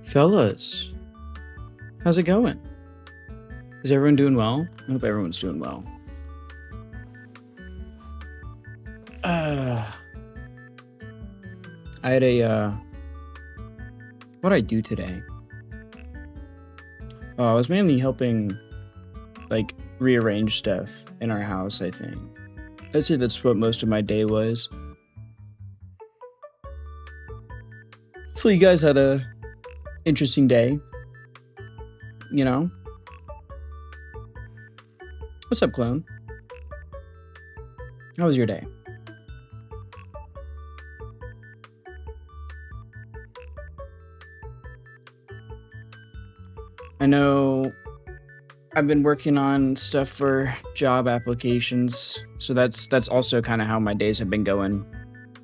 Fellas, how's it going? Is everyone doing well? I hope everyone's doing well. I had what'd I do today? Oh, I was mainly helping, like, rearrange stuff in our house, I think. I'd say that's what most of my day was. Hopefully you guys had a interesting day, you know? What's up, clone? How was your day? I know I've been working on stuff for job applications, so that's also kind of how my days have been going,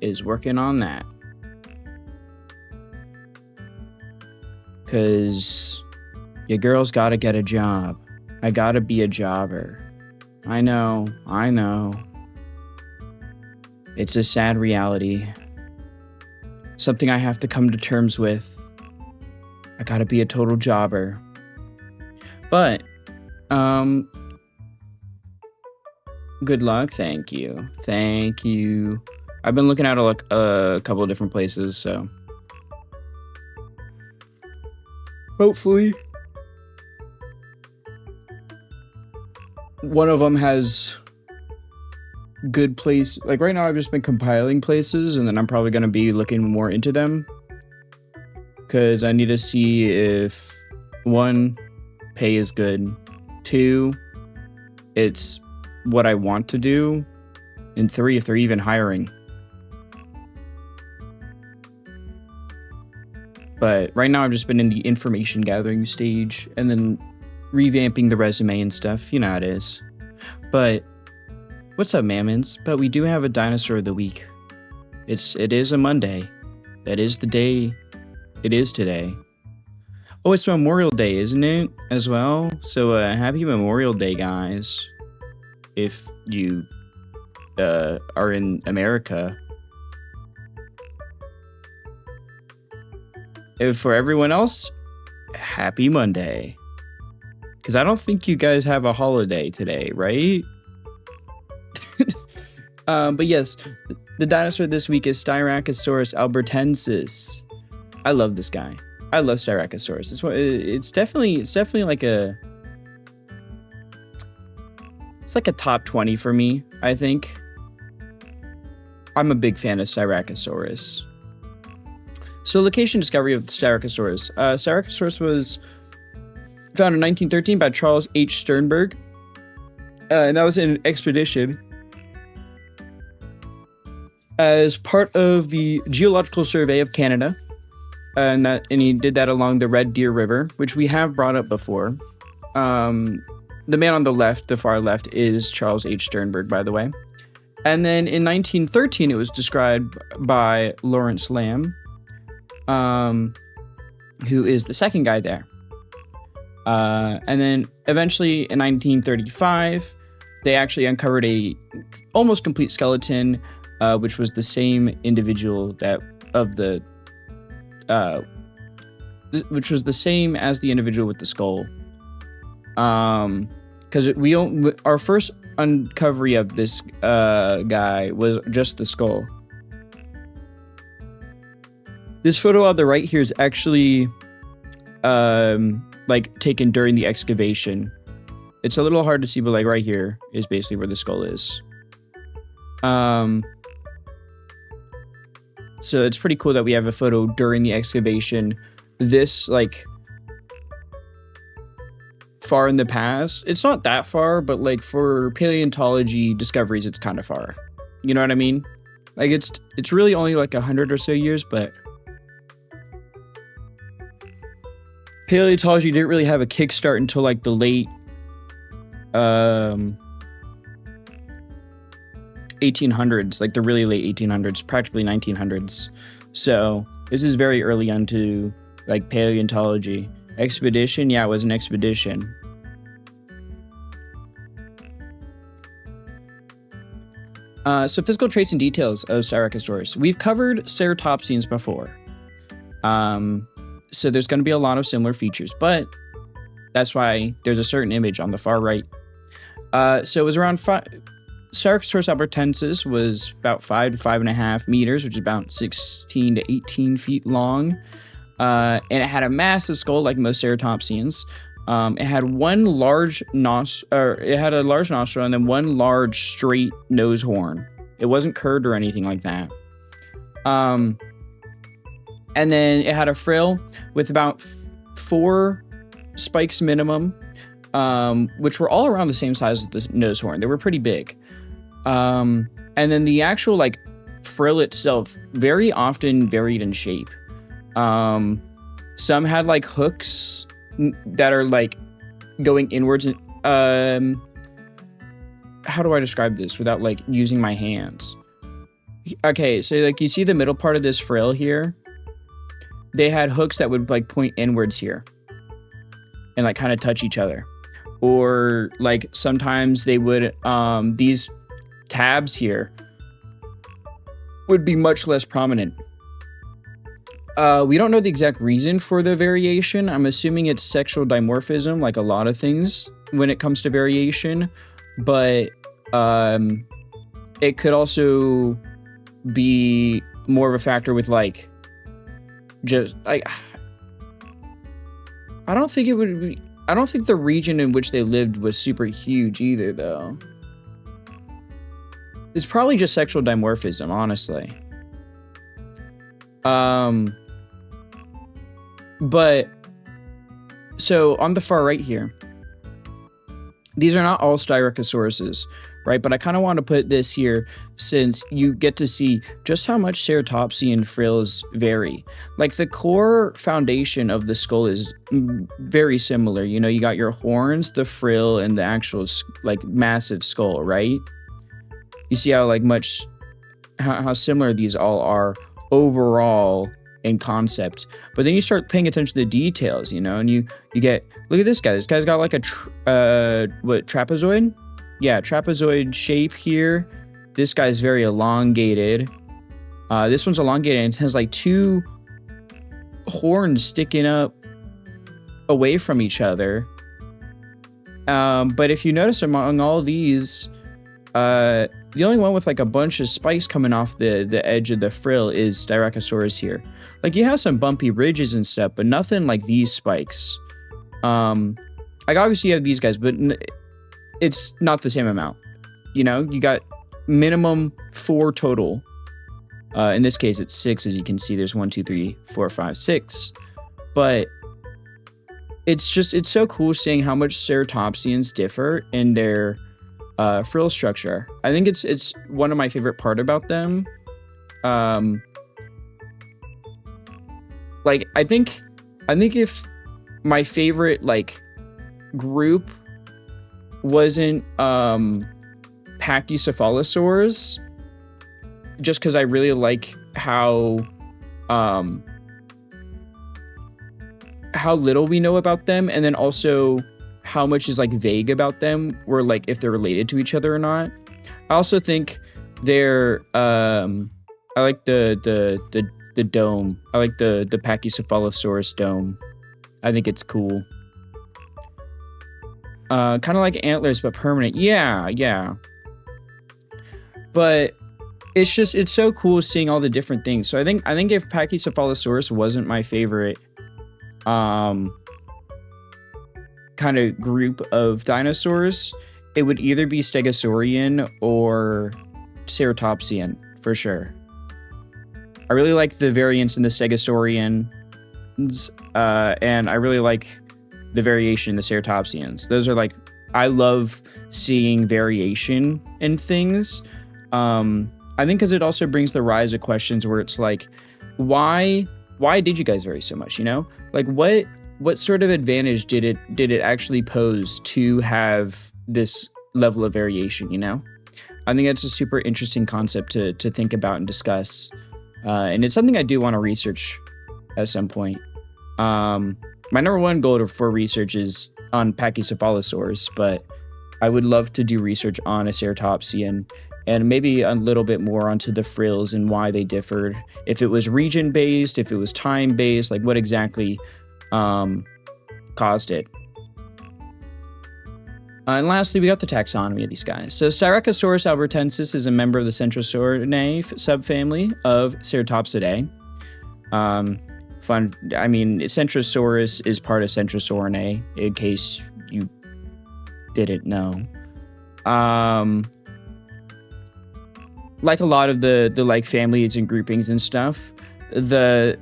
is working on that. Cause your girl's gotta get a job. I gotta be a jobber. I know. It's a sad reality. Something I have to come to terms with. I gotta be a total jobber. But, good luck. Thank you. I've been looking at a couple of different places, so hopefully one of them has good place. Like right now I've just been compiling places, and then I'm probably going to be looking more into them, because I need to see if, one, pay is good, two, it's what I want to do, and three, if they're even hiring. But right now I've just been in the information gathering stage and then revamping the resume and stuff. You know how it is. But what's up, Mammons? But we do have a dinosaur of the week. It is a Monday. That is the day it is today. Oh, it's Memorial Day, isn't it? As well. So happy Memorial Day, guys. If you are in America. If for everyone else, happy Monday. Because I don't think you guys have a holiday today, right? But yes, the dinosaur this week is Styracosaurus albertensis. I love this guy. I love Styracosaurus. It's definitely like a... It's like a top 20 for me, I think. I'm a big fan of Styracosaurus. So, location discovery of Styracosaurus. Styracosaurus was found in 1913 by Charles H. Sternberg, and that was in an expedition as part of the Geological Survey of Canada, and he did that along the Red Deer River, which we have brought up before. The man on the left, the far left, is Charles H. Sternberg, by the way. And then in 1913, it was described by Lawrence Lamb, who is the second guy there. And then eventually in 1935, they actually uncovered a almost complete skeleton, which was the same individual which was the same as the individual with the skull. Because our first uncovery of this guy was just the skull. This photo on the right here is actually like taken during the excavation. It's a little hard to see, but like right here is basically where the skull is. So it's pretty cool that we have a photo during the excavation. This like far in the past. It's not that far, but like for paleontology discoveries, it's kind of far. You know what I mean? Like it's really only like 100 or so years, but paleontology didn't really have a kickstart until like the late 1800s, like the really late 1800s, practically 1900s. So this is very early onto like paleontology. Expedition, yeah, it was an expedition. So physical traits and details of Styracosaurus. We've covered ceratopsians before. So there's going to be a lot of similar features, but that's why there's a certain image on the far right. So it was around Styracosaurus abratensis was about 5 to 5.5 meters, which is about 16 to 18 feet long. And it had a massive skull like most ceratopsians. It had one large it had a large nostril and then one large straight nose horn. It wasn't curved or anything like that. And then it had a frill with about 4 spikes minimum, which were all around the same size as the nose horn. They were pretty big. And then the actual like frill itself very often varied in shape. Some had like hooks that are like going inwards. And, how do I describe this without like using my hands? Okay, so like you see the middle part of this frill here? They had hooks that would like point inwards here and like kind of touch each other. Or like sometimes they would, these tabs here would be much less prominent. We don't know the exact reason for the variation. I'm assuming it's sexual dimorphism, like a lot of things when it comes to variation, but it could also be more of a factor with like just like I don't think the region in which they lived was super huge either, though. It's probably just sexual dimorphism, honestly. But so on the far right here, these are not all Styracosauruses, right? But I kind of want to put this here since you get to see just how much ceratopsian frills vary. Like the core foundation of the skull is very similar. You know, you got your horns, the frill, and the actual like massive skull, right? You see how like how similar these all are overall in concept, but then you start paying attention to the details, you know, and you get, look at this guy. This guy's got like a trapezoid? Yeah, trapezoid shape here. This guy's very elongated. This one's elongated and it has like 2 horns sticking up away from each other. But if you notice among all these, the only one with like a bunch of spikes coming off the edge of the frill is Styracosaurus here. Like you have some bumpy ridges and stuff, but nothing like these spikes. Like obviously you have these guys, but it's not the same amount. You know, you got minimum 4 total. In this case, it's 6, as you can see. There's 1, 2, 3, 4, 5, 6. But it's so cool seeing how much ceratopsians differ in their frill structure. I think it's one of my favorite part about them. Like I think if my favorite like group wasn't Pachycephalosaurs, just because I really like how little we know about them, and then also how much is like vague about them, or like if they're related to each other or not. I also think they're I like the dome. I like the Pachycephalosaurus dome. I think it's cool. Kind of like antlers, but permanent. Yeah. But it's so cool seeing all the different things. So I think if Pachycephalosaurus wasn't my favorite kind of group of dinosaurs, it would either be Stegosaurian or Ceratopsian for sure. I really like the variants in the Stegosaurians, and I really like the variation in the Ceratopsians. Those are like, I love seeing variation in things. I think because it also brings the rise of questions where it's like, why did you guys vary so much? You know, like what sort of advantage did it actually pose to have this level of variation? You know, I think that's a super interesting concept to think about and discuss, and it's something I do want to research at some point. My number one goal for research is on Pachycephalosaurs, but I would love to do research on a ceratopsian and maybe a little bit more onto the frills and why they differed. If it was region based, if it was time based, like what exactly caused it. And lastly, we got the taxonomy of these guys. So Styracosaurus albertensis is a member of the Centrosaurinae subfamily of Ceratopsidae. Centrosaurus is part of Centrosaurinae, in case you didn't know. Like a lot of the like families and groupings and stuff, the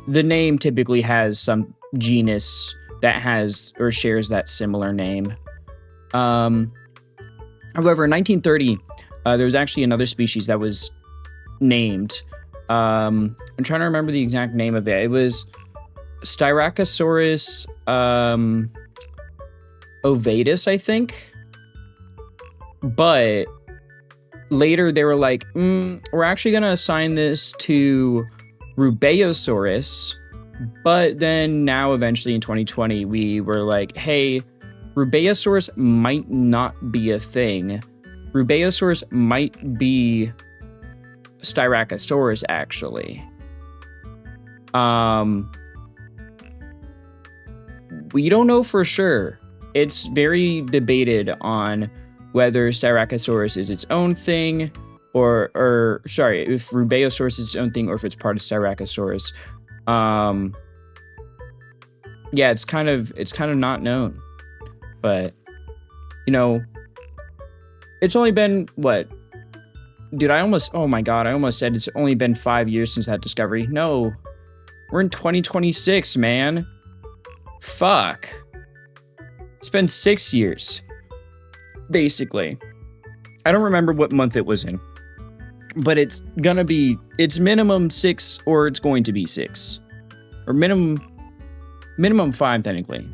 name typically has some genus that has or shares that similar name. However, in 1930, there was actually another species that was named. I'm trying to remember the exact name of it. It was Styracosaurus ovatus, I think. But later they were like, we're actually going to assign this to Rubeosaurus. But then now eventually in 2020, we were like, hey, Rubeosaurus might not be a thing. Rubeosaurus might be Styracosaurus, actually. We don't know for sure. It's very debated on whether Styracosaurus is its own thing, if Rubeosaurus is its own thing, or if it's part of Styracosaurus. Yeah, it's kind of not known. But, it's only been, what? Dude, I almost said it's only been 5 years since that discovery. No, we're in 2026, man. Fuck. It's been 6 years, basically. I don't remember what month it was in, but it's minimum 6, or it's going to be 6, or minimum 5, technically.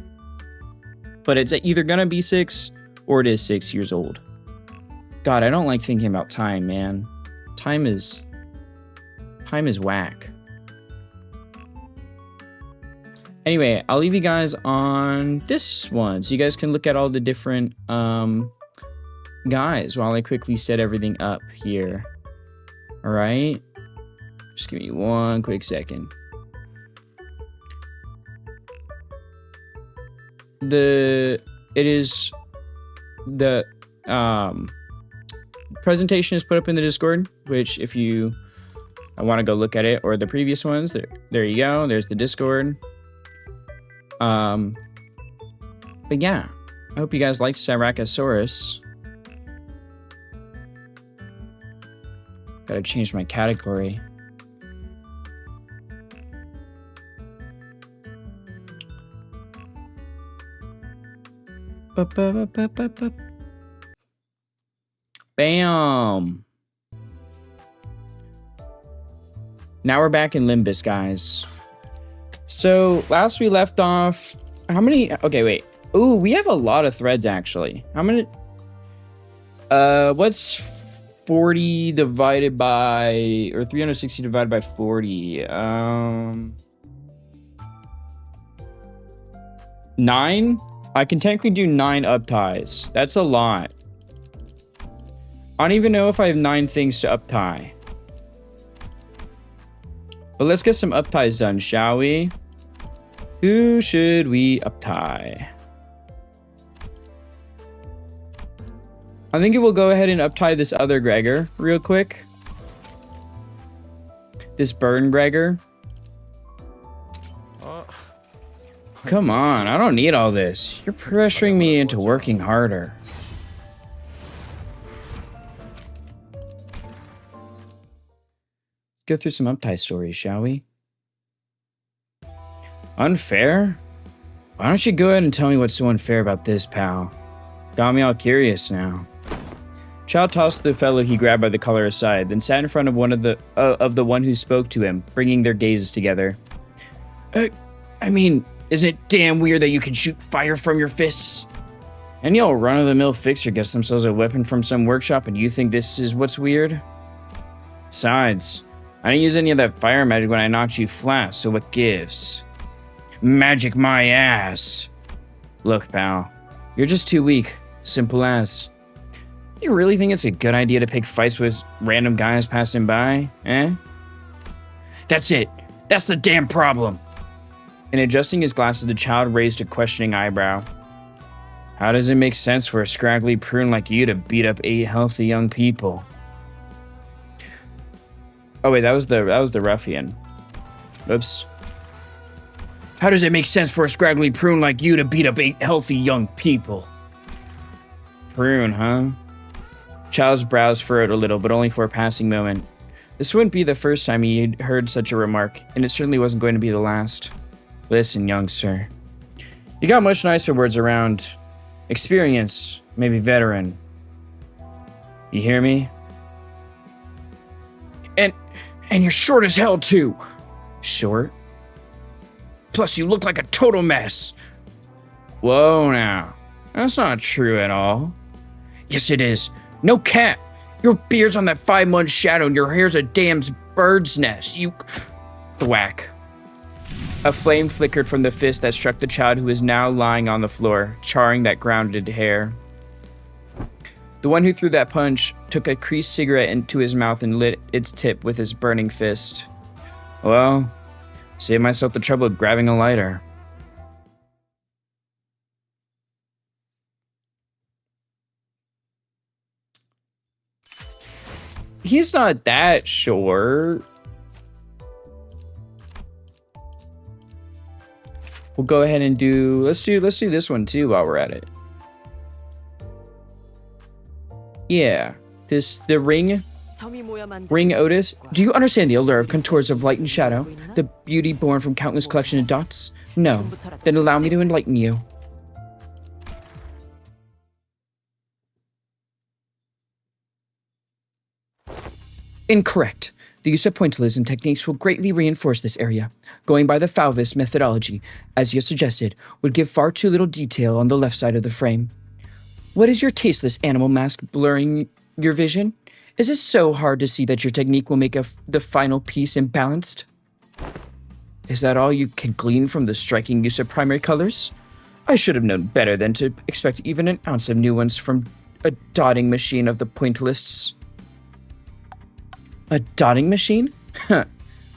But it's either gonna be 6 or it is 6 years old. God, I don't like thinking about time, man. Time is whack. Anyway, I'll leave you guys on this one so you guys can look at all the different guys while I quickly set everything up here. All right, just give me one quick second. The presentation is put up in the Discord, which if you want to go look at it, or the previous ones, there you go. There's the Discord. But yeah, I hope you guys liked Styracosaurus. Gotta change my category. Bam. Now we're back in Limbus, guys. So last we left off, how many? Okay, wait. Ooh, we have a lot of threads, actually. How many? What's 40 divided by, or 360 divided by 40? 9? I can technically do 9 upties. That's a lot. I don't even know if I have 9 things to uptie. But let's get some upties done, shall we? Who should we uptie? I think we'll go ahead and uptie this other Gregor real quick. This Burn Gregor. Come on, I don't need all this. You're pressuring me into working harder. Go through some uptie stories, shall we? Unfair? Why don't you go ahead and tell me what's so unfair about this, pal? Got me all curious now. Chow tossed the fellow he grabbed by the collar aside, then sat in front of one of the one who spoke to him, bringing their gazes together. Isn't it damn weird that you can shoot fire from your fists? Any old run-of-the-mill fixer gets themselves a weapon from some workshop and you think this is what's weird? Besides, I didn't use any of that fire magic when I knocked you flat, so what gives? Magic my ass! Look, pal, you're just too weak, Simple as. You really think it's a good idea to pick fights with random guys passing by, eh? That's it. That's the damn problem. In adjusting his glasses, the child raised a questioning eyebrow. How does it make sense for a scraggly prune like you to beat up 8 healthy young people? Oh wait, that was the ruffian. Oops. How does it make sense for a scraggly prune like you to beat up 8 healthy young people? Prune, huh? Child's brows furrowed a little, but only for a passing moment. This wouldn't be the first time he'd heard such a remark, and it certainly wasn't going to be the last. Listen, young sir. You got much nicer words around. Experience, maybe veteran. You hear me? And you're short as hell, too. Short? Plus, you look like a total mess. Whoa, now. That's not true at all. Yes, it is. No cap. Your beard's on that 5-month shadow and your hair's a damn bird's nest. You... Thwack. A flame flickered from the fist that struck the child who was now lying on the floor, charring that grounded hair. The one who threw that punch took a creased cigarette into his mouth and lit its tip with his burning fist. Well, save myself the trouble of grabbing a lighter. He's not that short. We'll go ahead and let's do this one too while we're at it. Yeah, the ring Otis. Do you understand the allure of contours of light and shadow? The beauty born from countless collection of dots? No. Then allow me to enlighten you. Incorrect. The use of pointillism techniques will greatly reinforce this area. Going by the Fauvis methodology, as you suggested, would give far too little detail on the left side of the frame. What is your tasteless animal mask blurring your vision? Is it so hard to see that your technique will make the final piece imbalanced? Is that all you can glean from the striking use of primary colors? I should have known better than to expect even an ounce of nuance from a dotting machine of the pointillists. A dotting machine? Huh.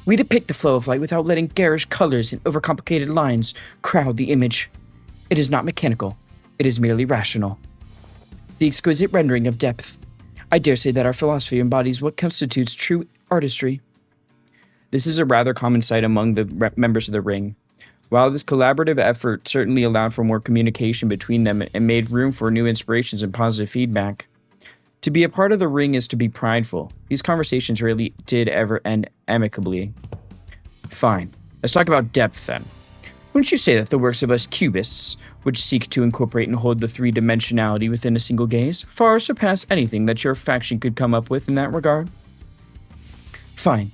We depict the flow of light without letting garish colors and overcomplicated lines crowd the image. It is not mechanical. It is merely rational. The exquisite rendering of depth. I dare say that our philosophy embodies what constitutes true artistry. This is a rather common sight among the members of the Ring. While this collaborative effort certainly allowed for more communication between them and made room for new inspirations and positive feedback, to be a part of the Ring is to be prideful. These conversations really did ever end amicably. Fine. Let's talk about depth then. Wouldn't you say that the works of us cubists, which seek to incorporate and hold the three-dimensionality within a single gaze, far surpass anything that your faction could come up with in that regard? Fine.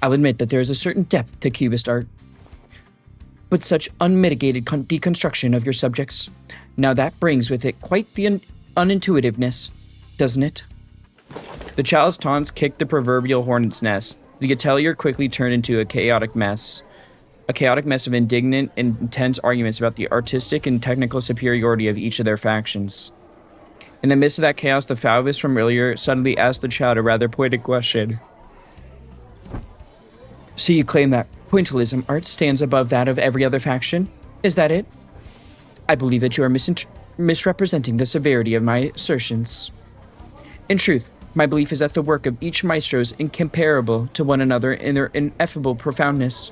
I'll admit that there is a certain depth to cubist art. But such unmitigated deconstruction of your subjects, now that brings with it quite the unintuitiveness, doesn't it? The child's taunts kicked the proverbial hornet's nest. The atelier quickly turned into a chaotic mess of indignant and intense arguments about the artistic and technical superiority of each of their factions. In the midst of that chaos, the Fauvis from earlier suddenly asked the child a rather pointed question. So you claim that pointillism art stands above that of every other faction? Is that it? I believe that you are misrepresenting the severity of my assertions. In truth, my belief is that the work of each maestro is incomparable to one another in their ineffable profoundness.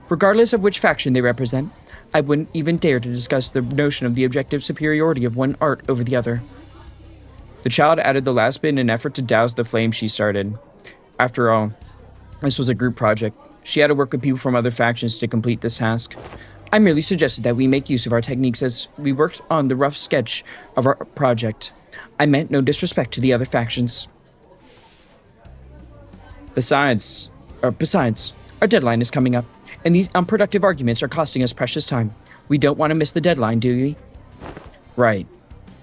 Regardless of which faction they represent, I wouldn't even dare to discuss the notion of the objective superiority of one art over the other. The child added the last bit in an effort to douse the flame she started. After all, this was a group project. She had to work with people from other factions to complete this task. I merely suggested that we make use of our techniques as we worked on the rough sketch of our project. I meant no disrespect to the other factions. Besides, our deadline is coming up, and these unproductive arguments are costing us precious time. We don't want to miss the deadline, do we? Right.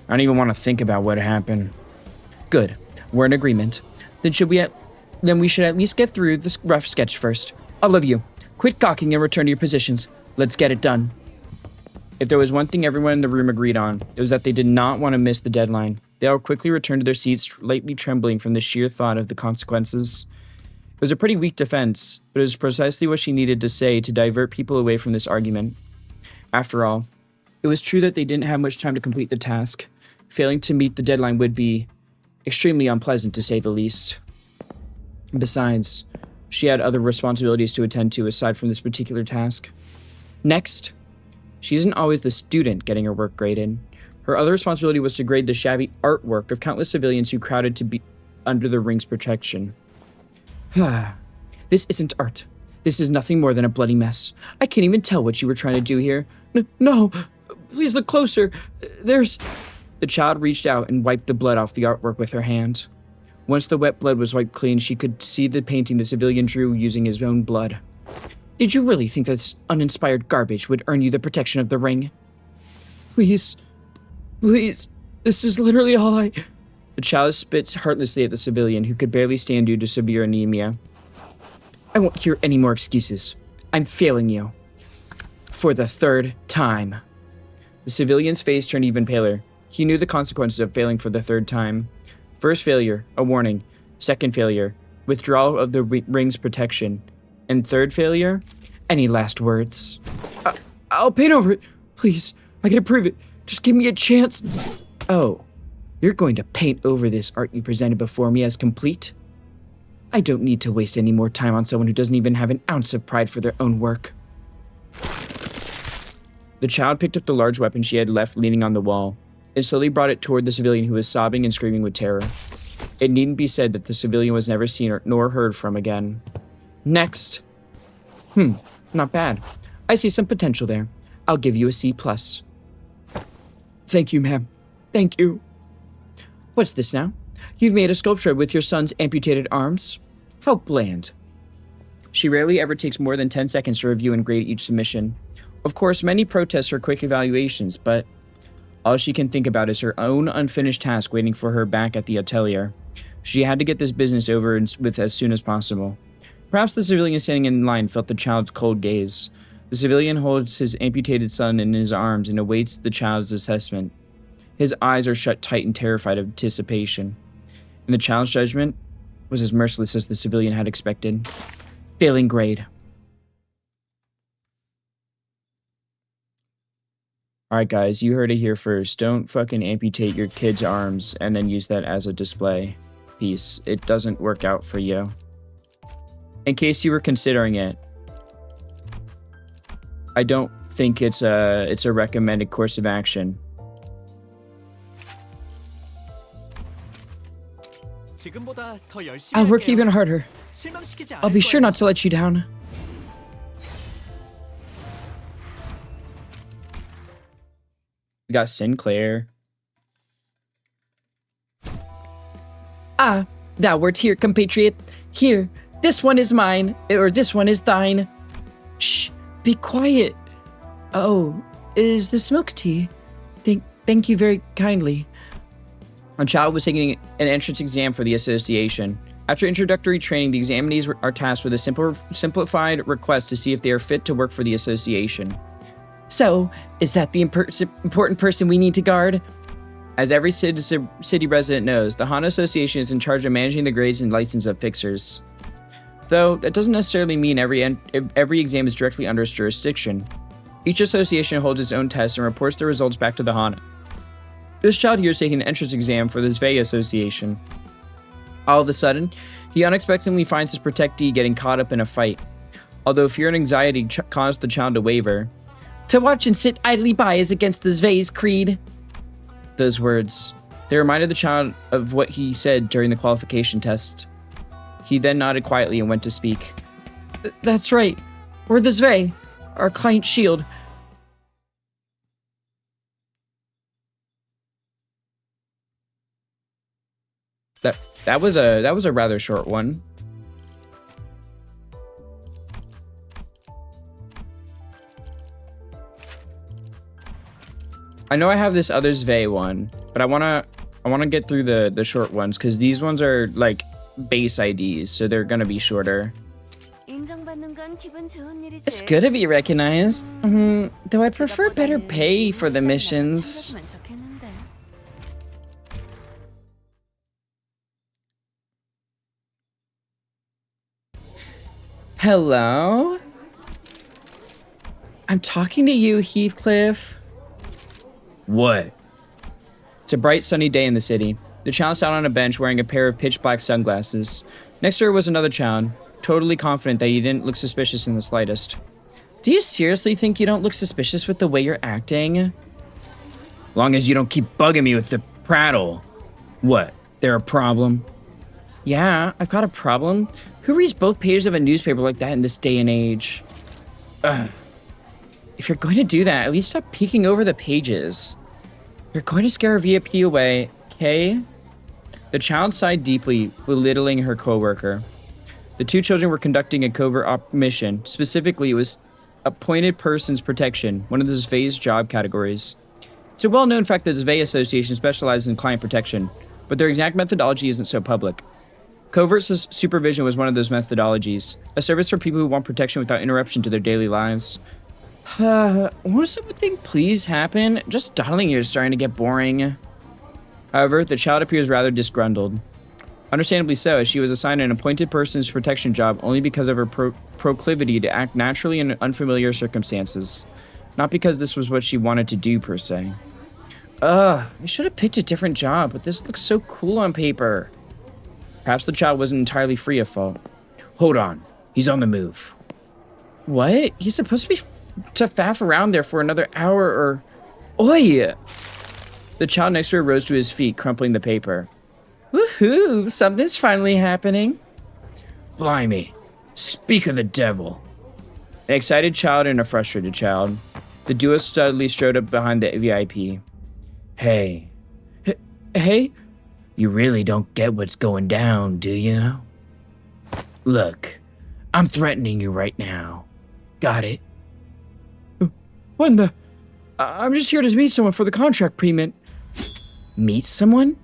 I don't even want to think about what happened. Good. We're in agreement. Then we should at least get through this rough sketch first. All of you, quit gawking and return to your positions. Let's get it done. If there was one thing everyone in the room agreed on, it was that they did not want to miss the deadline. They all quickly returned to their seats, slightly trembling from the sheer thought of the consequences. It was a pretty weak defense, but it was precisely what she needed to say to divert people away from this argument. After all, it was true that they didn't have much time to complete the task. Failing to meet the deadline would be extremely unpleasant, to say the least. Besides, she had other responsibilities to attend to aside from this particular task. Next, she isn't always the student getting her work graded. Her other responsibility was to grade the shabby artwork of countless civilians who crowded to be under the ring's protection. This isn't art. This is nothing more than a bloody mess. I can't even tell what you were trying to do here. No, please look closer. There's... The child reached out and wiped the blood off the artwork with her hand. Once the wet blood was wiped clean, she could see the painting the civilian drew using his own blood. Did you really think this uninspired garbage would earn you the protection of the ring? Please, this is literally all I... The child spits heartlessly at the civilian, who could barely stand due to severe anemia. I won't hear any more excuses. I'm failing you. For the third time. The civilian's face turned even paler. He knew the consequences of failing for the third time. First failure, a warning. Second failure, withdrawal of the ring's protection. And third failure, any last words? I'll paint over it. Please, I can improve it. Just give me a chance. Oh, you're going to paint over this art you presented before me as complete? I don't need to waste any more time on someone who doesn't even have an ounce of pride for their own work. The child picked up the large weapon she had left leaning on the wall, and slowly brought it toward the civilian, who was sobbing and screaming with terror. It needn't be said that the civilian was never seen nor heard from again. Next. Not bad. I see some potential there. I'll give you a C+. Thank you, ma'am. Thank you. What's this now? You've made a sculpture with your son's amputated arms? How bland. She rarely ever takes more than 10 seconds to review and grade each submission. Of course, many protest her quick evaluations, but all she can think about is her own unfinished task waiting for her back at the atelier. She had to get this business over with as soon as possible. Perhaps the civilian standing in line felt the child's cold gaze. The civilian holds his amputated son in his arms and awaits the child's assessment. His eyes are shut tight in terrified anticipation. And the child's judgment was as merciless as the civilian had expected. Failing grade. Alright guys, you heard it here first. Don't fucking amputate your kid's arms and then use that as a display piece. It doesn't work out for you. In case you were considering it, I don't think it's a recommended course of action. I'll work even harder. I'll be sure not to let you down. We got Sinclair. Ah, thou wert here, compatriot. Here, this one is mine, or this one is thine. Shh, be quiet. Oh, is this milk tea? Thank you very kindly. A child was taking an entrance exam for the association. After introductory training, the examinees are tasked with a simplified request to see if they are fit to work for the association. So, is that the important person we need to guard? As every city resident knows, the Hana Association is in charge of managing the grades and license of fixers. Though, that doesn't necessarily mean every exam is directly under its jurisdiction. Each association holds its own tests and reports the results back to the Hana. This child here is taking an entrance exam for the Zvei Association. All of a sudden, he unexpectedly finds his protectee getting caught up in a fight. Although fear and anxiety caused the child to waver. To watch and sit idly by is against the Zvei's creed. Those words. They reminded the child of what he said during the qualification test. He then nodded quietly and went to speak. That's right. We're the Zvei. Our client's shield. That was a rather short one. I know I have this other Zvei one, but I wanna get through the short ones because these ones are like base IDs, so they're gonna be shorter. 인정받는 It's good to be recognized. Though I'd prefer better pay for the missions. Hello? I'm talking to you, Heathcliff. What? It's a bright sunny day in the city. The child sat on a bench wearing a pair of pitch black sunglasses. Next to her was another child, totally confident that he didn't look suspicious in the slightest. Do you seriously think you don't look suspicious with the way you're acting? Long as you don't keep bugging me with the prattle. What? There a problem? Yeah, I've got a problem. Who reads both pages of a newspaper like that in this day and age? If you're going to do that, at least stop peeking over the pages. You're going to scare a VIP away, okay? The child sighed deeply, belittling her coworker. The two children were conducting a covert mission. Specifically, it was appointed persons protection, one of the Zvei's job categories. It's a well-known fact that the Zvei Association specializes in client protection, but their exact methodology isn't so public. Covert supervision was one of those methodologies, a service for people who want protection without interruption to their daily lives. Won't something please happen? Just dawdling here is starting to get boring. However, the child appears rather disgruntled. Understandably so, as she was assigned an appointed person's protection job only because of her proclivity to act naturally in unfamiliar circumstances. Not because this was what she wanted to do, per se. I should have picked a different job, but this looks so cool on paper. Perhaps the child wasn't entirely free of fault. Hold on, he's on the move. What? He's supposed to faff around there for another hour or... Oi! The child next to her rose to his feet, crumpling the paper. Woohoo! Something's finally happening. Blimey. Speak of the devil. An excited child and a frustrated child. The duo steadily strode up behind the VIP. Hey. Hey? You really don't get what's going down, do you? Look, I'm threatening you right now. Got it? What in the... I'm just here to meet someone for the contract payment. Meet someone?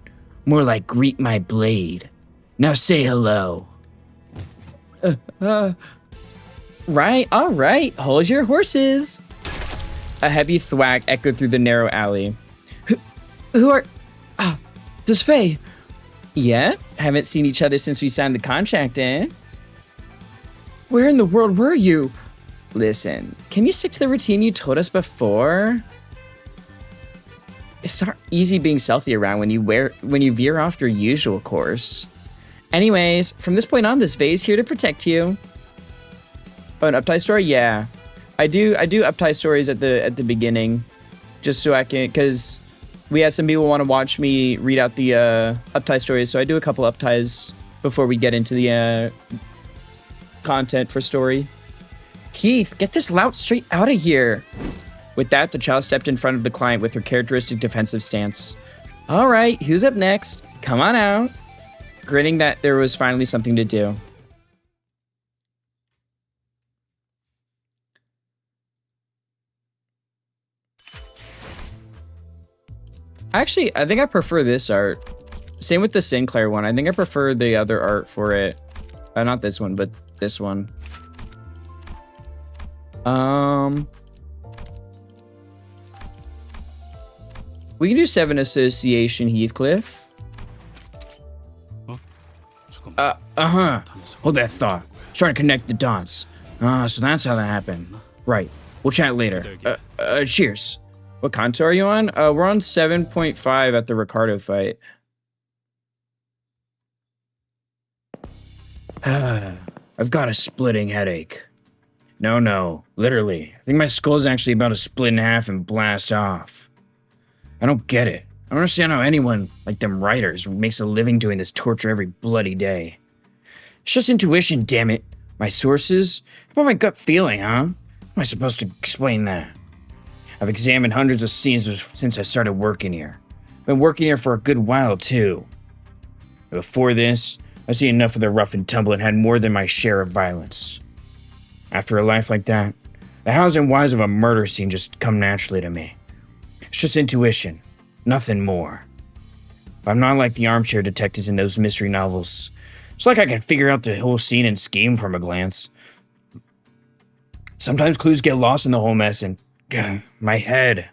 More like greet my blade. Now say hello. Right, all right. Hold your horses. A heavy thwack echoed through the narrow alley. Who are... Does Faye? Yeah? Haven't seen each other since we signed the contract, eh? Where in the world were you? Listen, can you stick to the routine you told us before? It's not easy being stealthy around when you veer off your usual course. Anyways, from this point on, this Vay's here to protect you. Oh, an uptie story? Yeah. I do uptie stories at the beginning, just so I can, because we had some people want to watch me read out the uptie stories, so I do a couple upties before we get into the content for story. Keith, get this lout straight out of here. With that, the child stepped in front of the client with her characteristic defensive stance. All right, who's up next? Come on out. Grinning that there was finally something to do. Actually, I think I prefer this art. Same with the Sinclair one. I think I prefer the other art for it. Not this one, but this one. We can do 7 Association Heathcliff. Hold that thought. Trying to connect the dots. So that's how that happened. Right. We'll chat later. Cheers. What contour are you on? We're on 7.5 at the Ricardo fight. I've got a splitting headache. No, literally. I think my skull's actually about to split in half and blast off. I don't get it. I don't understand how anyone, like them writers, makes a living doing this torture every bloody day. It's just intuition, damn it. My sources? How about my gut feeling, huh? How am I supposed to explain that? I've examined hundreds of scenes since I started working here. I've been working here for a good while, too. Before this, I've seen enough of the rough and tumble and had more than my share of violence. After a life like that, the hows and whys of a murder scene just come naturally to me. It's just intuition, nothing more. I'm not like the armchair detectives in those mystery novels. It's like I can figure out the whole scene and scheme from a glance. Sometimes clues get lost in the whole mess and... my head.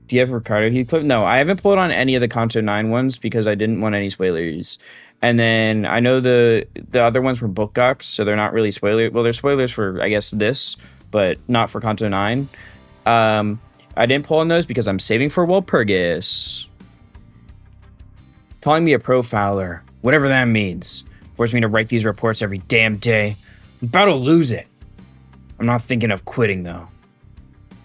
Do you have Ricardo Heathcliff? No, I haven't pulled on any of the Kanto 9 ones because I didn't want any spoilers. And then I know the other ones were book docs, so they're not really spoilers. Well, they're spoilers for, I guess, this, but not for Kanto 9. I didn't pull on those because I'm saving for Walpurgis. Calling me a profiler, whatever that means. Forced me to write these reports every damn day. I'm about to lose it. I'm not thinking of quitting, though.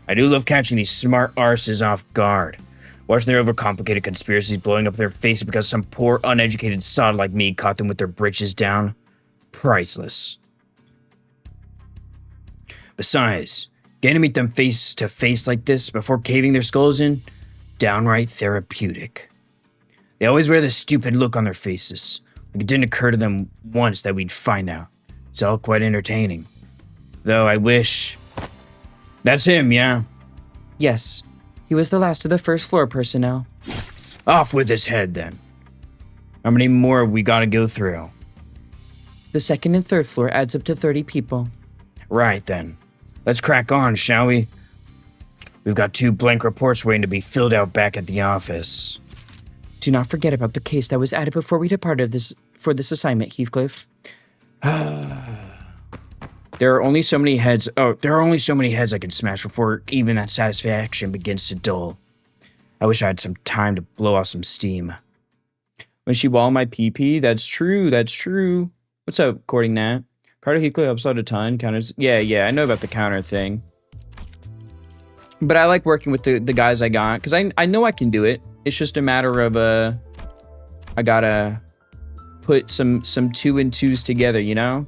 I do love catching these smart arses off guard. Watching their overcomplicated conspiracies blowing up their faces because some poor, uneducated sod like me caught them with their britches down. Priceless. Besides, getting to meet them face to face like this before caving their skulls in, downright therapeutic. They always wear this stupid look on their faces. Like it didn't occur to them once that we'd find out. It's all quite entertaining. Though I wish... That's him, yeah? Yes. He was the last of the first floor personnel. Off with his head, then. How many more have we got to go through? The second and third floor adds up to 30 people. Right, then. Let's crack on, shall we? We've got 2 blank reports waiting to be filled out back at the office. Do not forget about the case that was added before we departed for this assignment, Heathcliff. There are only so many heads. Oh, there are only so many heads I can smash before even that satisfaction begins to dull. I wish I had some time to blow off some steam. When she walled my PP, that's true. That's true. What's up, Courting Nat? Carter Heathcliff upside a ton. Counters. Yeah. I know about the counter thing. But I like working with the guys I got because I know I can do it. It's just a matter of I gotta put some 2 and 2s together, you know.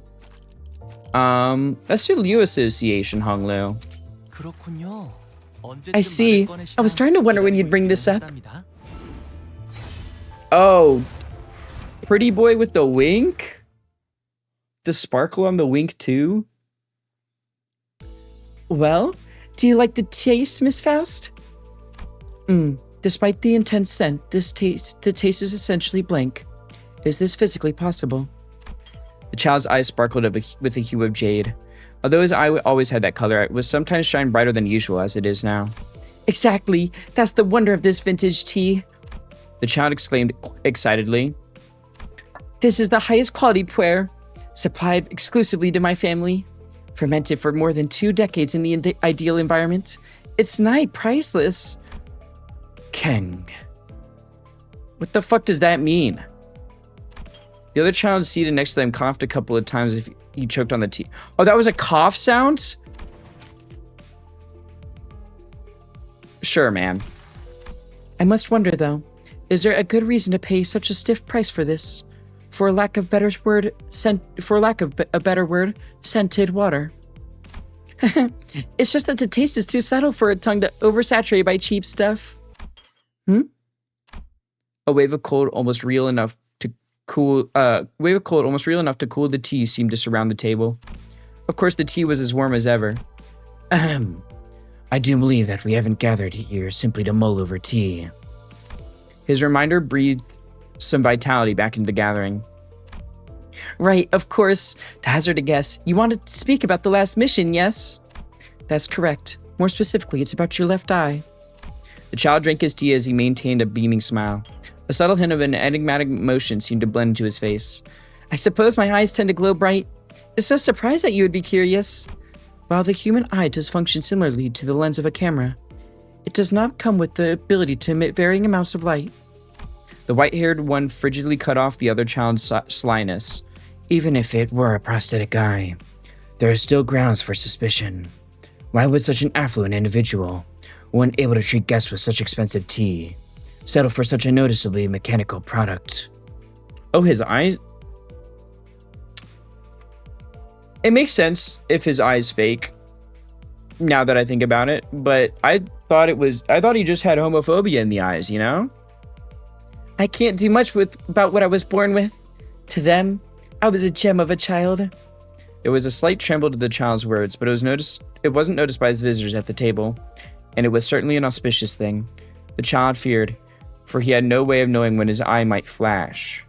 Let's do Liu Association, Honglu. I see. I was starting to wonder when you'd bring this up. Oh, pretty boy with the wink? The sparkle on the wink too? Well, do you like the taste, Miss Faust? Despite the intense scent, the taste is essentially blank. Is this physically possible? The child's eyes sparkled with a hue of jade. Although his eye always had that color, it was sometimes shine brighter than usual, as it is now. Exactly. That's the wonder of this vintage tea. The child exclaimed excitedly. This is the highest quality pu'er, supplied exclusively to my family. Fermented for more than 2 decades in the ideal environment. It's nigh priceless. Keng. What the fuck does that mean? The other child seated next to them coughed a couple of times if he choked on the tea. Oh, that was a cough sound? Sure, man. I must wonder, though, is there a good reason to pay such a stiff price for this? For lack of a better word, scented water. It's just that the taste is too subtle for a tongue to oversaturate by cheap stuff. A wave of cold almost real enough to cool the tea seemed to surround the table. Of course, the tea was as warm as ever. I do believe that we haven't gathered here simply to mull over tea. His reminder breathed some vitality back into the gathering. Right, of course. To hazard a guess, you wanted to speak about the last mission, yes? That's correct. More specifically, it's about your left eye. The child drank his tea as he maintained a beaming smile. A subtle hint of an enigmatic emotion seemed to blend into his face. I suppose my eyes tend to glow bright. It's no surprise that you would be curious. While the human eye does function similarly to the lens of a camera, it does not come with the ability to emit varying amounts of light. The white-haired one frigidly cut off the other child's slyness. Even if it were a prosthetic eye, there are still grounds for suspicion. Why would such an affluent individual, one able to treat guests with such expensive tea, settle for such a noticeably mechanical product? Oh, his eyes? It makes sense if his eye's fake, now that I think about it, but I thought he just had homophobia in the eyes, you know? I can't do much about what I was born with. To them, I was a gem of a child. There was a slight tremble to the child's words, but it wasn't noticed by his visitors at the table, and it was certainly an auspicious thing. The child feared, for he had no way of knowing when his eye might flash.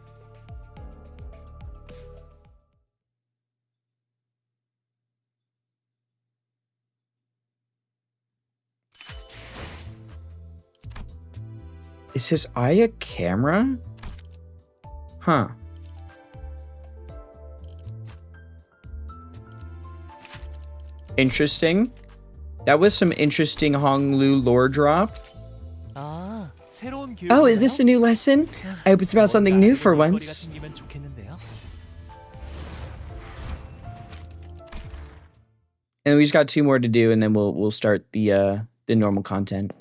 Is his eye a camera? Huh. Interesting. That was some interesting Honglu lore drop. Oh, is this a new lesson? I hope it's about something new for once. And we just got 2 more to do, and then we'll start the normal content.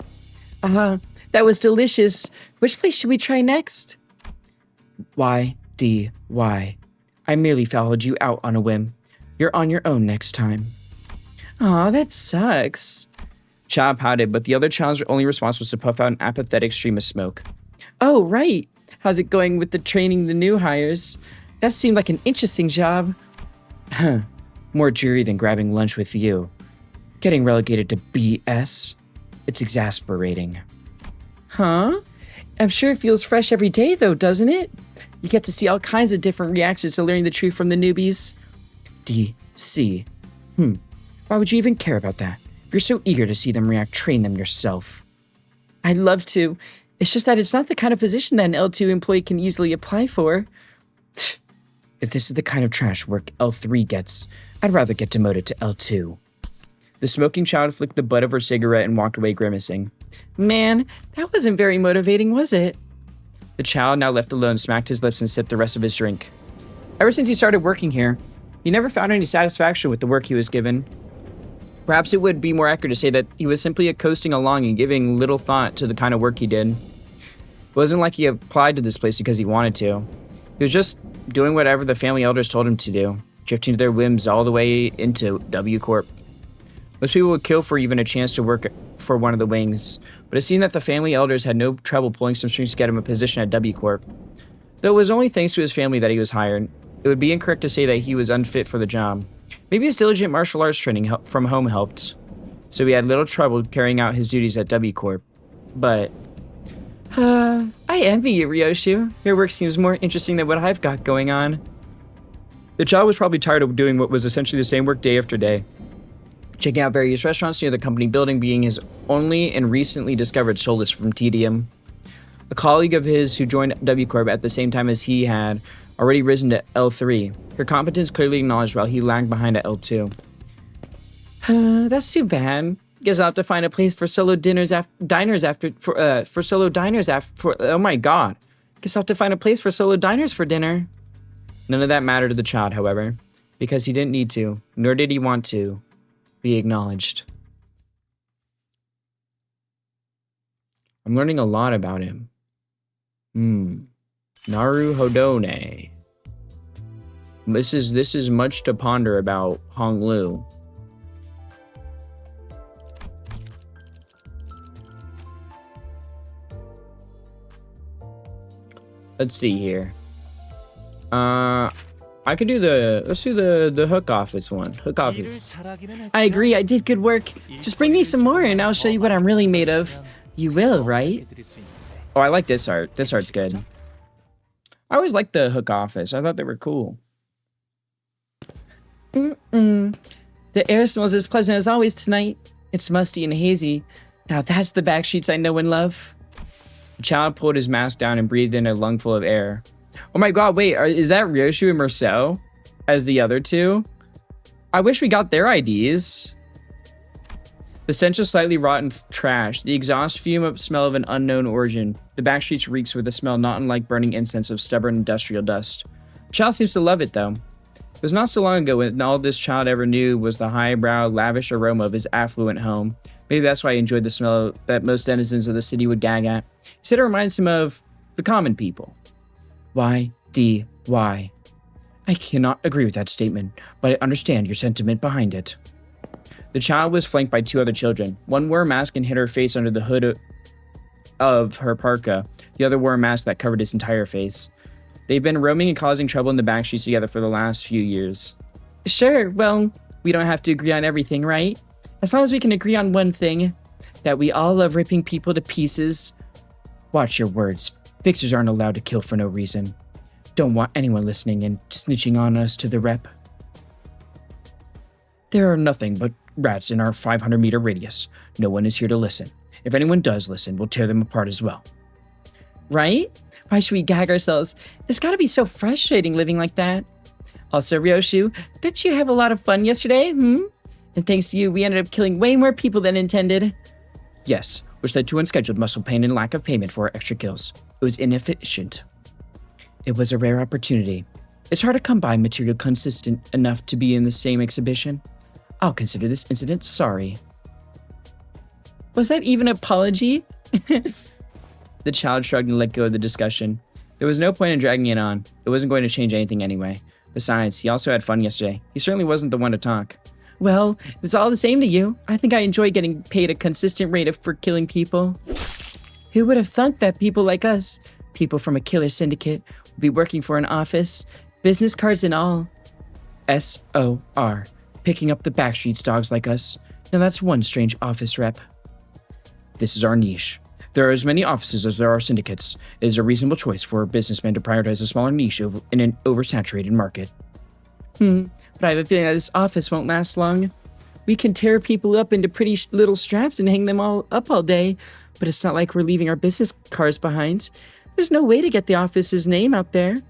That was delicious. Which place should we try next? Why? I merely followed you out on a whim. You're on your own next time. Aw, that sucks. Child pouted, but the other child's only response was to puff out an apathetic stream of smoke. Oh, right. How's it going with the training the new hires? That seemed like an interesting job. More dreary than grabbing lunch with you. Getting relegated to BS. It's exasperating. Huh? I'm sure it feels fresh every day, though, doesn't it? You get to see all kinds of different reactions to learning the truth from the newbies. DC. Why would you even care about that? If you're so eager to see them react, train them yourself. I'd love to. It's just that it's not the kind of position that an L2 employee can easily apply for. If this is the kind of trash work L3 gets, I'd rather get demoted to L2. The smoking child flicked the butt of her cigarette and walked away grimacing. Man, that wasn't very motivating, was it? The child, now left alone, smacked his lips and sipped the rest of his drink. Ever since he started working here, he never found any satisfaction with the work he was given. Perhaps it would be more accurate to say that he was simply coasting along and giving little thought to the kind of work he did. It wasn't like he applied to this place because he wanted to. He was just doing whatever the family elders told him to do, drifting to their whims all the way into W Corp. Most people would kill for even a chance to work for one of the wings, but it seemed that the family elders had no trouble pulling some strings to get him a position at W Corp. Though it was only thanks to his family that he was hired, it would be incorrect to say that he was unfit for the job. Maybe his diligent martial arts training from home helped, so he had little trouble carrying out his duties at W Corp. But I envy you, Ryoshu. Your work seems more interesting than what I've got going on. The child was probably tired of doing what was essentially the same work day after day. Checking out various restaurants near the company building being his only and recently discovered solace from tedium. A colleague of his who joined W Corp at the same time as he had already risen to L3. Her competence clearly acknowledged while he lagged behind at L2. That's too bad. Guess I'll have to find a place for solo diners oh my god. Guess I'll have to find a place for solo diners for dinner. None of that mattered to the child, however, because he didn't need to, nor did he want to, be acknowledged. I'm learning a lot about him. Naru Hodone. This is much to ponder about Honglu. Let's see here. I could do let's do the hook office one. Hook office. I agree, I did good work. Just bring me some more and I'll show you what I'm really made of. You will, right? Oh, I like this art. This art's good. I always liked the hook office. I thought they were cool. The air smells as pleasant as always tonight. It's musty and hazy. Now that's the back streets I know and love. The child pulled his mask down and breathed in a lungful of air. Oh my god, wait, is that Ryoshu and Marcel as the other two? I wish we got their IDs. The stench of slightly rotten trash, the exhaust fume smell of an unknown origin. The back streets reeks with a smell not unlike burning incense of stubborn industrial dust. The child seems to love it, though. It was not so long ago when all this child ever knew was the highbrow, lavish aroma of his affluent home. Maybe that's why he enjoyed the smell that most denizens of the city would gag at. He said it reminds him of the common people. Why? I cannot agree with that statement, but I understand your sentiment behind it. The child was flanked by 2 other children. One wore a mask and hid her face under the hood of her parka. The other wore a mask that covered his entire face. They've been roaming and causing trouble in the back streets together for the last few years. Sure, well, we don't have to agree on everything, right? As long as we can agree on one thing, that we all love ripping people to pieces. Watch your words. Fixers aren't allowed to kill for no reason. Don't want anyone listening and snitching on us to the rep. There are nothing but rats in our 500-meter radius. No one is here to listen. If anyone does listen, we'll tear them apart as well. Right? Why should we gag ourselves? It's gotta be so frustrating living like that. Also, Ryoshu, didn't you have a lot of fun yesterday? And thanks to you, we ended up killing way more people than intended. Yes, which led to unscheduled muscle pain and lack of payment for our extra kills. It was inefficient. It was a rare opportunity. It's hard to come by material consistent enough to be in the same exhibition. I'll consider this incident sorry. Was that even an apology? The child shrugged and let go of the discussion. There was no point in dragging it on. It wasn't going to change anything anyway. Besides, he also had fun yesterday. He certainly wasn't the one to talk. Well, it was all the same to you. I think I enjoy getting paid a consistent rate for killing people. Who would have thunk that people like us, people from a killer syndicate, would be working for an office, business cards and all? SOR. Picking up the backstreets dogs like us. Now that's one strange office rep. This is our niche. There are as many offices as there are syndicates. It is a reasonable choice for a businessman to prioritize a smaller niche in an oversaturated market. But I have a feeling that this office won't last long. We can tear people up into pretty little straps and hang them all up all day, but it's not like we're leaving our business cards behind. There's no way to get the office's name out there.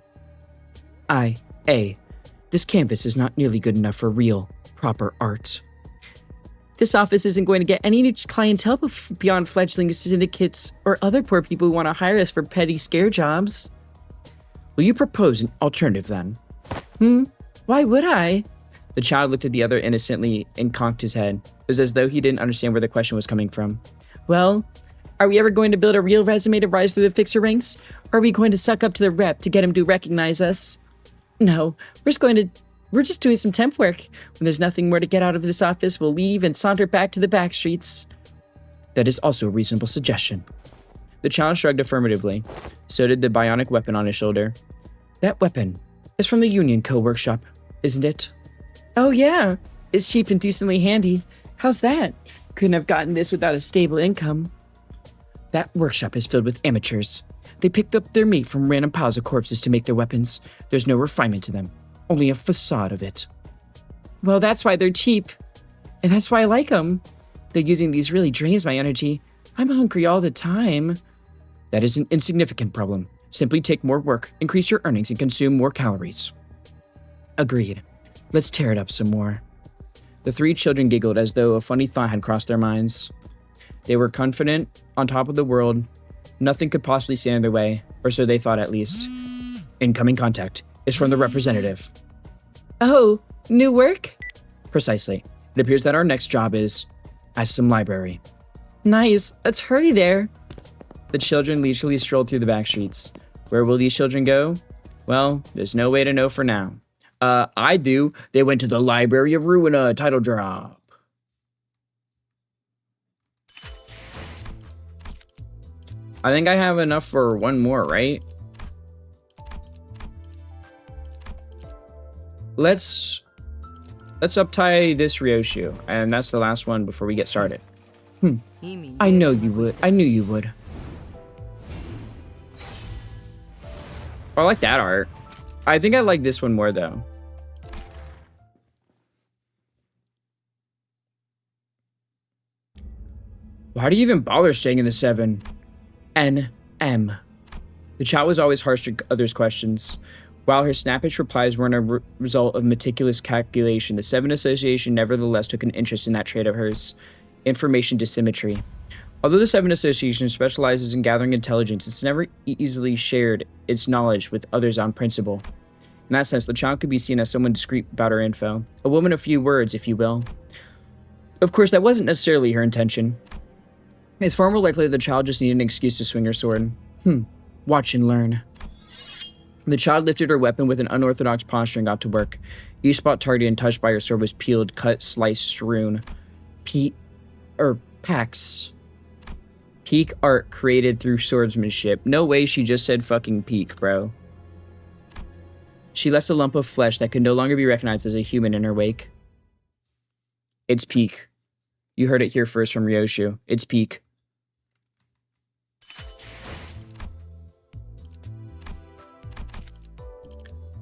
This canvas is not nearly good enough for real, proper art. This office isn't going to get any new clientele beyond fledgling syndicates or other poor people who want to hire us for petty scare jobs. Will you propose an alternative then? Why would I? The child looked at the other innocently and cocked his head. It was as though he didn't understand where the question was coming from. Well, are we ever going to build a real resume to rise through the fixer ranks? Or are we going to suck up to the rep to get him to recognize us? No, we're just doing some temp work. When there's nothing more to get out of this office, we'll leave and saunter back to the back streets. That is also a reasonable suggestion. The child shrugged affirmatively. So did the bionic weapon on his shoulder. That weapon is from the Union Co-workshop, isn't it? Oh yeah, it's cheap and decently handy. How's that? Couldn't have gotten this without a stable income. That workshop is filled with amateurs. They picked up their meat from random piles of corpses to make their weapons. There's no refinement to them. Only a facade of it. Well, that's why they're cheap. And that's why I like them. They're using these really drains my energy. I'm hungry all the time. That is an insignificant problem. Simply take more work, increase your earnings, and consume more calories. Agreed. Let's tear it up some more. The three children giggled as though a funny thought had crossed their minds. They were confident, on top of the world. Nothing could possibly stand in their way, or so they thought at least. Incoming contact is from the representative. Oh, new work? Precisely. It appears that our next job is at some library. Nice. Let's hurry there. The children leisurely strolled through the back streets. Where will these children go? Well, there's no way to know for now. I do. They went to the Library of Ruina title drop. I think I have enough for one more, right? Let's uptie this Ryoshu, and that's the last one before we get started. I know you would. I knew you would. I like that art. I think I like this one more though. Why do you even bother staying in the 7? NM. The child was always harsh to others' questions. While her snappish replies weren't a result of meticulous calculation, the 7 Association nevertheless took an interest in that trait of hers, information dissymmetry. Although the 7 Association specializes in gathering intelligence, it's never easily shared its knowledge with others on principle. In that sense, the child could be seen as someone discreet about her info, a woman of few words, if you will. Of course, that wasn't necessarily her intention. It's far more likely that the child just needed an excuse to swing her sword. Watch and learn. The child lifted her weapon with an unorthodox posture and got to work. Each spot targeted and touched by her sword was peeled, cut, sliced, strewn. Packs. Peak art created through swordsmanship. No way she just said fucking peak, bro. She left a lump of flesh that could no longer be recognized as a human in her wake. It's peak. You heard it here first from Ryoshu. It's peak.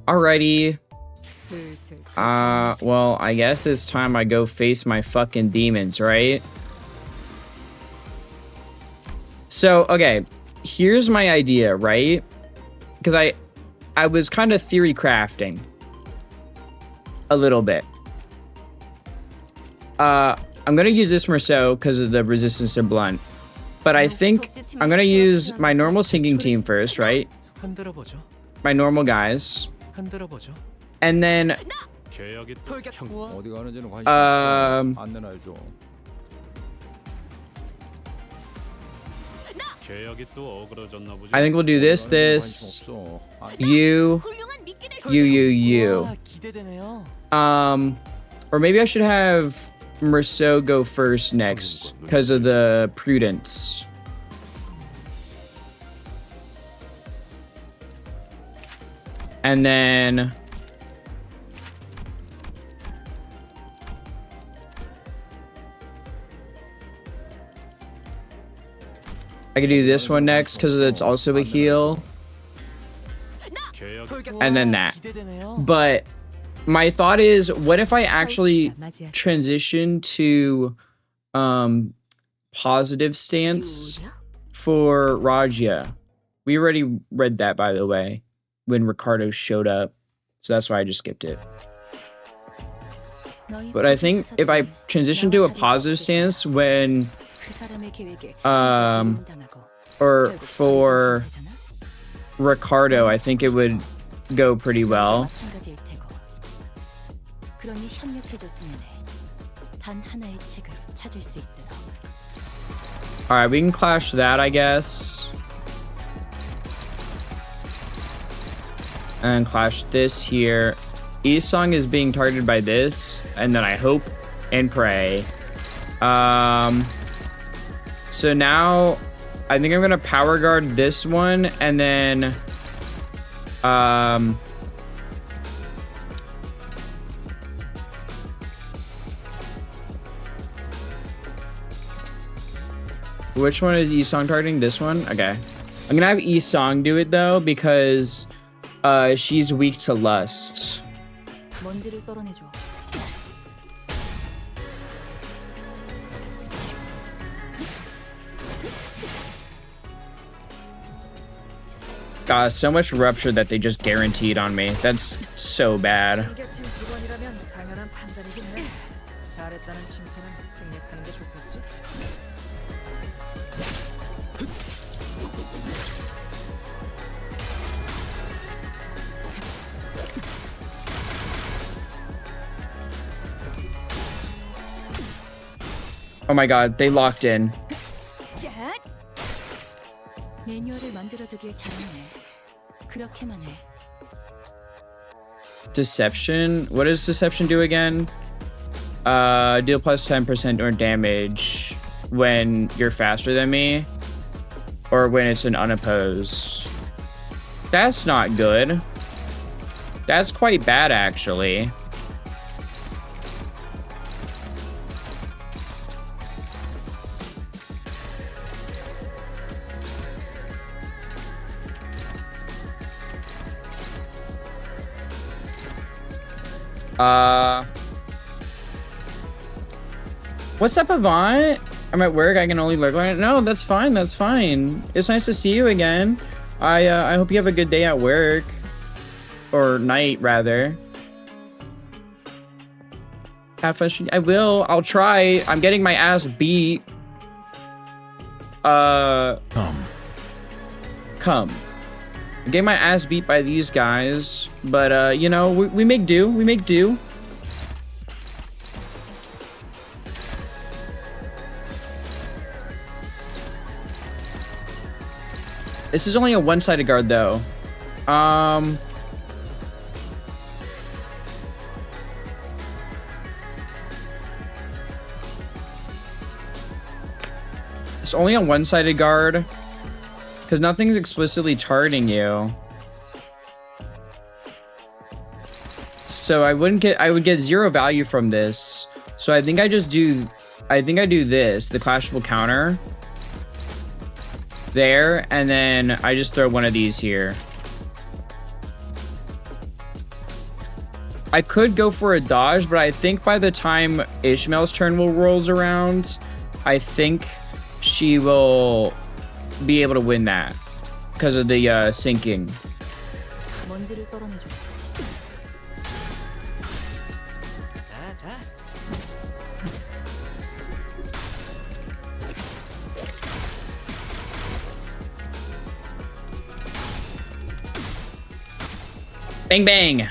Alrighty. Well, I guess it's time I go face my fucking demons, right? So, okay. here's my idea, right? Because I was kind of theory crafting a little bit. I'm gonna use this Merceau because of the resistance to blunt, but I think I'm gonna use my normal sinking team first, right? My normal guys, and then I think we'll do this, you. Or maybe I should have Merceau go first next because of the prudence. And then I could do this one next because it's also a heal. And then that. But my thought is, what if I actually transition to positive stance for Raja? We already read that, by the way, when Ricardo showed up. So that's why I just skipped it. But I think if I transition to a positive stance when or for Ricardo, I think it would go pretty well. Alright, we can clash that, I guess. And clash this here. Isong is being targeted by this, and then I hope and pray. So now I think I'm gonna power guard this one, and then which one is Isong targeting? This one? Okay. I'm gonna have Isong do it though, because she's weak to lust. God, so much rupture that they just guaranteed on me. That's so bad. Oh my god, they locked in. Deception? What does deception do again? Deal plus 10% more damage when you're faster than me, or when it's an unopposed. That's not good. That's quite bad, actually. What's up, Avant? I'm at work. I can only lurk. No, that's fine. That's fine. It's nice to see you again. I hope you have a good day at work, or night rather. Have fun. I will. I'll try. I'm getting my ass beat. Come. I'm getting my ass beat by these guys, but you know, we make do. We make do. This is only a one-sided guard, though. It's only a one-sided guard because nothing's explicitly targeting you. So I would get 0 value from this. So I think I do this, the clashable counter. There, and then I just throw one of these here. I could go for a dodge, but I think by the time Ishmael's turn rolls around, I think she will be able to win that because of the sinking. 먼지를 떨어내줘. Bang bang.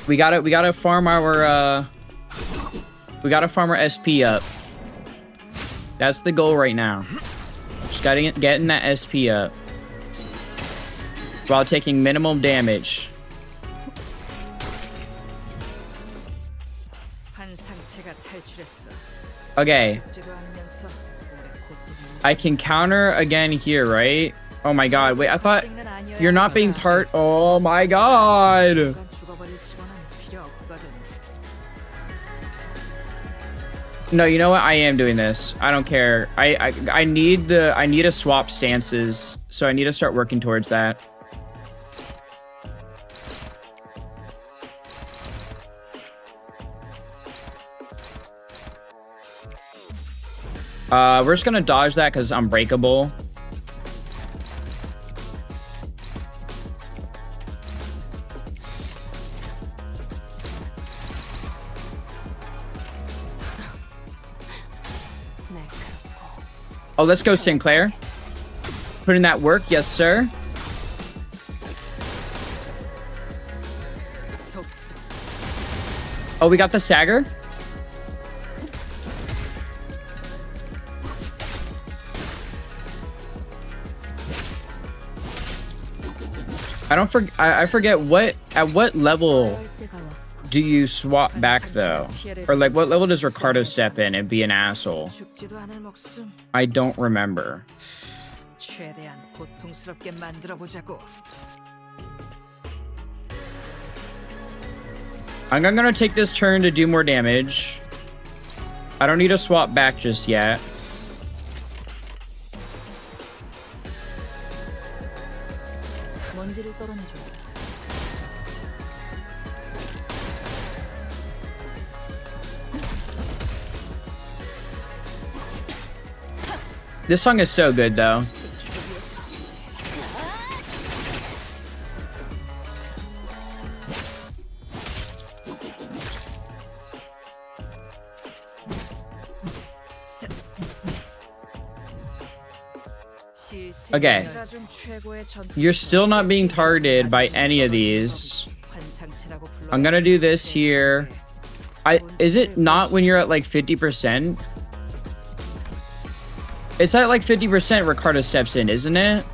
We gotta farm our SP up. That's the goal right now. Just getting that SP up while taking minimum damage. Okay. I can counter again here, right? Oh my god, wait, I thought you're not being oh my god. No, you know what? I am doing this. I don't care. I need to swap stances, so I need to start working towards that. We're just gonna dodge that because it's unbreakable. Oh, let's go, Sinclair. Put in that work, yes, sir. Oh, we got the Sagger. I forget at what level do you swap back though? Or like what level does Ricardo step in and be an asshole? I don't remember. I'm gonna take this turn to do more damage. I don't need to swap back just yet. 먼지를 떨어내줘. This song is so good though. Okay. You're still not being targeted by any of these. I'm gonna do this here. Is it not when you're at like 50%? It's at like 50% Ricardo steps in, isn't it?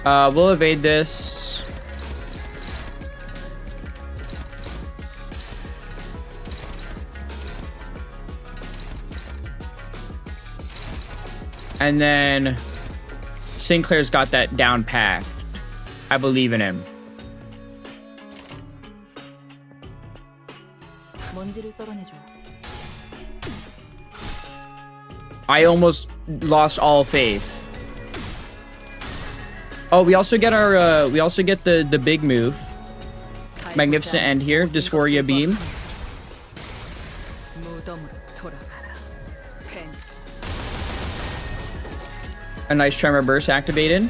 We'll evade this. And then Sinclair's got that down packed. I believe in him. 먼지를 떨어내줘. I almost lost all faith. Oh, we also get our the big move. Magnificent end here, Dysphoria Beam. A nice Tremor Burst activated.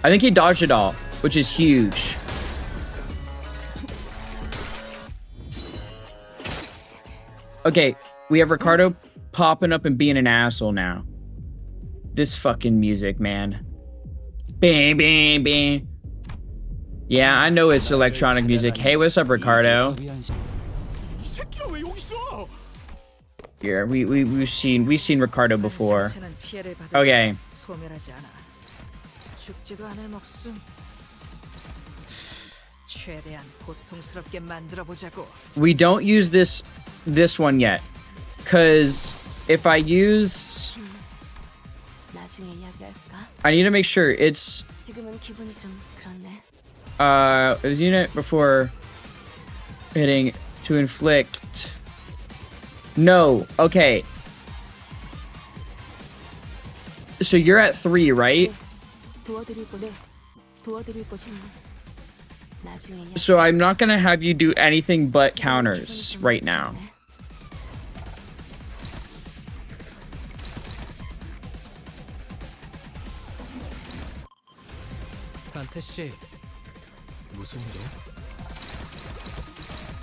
I think he dodged it all, which is huge. Okay, we have Ricardo popping up and being an asshole now. This fucking music, man. Bang, bang, bang. Yeah, I know it's electronic music. Hey, what's up, Ricardo? Here, we've seen Ricardo before. Okay. We don't use this one yet, cause if I use, I need to make sure it's. It was unit before. Hitting to inflict. No. Okay. So you're at 3, right? 도와드릴 것, 도와드릴 것이 나중에 So I'm not gonna have you do anything but counters right now.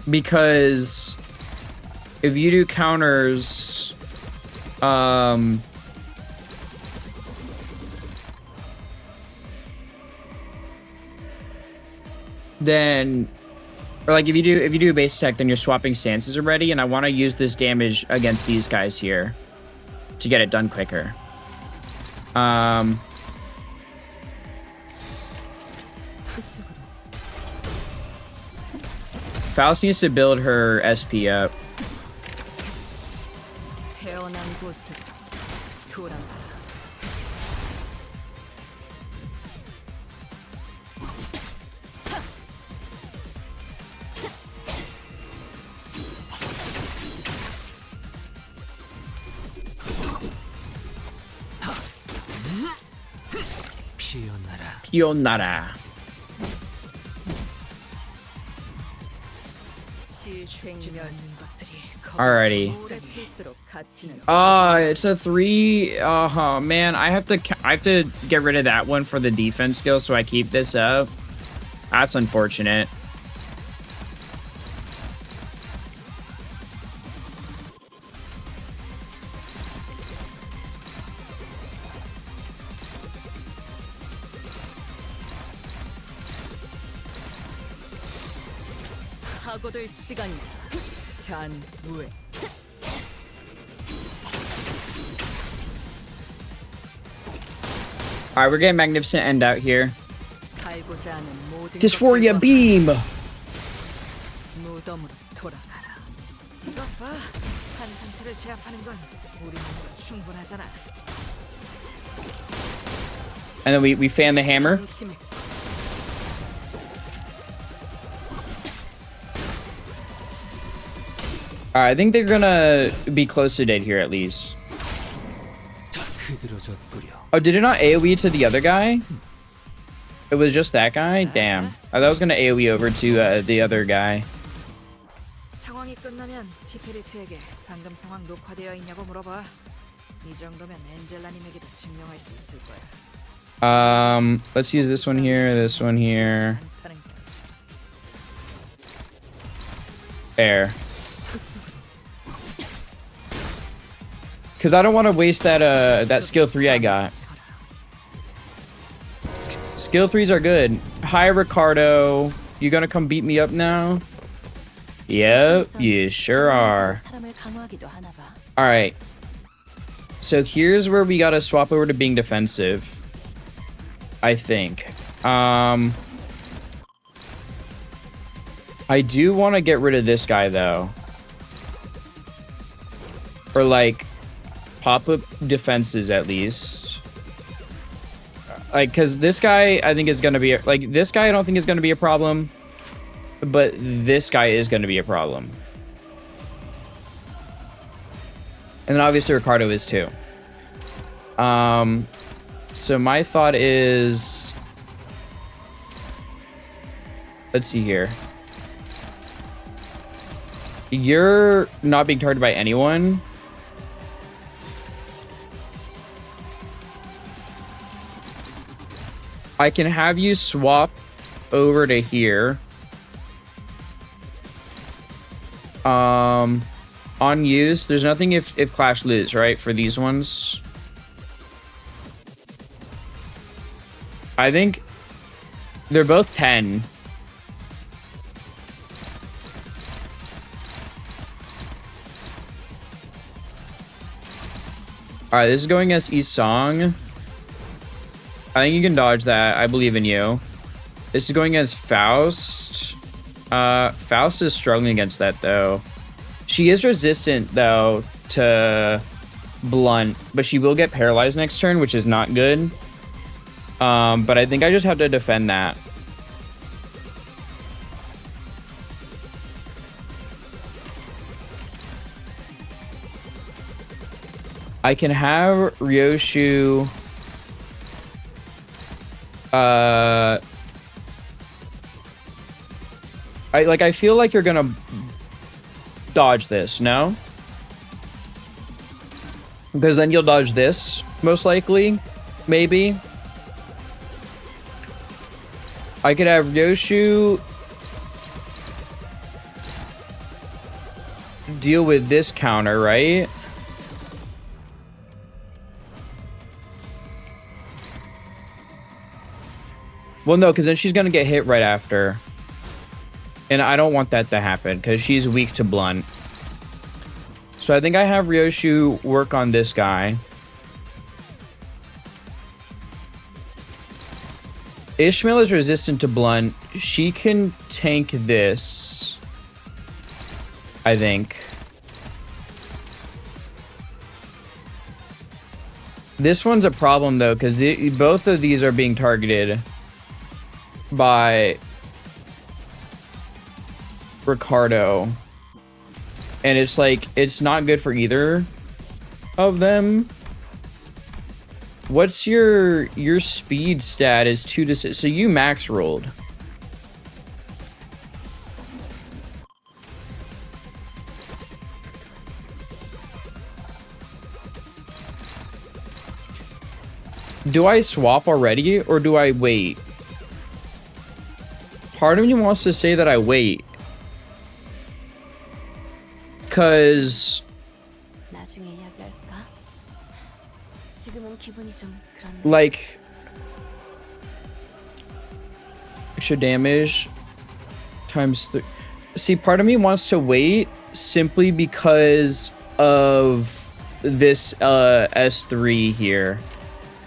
Because if you do counters, then, or like if you do a base attack, then you're swapping stances already, and I want to use this damage against these guys here to get it done quicker. Faust needs to build her SP up. 태어난 곳으로 돌아가라. Pionara. Alrighty. It's a 3. Oh man, I have to get rid of that one for the defense skill, so I keep this up. That's unfortunate. 사고될 시간이다. 잔무에. Alright, we're getting Magnificent End out here. 살고자 하는 모든 Dysphoria 것들과 Beam! 무덤으로 돌아가라. 이것 봐. 한 상처를 제압하는 건 우리 몸으로 충분하잖아. And then we fan the hammer. 당신의 Alright, I think they're gonna be close to dead here at least. Oh, did it not AoE to the other guy? It was just that guy? Damn. I thought I was gonna AoE over to the other guy. 상황이 끝나면 티페리트에게 방금 상황 녹화되어 있냐고 물어봐. 이 정도면 엔젤라님에게도 증명할 수 있을 거야. Let's use this one here, this one here. 않다는 게. There. Because I don't want to waste that that skill 3 I got. Skill 3s are good. Hi, Ricardo. You gonna come beat me up now? Yep, you sure are. 사람을 강화하기도 하나 봐. Alright. So here's where we gotta swap over to being defensive. I think. I do want to get rid of this guy, though. Or, like, pop-up defenses, at least. Like, because this guy, I think is going to be... Like, this guy I don't think is going to be a problem. But this guy is going to be a problem. And then obviously Ricardo is too. So my thought is... Let's see here. You're not being targeted by anyone. I can have you swap over to here. On use, there's nothing if Clash lose, right? For these ones. I think they're both 10. Alright, this is going against Yi Song. I think you can dodge that. I believe in you. This is going against Faust. Faust is struggling against that, though. She is resistant, though, to Blunt, but she will get paralyzed next turn, which is not good. But I think I just have to defend that. I can have Ryoshu I feel like you're gonna dodge this, no? Because then you'll dodge this, most likely. Maybe. I could have Ryoshu deal with this counter, right? Well, no, because then she's gonna get hit right after. And I don't want that to happen, because she's weak to blunt. So I think I have Ryoshu work on this guy. Ishmael is resistant to blunt. She can tank this, I think. This one's a problem, though, because both of these are being targeted by Ricardo. And it's like, it's not good for either of them. What's your speed stat is 2 to 6. So you max rolled. Do I swap already or do I wait? Part of me wants to say that I wait. Because like extra damage times 3. See, part of me wants to wait simply because of this S3 here.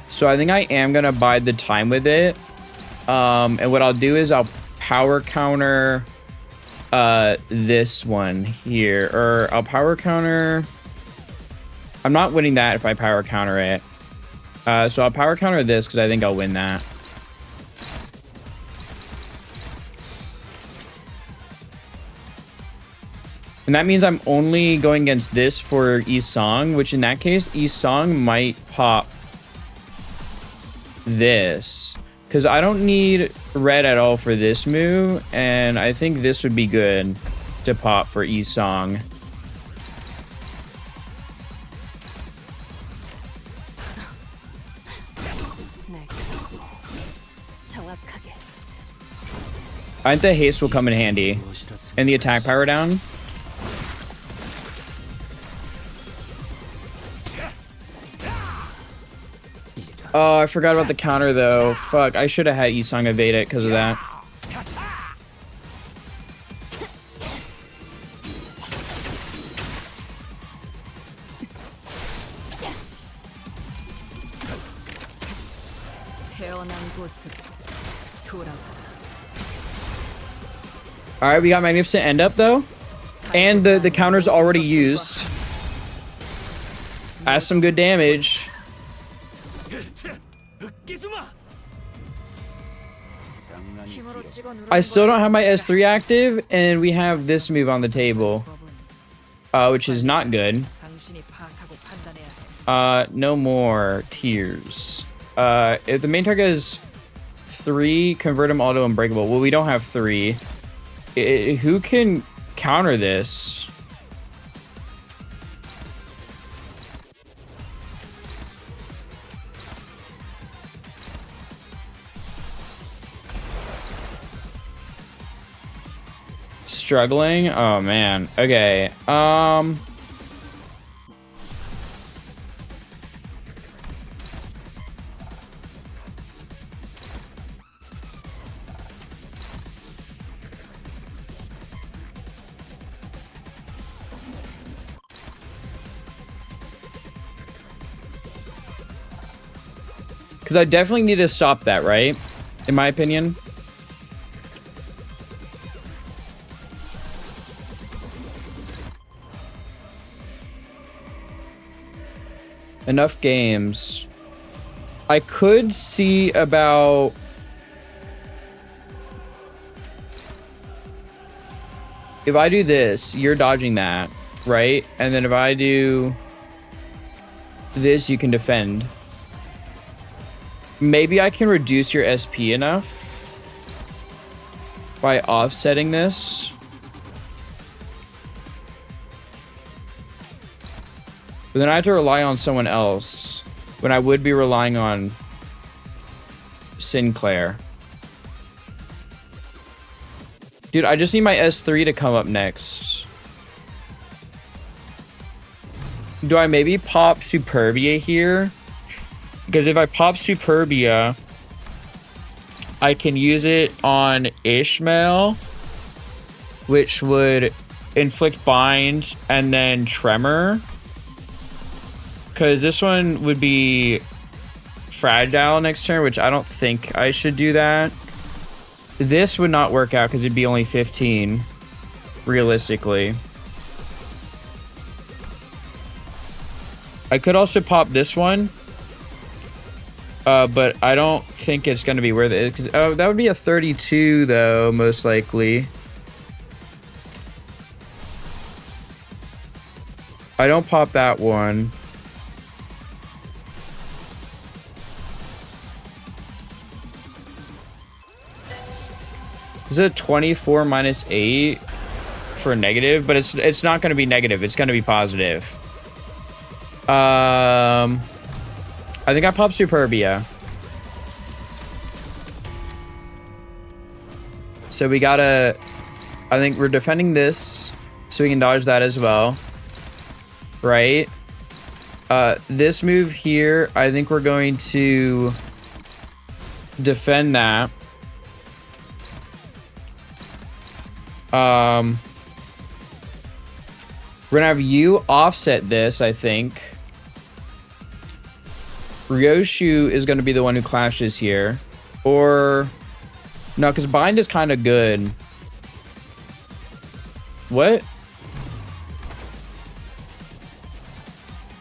So I think I am gonna bide the time with it. And what I'll do is I'll power counter this one here, or I'll power counter. I'm not winning that if I power counter it. So I'll power counter this because I think I'll win that. And that means I'm only going against this for Isong, which in that case, Isong might pop this. Because I don't need red at all for this move, and I think this would be good to pop for Isong. I think the haste will come in handy. And the attack power down. Oh, I forgot about the counter though. Fuck, I should have had Isong evade it because of that. Alright, we got Magnificent End Up though. And the counter's already used. That's some good damage. I still don't have my S3 active, and we have this move on the table, which is not good. No more tears. If the main target is 3, convert him all to unbreakable. Well, we don't have 3. Who can counter this? Struggling? Oh man. Okay. Because I definitely need to stop that, right? In my opinion. Enough games. I could see about... If I do this, you're dodging that, right? And then if I do... this you can defend. Maybe I can reduce your SP enough by offsetting this. But then I have to rely on someone else when I would be relying on Sinclair. Dude, I just need my S3 to come up next. Do I maybe pop Superbia here? Because if I pop Superbia, I can use it on Ishmael, which would inflict bind and then tremor. Because this one would be fragile next turn, which I don't think I should do that. This would not work out because it'd be only 15, realistically. I could also pop this one, but I don't think it's going to be worth it. 'Cause, that would be a 32, though, most likely. I don't pop that one. This is a 24 minus 8 for negative, but it's not going to be negative. It's going to be positive. I think I popped Superbia. So we gotta... I think we're defending this, so we can dodge that as well. Right? This move here, I think we're going to defend that. We're gonna have you offset this, I think. Ryoshu is gonna be the one who clashes here. Or... No, because bind is kind of good. What?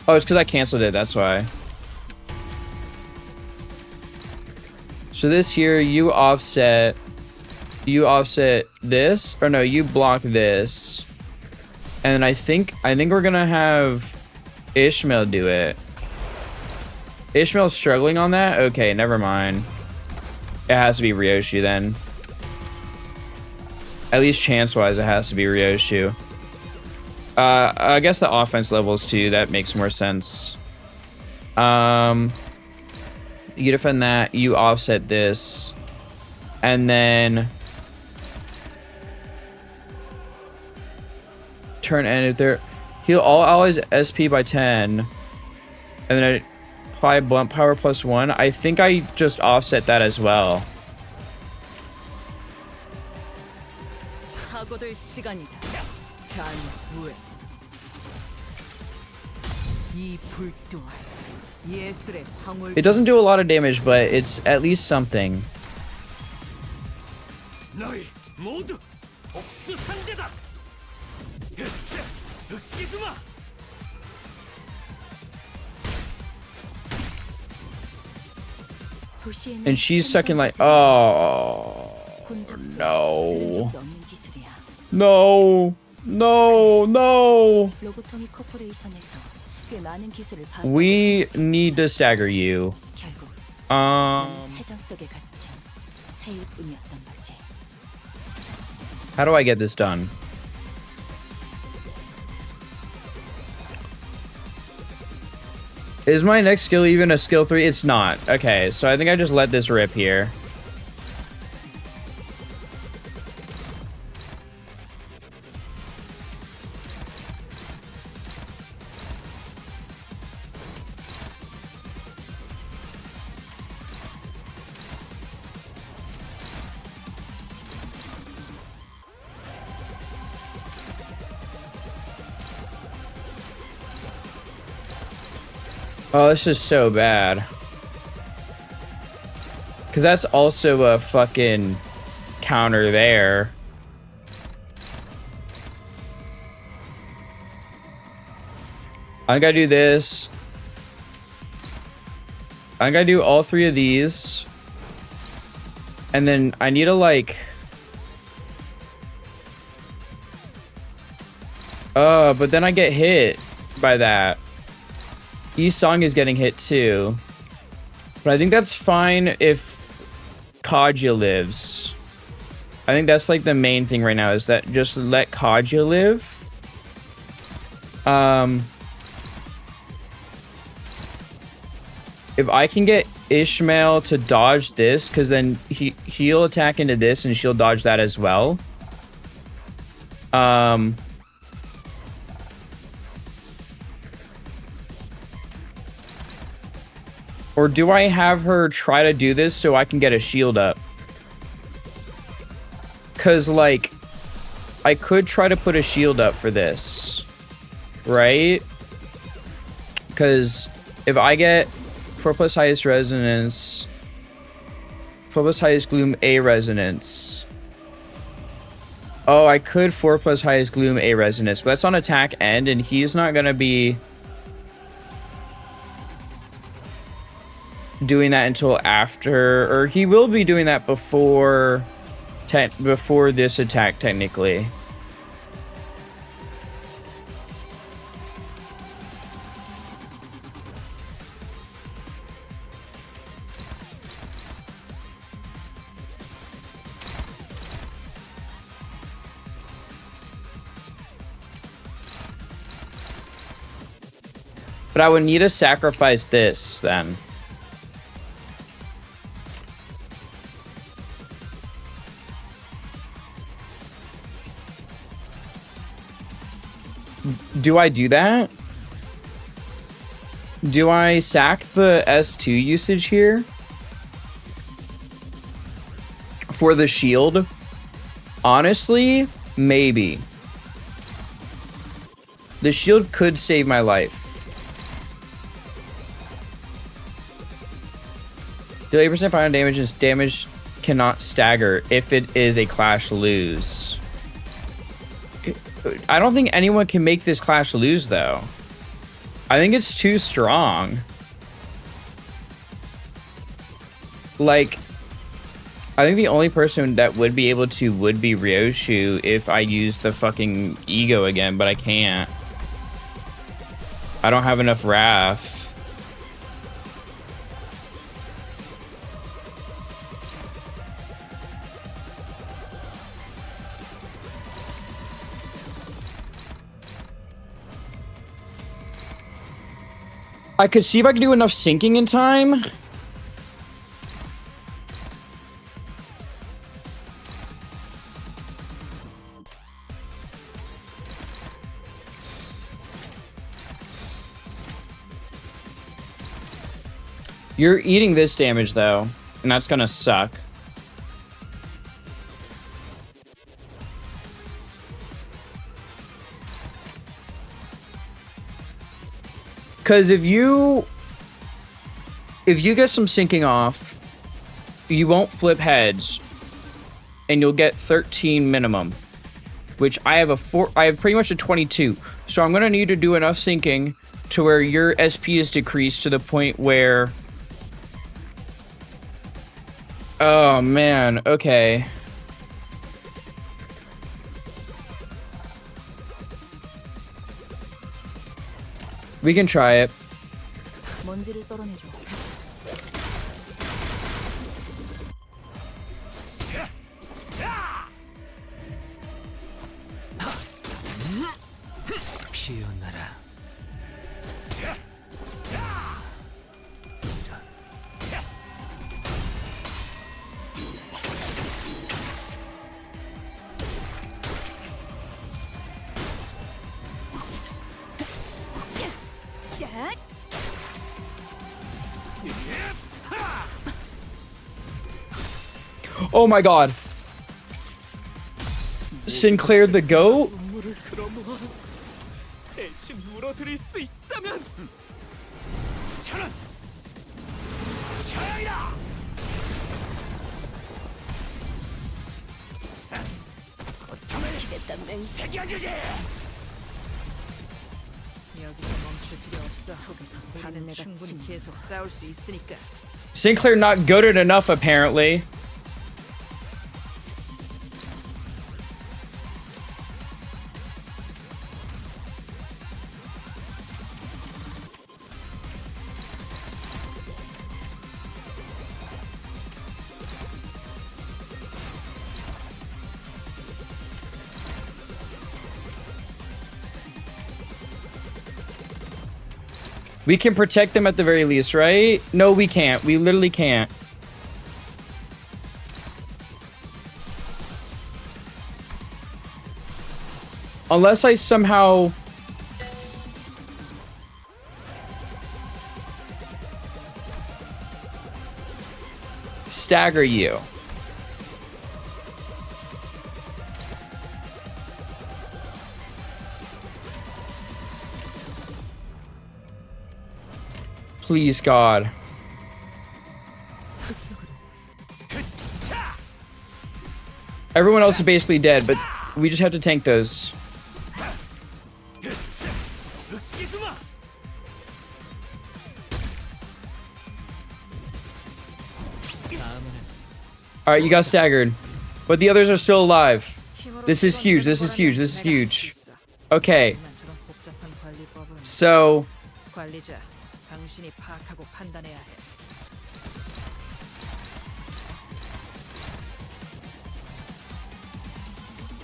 Oh, it's because I canceled it, that's why. So this here, you offset this, or no, you block this. And I think we're gonna have Ishmael do it. Ishmael's struggling on that? Okay, never mind. It has to be Ryoshu then. At least chance-wise, it has to be Ryoshu. I guess the offense levels too, that makes more sense. You defend that, you offset this. And then... turn ended there. Heal all allies SP by 10. And then I apply blunt power plus 1. I think I just offset that as well. It doesn't do a lot of damage, but it's at least something. And she's stuck in like, oh no. No, no, no. We need to stagger you. How do I get this done? Is my next skill even a skill 3? It's not. Okay, so I think I just let this rip here. Oh, this is so bad. Because that's also a fucking counter there. I gotta do this. I gotta do all 3 of these. And then I need to like... but then I get hit by that. Yi Song is getting hit too. But I think that's fine if Kaja lives. I think that's like the main thing right now is that just let Kaja live. If I can get Ishmael to dodge this, because then he'll attack into this and she'll dodge that as well. Or do I have her try to do this so I can get a shield up? Because, like, I could try to put a shield up for this. Right? Because if I get 4 plus highest resonance, 4 plus highest gloom A resonance. Oh, I could 4 plus highest gloom A resonance, but that's on attack end, and he's not gonna be doing that until after, or he will be doing that before this attack technically. But I would need to sacrifice this then. Do I do that? Do I sack the S2 usage here? For the shield? Honestly, maybe. The shield could save my life. Deal 8% final damage and damage cannot stagger if it is a clash lose. I don't think anyone can make this clash lose though. I think it's too strong. Like, I think the only person that would be able to would be Ryoshu if I use the fucking ego again, but I can't. I don't have enough wrath. I could see if I could do enough syncing in time. You're eating this damage though, and that's gonna suck. Because if you get some syncing off, you won't flip heads, and you'll get 13 minimum, which I have pretty much a 22. So I'm gonna need to do enough syncing to where your SP is decreased to the point where. Oh man, okay. We can try it. 먼지를 떨어내줘. 피어나라. Oh my god. Sinclair the goat? 물을 끌어모아 대신 물어드릴 수 있다면 저는 저희다. 고통을 기댔던 새겨주지. 여기서 멈출 필요 없어. 속에서 다른 애가 충분히 계속 싸울 수 있으니까. Sinclair not goated enough apparently. We can protect them at the very least, right? No, we can't. We literally can't. Unless I somehow... stagger you. Please, God. Everyone else is basically dead, but we just have to tank those. Alright, you got staggered. But the others are still alive. This is huge, this is huge, this is huge. Okay. So... 관리자, 당신이 파악하고 판단해야 해.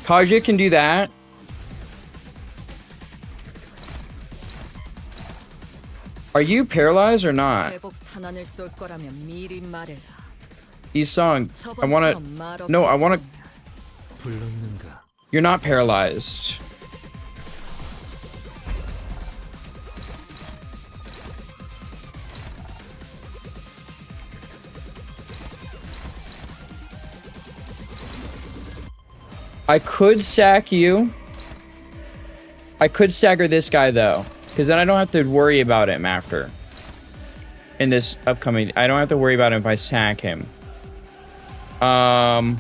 Kaja can do that. Are you paralyzed or not? 회복 탄환을 쏠 거라면 미리 말해라. Isong, I wanna... No, I wanna... 불렀는가? You're not paralyzed. I could sack you. I could stagger this guy though, because then I don't have to worry about him after. In this upcoming, I don't have to worry about him if I sack him. I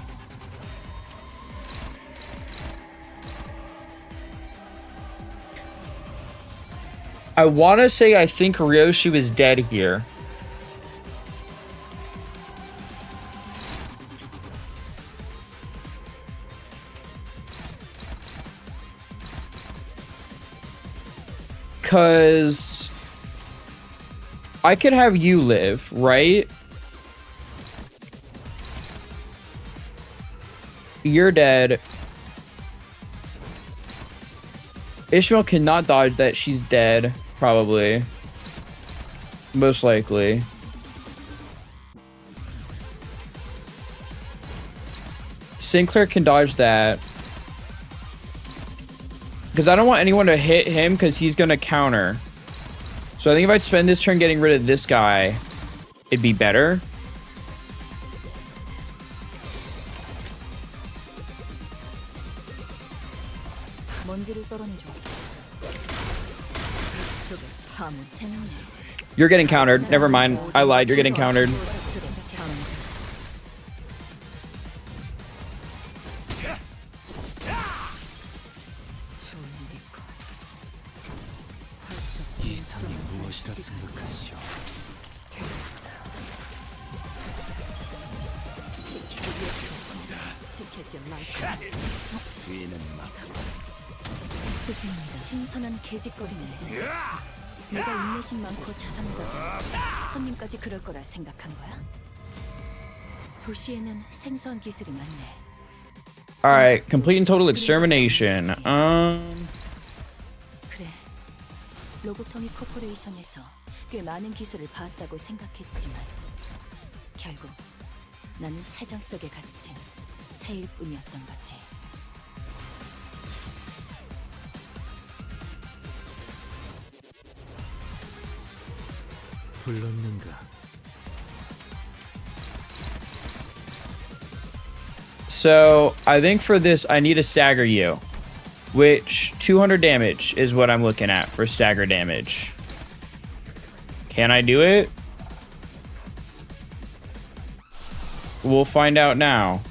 want to say I think Ryoshi was dead here. Because I could have you live, right? You're dead. Ishmael cannot dodge that. She's dead, probably. Most likely. Sinclair can dodge that. Because I don't want anyone to hit him because he's going to counter. So I think if I'd spend this turn getting rid of this guy, it'd be better. You're getting countered. Never mind. I lied. You're getting countered. 신선한 개짓거리네. 내가 인내심 많고 자상하다고 손님까지 그럴 거라 생각한 거야? 도시에는 생소한 기술이 많네. Alright, complete and total extermination. 그래. 로보토미 코퍼레이션에서 꽤 많은 기술을 봤다고 생각했지만 결국 나는 세정 속에 갇힌 새일 뿐이었던 거지. 불렀는가? So, I think for this, I need to stagger you. Which, 200 damage is what I'm looking at for stagger damage. Can I do it? We'll find out now.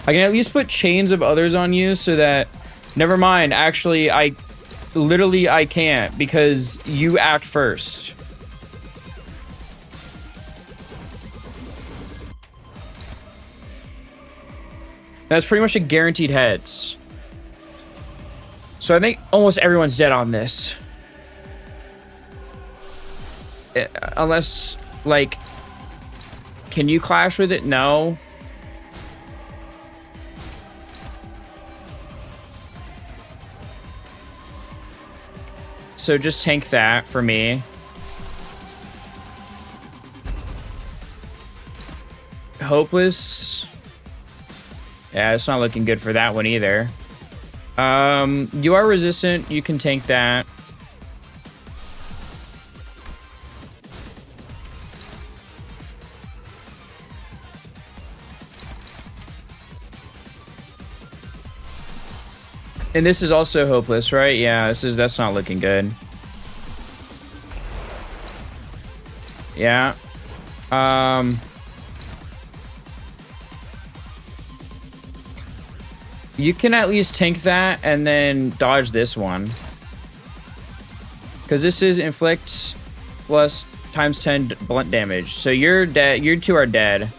I can at least put chains of others on you so that... Never mind, actually, I can't because you act first. That's pretty much a guaranteed heads. So I think almost everyone's dead on this. Unless, like... Can you clash with it? No. So just tank that for me. Hopeless. Yeah, it's not looking good for that one either. You are resistant. You can tank that. And this is also hopeless, right? Yeah, that's not looking good. Yeah. You can at least tank that and then dodge this one. Because this is inflict plus times 10 blunt damage. So you're dead. You two are dead.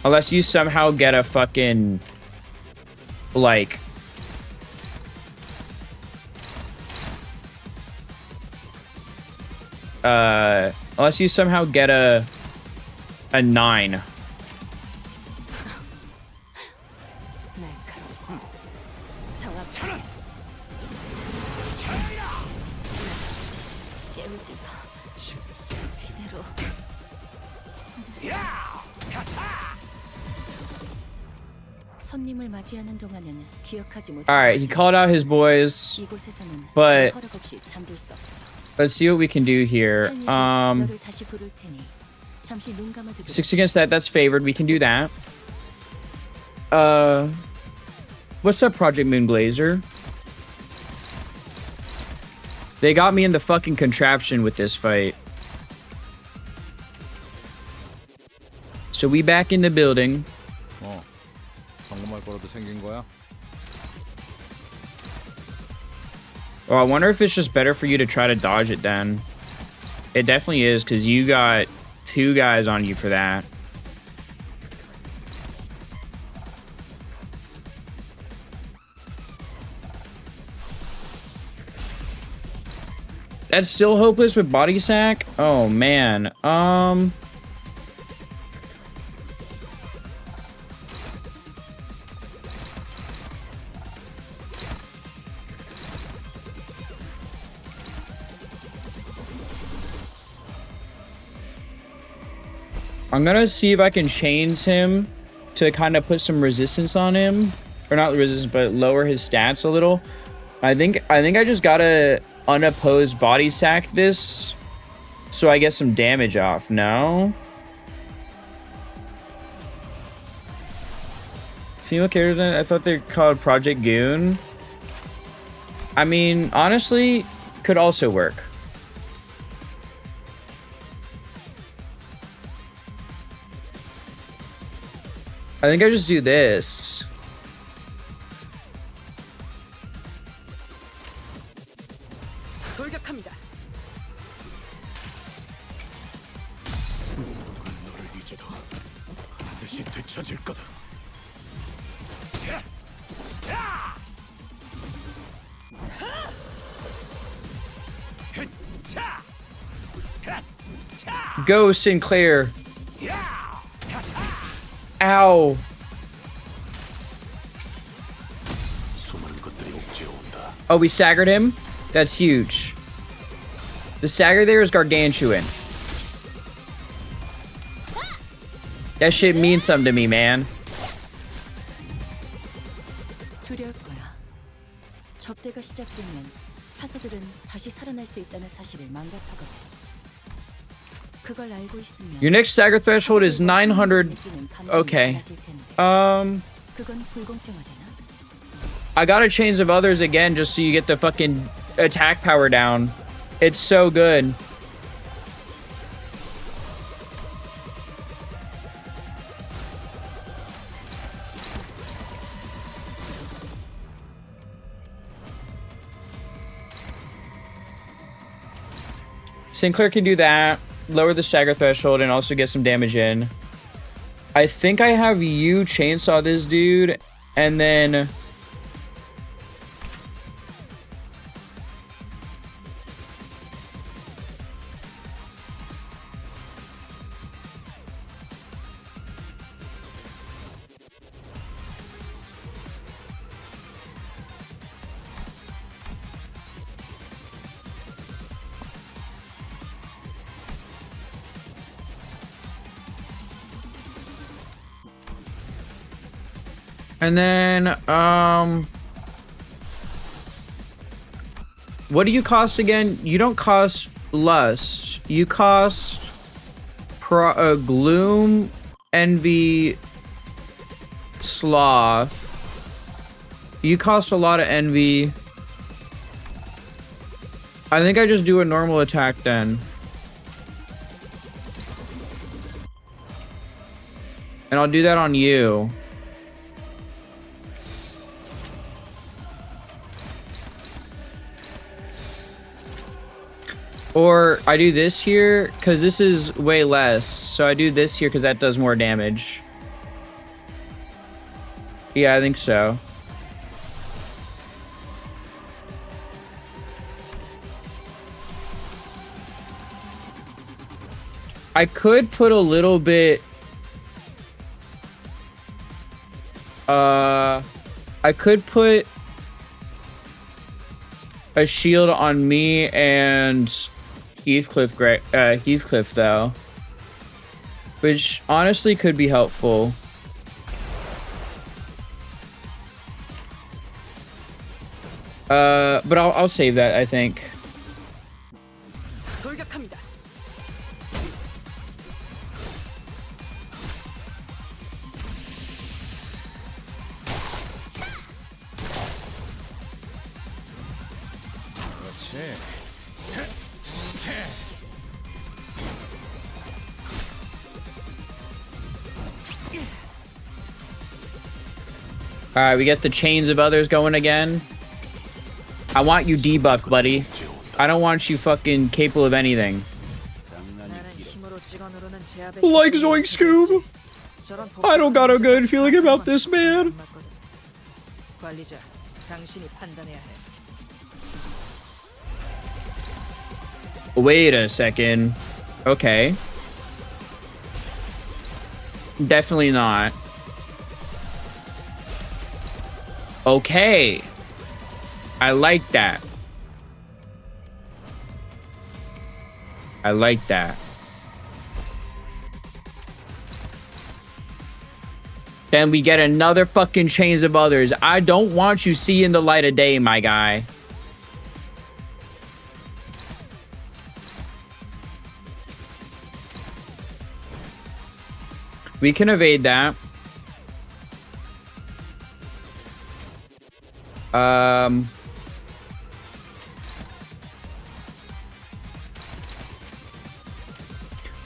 Unless you somehow get a fucking, like, unless you somehow get a 9. 손님을 맞이하는 동안은 기억하지 못. Alright, he called out his boys, 이곳에서는 but 허락 없이 잠들 수 없어. let's see what we can do here. 너를 다시 부를 테니 잠시 눈 감아두고. 6 against that, that's favored. We can do that. What's up, Project Moonglazer? They got me in the fucking contraption with this fight. So we back in the building. 방금할 거라도 생긴 거야? Oh, I wonder if it's just better for you to try to dodge it then. It definitely is, because you got 2 guys on you for that. That's still hopeless with body sack? Oh, man. I'm gonna see if I can chains him to kind of put some resistance on him. Or not resistance, but lower his stats a little. I think I just gotta unopposed body sack this so I get some damage off. No? Female character, I thought they're called Project Goon. I mean, honestly, could also work. I think I just do this. 돌격합니다. 너를 이제도 반드시 되찾을 거다. Go, Sinclair. Ow. Oh, we staggered him? That's huge. The stagger there is gargantuan. That shit means something to me, man. 두려울 거야. 접대가 시작되면 사서들은 다시 살아날 수 있다는 사실을 망각하거든. 그걸 알고 있으면 Your next stagger threshold is 900. Okay. 그건 불공평하잖아. I gotta change some others again just so you get the fucking attack power down. It's so good. Sinclair can do that. Lower the stagger threshold and also get some damage in. I think I have you chainsaw this dude and then And then, what do you cost again? You don't cost lust. You cost gloom, envy, sloth. You cost a lot of envy. I think I just do a normal attack then. And I'll do that on you. Or I do this here because this is way less. So I do this here because that does more damage. Yeah, I think so. I could put a little bit. I could put a shield on me and Heathcliff though, which honestly could be helpful. But I'll save that, I think. 돌격합니다. Alright, we get the chains of others going again. I want you debuffed, buddy. I don't want you fucking capable of anything. Like Zoink Scoob. I don't got a good feeling about this man. 관리자, 당신이 판단해야 해. Wait a second. Okay. Definitely not. Okay. I like that. I like that. Then we get another fucking chains of others. I don't want you seeing the light of day, my guy. We can evade that. I'm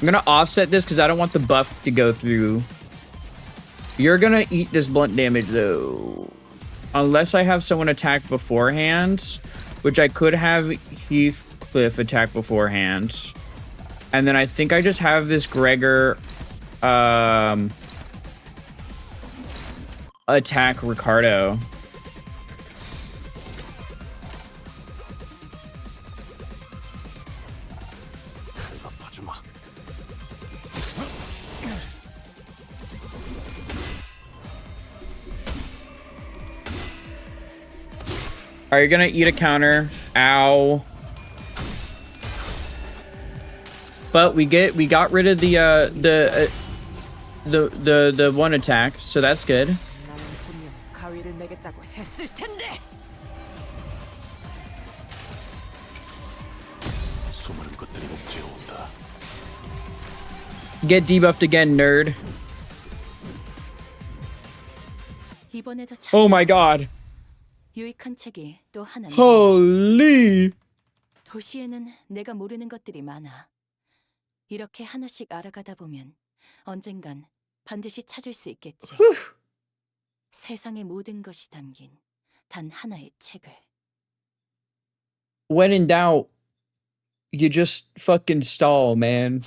gonna offset this because I don't want the buff to go through. You're gonna eat this blunt damage though. Unless I have someone attack beforehand, which I could have Heathcliff attack beforehand. And then I think I just have this Gregor attack Ricardo. Are you gonna eat a counter? Ow. But we got rid of the one attack, so that's good. 나는 분명 가위를 내겠다고 했을 텐데. 수많은 것들이 옥죄어온다. Get debuffed again, nerd. 이번에도 잘 Oh my 쳤어. god. 유익한 책이 또 하나. Holy. 도시에는 내가 모르는 것들이 많아. 이렇게 하나씩 알아가다 보면 언젠간 반드시 찾을 수 있겠지. 세상의 모든 것이 담긴 단 하나의 책을. When in doubt, you just fucking stall, man.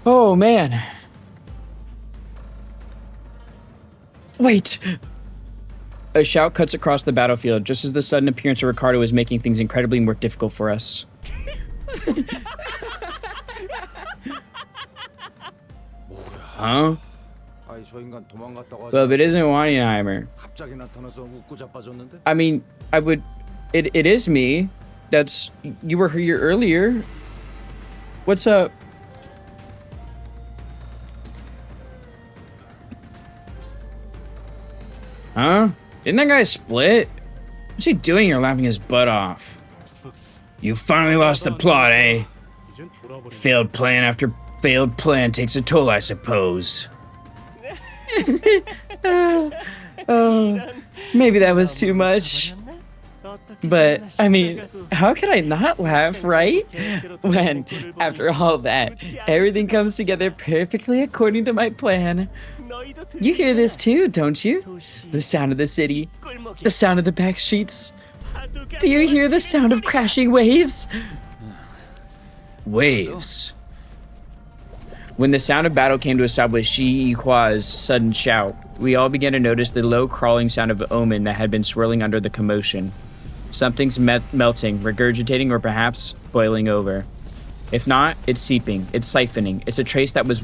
Oh man. Wait. A shout cuts across the battlefield, just as the sudden appearance of Ricardo is making things incredibly more difficult for us. Huh? 아이 저 인간 도망갔다고 하지. Well, if it isn't Weinheimer, 갑자기 나타나서 웃고 자빠졌는데? I mean, it is me. You were here earlier. What's up? Huh? Didn't that guy split? What's he doing here laughing his butt off? You finally lost the plot, eh? 이젠 돌아버린 Failed plan after failed plan takes a toll, I suppose. Oh, maybe that was too much. But, I mean, how could I not laugh, right? When, after all that, everything comes together perfectly according to my plan. You hear this too, don't you? The sound of the city, the sound of the back streets. Do you hear the sound of crashing waves? Waves. When the sound of battle came to a stop with Shi Yihua's sudden shout, we all began to notice the low crawling sound of omen that had been swirling under the commotion. Something's melting, regurgitating, or perhaps boiling over. If not, it's seeping, it's siphoning. It's a trace that was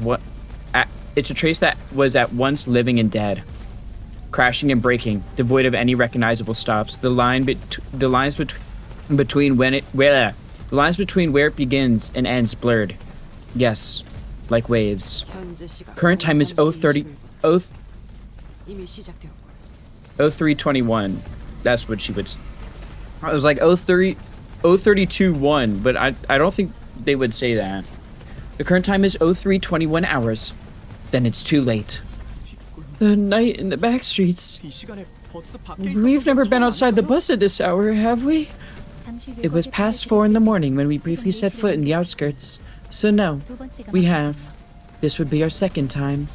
at once living and dead, crashing and breaking, devoid of any recognizable stops. The lines between where it begins and ends blurred. Yes, like waves. Current time is 0321. That's what she would. I was like 032-1, but I don't think they would say that. The current time is 0321 hours. Then it's too late. The night in the back streets. We've never been outside the bus at this hour, have we? It was past 4 in the morning when we briefly set foot in the outskirts. So no, we have. This would be our second time.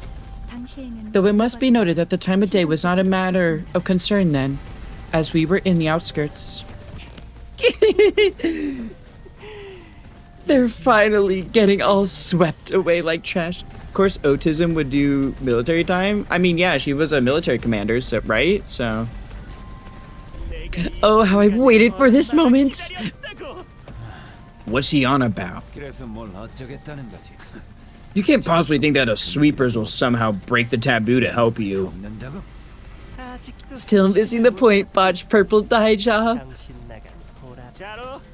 Though it must be noted that the time of day was not a matter of concern then, as we were in the outskirts. They're finally getting all swept away like trash. Of course, autism would do military time. I mean, yeah, she was a military commander, so, right? So. Oh, how I've waited for this moment. What's he on about? 그래서 뭘 어쩌겠다는 거지. You can't possibly think that the sweepers will somehow break the taboo to help you. 없는다고? Still missing the point, botched purple dye job.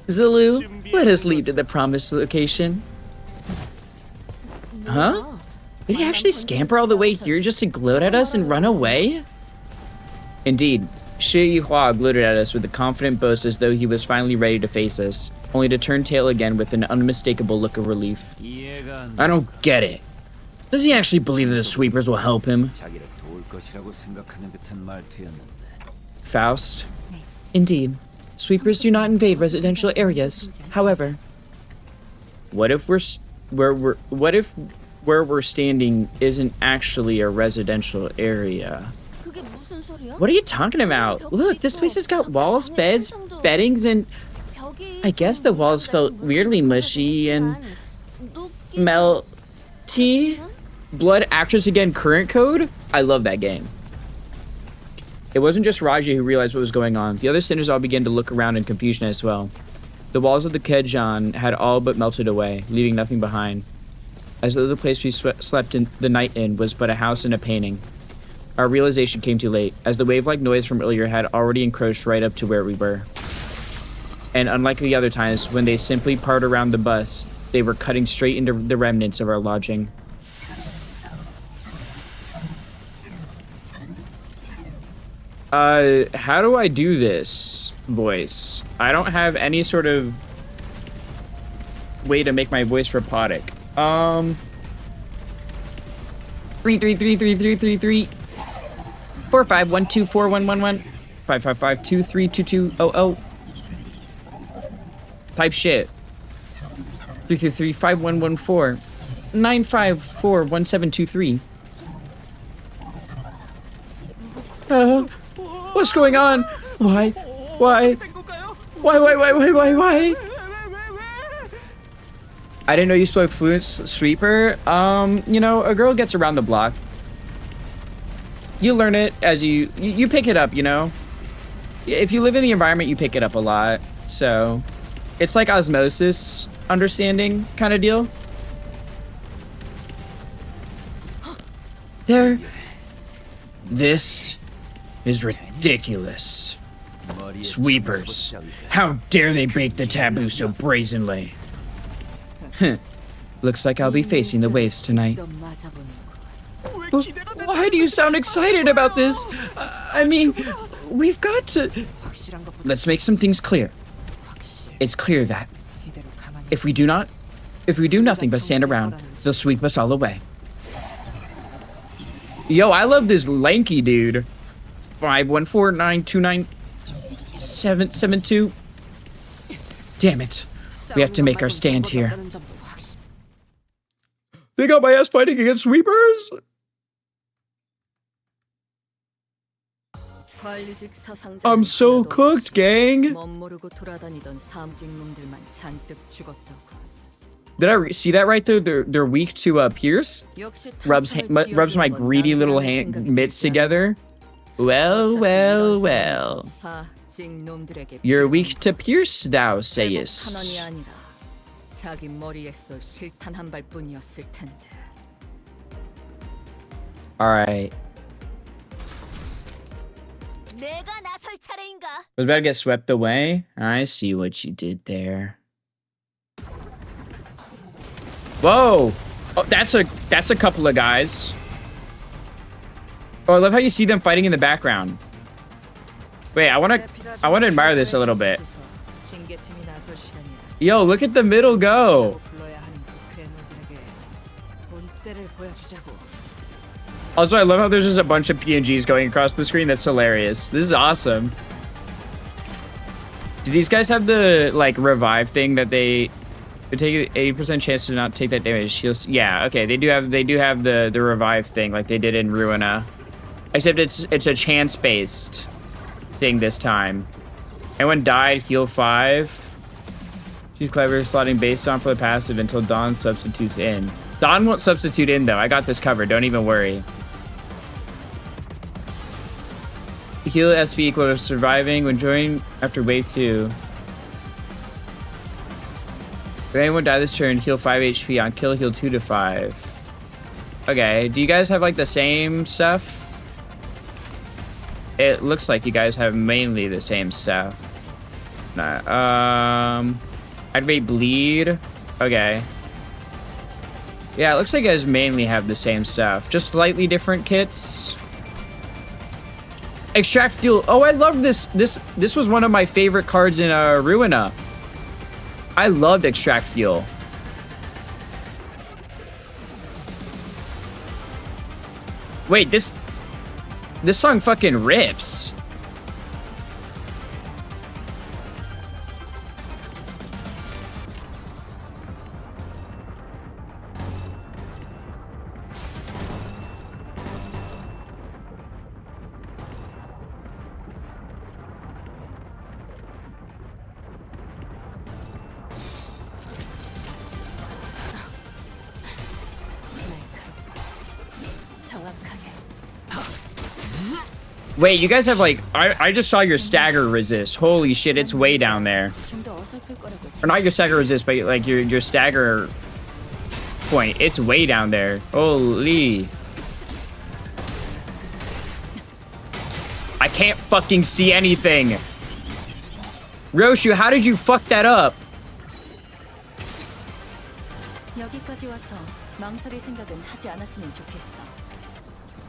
Zulu, let us lead to the promised location. Huh? Did he actually scamper all the way here just to gloat at us and run away? Indeed, Shi Yihua gloated at us with a confident boast as though he was finally ready to face us, only to turn tail again with an unmistakable look of relief. 이해가 안 돼. I don't get it. Does he actually believe that the sweepers will help him? 자기를 도울 것이라고 생각하는 듯한 말투였는데. Faust? Indeed, sweepers do not invade residential areas. However, What if where we're standing isn't actually a residential area? What are you talking about? Look, this place has got walls, beds, beddings, and I guess the walls felt weirdly mushy and melty. Blood Actress Again current code? I love that game. It wasn't just Raji who realized what was going on. The other sinners all began to look around in confusion as well. The walls of the Kejan had all but melted away, leaving nothing behind. As though the place we slept in the night in was but a house and a painting. Our realization came too late, as the wave-like noise from earlier had already encroached right up to where we were. And unlike the other times, when they simply parted around the bus, they were cutting straight into the remnants of our lodging. How do I do this voice? I don't have any sort of way to make my voice robotic. 3333333 45124111 555232200 type shit. 3335114 9541723. What's going on? Why? I didn't know you spoke fluent sweeper. You know, a girl gets around the block. You learn it as you pick it up, you know? If you live in the environment, you pick it up a lot. So, it's like osmosis understanding kind of deal. There. This is ridiculous. Sweepers. How dare they break the taboo so brazenly? Looks like I'll be facing the waves tonight. Why do you sound excited about this? I mean, we've got to... 확실한 것부터 Let's make some things clear. 확실. It's clear that 이대로 가만히 if we do nothing but stand around, they'll sweep us all away. Yo, I love this lanky dude. 514-929-772. Damn it. We have to make our stand here. They got my ass fighting against sweepers? I'm so cooked, gang. 멋모르고 돌아다니던 사무직 놈들만 잔뜩 죽었다고. Did I see that right there? They're weak to Pierce. Rubs my greedy little mitts together. Well. You're weak to Pierce, thou sayest. 자기 머리에 쏠 실탄 한 발뿐이었을 텐데. All right. 내가 나설 차례인가? Was about to get swept away. I see what you did there. Whoa! Oh, that's a couple of guys. Oh, I love how you see them fighting in the background. Wait, I wanna admire this a little bit. 징계팀이 나설 시간이야. Yo, look at the middle go. 불러야 하는 괴물들에게 본때를 보여주자고. Also, I love how there's just a bunch of PNGs going across the screen. That's hilarious. This is awesome. Do these guys have the like revive thing that they take 80% chance to not take that damage? Yeah, okay. They do have the revive thing like they did in Ruina, except it's a chance based thing this time. Anyone died, heal 5. She's clever, slotting based on for the passive until Dawn substitutes in. Dawn won't substitute in though. I got this covered. Don't even worry. Heal SP equal to surviving when joining after wave 2. If anyone die this turn, heal 5 HP on kill, heal 2 to 5. Okay, do you guys have like the same stuff? It looks like you guys have mainly the same stuff. Nah, activate bleed. Okay. Yeah, it looks like you guys mainly have the same stuff. Just slightly different kits. Extract fuel. Oh, I love this. This was one of my favorite cards in Ruina. I loved extract fuel. Wait, this song fucking rips. Wait, you guys have like, I just saw your stagger resist. Holy shit, it's way down there. Or not your stagger resist, but like your stagger point. It's way down there. Holy. I can't fucking see anything. Roshu, how did you fuck that up? 여기까지 와서 망설일 생각은 하지 않았으면 좋겠어.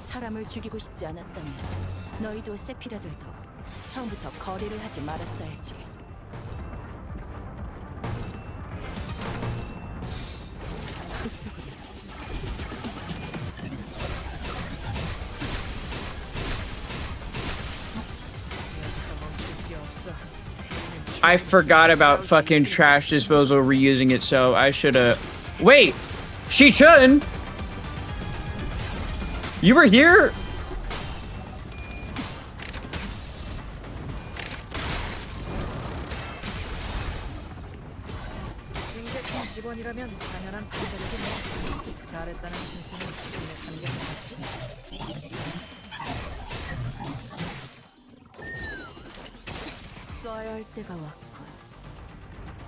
사람을 죽이고 싶지 않았다면 너희도 세피라들도 처음부터 거래를 하지 말았어야지. 그쪽으로. I forgot about fucking trash disposal reusing it, so I should've... Wait! Shi-chun! You were here? 징계팀 직원이라면 당연한 판단이겠네. 잘했다는 칭찬은 눈에 담겼다. 써야 할 때가 왔군.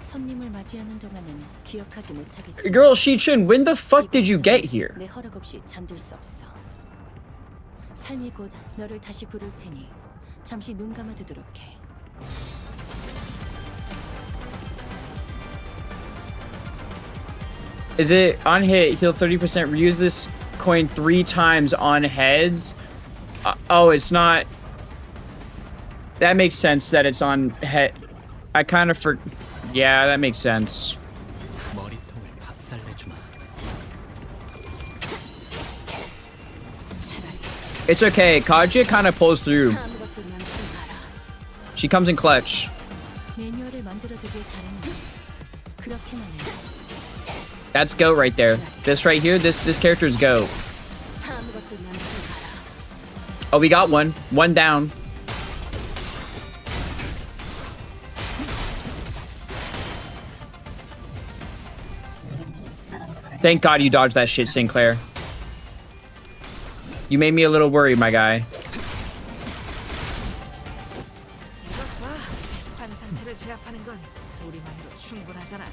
손님을 맞이하는 동안은 기억하지 못하겠지. Girl, Shi-chun, when the fuck did you get here? 내 허락 없이 잠들 수 없어. 삶이 곧 너를 다시 부를 테니 잠시 눈 감아두도록 해. Is it on hit, heal 30%, reuse this coin 3 times on heads? Oh, it's not... That makes sense that it's on head. I kind of yeah, that makes sense. 머리통을 박살내주마. It's okay. Kaja kind of pulls through. 아무것도 남지 마라. She comes in clutch. 매뉴얼을 만들어두길 잘했네. 그렇게만 해. That's Go right there. This right here, this character's Go. 아무것도 남지 마라. Oh, we got one. One down. Thank God you dodged that shit, Sinclair. You made me a little worried, my guy. 이것 봐. 환상체를 제압하는 건 우리만으로 충분하잖아.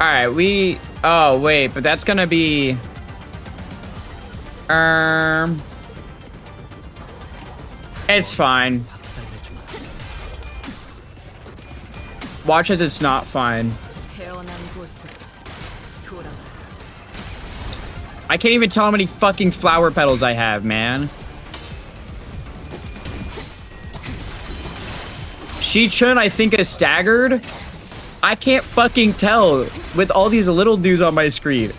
Alright, we... Oh, wait, but that's gonna be... It's fine. 박살내주마. Watch as it's not fine. 태어난 곳으로 돌아와. I can't even tell how many fucking flower petals I have, man. Shi-chun, I think, is staggered. I can't fucking tell with all these little dudes on my screen.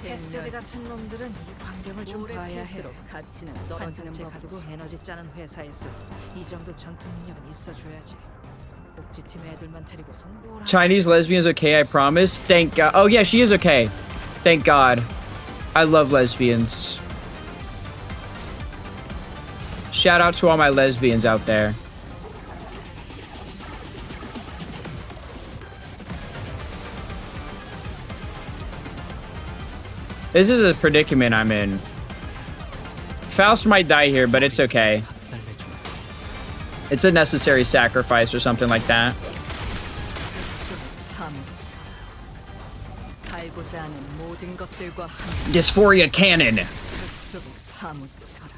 패스드 같은 놈들은 이 광경을 좀 봐야 해. 가치는 환상체 가두고 에너지 짜는 회사에서 이 정도 전투 능력은 있어줘야지. 복지팀 애들만 데리고선 뭘 하냐. Chinese lesbians okay, I promise. Thank God. Oh, yeah, she is okay. Thank God. I love lesbians. Shout out to all my lesbians out there. This is a predicament I'm in. Faust might die here, but it's okay. 박살내주마. It's a necessary sacrifice or something like that. 살고자 하는 모든 것들과 함께 Dysphoria cannon. 속에 파묻혀라.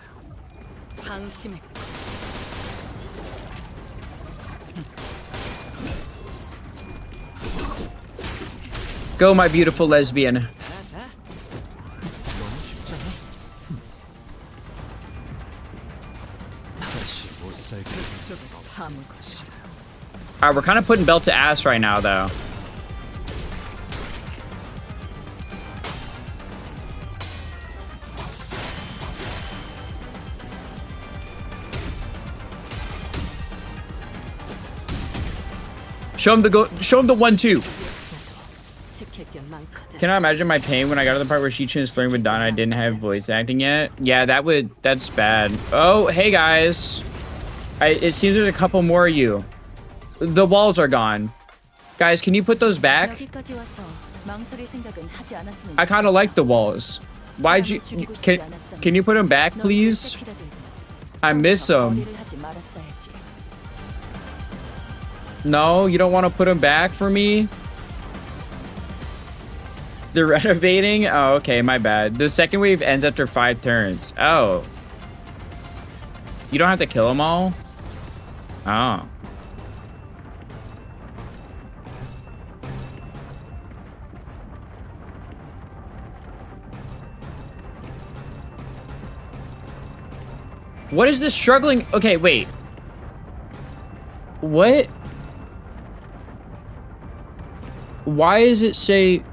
방심의 Go, my beautiful lesbian. 너무 쉽잖아. 다시 못 살게. 속에 파묻혀라. Alright, we're kind of putting belt to ass right now, though. Show him the 1-2. 지킬 게 많거든. Can I imagine my pain when I got to the part where Shi-chun is flirting with Donna? I didn't have voice acting yet. Yeah, that's bad. Oh, hey guys. It seems there's a couple more of you. The walls are gone. Guys, can you put those back? 여기까지 와서 망설일 생각은 하지 않았으면 I kind of like the walls. Why'd you... Can you put them back, please? I miss them. 머리를 하지 말았어야지. No, you don't want to put them back for me? They're renovating? Oh, okay, my bad. The second wave ends after 5 turns. Oh. You don't have to kill them all? Oh. What is this struggling? Okay, wait. What? Why does it say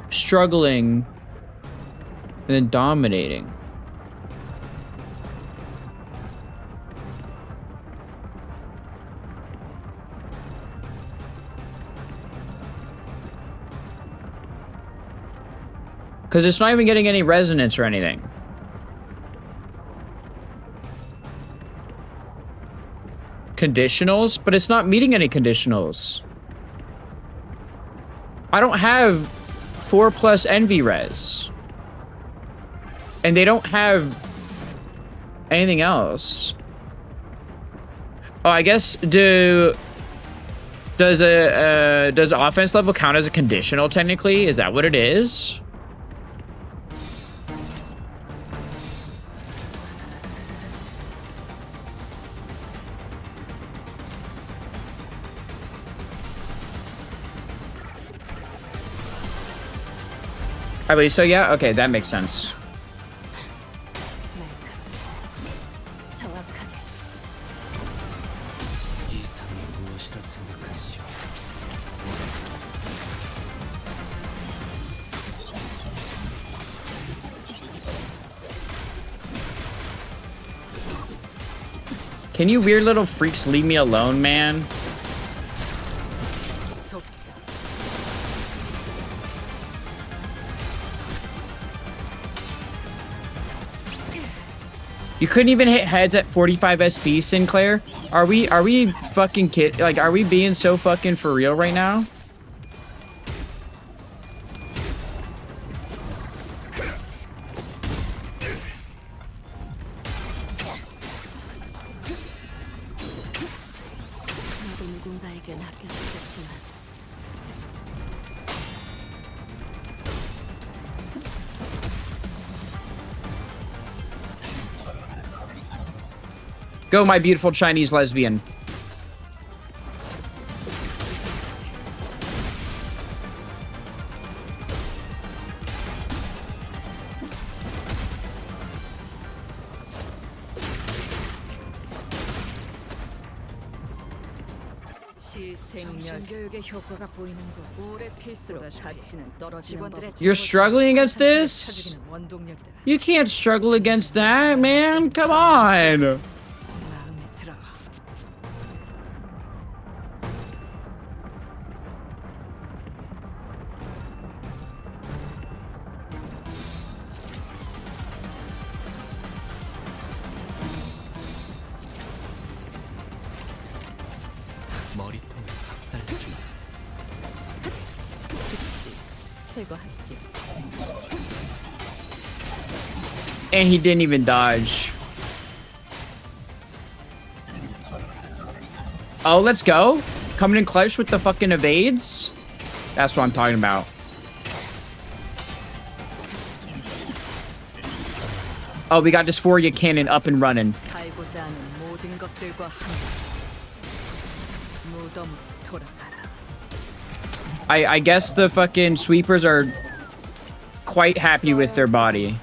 struggling and then dominating? Because it's not even getting any resonance or anything. Conditionals? But it's not meeting any conditionals. I don't have 4+ envy res. And they don't have anything else. Oh, I guess does offense level count as a conditional technically? Is that what it is? I wait, so yeah, okay, that makes sense. 정확하게. 이상이 무엇이라 생각하시오? Can you weird little freaks leave me alone, man? 속삭. You couldn't even hit heads at 45 SP, Sinclair? Are we fucking like, are we being so fucking for real right now? 나도 누군가에게 낚였었지만 Go, my beautiful Chinese lesbian. 정신 교육의 효과가 보이는 거. 오래 필수록 가치는 떨어지는 법. You're struggling against this? 찾아주기는 원동력이다. You can't struggle against that, man. Come on. 마음에 들어. 머리통을 박살내주마. 제거하시지. And he didn't even dodge. Oh, let's go. Coming in clutch with the fucking evades. That's what I'm talking about. Oh, we got Dysphoria Cannon up and running. 살고자 하는 모든 것들과 함께 무덤으로 돌아가라. I guess the fucking sweepers are quite happy with their body.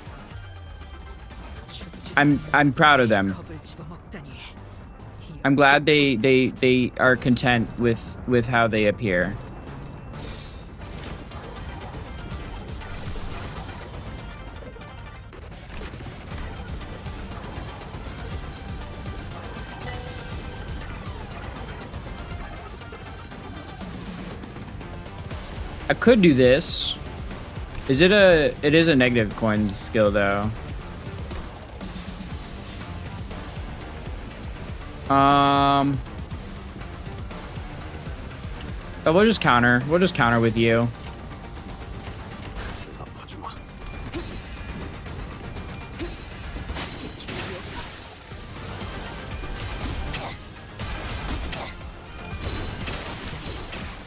I'm proud of them. 겁을 집어먹다니. I'm glad they are content with how they appear. I could do this. It is a negative coin skill though. Oh, we'll just counter. We'll just counter with you. 아파주마.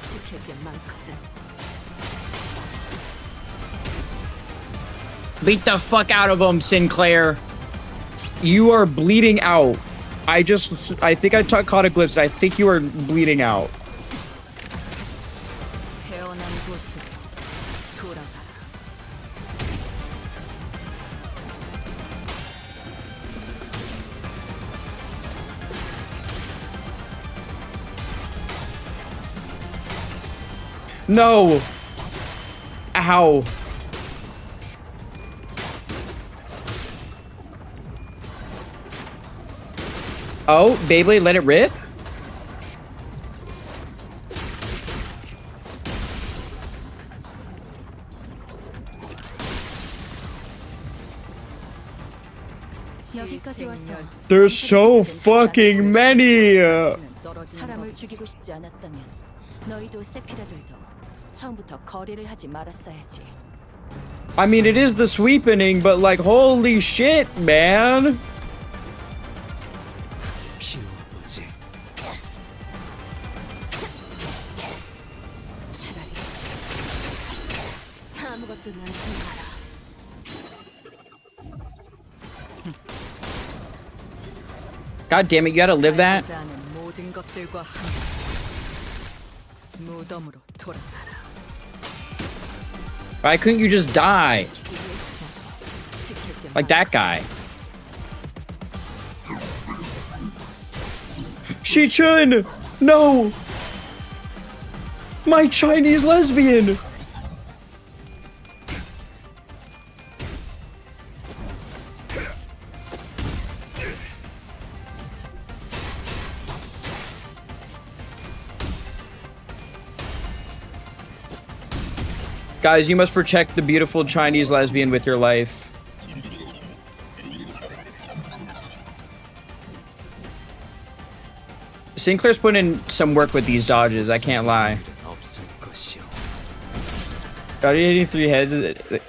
지킬 게 많거든. Beat the fuck out of him, Sinclair. You are bleeding out. I think I caught a glimpse. I think you are bleeding out. 태어난 곳으로 돌아가라. No. Ow. Oh, Beyblade, let it rip? 여기까지 왔어. There's so fucking many. 사람을 죽이고 싶지 않았다면 너희도 세피라들도 처음부터 거래를 하지 말았어야지. I mean, it is the sweepening, but like, holy shit, man. 피워보지. God damn it, you gotta live that? 알지 않은 모든 것들과 함께 무덤으로 돌아가라. Why couldn't you just die? 지킬 게 Like that guy. Shi-chun! No! My Chinese lesbian! Guys, you must protect the beautiful Chinese lesbian with your life. Sinclair's put in some work with these dodges, I can't lie. Are you hitting 3 heads?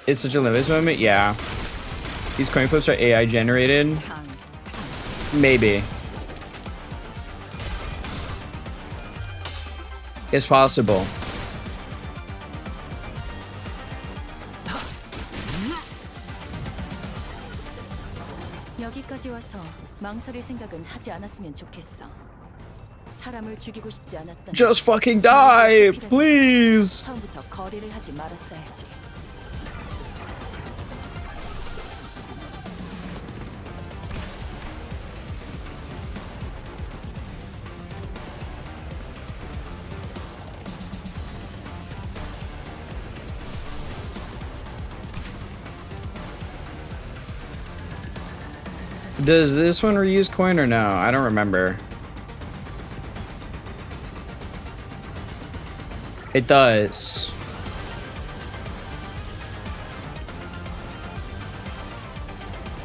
It's such a limited moment? Yeah. These coin flips are AI generated? Maybe. It's possible. 여기까지 와서 망설일 생각은 하지 않았으면 좋겠어. 사람을 죽이고 싶지 않았다. Just fucking die, please. 처음부터 거리를 하지 말았어야지. Does this one reuse coin or no? I don't remember. It does.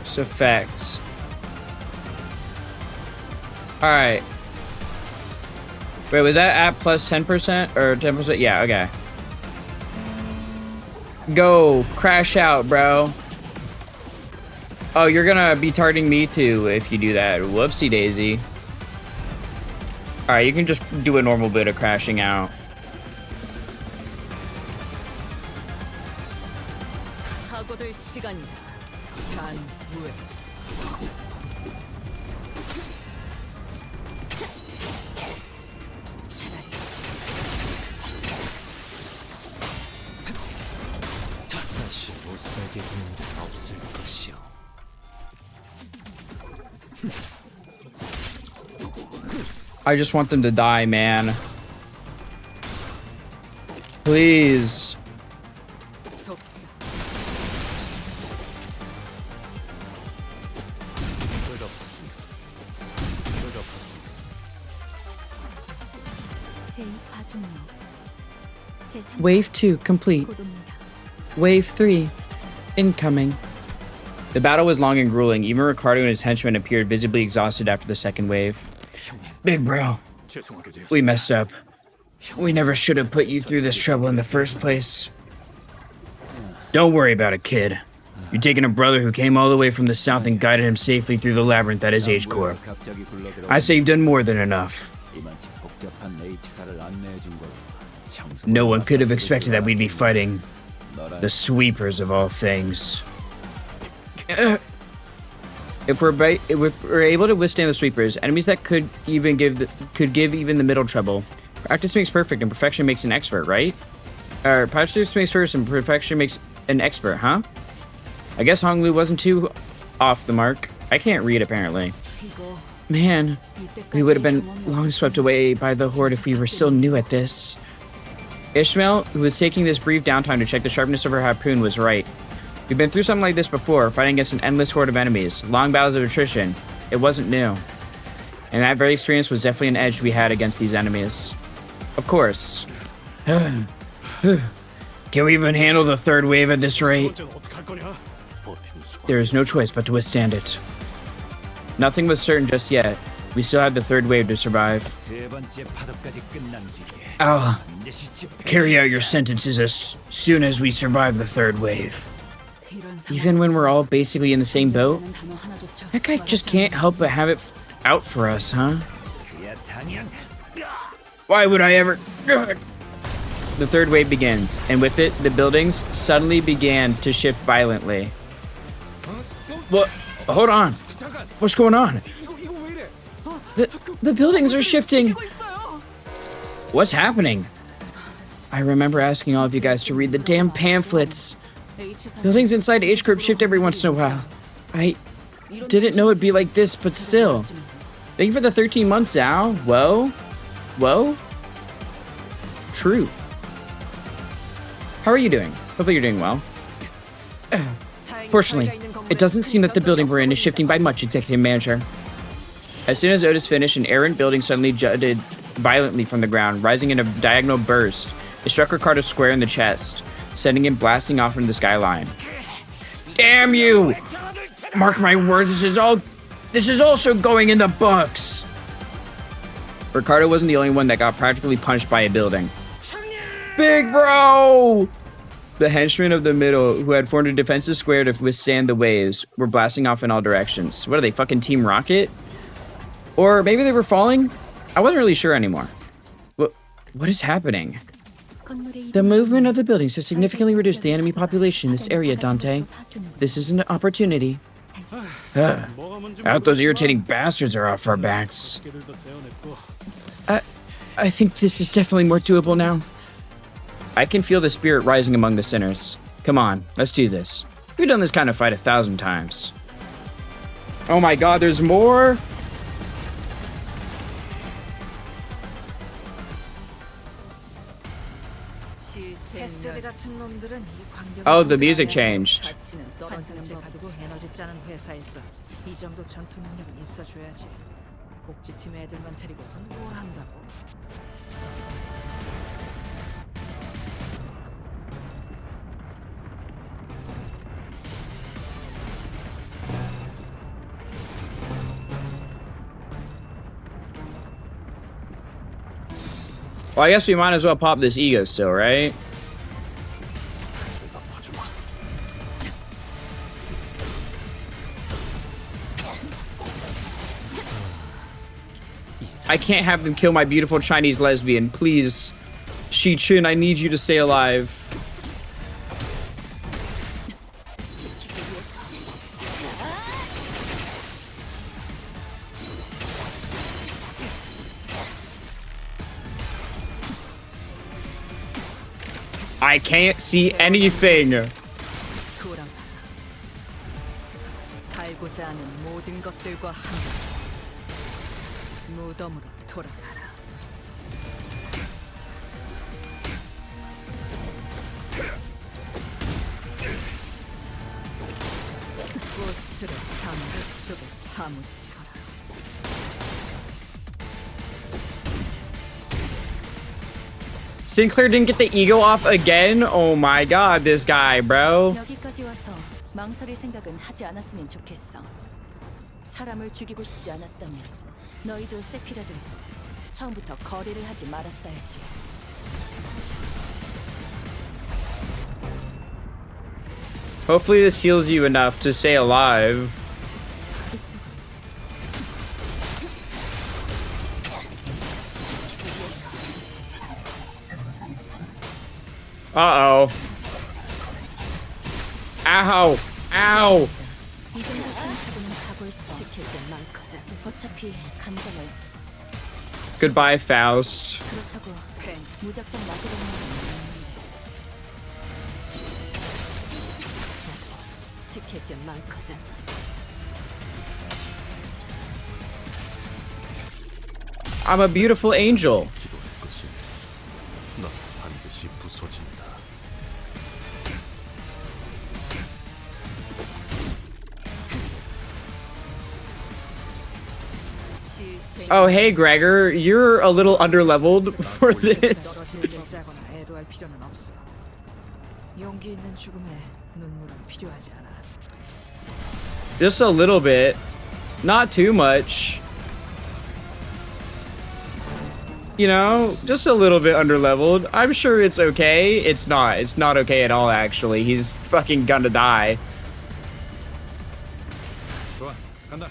It's effects. Alright. Wait, was that at plus 10% or 10%? Yeah, okay. Go, crash out, bro. Oh, you're gonna be targeting me too if you do that. Whoopsie daisy. Alright, you can just do a normal bit of crashing out. 사고될 시간이다. 잔후에. 다시 못 살게 되는 데 없을 것이오. I just want them to die, man. Please. 속삭. 제2파 종료. 제3파 Wave 2 complete. 고도입니다. Wave 3 incoming. The battle was long and grueling. Even Ricardo and his henchmen appeared visibly exhausted after the second wave. Big bro, 죄송하게 되었습니다. we messed up. We never should have put you through this trouble in the first place. Don't worry about it, kid. You're taking a brother who came all the way from the south and guided him safely through the labyrinth that is H Corp. 갑자기 굴러들어. I say you've done more than enough. 이만치 복잡한 H사를 안내해 준 걸. No one could have expected that we'd be fighting the sweepers of all things. If we're able to withstand the sweepers, enemies that could give even the middle trouble. Practice makes perfect, and perfection makes an expert, right? Or practice makes first, and perfection makes an expert, huh? I guess Hong Lu wasn't too off the mark. I can't read apparently. 이거 Man, we would have been 이때까지 long swept away by the horde if we were still new at this. Ishmael, who was taking this brief downtime to check the sharpness of her harpoon, was right. We've been through something like this before, fighting against an endless horde of enemies, long battles of attrition. It wasn't new. And that very experience was definitely an edge we had against these enemies. Of course. Can we even handle the third wave at this rate? 번째는 어떡할 거냐? 버티는 수밖에. There is no choice but to withstand it. Nothing was certain just yet. We still have the third wave to survive. 세 번째 파도까지 끝난 뒤에 Ah, 반드시 집행. carry out your sentences as soon as we survive the third wave. 이런 Even when we're all basically in the same boat, 상황에서는 단어 하나조차 that guy just can't help but have it out for us, huh? 그야 당연. Why would I ever? The third wave begins, and with it, the buildings suddenly began to shift violently. What? Hold on. What's going on? 이거 왜 이래? The buildings are shifting. What's happening? I remember asking all of you guys to read the damn pamphlets. Buildings inside H Group shift every once in a while. I didn't know it'd be like this, but still. Thank you for the 13 months, Zhao. Whoa. True. How are you doing? Hopefully you're doing well. Fortunately, it doesn't seem that the building we're in is shifting by much, Executive Manager. As soon as Otis finished, an errant building suddenly jutted violently from the ground, rising in a diagonal burst. It struck Ricardo square in the chest, sending him blasting off into the skyline. Damn you! Mark my words, this is also going in the books! Ricardo wasn't the only one that got practically punched by a building. Big bro! The henchmen of the middle, who had formed a defensive square to withstand the waves, were blasting off in all directions. What are they, fucking Team Rocket? Or maybe they were falling? I wasn't really sure anymore. What is happening? The movement of the buildings has significantly reduced the enemy population in this area, Dante. This is an opportunity. Out those irritating bastards are off our backs. I think this is definitely more doable now. I can feel the spirit rising among the sinners. Come on, let's do this. We've done this kind of fight 1,000 times. Oh my god, there's more? 햇새들 같은 놈들은 이 광경을 Oh, the music changed. 환상체 가두고 에너지 짜는 회사에서 이 정도 전투 능력은 있어줘야지. 복지팀 애들만 데리고선 뭘 한다고. Well, I guess we might as well pop this ego still, right? I can't have them kill my beautiful Chinese lesbian. Please, Shi Chun, I need you to stay alive. I can't see anything. 돌아가라. 살고자 하는 모든 것들과 함께 무덤으로 돌아가라. 꽃으로 잠들 속에 파묻혀라. Sinclair didn't get the ego off again? Oh my god, this guy, bro. 여기까지 와서 망설일 생각은 하지 않았으면 좋겠어. 사람을 죽이고 싶지 않았다면 너희도 세피라도 처음부터 거래를 하지 말았어야지. Hopefully this heals you enough to stay alive. Uh-oh. Ow. Ow. 이 정도 시험차고는 가고 있어. 지킬 게 많거든. 어차피 감정을 Goodbye, Faust. 그렇다고 무작정 놔두려는 건 없는데. 나도 지킬 게 많거든. I'm a beautiful angel. 기도할 것이 넌 반드시 부서진다. Oh, hey, Gregor. You're a little underleveled for this. 떨어지는 게 짜거나 애도할 필요는 없어. 용기 있는 죽음에 눈물은 필요하지 않아. Just a little bit. Not too much. You know, just a little bit underleveled. I'm sure it's okay. It's not. It's not okay at all, actually. He's fucking gonna die. 좋아, 간다.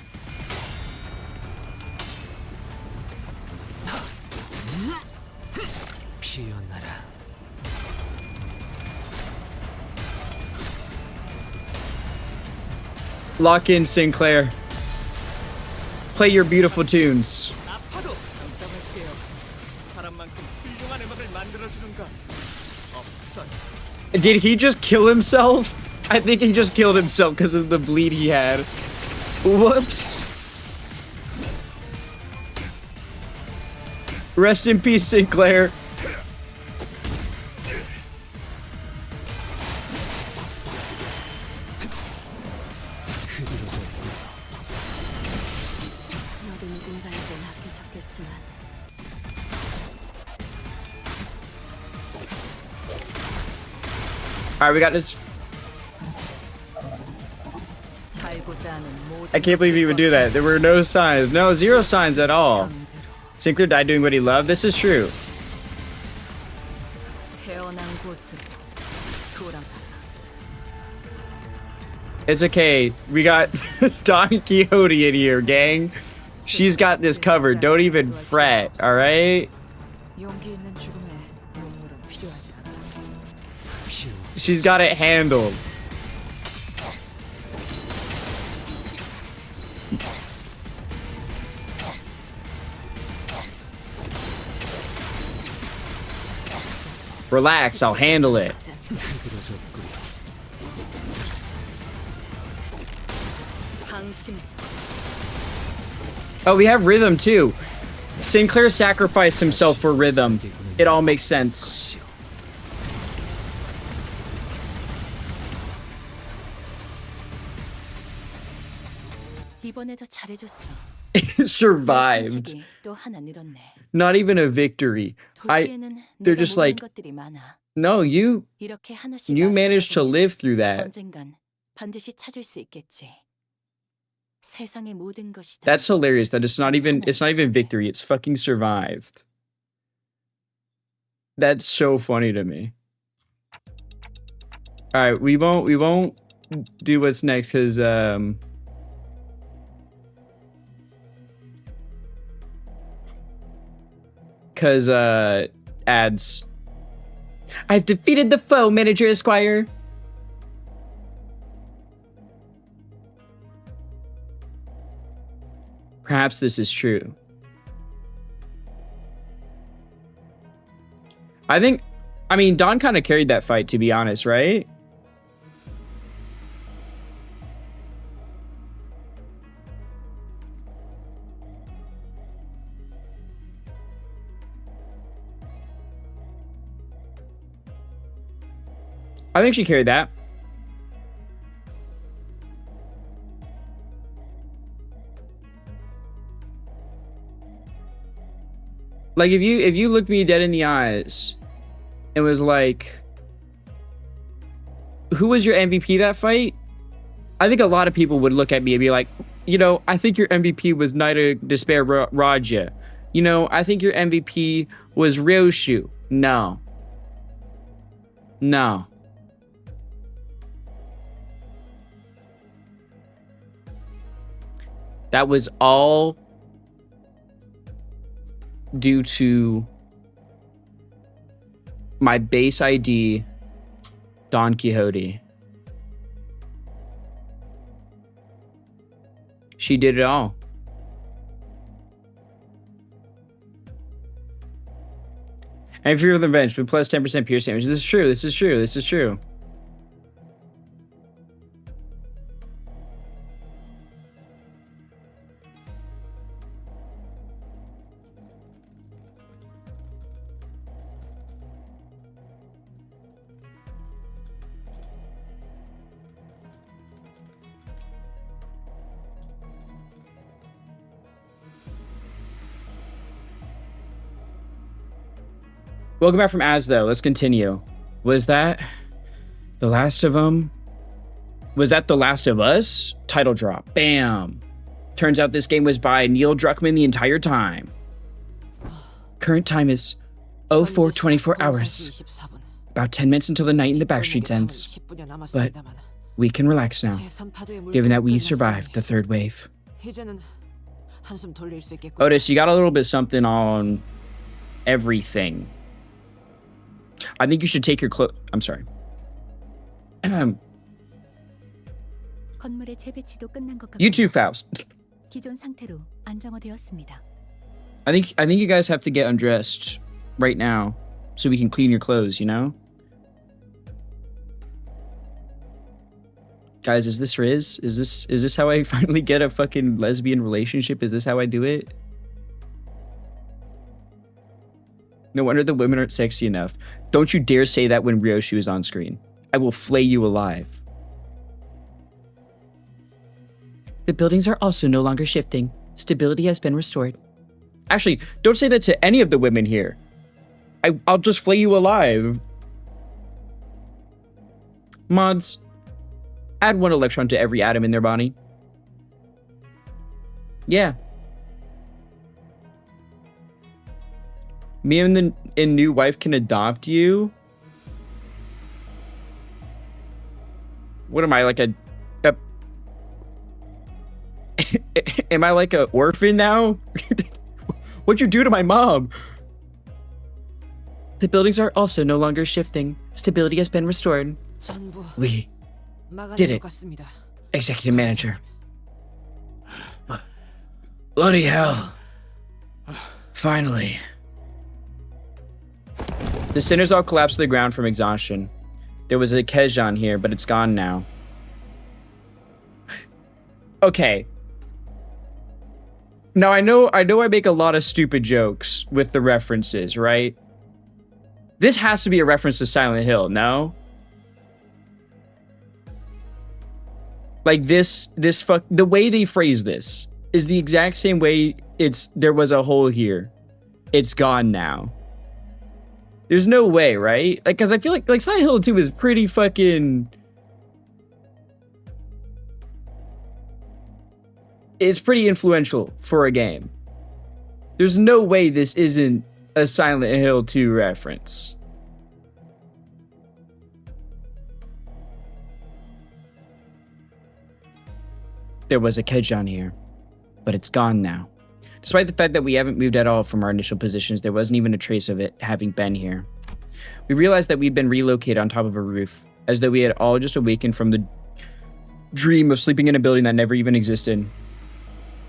피어나라. Lock in, Sinclair. Play your beautiful tunes. 아파도 감당할게요. 사람만큼 훌륭한 음악을 만들어주는가 없어요. Did he just kill himself? I think he just killed himself because of the bleed he had. Whoops. Rest in peace, Sinclair. 너도 누군가에게 맡겨졌겠지만 Alright, we got this. 살고자 하는 모든 I can't believe he would do that. There were no signs. No, zero signs at all. Sinclair died doing what he loved. This is true. 태어난 곳으로 돌아가라. It's okay. We got Don Quixote in here, gang. She's got this covered. Don't even fret, alright? 용기 있는 죽음에 눈물은 필요하지 않아. She's got it handled. Relax, I'll handle it. 당신 Oh, we have rhythm too. Sinclair sacrificed himself for rhythm. It all makes sense. 이번에도 잘해줬어. Survived. 관측이 또 하나 늘었네. Not even a victory. 도시에는 they're 내가 just 모르는 like, 것들이 많아. no, you 이렇게 하나씩 managed to 알아가다 보면 live through that. 언젠간 반드시 찾을 수 있겠지. 세상의 모든 것이 다 That's hilarious that it's not even victory, it's fucking survived. That's so funny to me. Alright, we won't do what's next because ads. I've defeated the foe, Manager Esquire. Perhaps this is true. I mean, Don kind of carried that fight, to be honest, right? I think she carried that. Like if you looked me dead in the eyes and was like, who was your MVP that fight? I think a lot of people would look at me and be like, you know, I think your MVP was Knight of Despair Raja. You know, I think your MVP was Ryoshu. No. No. That was all due to my base ID, Don Quixote. She did it all. And Fear of the Bench, but plus 10% pierce damage. This is true, this is true, this is true. Welcome back from ads, though. Let's continue. Was that the last of them? Was that The Last of Us? Title drop. Bam. Turns out this game was by Neil Druckmann the entire time. Current time is 04:24 hours. About 10 minutes until the night in the backstreets ends. But we can relax now, given that we survived the third wave. Otis, you got a little bit something on everything. I think you should take your I'm sorry. 건물의 재배치도 끝난 것 같고 You too, Faust. 기존 상태로 안정화되었습니다. I think you guys have to get undressed right now so we can clean your clothes, you know? Guys, is this Riz? Is this how I finally get a fucking lesbian relationship? Is this how I do it? No wonder the women aren't sexy enough. Don't you dare say that when Ryoshu is on screen. I will flay you alive. The buildings are also no longer shifting. Stability has been restored. Actually, don't say that to any of the women here. I'll just flay you alive. Mods, add 1 electron to every atom in their body. Yeah. Me and the new wife can adopt you. What am I, like a am I like a orphan now? What'd you do to my mom? The buildings are also no longer shifting. Stability has been restored. 전부 We 막아낸 Did 것 it. 같습니다. executive manager. Bloody hell. Finally. The sinners all collapsed to the ground from exhaustion. There was a Kejan here, but it's gone now. Okay. Now I know I make a lot of stupid jokes with the references, right? This has to be a reference to Silent Hill, no? Like the way they phrase this is the exact same way there was a hole here. It's gone now. There's no way, right? Like, cause I feel like Silent Hill 2 is pretty fucking... It's pretty influential for a game. There's no way this isn't a Silent Hill 2 reference. There was a Kejan here, but it's gone now. Despite the fact that we haven't moved at all from our initial positions, there wasn't even a trace of it having been here. We realized that we'd been relocated on top of a roof, as though we had all just awakened from the dream of sleeping in a building that never even existed.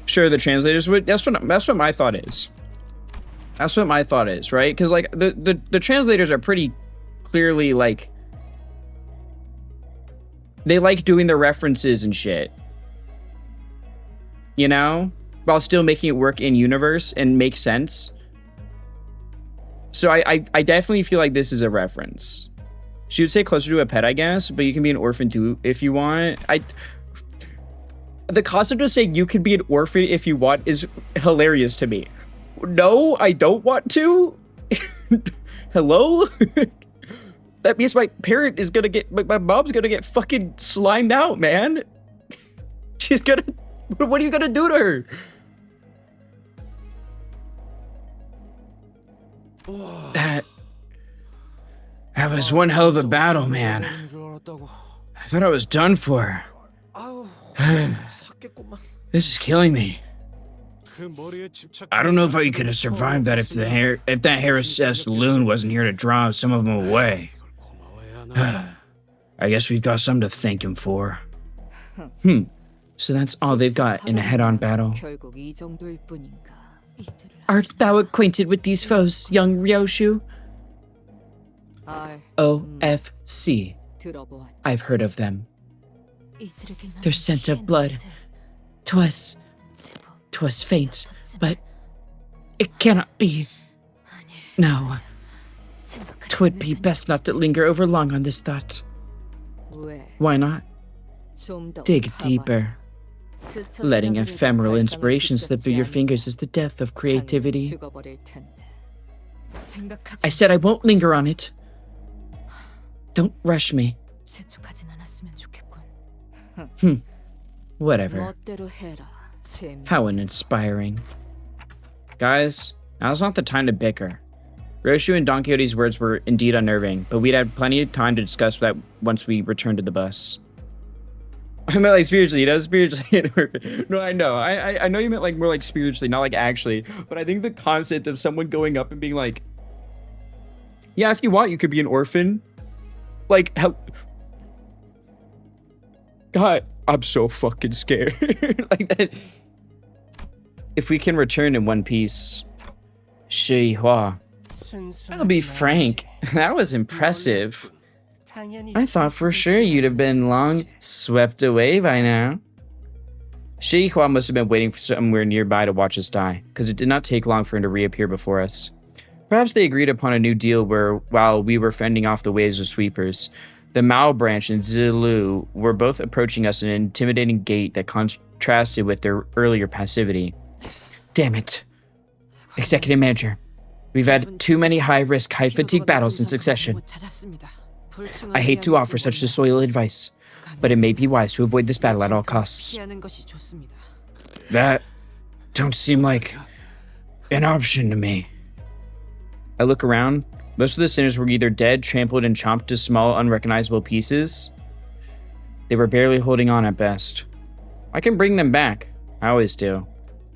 Sure, the translators would. That's what my thought is. That's what my thought is, right? Because like the translators are pretty clearly like they like doing the references and shit, you know, while still making it work in universe and make sense. So I definitely feel like this is a reference. She would say closer to a pet, I guess, but you can be an orphan too if you want. The concept of saying you can be an orphan if you want is hilarious to me. No, I don't want to. Hello? That means my parent is gonna get, my mom's gonna get fucking slimed out, man. She's gonna, what are you gonna do to her? That was one hell of a battle, man. I thought I was done for. This is killing me. I don't know if I could have survived that if that Harris S. loon wasn't here to draw some of them away. I guess we've got something to thank him for. So that's all they've got in a head-on battle. 결국 이 정도일 뿐인가. Art thou acquainted with these foes, young Ryoshu? OFC. 들어보았지. I've heard of them. 이들에게 Their scent of blood. Twas faint, but it cannot be. No, 'twould be best not to linger over long on this thought. 왜? Why not? 좀더 Dig 가봐야. deeper. Letting ephemeral inspiration slip through your fingers is the death of creativity. 죽어버릴 텐데. 생각하지 I said I won't linger on it. Don't rush me. 재촉하진 않았으면 좋겠군. Whatever. 멋대로 해라. 재미. How uninspiring. Guys, now's not the time to bicker. Roshu and Don Quixote's words were indeed unnerving, but we'd had plenty of time to discuss that once we returned to the bus. I meant like spiritually, you know, spiritually. No, I know. I know you meant like more like spiritually, not like actually. But I think the concept of someone going up and being like, yeah, if you want, you could be an orphan. Like, how... God, I'm so fucking scared. Like that. if we can return in one piece. Shi Hua. I'll be frank, that was impressive. I thought for sure you'd have been long swept away by now. Shi Hua must have been waiting for somewhere nearby to watch us die, because it did not take long for him to reappear before us. Perhaps they agreed upon a new deal where, while we were fending off the waves of sweepers, the Mao branch and Zilu were both approaching us in an intimidating gait that contrasted with their earlier passivity. Damn it. Executive Manager, we've had too many high-risk, high-fatigue battles in succession. I hate to offer such disloyal advice, but it may be wise to avoid this battle at all costs. That don't seem like an option to me. I look around. Most of the sinners were either dead, trampled, and chomped to small, unrecognizable pieces. They were barely holding on at best. I can bring them back. I always do.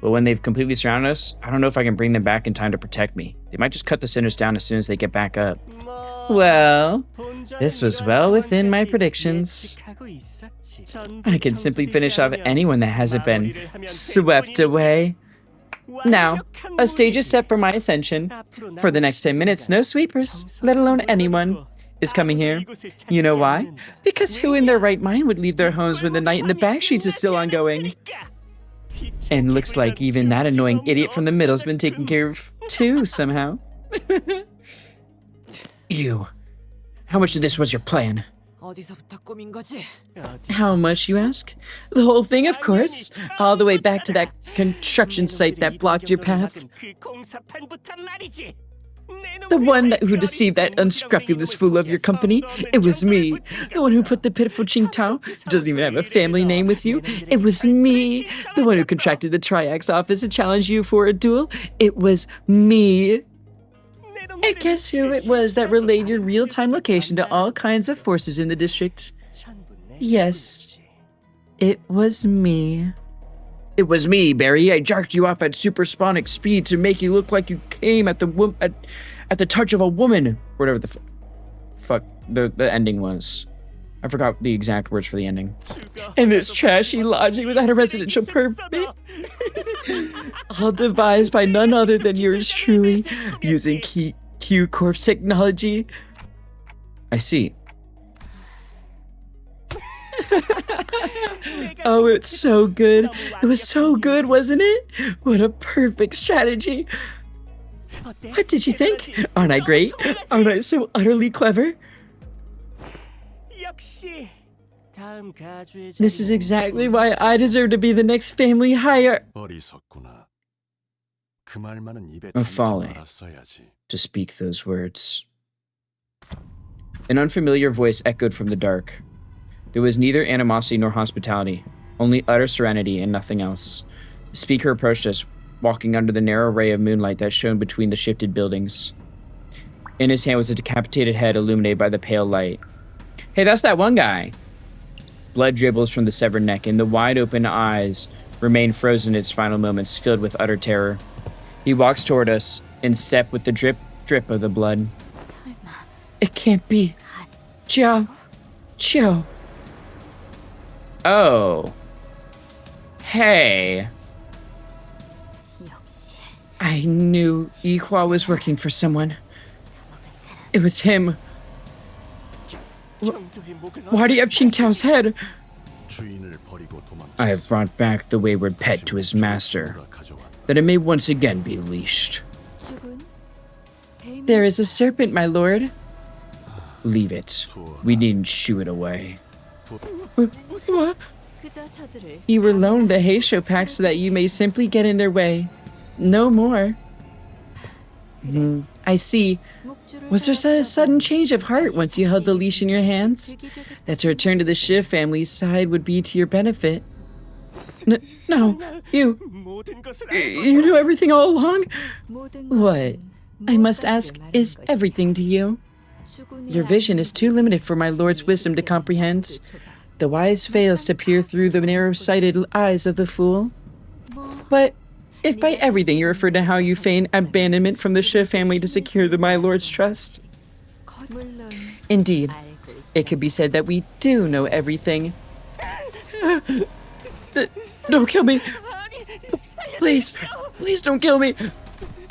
But when they've completely surrounded us, I don't know if I can bring them back in time to protect me. They might just cut the sinners down as soon as they get back up. Well, this was well within my predictions. I can simply finish off anyone that hasn't been swept away. Now, a stage is set for my ascension. For the next 10 minutes, no sweepers, let alone anyone, is coming here. You know why? Because who in their right mind would leave their homes when the night in the back streets is still ongoing? And looks like even that annoying idiot from the middle's been taken care of too, somehow. You. How much of this was your plan? How much, you ask? The whole thing, of course. All the way back to that construction site that blocked your path. The one who deceived that unscrupulous fool of your company. It was me. The one who put the pitiful Qingtao, who doesn't even have a family name, with you. It was me. The one who contracted the Triax office to challenge you for a duel. It was me. And guess who it was that relayed your real-time location to all kinds of forces in the district? Yes, it was me. It was me, Barry. I jerked you off at supersonic speed to make you look like you came at the touch of a woman. Or whatever the fuck the ending was. I forgot the exact words for the ending. And this trashy lodging without a residential permit. All devised by none other than yours truly, using Q Corp's technology. I see. Oh, it's so good. It was so good, wasn't it? What a perfect strategy. What did you think? Aren't I great? Aren't I so utterly clever? This is exactly why I deserve to be the next family hire. A folly to speak those words. An unfamiliar voice echoed from the dark. There was neither animosity nor hospitality, only utter serenity and nothing else. The speaker approached us, walking under the narrow ray of moonlight that shone between the shifted buildings. In his hand was a decapitated head illuminated by the pale light. Hey, that's that one guy! Blood dribbles from the severed neck, and the wide-open eyes remain frozen in its final moments, filled with utter terror. He walks toward us, in step with the drip of the blood. It can't be. Chiao. Oh. Hey. I knew Yihua was working for someone. It was him. Why do you have Qingtao's head? I have brought back the wayward pet to his master, that it may once again be leashed. There is a serpent, my lord. Leave it. We needn't shoo it away. What? You were loaned the Heisho pack so that you may simply get in their way. No more. I see. Was there a sudden change of heart once you held the leash in your hands? That to return to the Shiv family's side would be to your benefit. No, you knew everything all along? What, I must ask, is everything to you? Your vision is too limited for my lord's wisdom to comprehend. The wise fails to peer through the narrow-sighted eyes of the fool. But if by everything you refer to how you feign abandonment from the Shiv family to secure my lord's trust, indeed, it could be said that we do know everything. Don't kill me. Please, please don't kill me.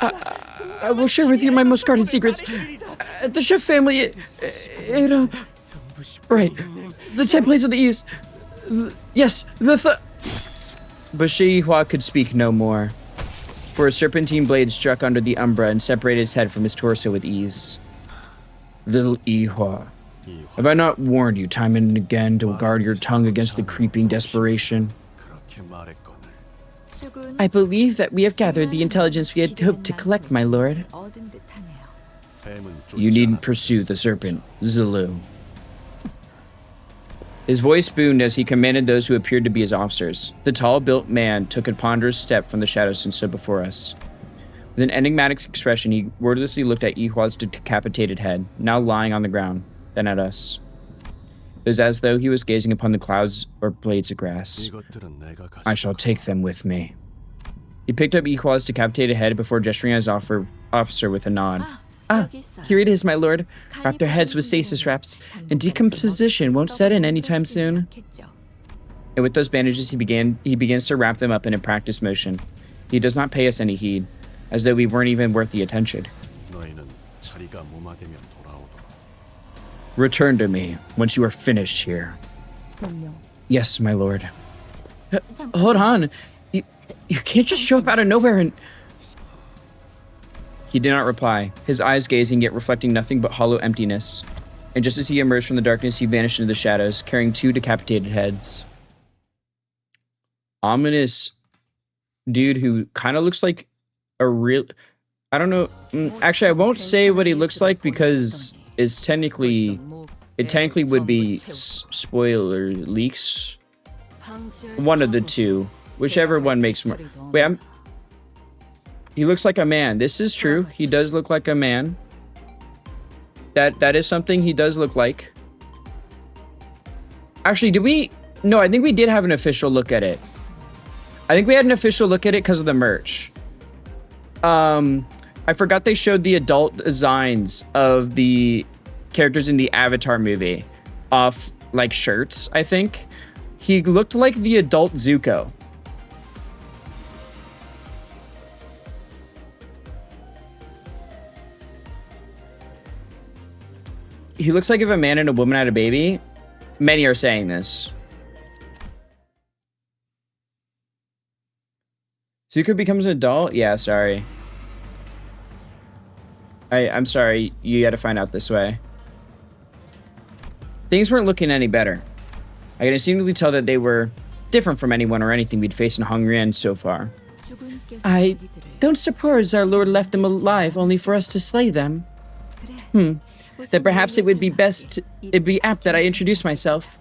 I will share with you my most guarded secrets. The Chef family, right, the 10 plates of the East. Yes, But Shihua could speak no more, for a serpentine blade struck under the umbra and separated his head from his torso with ease. Little Ihua, have I not warned you time and again to guard your tongue against the creeping desperation? I believe that we have gathered the intelligence we had hoped to collect, my lord. You needn't pursue the serpent, Zulu. His voice boomed as he commanded those who appeared to be his officers. The tall-built man took a ponderous step from the shadows and stood before us. With an enigmatic expression, he wordlessly looked at Ihua's decapitated head, now lying on the ground, then at us. It was as though he was gazing upon the clouds or blades of grass. I shall take them with me. He picked up Ihua's decapitated head before gesturing at his officer with a nod. Here it is, my lord. Wrap their heads with stasis wraps, and decomposition won't set in anytime soon. And with those bandages, he begins to wrap them up in a practiced motion. He does not pay us any heed, as though we weren't even worth the attention. Return to me once you are finished here. Yes, my lord. Hold on. You can't just show up out of nowhere and... He did not reply, his eyes gazing yet reflecting nothing but hollow emptiness. And just as he emerged from the darkness, he vanished into the shadows, carrying 2 decapitated heads. Ominous dude who kind of looks like a real... I don't know. Actually, I won't say what he looks like because it's technically... It technically would be spoiler leaks. One of the two. Whichever one makes more... Wait, he looks like a man. This is true. He does look like a man. That is something he does look like. Actually, did we... No, I think we did have an official look at it. I think we had an official look at it because of the merch. I forgot they showed the adult designs of the characters in the Avatar movie off, like, shirts, I think. He looked like the adult Zuko. He looks like if a man and a woman had a baby. Many are saying this. Zuko becomes an adult? Yeah, sorry. I'm sorry, you gotta find out this way. Things weren't looking any better. I can instinctively tell that they were different from anyone or anything we'd faced in Hongrian so far. I don't suppose our lord left them alive only for us to slay them. Then perhaps it would be it'd be apt that I introduce myself,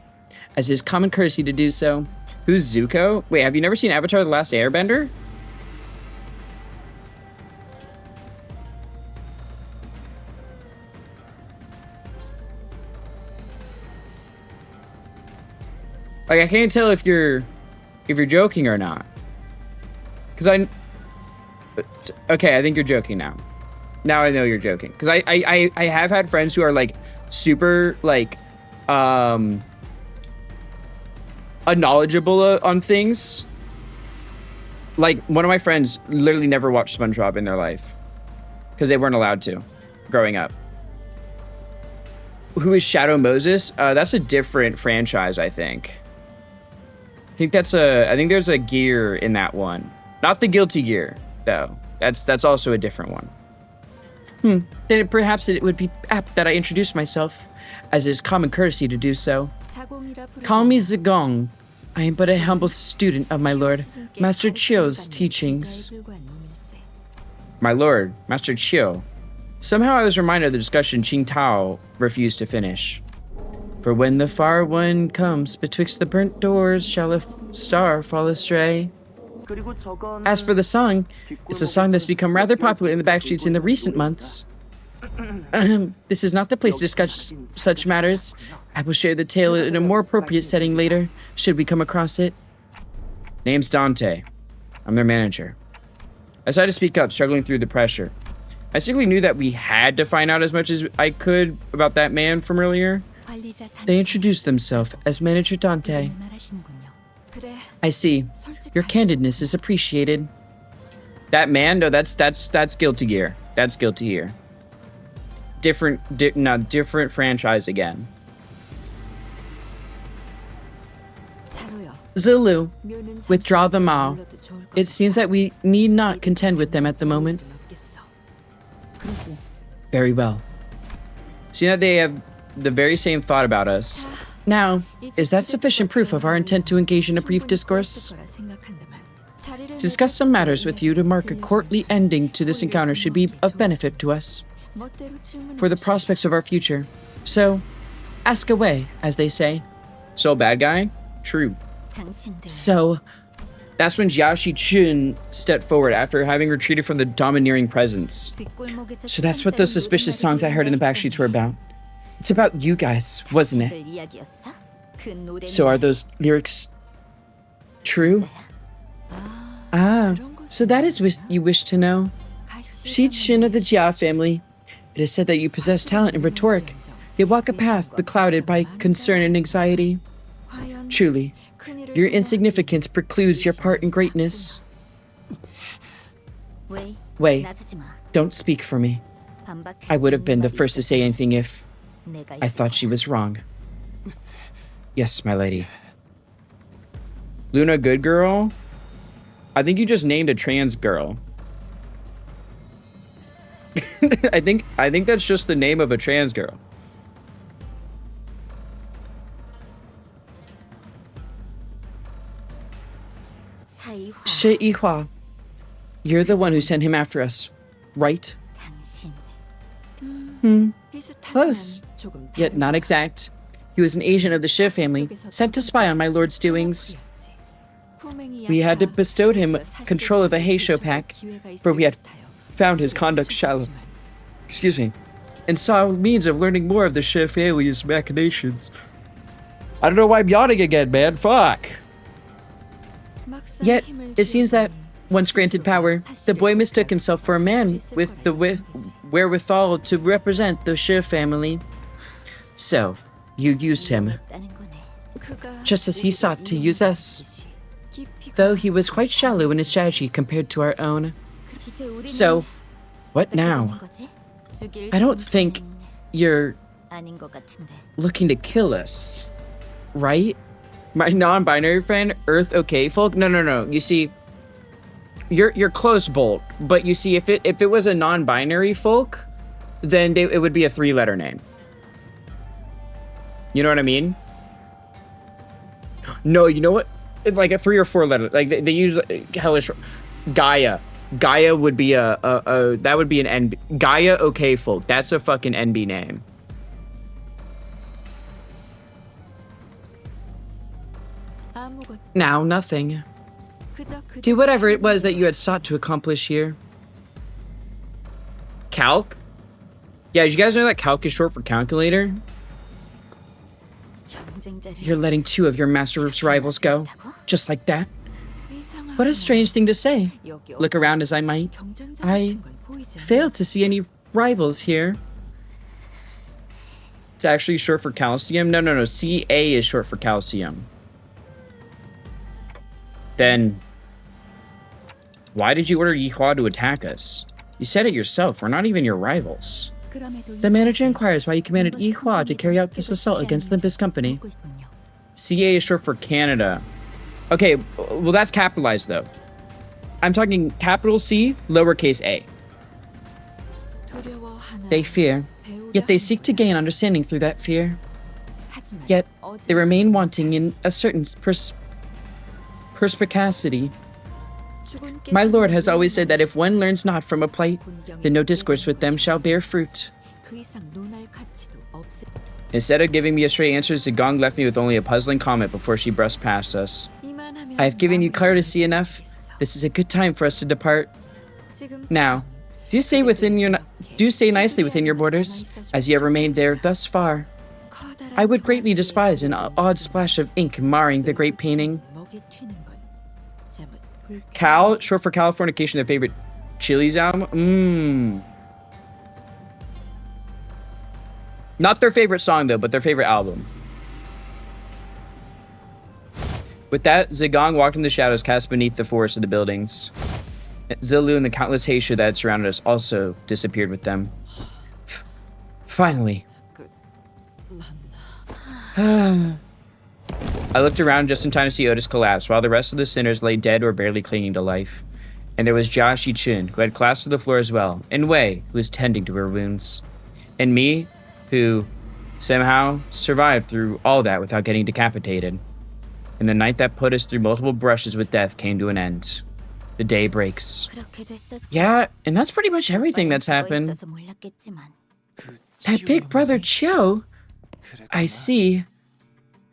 as is common courtesy to do so. Who's Zuko? Wait, have you never seen Avatar: The Last Airbender? Like, I can't tell if you're joking or not. Because okay, I think you're joking now. Now I know you're joking. Because I have had friends who are, like, super, like, unknowledgeable on things. Like, one of my friends literally never watched SpongeBob in their life. Because they weren't allowed to, growing up. Who is Shadow Moses? That's a different franchise, I think. I think there's a gear in that one. Not the Guilty Gear, though. That's also a different one. Then perhaps it would be apt that I introduce myself, as is common courtesy to do so. Call me Zagong. I am but a humble student of my lord, Master Chio's teachings. My lord, Master Chio. Somehow I was reminded of the discussion Qing Tao refused to finish. For when the far one comes, betwixt the burnt doors shall a star fall astray. As for the song, it's a song that's become rather popular in the backstreets in the recent months. This is not the place to discuss such matters. I will share the tale in a more appropriate setting later, should we come across it. Name's Dante. I'm their manager. I decided to speak up, struggling through the pressure. I simply knew that we had to find out as much as I could about that man from earlier. They introduced themselves as Manager Dante. I see. Your candidness is appreciated. That man, no, that's Guilty Gear. That's Guilty Gear. Different franchise again. Zulu, withdraw them all. It seems that we need not contend with them at the moment. Very well. See that they have the very same thought about us. Now, is that sufficient proof of our intent to engage in a brief discourse? To discuss some matters with you to mark a courtly ending to this encounter should be of benefit to us for the prospects of our future. So, ask away, as they say. So bad guy? True. So, That's when Jiaoshi Chun stepped forward after having retreated from the domineering presence. so that's what those suspicious songs I heard in the backstreets were about. It's about you guys, wasn't it? So are those lyrics true? Ah, so that is what you wish to know. Shi Chun of the Jia family. It is said that you possess talent in rhetoric, yet walk a path beclouded by concern and anxiety. Truly, your insignificance precludes your part in greatness. Wei, don't speak for me. I would have been the first to say anything if I thought she was wrong. Yes, my lady. Luna Good Girl? I think you just named a trans girl. I think that's just the name of a trans girl. Shi Yihua, you're the one who sent him after us, right? Close, yet not exact. He was an agent of the Shi family, sent to spy on my lord's doings. We had to bestow him control of the Heisho pack, for we had found his conduct shallow. Excuse me. And saw means of learning more of the Shi family's machinations. I don't know why I'm yawning again, man. Fuck. Yet, it seems that, once granted power, the boy mistook himself for a man with the wherewithal to represent the Shi family. So, you used him, just as he sought to use us. Though he was quite shallow in his strategy compared to our own. So, what now? I don't think you're looking to kill us, right? My non-binary friend, Earth Okay Folk? No. You see, you're close, Bolt. But you see, if it was a non-binary folk, then it would be a 3-letter name. You know what I mean? No, you know what? It's like a 3 or 4 letter. Like they use hellish Gaia. Gaia would be that would be an NB. Gaia Okay Folk. That's a fucking NB name. Now, nothing. Do whatever it was that you had sought to accomplish here. Calc? Yeah, did you guys know that calc is short for calculator? You're letting 2 of your Master Group's rivals go, just like that? What a strange thing to say. Look around as I might. I fail to see any rivals here. It's actually short for calcium? No. CA is short for calcium. Then, why did you order Yihua to attack us? You said it yourself, we're not even your rivals. The manager inquires why you commanded Yihua to carry out this assault against the Limbus company. CA is short for Canada. Okay, well that's capitalized though. I'm talking capital C, lowercase a. They fear, yet they seek to gain understanding through that fear. Yet, they remain wanting in a certain perspicacity. My lord has always said that if one learns not from a plight, then no discourse with them shall bear fruit. Instead of giving me a straight answer, Zigong left me with only a puzzling comment before she brushed past us. I have given you courtesy enough. This is a good time for us to depart. Now, do stay nicely within your borders, as you have remained there thus far. I would greatly despise an odd splash of ink marring the great painting. Cal, short for Californication, their favorite Chili's album? Not their favorite song, though, but their favorite album. With that, Zigong walked in the shadows cast beneath the forest of the buildings. Zilu and the countless Heishu that had surrounded us also disappeared with them. Finally. I looked around just in time to see Otis collapse, while the rest of the sinners lay dead or barely clinging to life. And there was Jia Shi-chun, who had collapsed to the floor as well, and Wei, who was tending to her wounds. And me, who somehow survived through all that without getting decapitated. And the night that put us through multiple brushes with death came to an end. The day breaks. Yeah, and that's pretty much everything that's happened. That big brother Chio? I see.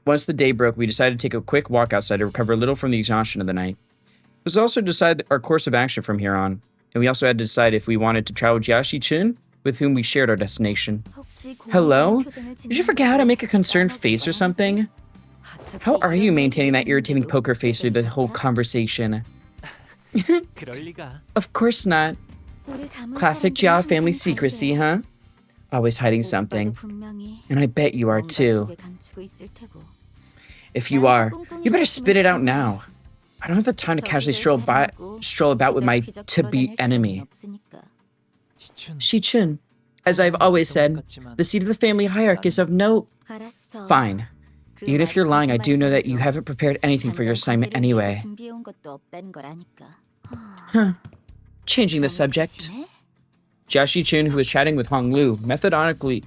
Once the day broke, we decided to take a quick walk outside to recover a little from the exhaustion of the night. It was also to decide our course of action from here on, and we also had to decide if we wanted to travel with Jiashi-chun, with whom we shared our destination. Hello? Did you forget how to make a concerned face or something? How are you maintaining that irritating poker face through the whole conversation? Of course not. Classic Jia family secrecy, huh? Always hiding something. And I bet you are too. If you are, you better spit it out now. I don't have the time to casually stroll about with my to-be enemy. Shi-chun, as I've always said, the seat of the family hierarchy is of no... Fine. Even if you're lying, I do know that you haven't prepared anything for your assignment anyway. Huh. Changing the subject. Jia Shi-chun, who was chatting with Hong Lu, methodically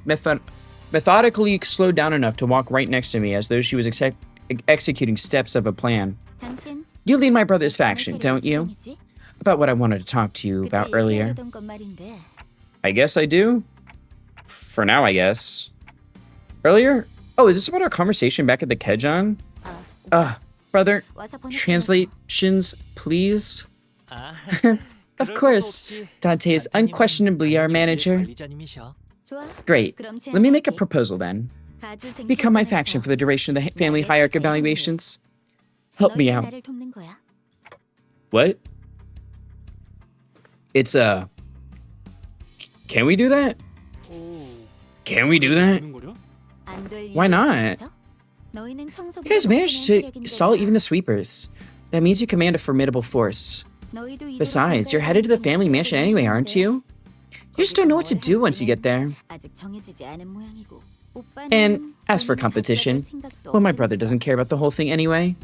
slowed down enough to walk right next to me as though she was executing steps of a plan. You lead my brother's faction, don't you? About what I wanted to talk to you about earlier. I guess I do. For now, I guess. Earlier? Oh, is this about our conversation back at the Kejon? Brother, translations, please? Of course. Dante is unquestionably our manager. Great. Let me make a proposal then. Become my faction for the duration of the family hierarchy evaluations. Help me out. What? It's Can we do that? Can we do that? Why not? You guys managed to install even the sweepers. That means you command a formidable force. Besides, you're headed to the family mansion anyway, aren't you? You just don't know what to do once you get there. And as for competition, well, my brother doesn't care about the whole thing anyway.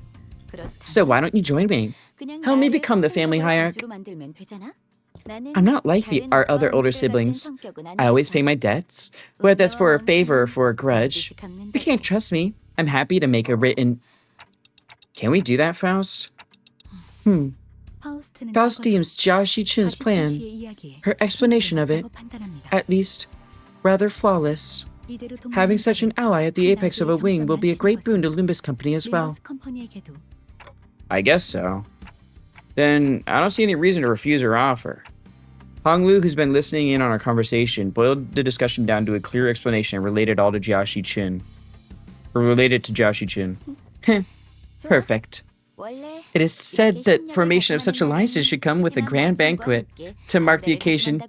So why don't you join me? Help me become the family hierarch. I'm not like our other older siblings. I always pay my debts, whether that's for a favor or for a grudge. If you can't trust me, I'm happy to make a written... Can we do that, Faust? Faust deems Jia Shi-chun's plan, her explanation of it, at least, rather flawless. Having such an ally at the apex of a wing will be a great boon to Limbus Company as well. I guess so. Then I don't see any reason to refuse her offer. Hong Lu, who's been listening in on our conversation, boiled the discussion down to a clear explanation and related all to Jia Shi-chun. Or related to Jia Shi-chun. Perfect. It is said that formation of such alliances should come with a grand banquet to mark the occasion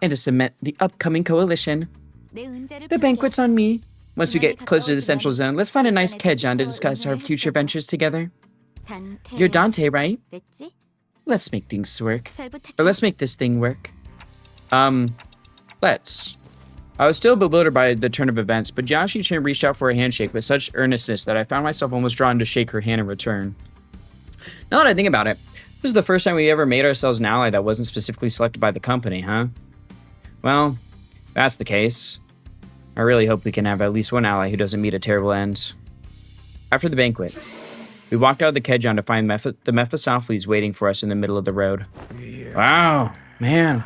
and to cement the upcoming coalition. The banquet's on me. Once we get closer to the central zone, let's find a nice Kejon to discuss our future ventures together. You're Dante, right? Let's make things work. Or let's make this thing work. Let's. I was still bewildered by the turn of events, but Jia Shi-chun reached out for a handshake with such earnestness that I found myself almost drawn to shake her hand in return. Now that I think about it, this is the first time we ever made ourselves an ally that wasn't specifically selected by the company, huh? Well, if that's the case, I really hope we can have at least one ally who doesn't meet a terrible end. After the banquet, we walked out of the Kejon to find the Mephistopheles waiting for us in the middle of the road. Wow, man.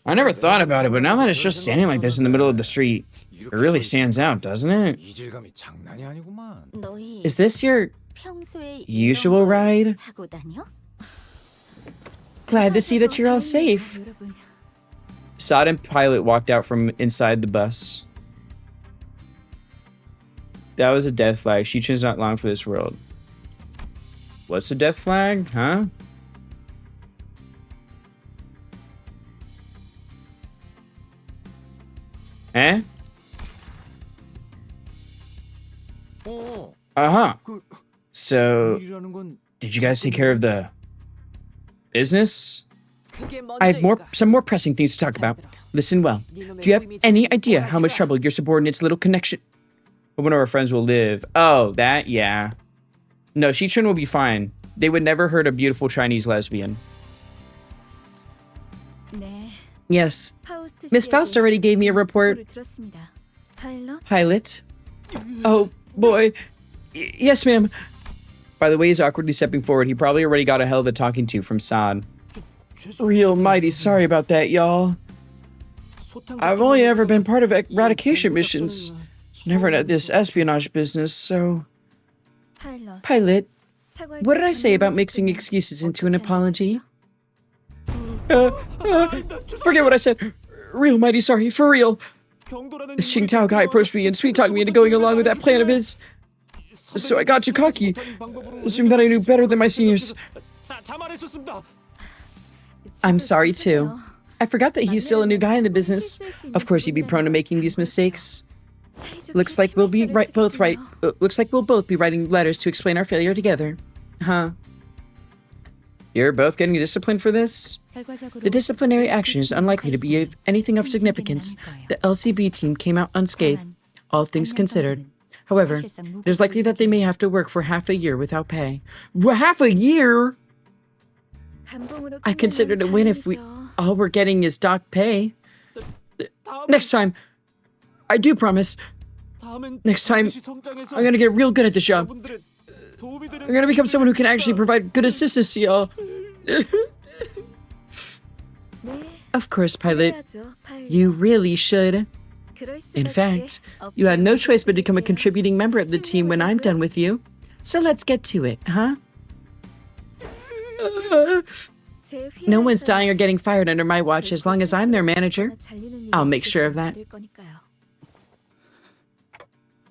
I never thought about it, but now that it's just standing like this in the middle of the street, it really stands out, doesn't it? Is this your usual ride? Glad to see that you're all safe. Sod and Pilot walked out from inside the bus. That was a death flag. Shi-chun's not long for this world. What's a death flag, huh? Eh? Uh-huh. So, did you guys take care of the business? 그게 I have 먼저인가? some more pressing things to talk about. Listen well. Do you have any idea how much trouble your subordinate's little connection? One of our friends will live. Oh, that? Yeah. No, Shichun will be fine. They would never hurt a beautiful Chinese lesbian. 네. Yes. 파우스트 Miss Faust already gave me a report. 보고를 들었습니다. 파일럿? Pilot? Oh, boy. Yes, ma'am. By the way, he's awkwardly stepping forward. He probably already got a hell of a talking to from Sod. Real mighty sorry about that, y'all. I've only ever been part of eradication missions. Never at this espionage business, so... 파일럿. Pilot, 사과할 what did I 때 say about 감정을 mixing 섞으면 excuses into an 어떻게 하는 apology? 거죠? Forget what I said. Real mighty sorry, for real. This Qingtao guy approached me and sweet-talked me into going along with that plan of his. So I got too cocky, assumed that I knew better than my seniors. I'm sorry too. I forgot that he's still a new guy in the business. Of course, he'd be prone to making these mistakes. Looks like we'll be both be writing letters to explain our failure together. Huh? You're both getting disciplined for this? 결과적으로 The disciplinary action is unlikely to be of anything of significance. The LCB team came out unscathed, all things considered. However, it is likely that they may have to work for half a year without pay. Half a year? I consider it a win if all we're getting is dock pay. Next time, I do promise. Next time, I'm gonna get real good at this job. I'm gonna become someone who can actually provide good assistance to y'all. Of course, pilot. You really should. In fact, you have no choice but to become a contributing member of the team when I'm done with you. So let's get to it, huh? No one's dying or getting fired under my watch as long as I'm their manager. I'll make sure of that.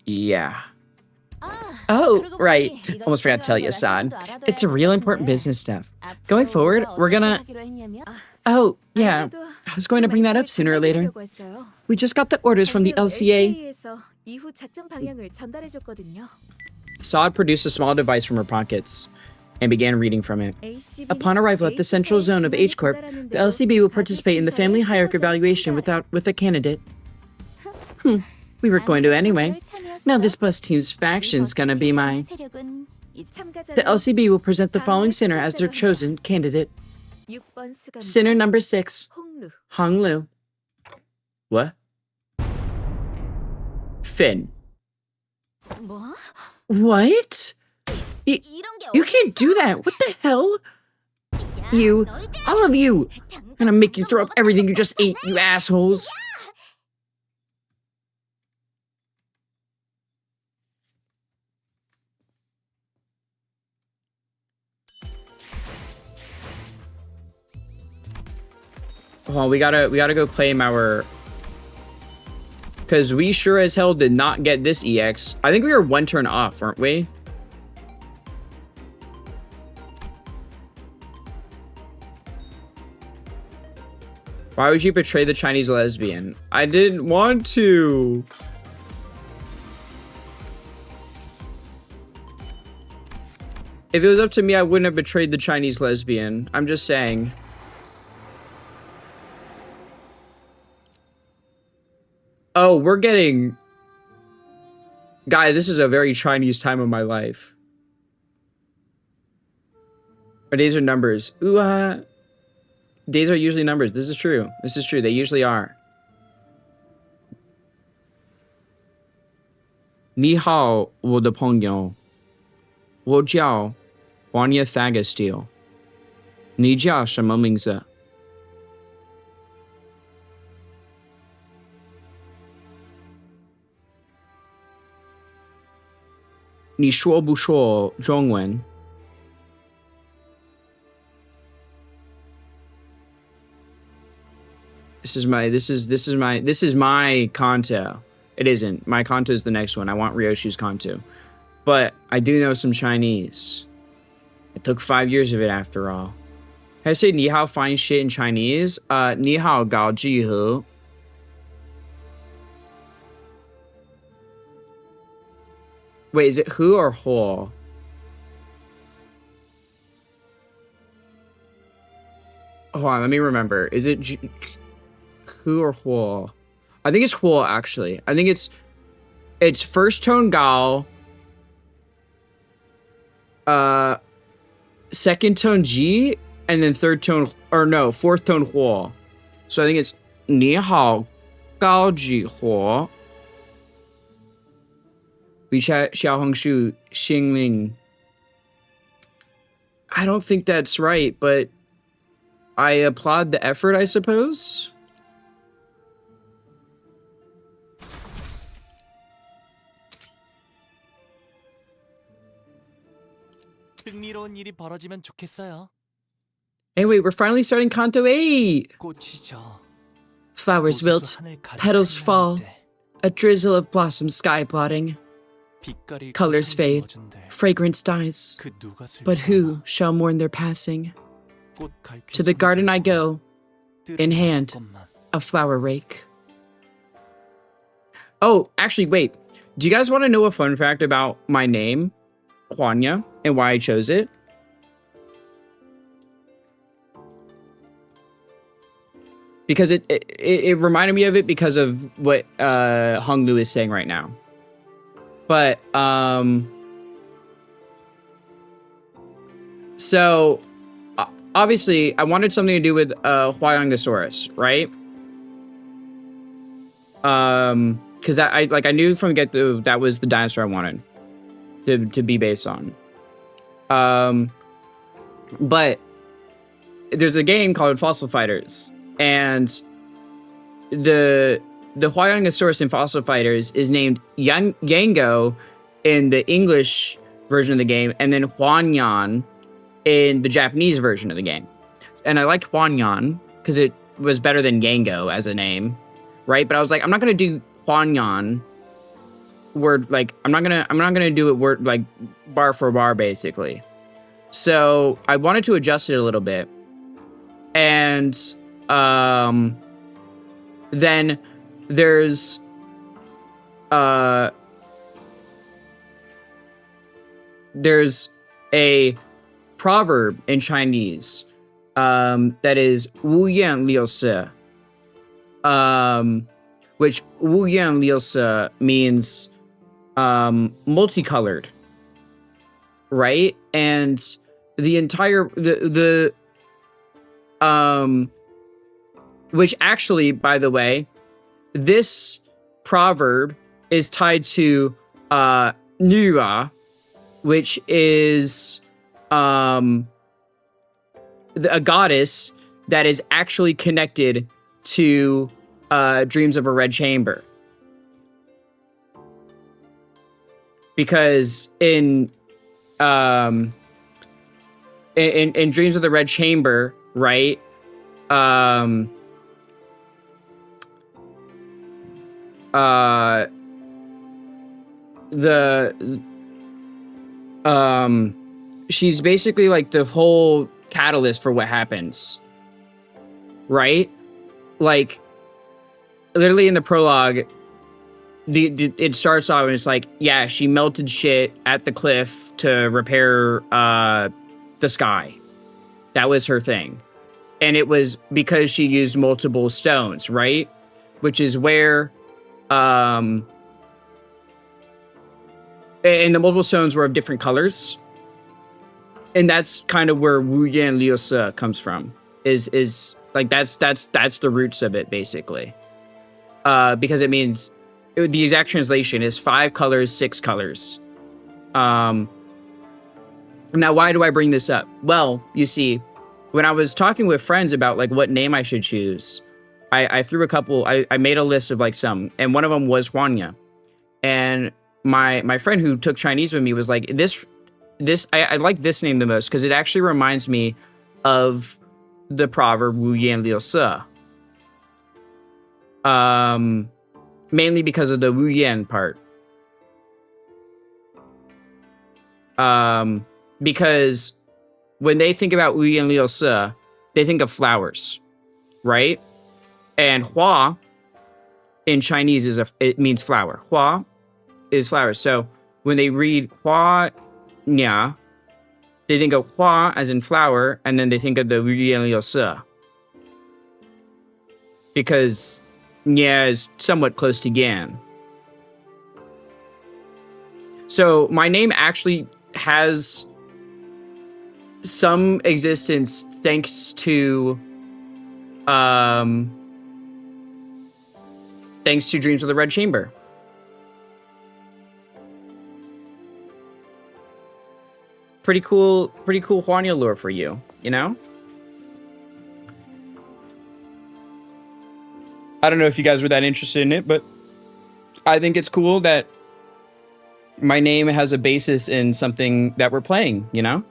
Yeah. Oh, right. Almost forgot to tell you, Assad. It's a real important business stuff. Going forward, we're gonna... Oh, yeah. I was going to bring that up sooner or later. We just got the orders from the LCA. Sod produced a small device from her pockets and began reading from it. Upon arrival at the central zone of H Corp, the LCB will participate in the family hierarchy evaluation with a candidate. We were going to anyway. Now this bus team's faction's gonna be mine. The LCB will present the following sinner as their chosen candidate. Sinner number 6, Hong Lu. What? Finn. What? You can't do that. What the hell? You, all of you. I'm gonna make you throw up everything you just ate, you assholes. Hold on, we gotta go claim our... Because we sure as hell did not get this EX. I think we were one turn off, weren't we? Why would you betray the Chinese lesbian? I didn't want to. If it was up to me, I wouldn't have betrayed the Chinese lesbian. I'm just saying. Oh, we're getting... Guys, this is a very Chinese time of my life. Our days are numbers. Ooh, days are usually numbers. This is true. This is true. They usually are. 你好，我的朋友。我叫王爷 Thagasteel。你叫什么名字？你说不说中文？ This is my Kanto. It isn't. My Kanto is the next one. I want Ryoshu's Kanto. But I do know some Chinese. It took 5 years of it after all. How do I say ni hao fine shit in Chinese? Ni hao gao ji hu. Wait, is it who or ho? hold on, let me remember. Is it Hu or Huo? I think it's Huo, actually. I think it's first tone Gao, second tone Ji, and then third tone, or no, fourth tone Huo. So I think it's 你好高级火 WeChat 小红书心灵. I don't think that's right, but I applaud the effort, I suppose. 흥미로운 일이 벌어지면 좋겠어요. Hey, wait, we're finally starting Kanto 8! 꽃이죠. Flowers wilt, petals fall, a drizzle of blossom sky blotting, colors fade, fragrance dies, but who shall mourn their passing? To the garden I go, in hand, a flower rake. Oh, actually, wait. Do you guys want to know a fun fact about my name, Juanya, and why I chose it? Because it reminded me of it because of what Hung Lu is saying right now. But, so, obviously, I wanted something to do with Huayangosaurus, right? Because I knew from the get-go that was the dinosaur I wanted to be based on. But there's a game called Fossil Fighters, and the Huayangosaurus in Fossil Fighters is named Yango in the English version of the game, and then Huanyan in the Japanese version of the game. And I liked Huanyan because it was better than Yango as a name, right? But I was like, I'm not gonna do Huanyan word, like I'm not gonna do it word like bar for bar, basically. So I wanted to adjust it a little bit, and then there's a proverb in Chinese that is Wu Yan Liu Se, which Wu Yan Liu Se means multicolored, right? And the entire which actually, by the way, this proverb is tied to Nua, which is a goddess that is actually connected to Dreams of a Red Chamber. Because in Dreams of the Red Chamber, right? She's basically like the whole catalyst for what happens, right? Like, literally in the prologue, it starts off and it's like, yeah, she melted shit at the cliff to repair the sky. That was her thing. And it was because she used multiple stones, right? Which is where and the multiple stones were of different colors. And that's kind of where Wu Yan Liu Se comes from. Is like that's the roots of it, basically. Because it means the exact translation is 5 colors, 6 colors. Now, why do I bring this up? Well, you see, when I was talking with friends about like what name I should choose, I threw a couple. I made a list of like some, and one of them was Huanya. And my friend who took Chinese with me was like, I like this name the most because it actually reminds me of the proverb Wu Yan Liu Se. Mainly because of the Wu Yan part. Because when they think about Wu Yan Liu Se, they think of flowers, right? And Hua in Chinese it means flower. Hua is flower. So when they read Hua Nya, they think of Hua as in flower, and then they think of the Wu Yan Liu Se, Because yeah is somewhat close to Gan. So my name actually has some existence thanks to Dreams of the Red Chamber. Pretty cool Juanio lore for you, you know? I don't know if you guys were that interested in it, but I think it's cool that my name has a basis in something that we're playing, you know?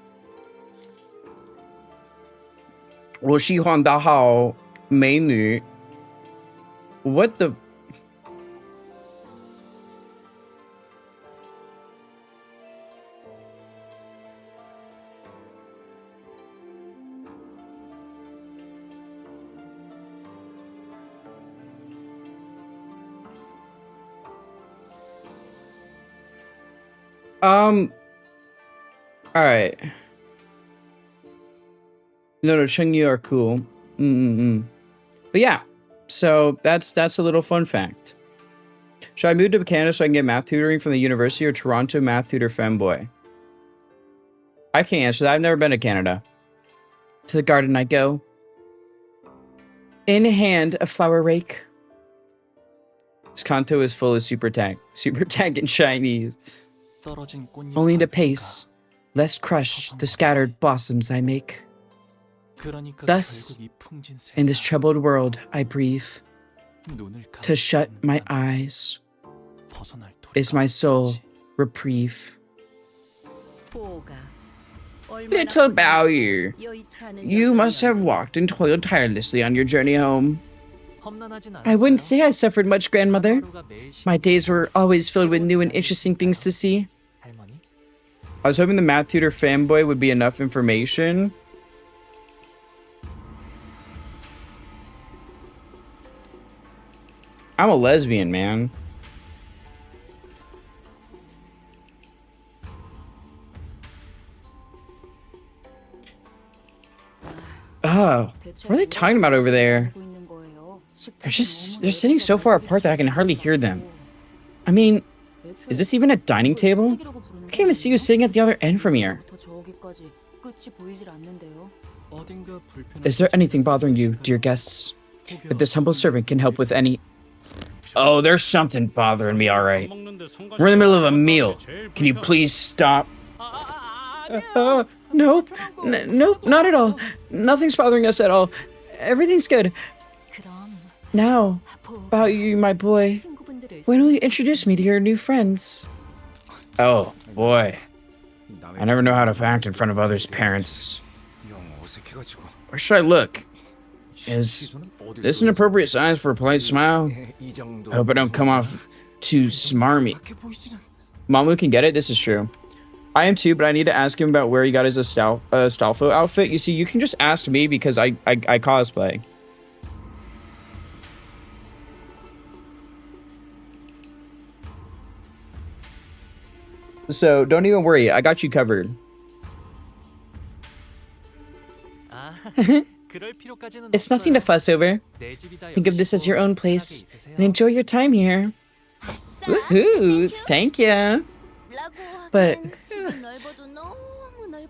我喜欢大号美女 What the... Alright. No, Chengyu are cool. But yeah, so that's a little fun fact. Should I move to Canada so I can get math tutoring from the university or Toronto math tutor femboy? I can't answer that. I've never been to Canada. To the garden I go. In hand, a flower rake. This kanto is full of super tag in Chinese. Only to pace, lest crush the scattered blossoms I make. Thus, in this troubled world I breathe. To shut my eyes is my soul reprieve. Little Baoyu, you must have walked and toiled tirelessly on your journey home. I wouldn't say I suffered much, grandmother. My days were always filled with new and interesting things to see. I was hoping the math tutor fanboy would be enough information. I'm a lesbian, man. Oh, what are they talking about over there? They're sitting so far apart that I can hardly hear them. I mean, is this even a dining table? I can't even see who's sitting at the other end from here. Is there anything bothering you, dear guests? If this humble servant can help with any... Oh, there's something bothering me, alright. We're in the middle of a meal. Can you please stop? Nope. Nope, not at all. Nothing's bothering us at all. Everything's good. Now, about you, my boy. When will you introduce me to your new friends? Oh, boy. I never know how to act in front of others' parents. Where should I look? Is this an appropriate size for a polite smile? I hope I don't come off too smarmy. Mamu can get it, this is true. I am too, but I need to ask him about where he got his Astolfo outfit. You see, you can just ask me because I cosplay. So don't even worry, I got you covered. It's nothing to fuss over. Think of this as your own place and enjoy your time here. Woohoo! Thank you. But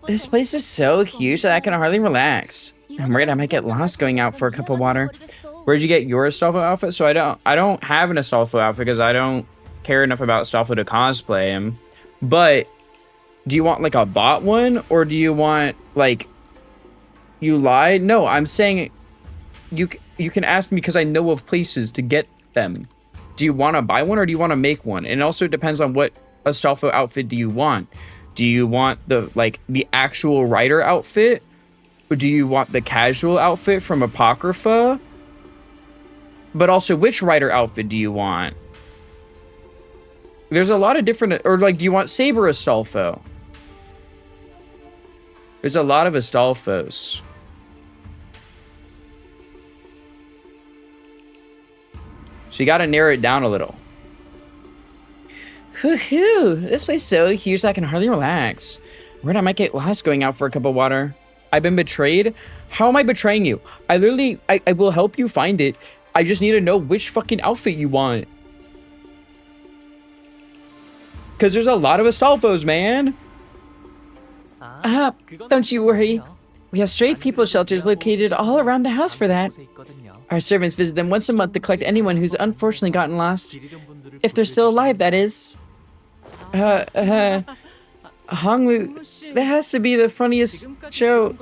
this place is so huge that I can hardly relax. I'm worried I might get lost going out for a cup of water. Where'd you get your Astolfo outfit? So I don't have an Astolfo outfit because I don't care enough about Astolfo to cosplay him. But do you want like a bot one, or do you want like... You lied? No, I'm saying you can ask me because I know of places to get them. Do you want to buy one or do you want to make one? And it also depends on what Astolfo outfit do you want. Do you want the actual writer outfit? Or do you want the casual outfit from Apocrypha? But also, which writer outfit do you want? There's a lot of different... Or like, do you want Saber Astolfo? There's a lot of Astolfos. So you gotta narrow it down a little. Woohoo! This place is so huge that I can hardly relax. Where I might get lost going out for a cup of water. I've been betrayed? How am I betraying you? I will help you find it. I just need to know which fucking outfit you want. Because there's a lot of Astolfos, man. Don't you worry. We have stray people shelters located all around the house for that. Our servants visit them once a month to collect anyone who's unfortunately gotten lost. If they're still alive, that is. Honglu, that has to be the funniest show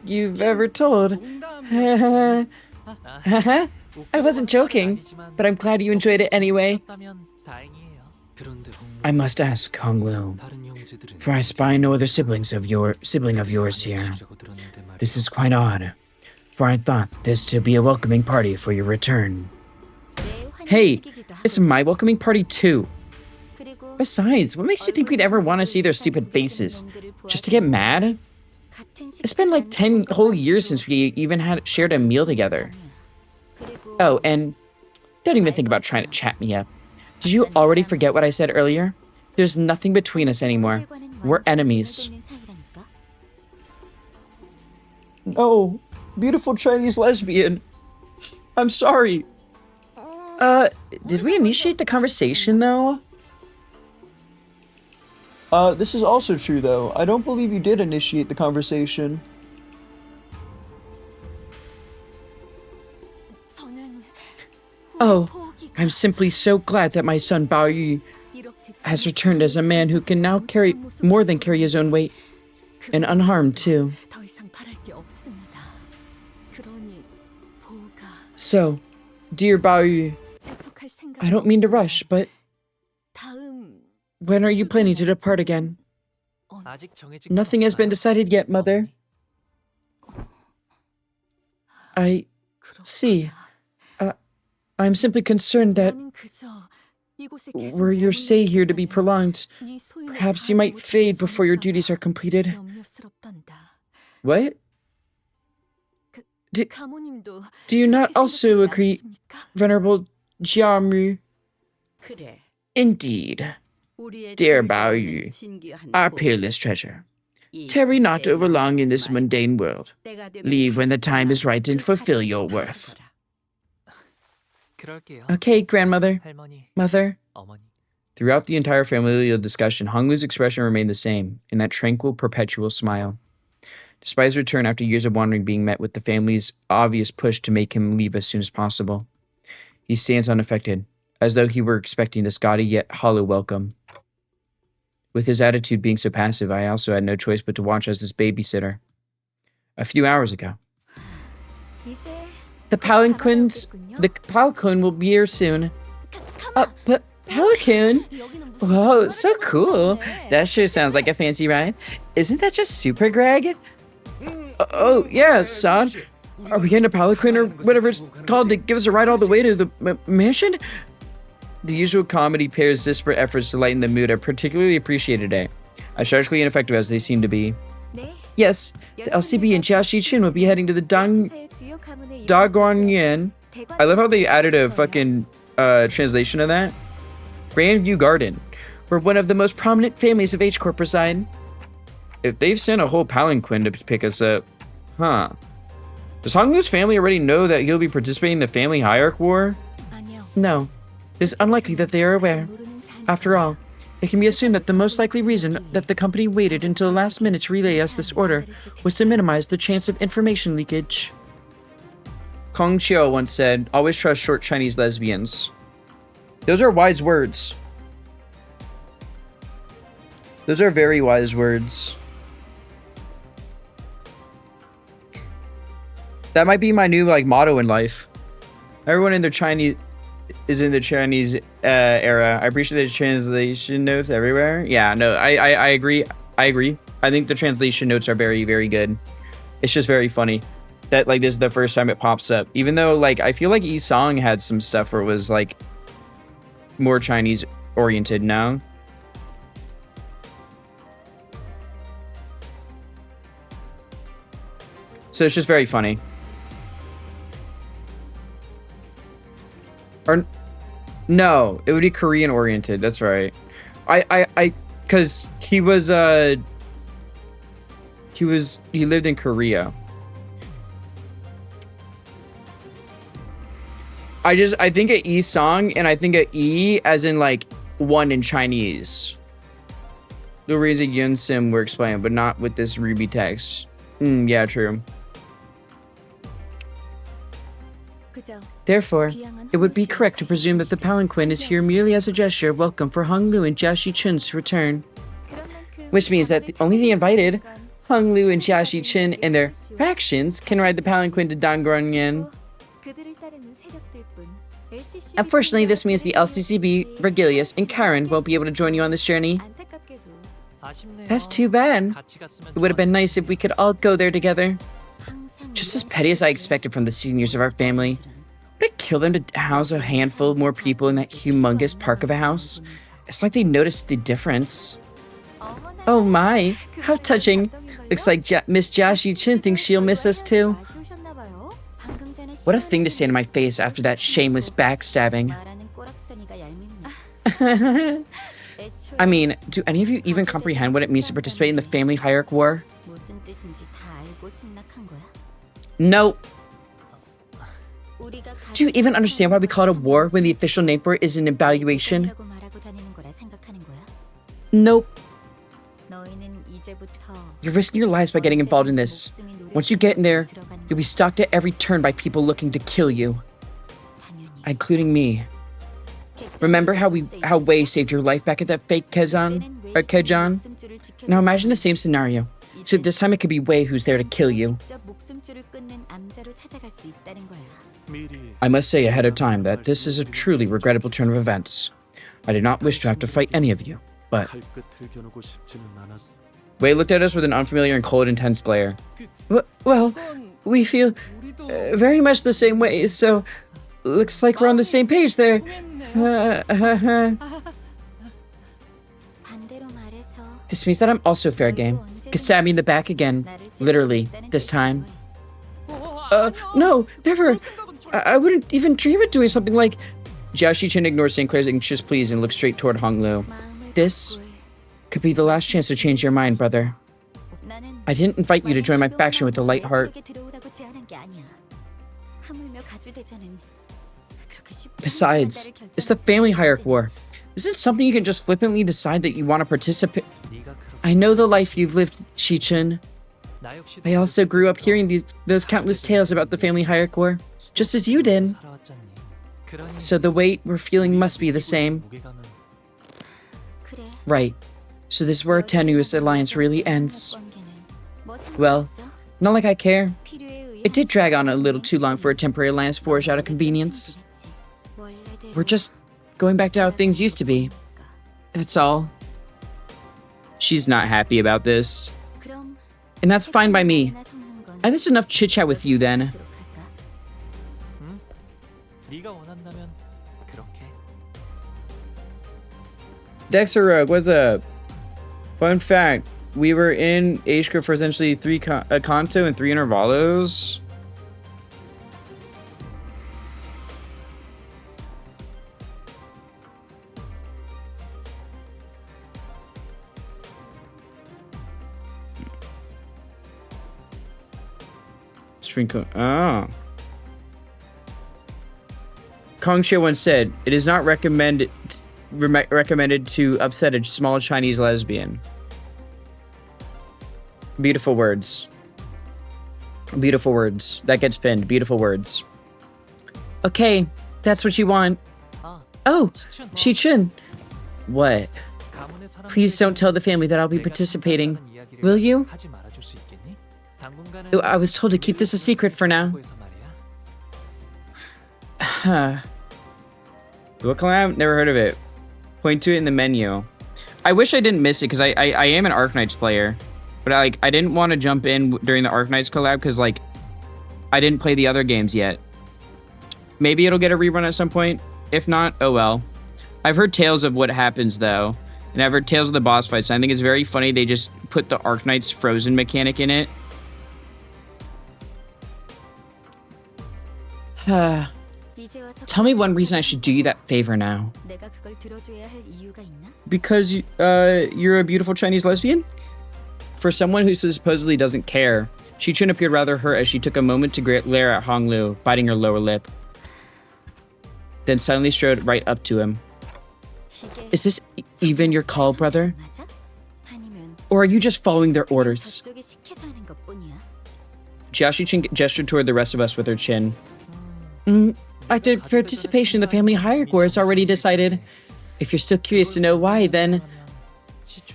you've ever told. I wasn't joking, but I'm glad you enjoyed it anyway. I must ask, Honglu, for I spy no other sibling of yours here. This is quite odd, for I thought this to be a welcoming party for your return. Hey, it's my welcoming party too. Besides, what makes you think we'd ever want to see their stupid faces? Just to get mad? It's been like 10 whole years since we even had shared a meal together. Oh, and don't even think about trying to chat me up. Did you already forget what I said earlier? There's nothing between us anymore. We're enemies. Oh, beautiful Chinese lesbian. I'm sorry. Did we initiate the conversation though? This is also true though. I don't believe you did initiate the conversation. Oh, I'm simply so glad that my son Bao Yu has returned as a man who can now carry more than carry his own weight, and unharmed too. So, dear Bao Yu, I don't mean to rush, but when are you planning to depart again? Nothing has been decided yet, Mother. I see. I'm simply concerned that were your stay here to be prolonged, perhaps you might fade before your duties are completed. What? Do you not also agree, Venerable Jiamu? Indeed. Dear Bao Yu, our peerless treasure, tarry not over long in this mundane world. Leave when the time is right and fulfill your worth. Okay, grandmother, mother. Throughout the entire familial discussion, Honglu's expression remained the same, in that tranquil, perpetual smile. Despite his return after years of wandering being met with the family's obvious push to make him leave as soon as possible, he stands unaffected, as though he were expecting this gaudy yet hollow welcome. With his attitude being so passive, I also had no choice but to watch as his babysitter. A few hours ago. The palanquin will be here soon. But palanquin? Whoa, so cool. That sure sounds like a fancy ride. Isn't that just super, Greg? Oh, yeah, son. Are we getting a palanquin or whatever it's called to give us a ride all the way to the mansion? The usual comedy pairs disparate efforts to lighten the mood are particularly appreciated today, as tragically ineffective as they seem to be. Yes, the LCB and Jia Shichun will be heading to the Daguanyan. I love how they added a fucking translation of that. Grandview Garden, where one of the most prominent families of H Corp reside. If they've sent a whole palanquin to pick us up, huh? Does Honglu's family already know that he'll be participating in the family hierarch war? No, it is unlikely that they are aware. After all, it can be assumed that the most likely reason that the company waited until the last minute to relay us this order was to minimize the chance of information leakage. Kong Xiao once said, always trust short Chinese lesbians. Those are wise words. Those are very wise words. That might be my new motto in life. Everyone in their Chinese is in the Chinese era. I appreciate the translation notes everywhere. Yeah, no, I agree. I agree. I think the translation notes are very, very good. It's just very funny that this is the first time it pops up. Even though I feel like Yi Song had some stuff where it was more Chinese oriented now. So it's just very funny. Or no, it would be Korean oriented. That's right. Cause he lived in Korea. I think a E song, and I think a E as in like one in Chinese. The reason Yun Sim were explained, but not with this Ruby text. Yeah, true. Therefore, it would be correct to presume that the palanquin is here merely as a gesture of welcome for Hung Lu and Jia Chun's return. Which means that only the invited, Hung Lu and Jia Chun and their factions, can ride the palanquin to Dangronyan. Unfortunately, this means the LCCB, Vergilius, and Karen won't be able to join you on this journey. That's too bad. It would have been nice if we could all go there together. Just as petty as I expected from the seniors of our family. Would it kill them to house a handful more people in that humongous park of a house? It's like they noticed the difference. Oh my, how touching. Looks like Miss Jia Chun thinks she'll miss us too. What a thing to say to my face after that shameless backstabbing. I mean, do any of you even comprehend what it means to participate in the family hierarchy war? Nope. Do you even understand why we call it a war when the official name for it is an evaluation? Nope. You're risking your lives by getting involved in this. Once you get in there, you'll be stalked at every turn by people looking to kill you. Including me. Remember how Wei saved your life back at that fake Kejan? Now imagine the same scenario. Except this time it could be Wei who's there to kill you. I must say ahead of time that this is a truly regrettable turn of events. I did not wish to have to fight any of you, but... Wei looked at us with an unfamiliar and cold, intense glare. Well, we feel very much the same way, so looks like we're on the same page there. This means that I'm also fair game. Could stab me in the back again. Literally, this time. No, never. I wouldn't even dream of doing something like... Jia Chun ignores St. Clair's anxious pleas and looks straight toward Hung Lu. This could be the last chance to change your mind, brother. I didn't invite you to join my faction with a light heart. Besides, it's the family hierarchy war. Isn't it something you can just flippantly decide that you want to participate? I know the life you've lived, Shi-chun. I also grew up hearing those countless tales about the family hierarchy war, just as you did. So the weight we're feeling must be the same. Right. So this is where our tenuous alliance really ends. Well, not like I care. It did drag on a little too long for a temporary alliance forged out of convenience. We're just going back to how things used to be. That's all. She's not happy about this. And that's fine by me. I think it's enough chit-chat with you then. Dexter Rogue, what's up? Fun fact, we were in age group for essentially 3 Kanto and 3 Intervalos. Oh. Kong Shio once said, "It is not recommended to upset a small Chinese lesbian." Beautiful words. Beautiful words. That gets pinned. Beautiful words. Okay, that's what you want. Oh, Shi-chun. What? Please don't tell the family that I'll be participating. Will you? I was told to keep this a secret for now. What collab? Never heard of it. Point to it in the menu. I wish I didn't miss it because I am an Arknights player, but I didn't want to jump in during the Arknights collab because I didn't play the other games yet. Maybe it'll get a rerun at some point. If not, oh well. I've heard tales of what happens though, and I've heard tales of the boss fights. I think it's very funny they just put the Arknights frozen mechanic in it. Tell me one reason I should do you that favor now. Because you're a beautiful Chinese lesbian? For someone who supposedly doesn't care, Shi-chun appeared rather hurt as she took a moment to glare at Hong Lu, biting her lower lip. then suddenly strode right up to him. Is this even your call, brother? Or are you just following their orders? Jiashi-chan gestured toward the rest of us with her chin. Active participation in the family hierarchy war is already decided. If you're still curious to know why, then...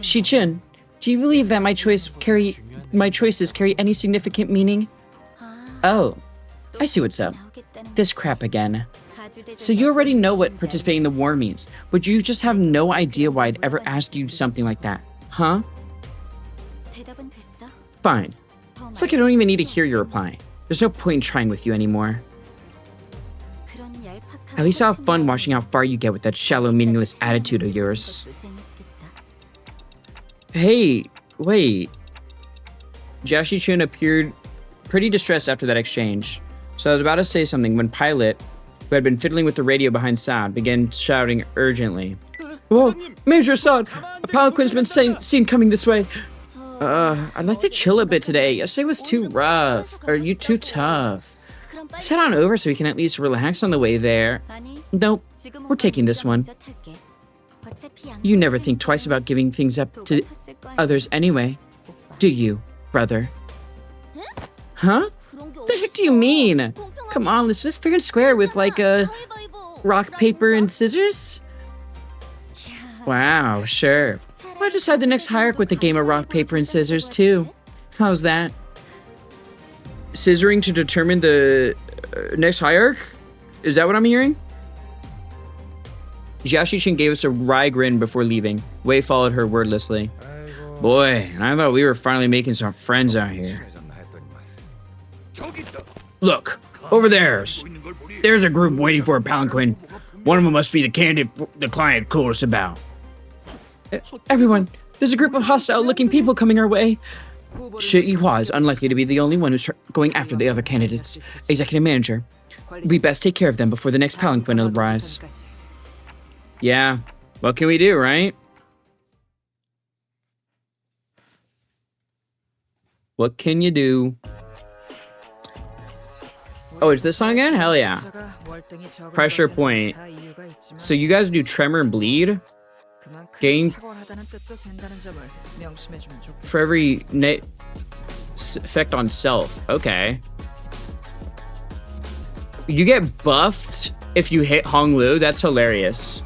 Shi-chan, do you believe that my choices carry any significant meaning? Oh, I see what's up. This crap again. So you already know what participating in the war means, but you just have no idea why I'd ever ask you something like that, huh? Fine. It's like I don't even need to hear your reply. There's no point in trying with you anymore. At least I'll have fun watching how far you get with that shallow, meaningless attitude of yours. Hey, wait. Jiashi-chun appeared pretty distressed after that exchange, so I was about to say something when Pilot, who had been fiddling with the radio behind Sad, began shouting urgently. Whoa, Major Sad, a palanquin's been seen coming this way. I'd like to chill a bit today. Yesterday was too rough. Or you too tough. Let's head on over so we can at least relax on the way there. Nope, we're taking this one. You never think twice about giving things up to others anyway, do you, brother? Huh? What the heck do you mean? Come on, let's just fair and square with like a rock, paper, and scissors? Wow, sure. Why decide the next hierarchy with a game of rock, paper, and scissors too? How's that? Scissoring to determine the next hierarchy? Is that what I'm hearing? Jiashi-chan gave us a wry grin before leaving. Wei followed her wordlessly. Boy, I thought we were finally making some friends out here. Look, over there. There's a group waiting for a palanquin. One of them must be the candidate the client told us about. Everyone, there's a group of hostile-looking people coming our way. Shi Yihua is unlikely to be the only one who's going after the other candidates. Executive Manager, we best take care of them before the next palanquin arrives. Yeah, what can we do, right? What can you do? Oh, it's this song again? Hell yeah. Pressure point. So you guys do tremor and bleed? Gain for every net effect on self. Okay. You get buffed if you hit Hong Lu. That's hilarious.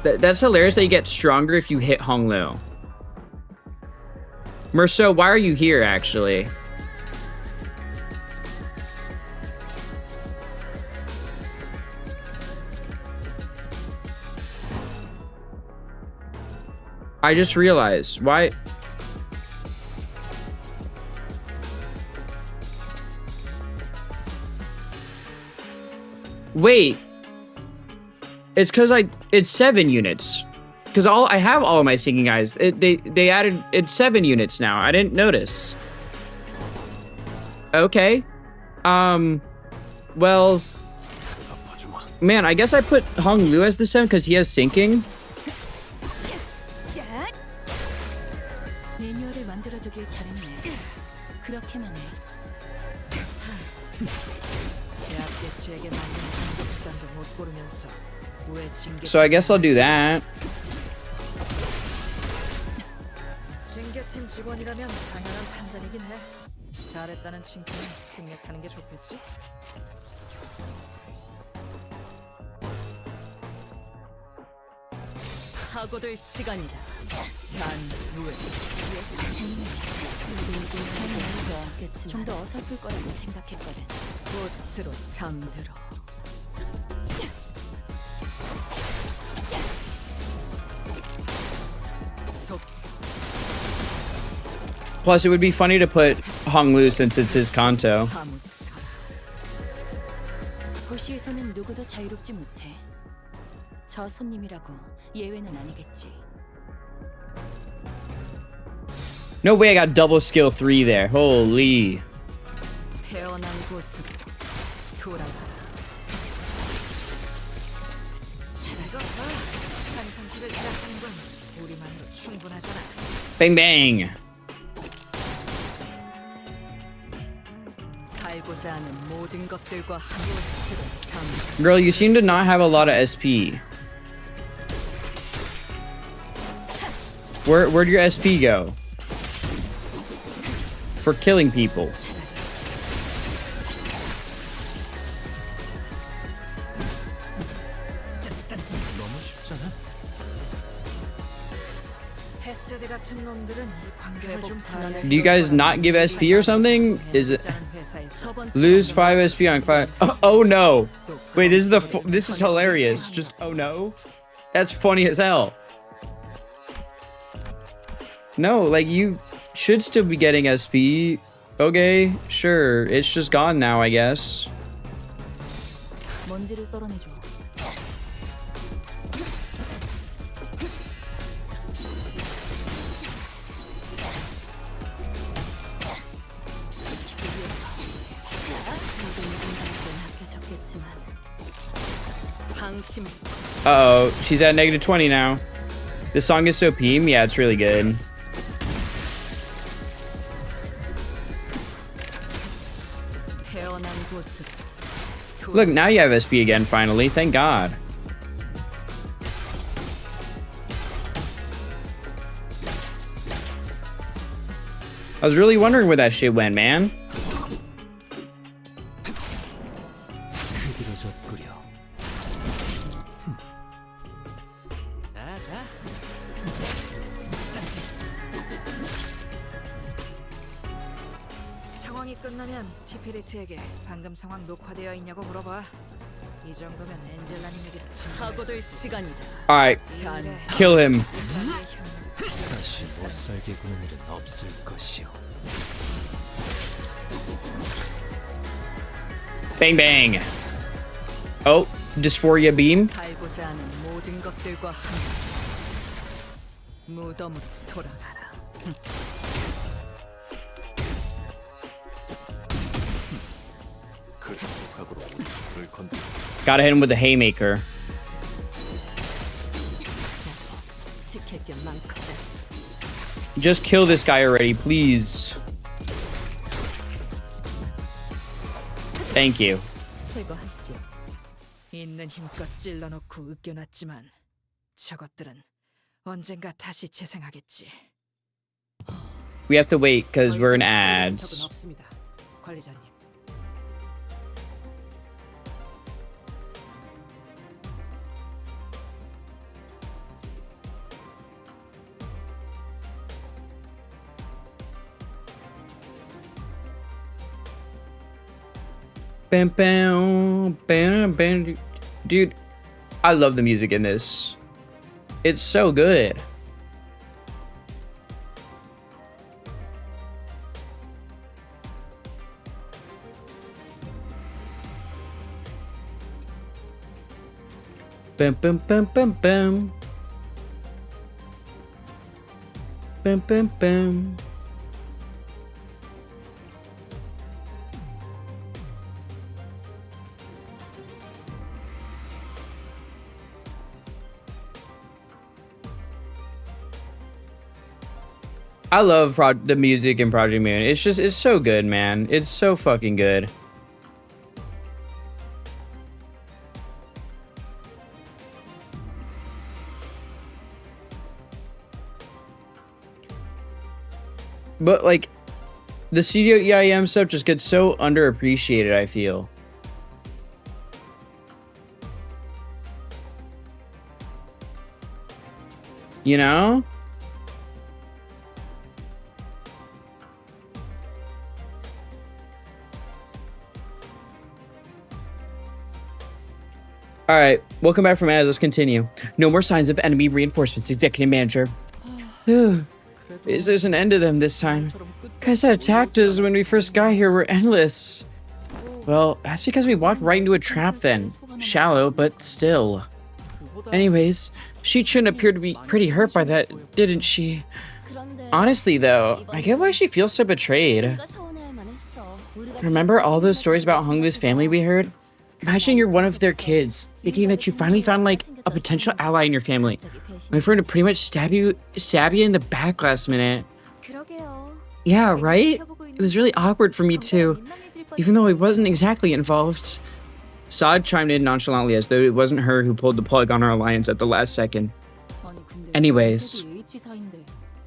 That's hilarious that you get stronger if you hit Hong Lu. Merceau, why are you here, actually? I just realized, why... Wait. It's because it's 7 units. Because I have all of my singing eyes. They added, it's 7 units now. I didn't notice. Okay. Well... Man, I guess I put Hong Lu as the 7 because he has sinking. So I guess I'll do that. 징계팀 직원이라면 당연한 판단이긴 해. 잘했다는 칭찬은 생략하는 게 좋겠지? 하고들 시간이다. 잔후에 좀 더 어설플 거라고 생각했거든. 꽃으로 잠들어. Plus, it would be funny to put Hong Lu since it's his kanto. 도시에서는 누구도 자유롭지 못해. 저 손님이라고 예외는 아니겠지. No way I got double skill 3 there. Holy. 태어난 곳으로 돌아가라. 이거 봐. 한상집을 제압하는 건 우리만으로 충분하잖아. Bang bang. 살고자 하는 모든 것들과 함께 Girl, you seem to not have a lot of SP. Where'd your SP go? For killing people. 너무 쉽잖아. 헤세드 같은 놈들은 이 광경을 좀 달아낼 Do you guys not give SP or something? Is it lose 5 SP on class? Oh no! Wait, this is this is hilarious. Just oh no, that's funny as hell. No, like you should still be getting SP. Okay, sure. It's just gone now, I guess. 먼지를 떨어내줘. Uh-oh, she's at -20 now. This song is so peem. Yeah, it's really good. Look, now you have SP again, finally. Thank God. I was really wondering where that shit went, man. 상황이 끝나면 티피리트에게 방금 상황 녹화되어 있냐고 물어봐. 이 정도면 엔젤라님에게도 사고될 시간이다. Alright, kill him. 다시 못 살게 구는 일은 없을 것이오. Bang bang. Oh, dysphoria beam. 살고자 하는 모든 것들과 함께 무덤으로 돌아가라. 그 각으로 불을 건드. Gotta hit him with the haymaker. 지킬 게 많거든. Just kill this guy already, please. Thank you. 제거하시죠. 있는 힘껏 찔러놓고 으깨놨지만 저것들은 언젠가 다시 재생하겠지. We have to wait because we're in 적은 ads. 없습니다, 관리자님. Bam, bam, bam, bam. Dude, I love the music in this. It's so good. Bam, bam, bam, bam, bam. Bam, bam, bam. I love the music in Project Moon. It's so good, man. It's so fucking good. But like, the Studio EIM stuff just gets so underappreciated, I feel. You know? Alright, welcome back from ads. Let's continue. No more signs of enemy reinforcements, Executive Manager. Is there's an end to them this time? Guys that attacked us when we first got here were endless. Well, that's because we walked right into a trap then. Shallow, but still. Anyways, she shouldn't appear to be pretty hurt by that, didn't she? Honestly though, I get why she feels so betrayed. Remember all those stories about Honglu's family we heard? Imagine you're one of their kids, thinking that you finally found like a potential ally in your family. My friend would pretty much stab you in the back last minute. Yeah, right? It was really awkward for me too. even though he wasn't exactly involved. Saad chimed in nonchalantly as though it wasn't her who pulled the plug on our alliance at the last second. Anyways,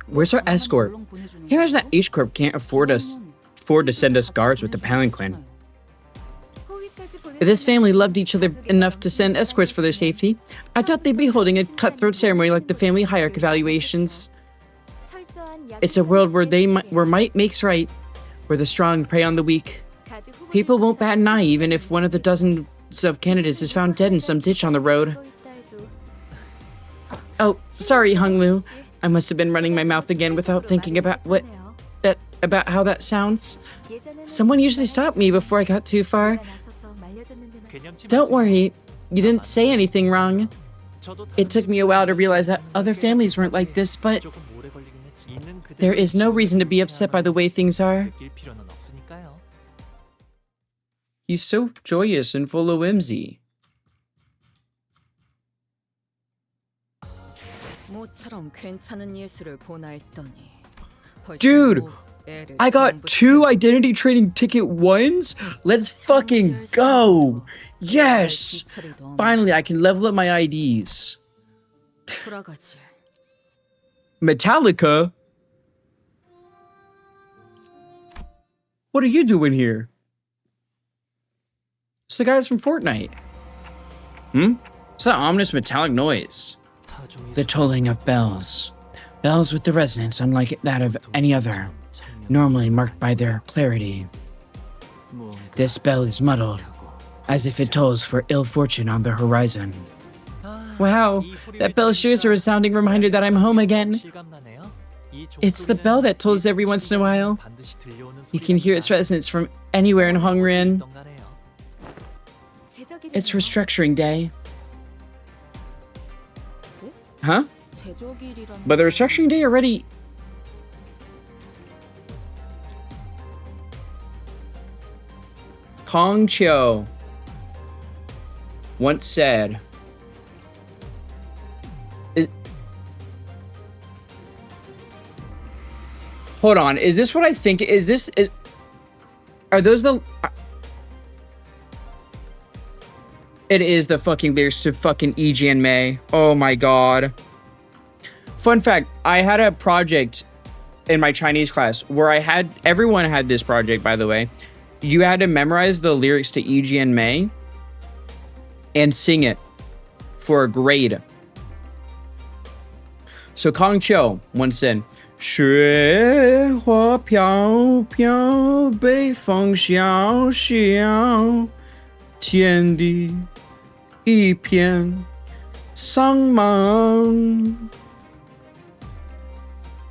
where's our escort? Can't imagine that H-Corp can't afford to send us guards with the palanquin. If this family loved each other enough to send escorts for their safety, I thought they'd be holding a cutthroat ceremony like the family hierarchy evaluations. It's a world where might makes right, where the strong prey on the weak. People won't bat an eye even if one of the dozens of candidates is found dead in some ditch on the road. Oh, sorry, Hunglu. I must have been running my mouth again without thinking about about how that sounds. Someone usually stopped me before I got too far. Don't worry, you didn't say anything wrong. It took me a while to realize that other families weren't like this, but there is no reason to be upset by the way things are. He's so joyous and full of whimsy. Dude, I got 2 identity training ticket 1s? Let's fucking go! Yes! Finally, I can level up my IDs. Metallica? What are you doing here? It's the guys from Fortnite. It's that ominous metallic noise. The tolling of bells. Bells with the resonance unlike that of any other, normally marked by their clarity. This bell is muddled, as if it tolls for ill fortune on the horizon. Wow, that bell sure is a resounding reminder that I'm home again. It's the bell that tolls every once in a while. You can hear its resonance from anywhere in Hongren. It's restructuring day. Huh? But the restructuring day already... Kong Chiu once said... Hold on, is this what I think? Are those the... It is the fucking lyrics to fucking EG and May. Oh my god. Fun fact, I had a project in my Chinese class where everyone had this project, by the way. You had to memorize the lyrics to EG and May and sing it for a grade. So Kong Chiu once said, 雪花飘飘，北风萧萧，天地一片苍茫。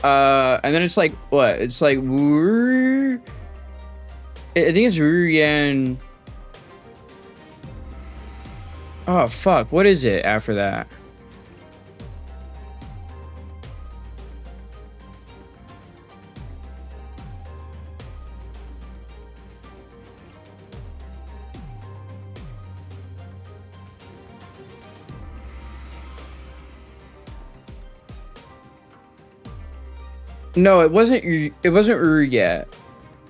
And then it's like, what? It's like, I think it's Ruyan. Oh, fuck. What is it after that? No, it wasn't Uru yet.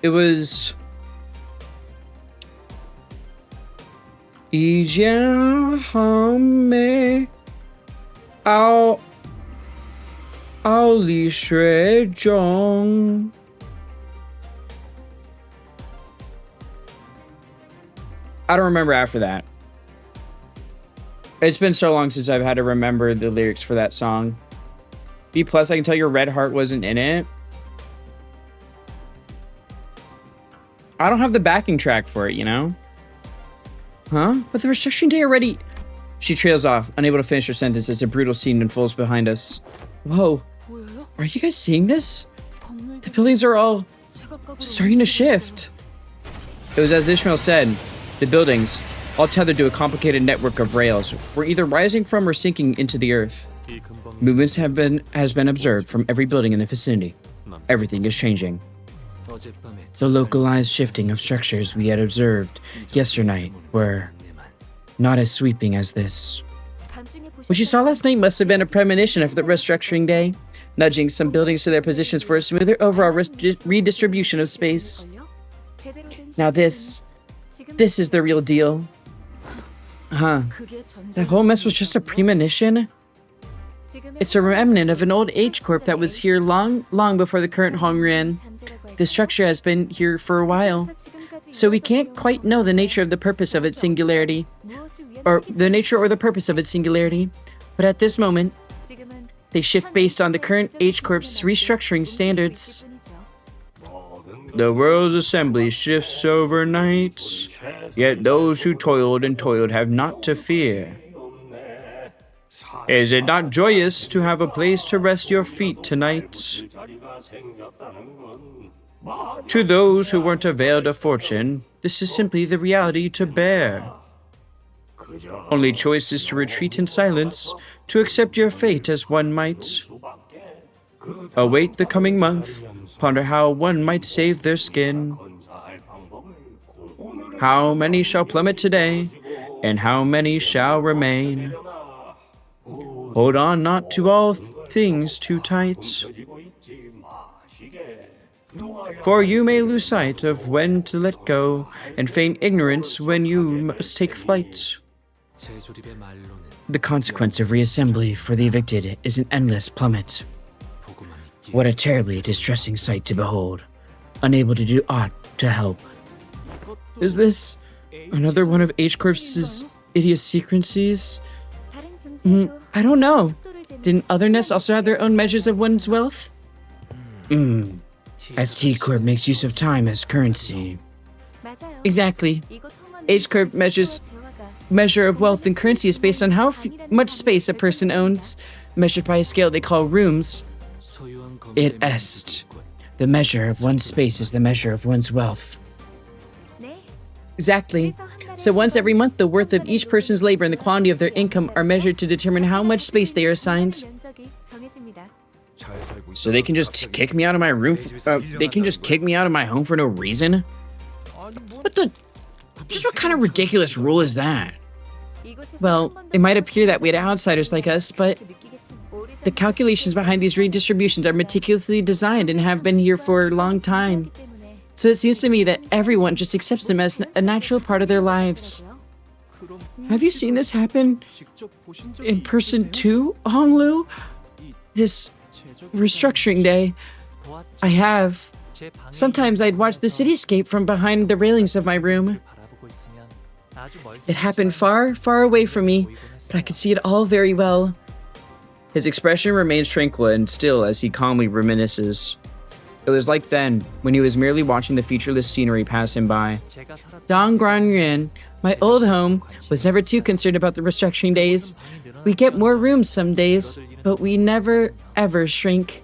It was 一件好美，傲立水中。I don't remember after that. It's been so long since I've had to remember the lyrics for that song. B+, I can tell your red heart wasn't in it. I don't have the backing track for it, you know? Huh? But the restriction day already... She trails off, unable to finish her sentence as a brutal scene unfolds behind us. Whoa. Are you guys seeing this? The buildings are all starting to shift. It was as Ishmael said. The buildings, all tethered to a complicated network of rails, were either rising from or sinking into the earth. Movements has been observed from every building in the vicinity. Everything is changing. The localized shifting of structures we had observed yesternight were not as sweeping as this. What you saw last night must have been a premonition of the restructuring day, nudging some buildings to their positions for a smoother overall redistribution of space. Now this is the real deal. Huh. That whole mess was just a premonition? It's a remnant of an old H-Corp that was here long before the current Hongren. This structure has been here for a while, so we can't quite know the nature of the purpose of its singularity. Or the nature or the purpose of its singularity. But at this moment, they shift based on the current H-Corp's restructuring standards. The world's assembly shifts overnight, yet those who toiled and toiled have naught to fear. Is it not joyous to have a place to rest your feet tonight? To those who weren't availed of fortune, this is simply the reality to bear. Only choice is to retreat in silence, to accept your fate as one might. Await the coming month, ponder how one might save their skin. How many shall plummet today, and how many shall remain? Hold on not to all things too tight, for you may lose sight of when to let go, and feign ignorance when you must take flight. The consequence of reassembly for the evicted is an endless plummet. What a terribly distressing sight to behold, unable to do aught to help. Is this another one of H-Corp's idiosyncrasies? I don't know. Didn't other nests also have their own measures of one's wealth? As T-Corp makes use of time as currency. Exactly. H-Corp measure of wealth and currency is based on how much space a person owns, measured by a scale they call rooms. It est. The measure of one's space is the measure of one's wealth. Exactly. So once every month, the worth of each person's labor and the quantity of their income are measured to determine how much space they are assigned. So they can just kick me out of my room. They can just kick me out of my home for no reason? What kind of ridiculous rule is that? Well, it might appear that way to outsiders like us, but the calculations behind these redistributions are meticulously designed and have been here for a long time. So it seems to me that everyone just accepts them as a natural part of their lives. Have you seen this happen in person too, Honglu? This restructuring day? I have. Sometimes I'd watch the cityscape from behind the railings of my room. It happened far, far away from me, but I could see it all very well. His expression remains tranquil and still as he calmly reminisces. It was like then, when he was merely watching the featureless scenery pass him by. Dongguan, my old home, was never too concerned about the restructuring days. We get more rooms some days, but we never, ever shrink.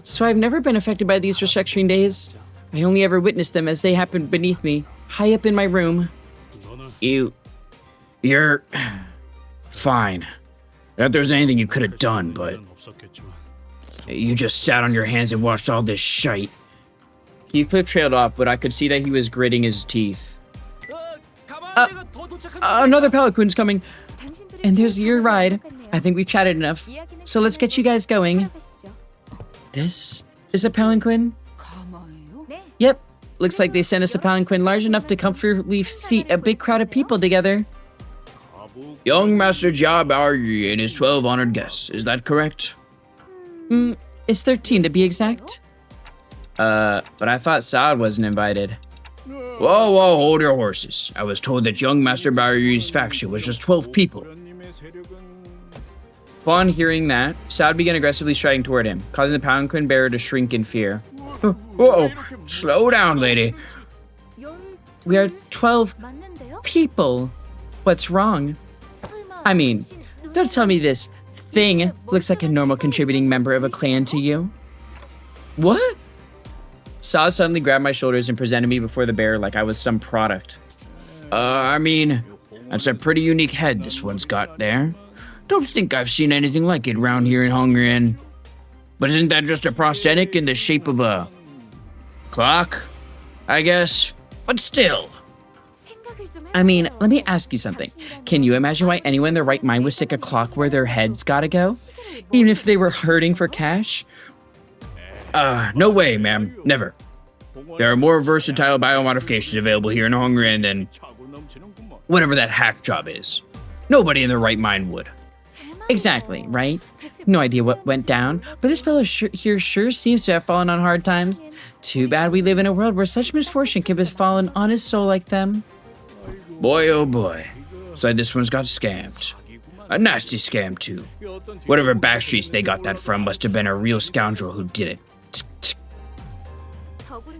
So I've never been affected by these restructuring days. I only ever witnessed them as they happened beneath me, high up in my room. You're fine. Not that there's anything you could have done, but you just sat on your hands and watched all this shite. Heathcliff trailed off, but I could see that he was gritting his teeth. Another palanquin's coming. And there's your ride. I think we've chatted enough. So let's get you guys going. This is a palanquin? Yep. Looks like they sent us a palanquin large enough to comfortably seat a big crowd of people together. Young Master Jia Baoyu and his 12 honored guests, is that correct? It's 13 to be exact. But I thought Saad wasn't invited. Whoa, hold your horses. I was told that young Master Baoyu's faction was just 12 people. Upon hearing that, Saad began aggressively striding toward him, causing the palanquin bearer to shrink in fear. Whoa, slow down, lady. We are 12 people. What's wrong? I mean, don't tell me this thing looks like a normal contributing member of a clan to you. What? Saad suddenly grabbed my shoulders and presented me before the bear like I was some product. I mean, that's a pretty unique head this one's got there. Don't think I've seen anything like it around here in Hongren. But isn't that just a prosthetic in the shape of a clock? I guess. But still. I mean, let me ask you something. Can you imagine why anyone in their right mind would stick a clock where their head's gotta go? Even if they were hurting for cash? No way, ma'am. Never. There are more versatile biomodifications available here in Hongren than whatever that hack job is. Nobody in their right mind would. Exactly, right? No idea what went down, but this fellow here sure seems to have fallen on hard times. Too bad we live in a world where such misfortune can befall an honest soul like them. Boy, oh boy. Looks like this one's got scammed. A nasty scam, too. Whatever backstreets they got that from must have been a real scoundrel who did it.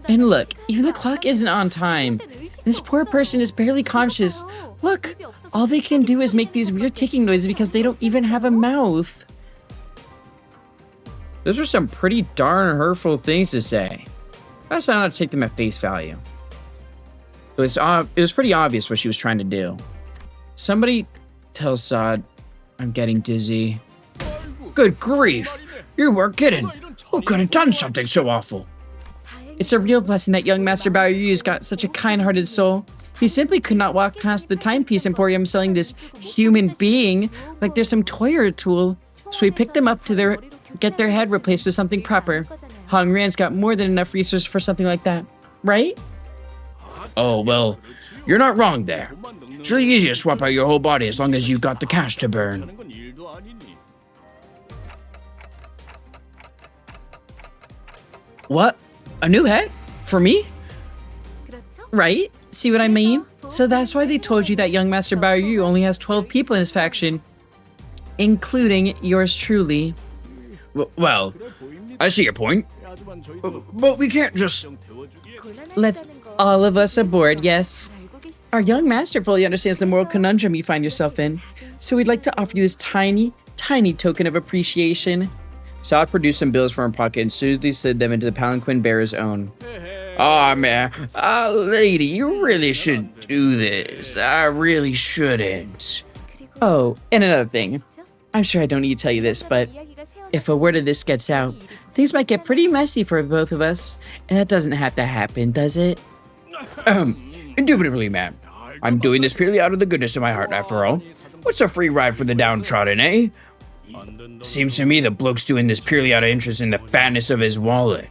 And look, even the clock isn't on time. This poor person is barely conscious. Look, all they can do is make these weird ticking noises because they don't even have a mouth. Those are some pretty darn hurtful things to say. I decided not to take them at face value. It was pretty obvious what she was trying to do. Somebody tell Saad I'm getting dizzy. Good grief! You weren't kidding! Who could have done something so awful? It's a real blessing that young Master Baoyu's got such a kind-hearted soul. He simply could not walk past the timepiece emporium selling this human being like there's some toy or tool. So he picked them up to get their head replaced with something proper. Hong Ran's got more than enough resources for something like that, right? Oh, well, you're not wrong there. It's really easy to swap out your whole body as long as you've got the cash to burn. What? A new head? For me? Right? See what I mean? So that's why they told you that young Master Baoyu only has 12 people in his faction, including yours truly. Well, I see your point. But we can't just... Let's all of us aboard, yes? Our young master fully understands the moral conundrum you find yourself in, so we'd like to offer you this tiny, tiny token of appreciation. Saad produced some bills from her pocket and smoothly slid them into the palanquin bearer's own. Aw, man. Lady, you really should do this. I really shouldn't. Oh, and another thing. I'm sure I don't need to tell you this, but if a word of this gets out, things might get pretty messy for both of us. And that doesn't have to happen, does it? Indubitably, ma'am. I'm doing this purely out of the goodness of my heart, after all. What's a free ride for the downtrodden, eh? Seems to me the bloke's doing this purely out of interest in the fatness of his wallet.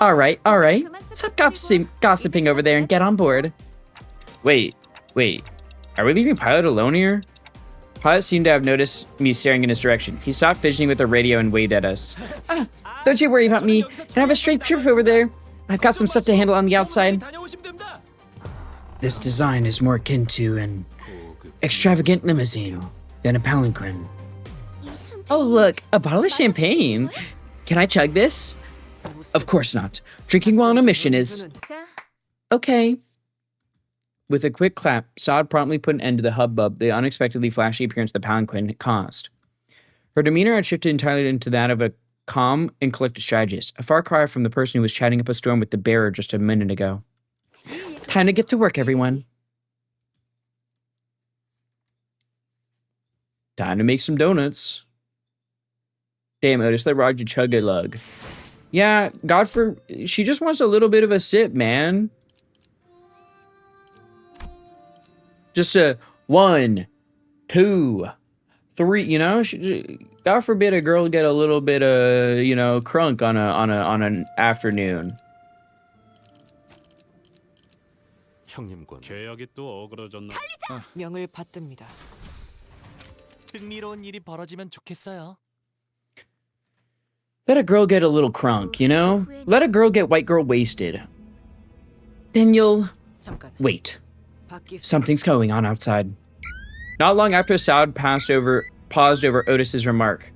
All right. Stop gossiping over there and get on board. Wait. Are we leaving Pilot alone here? Pilot seemed to have noticed me staring in his direction. He stopped fidgeting with the radio and waved at us. Don't you worry about me. I have a straight trip over there. I've got some stuff to handle on the outside. This design is more akin to an extravagant limousine than a palanquin. Oh, look, a bottle of champagne. Can I chug this? Of course not. Drinking while on a mission is... Okay. With a quick clap, Saad promptly put an end to the hubbub the unexpectedly flashy appearance of the palanquin caused. Her demeanor had shifted entirely into that of a calm and collected strategist, a far cry from the person who was chatting up a storm with the bearer just a minute ago. Time to get to work, everyone. Time to make some donuts. Damn, Otis, let Roger chug a lug. Yeah, she just wants a little bit of a sip, man. Just a 1, 2, 3, you know? God forbid a girl get a little bit of, crunk on an afternoon. 형님과 계약이 또 어그러졌나? 명을 받듭니다. 흥미로운 일이 벌어지면 좋겠어요. Let a girl get a little crunk, you know? Let a girl get white girl wasted. Then you'll... 잠깐. Wait. 밖이 Something's going on outside. Not long after Saud paused over Otis's remark,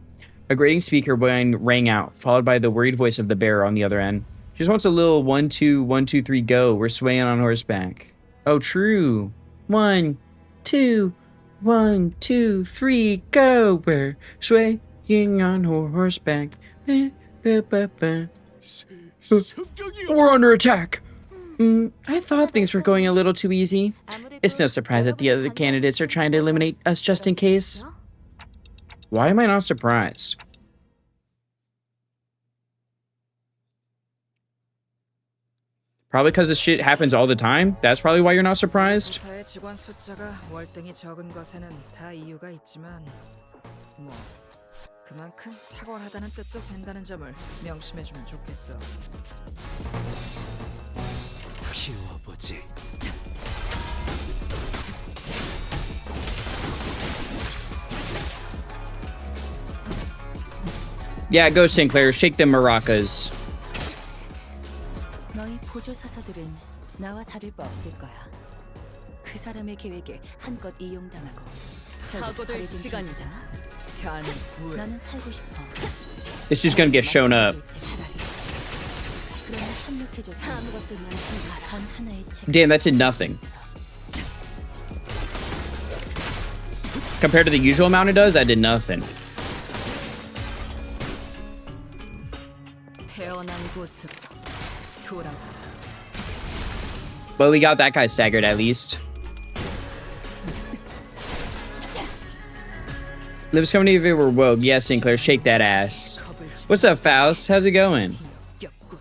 a grating speaker whine rang out, followed by the worried voice of the bearer on the other end. She just wants a little 1, 2, 1, 2, 3, go. We're swaying on horseback. Oh, true. 1, 2, 1, 2, 3, go. We're swaying on horseback. We're under attack. I thought things were going a little too easy. It's no surprise that the other candidates are trying to eliminate us just in case. Why am I not surprised? Probably because this shit happens all the time? That's probably why you're not surprised? 회사의 직원 숫자가 월등히 적은 것에는 다 이유가 있지만 뭐 그만큼 탁월하다는 뜻도 된다는 점을 명심해주면 좋겠어. 키워보지. Yeah, go Sinclair. Shake them maracas. 너희 보조 사서들은 나와 다를 바 없을 거야. 그 사람의 계획에 한껏 이용당하고 결국 버려진 신세잖아. 나는 살고 싶어. It's just gonna get shown up. 그러면 협력해줘서 아무것도 남지 단 하나의 책. Damn, that did nothing. Compared to the usual amount it does, that did nothing. 태어난 곳으로 돌아가라. But we got that guy staggered at least. Limbs coming if it were woke. Yeah, Sinclair, shake that ass. What's up, Faust? How's it going? 역겹군.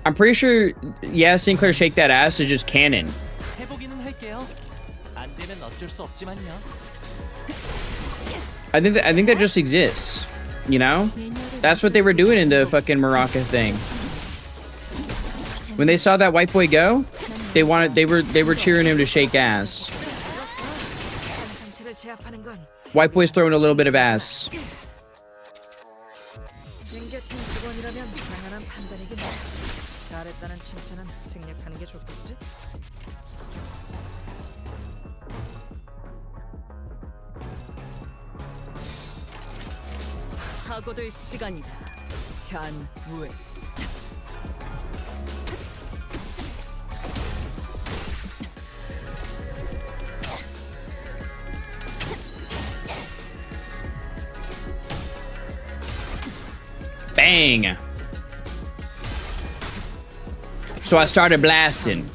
I'm pretty sure, yeah, Sinclair, shake that ass is just canon. 해보기는 할게요. 안 되면 어쩔 수 없지만요. I think that just exists. You know? That's what they were doing in the fucking Maraca thing. When they saw that white boy go, they were cheering him to shake ass. 상체를 제압하는 건 White boy's throwing a little bit of ass. 징계팀 직원이라면 당연한 판단이긴 해. 잘했다는 칭찬은 생략하는 게 좋겠지? 사고될 시간이다. 잔우에. Bang! So I started blasting.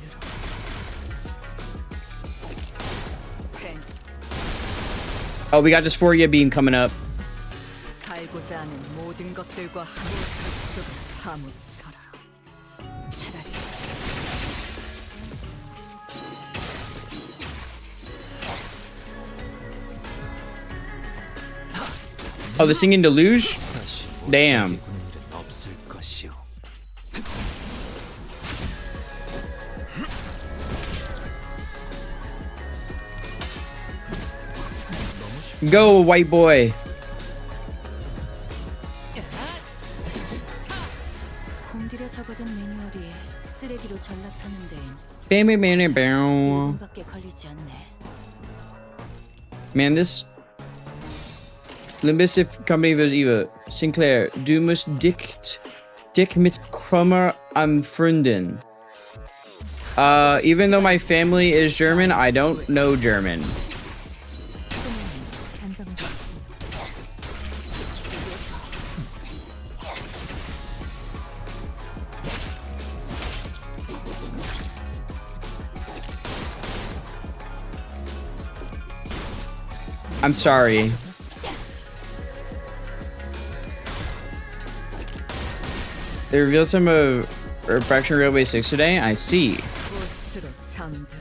Oh, we got this 4-year beam coming up. 살고자 하는 모든 것들과 함께 속을 파묻혀라. 차라리 Oh, the singing deluge? 다시 Damn. 못살게 구는 일은 없을 것이오. Go, white boy. 공들여 적어둔 매뉴얼이 쓰레기로 전락하는 데엔 Bam. 1분밖에 걸리지 않네. Man, this Limbus if company was Eva Sinclair, du musst dick mit Krummer am Freunden. Even though my family is German, I don't know German. I'm sorry. They revealed some of Refraction Railway 6 today? I see. 꽃으로 잠들어.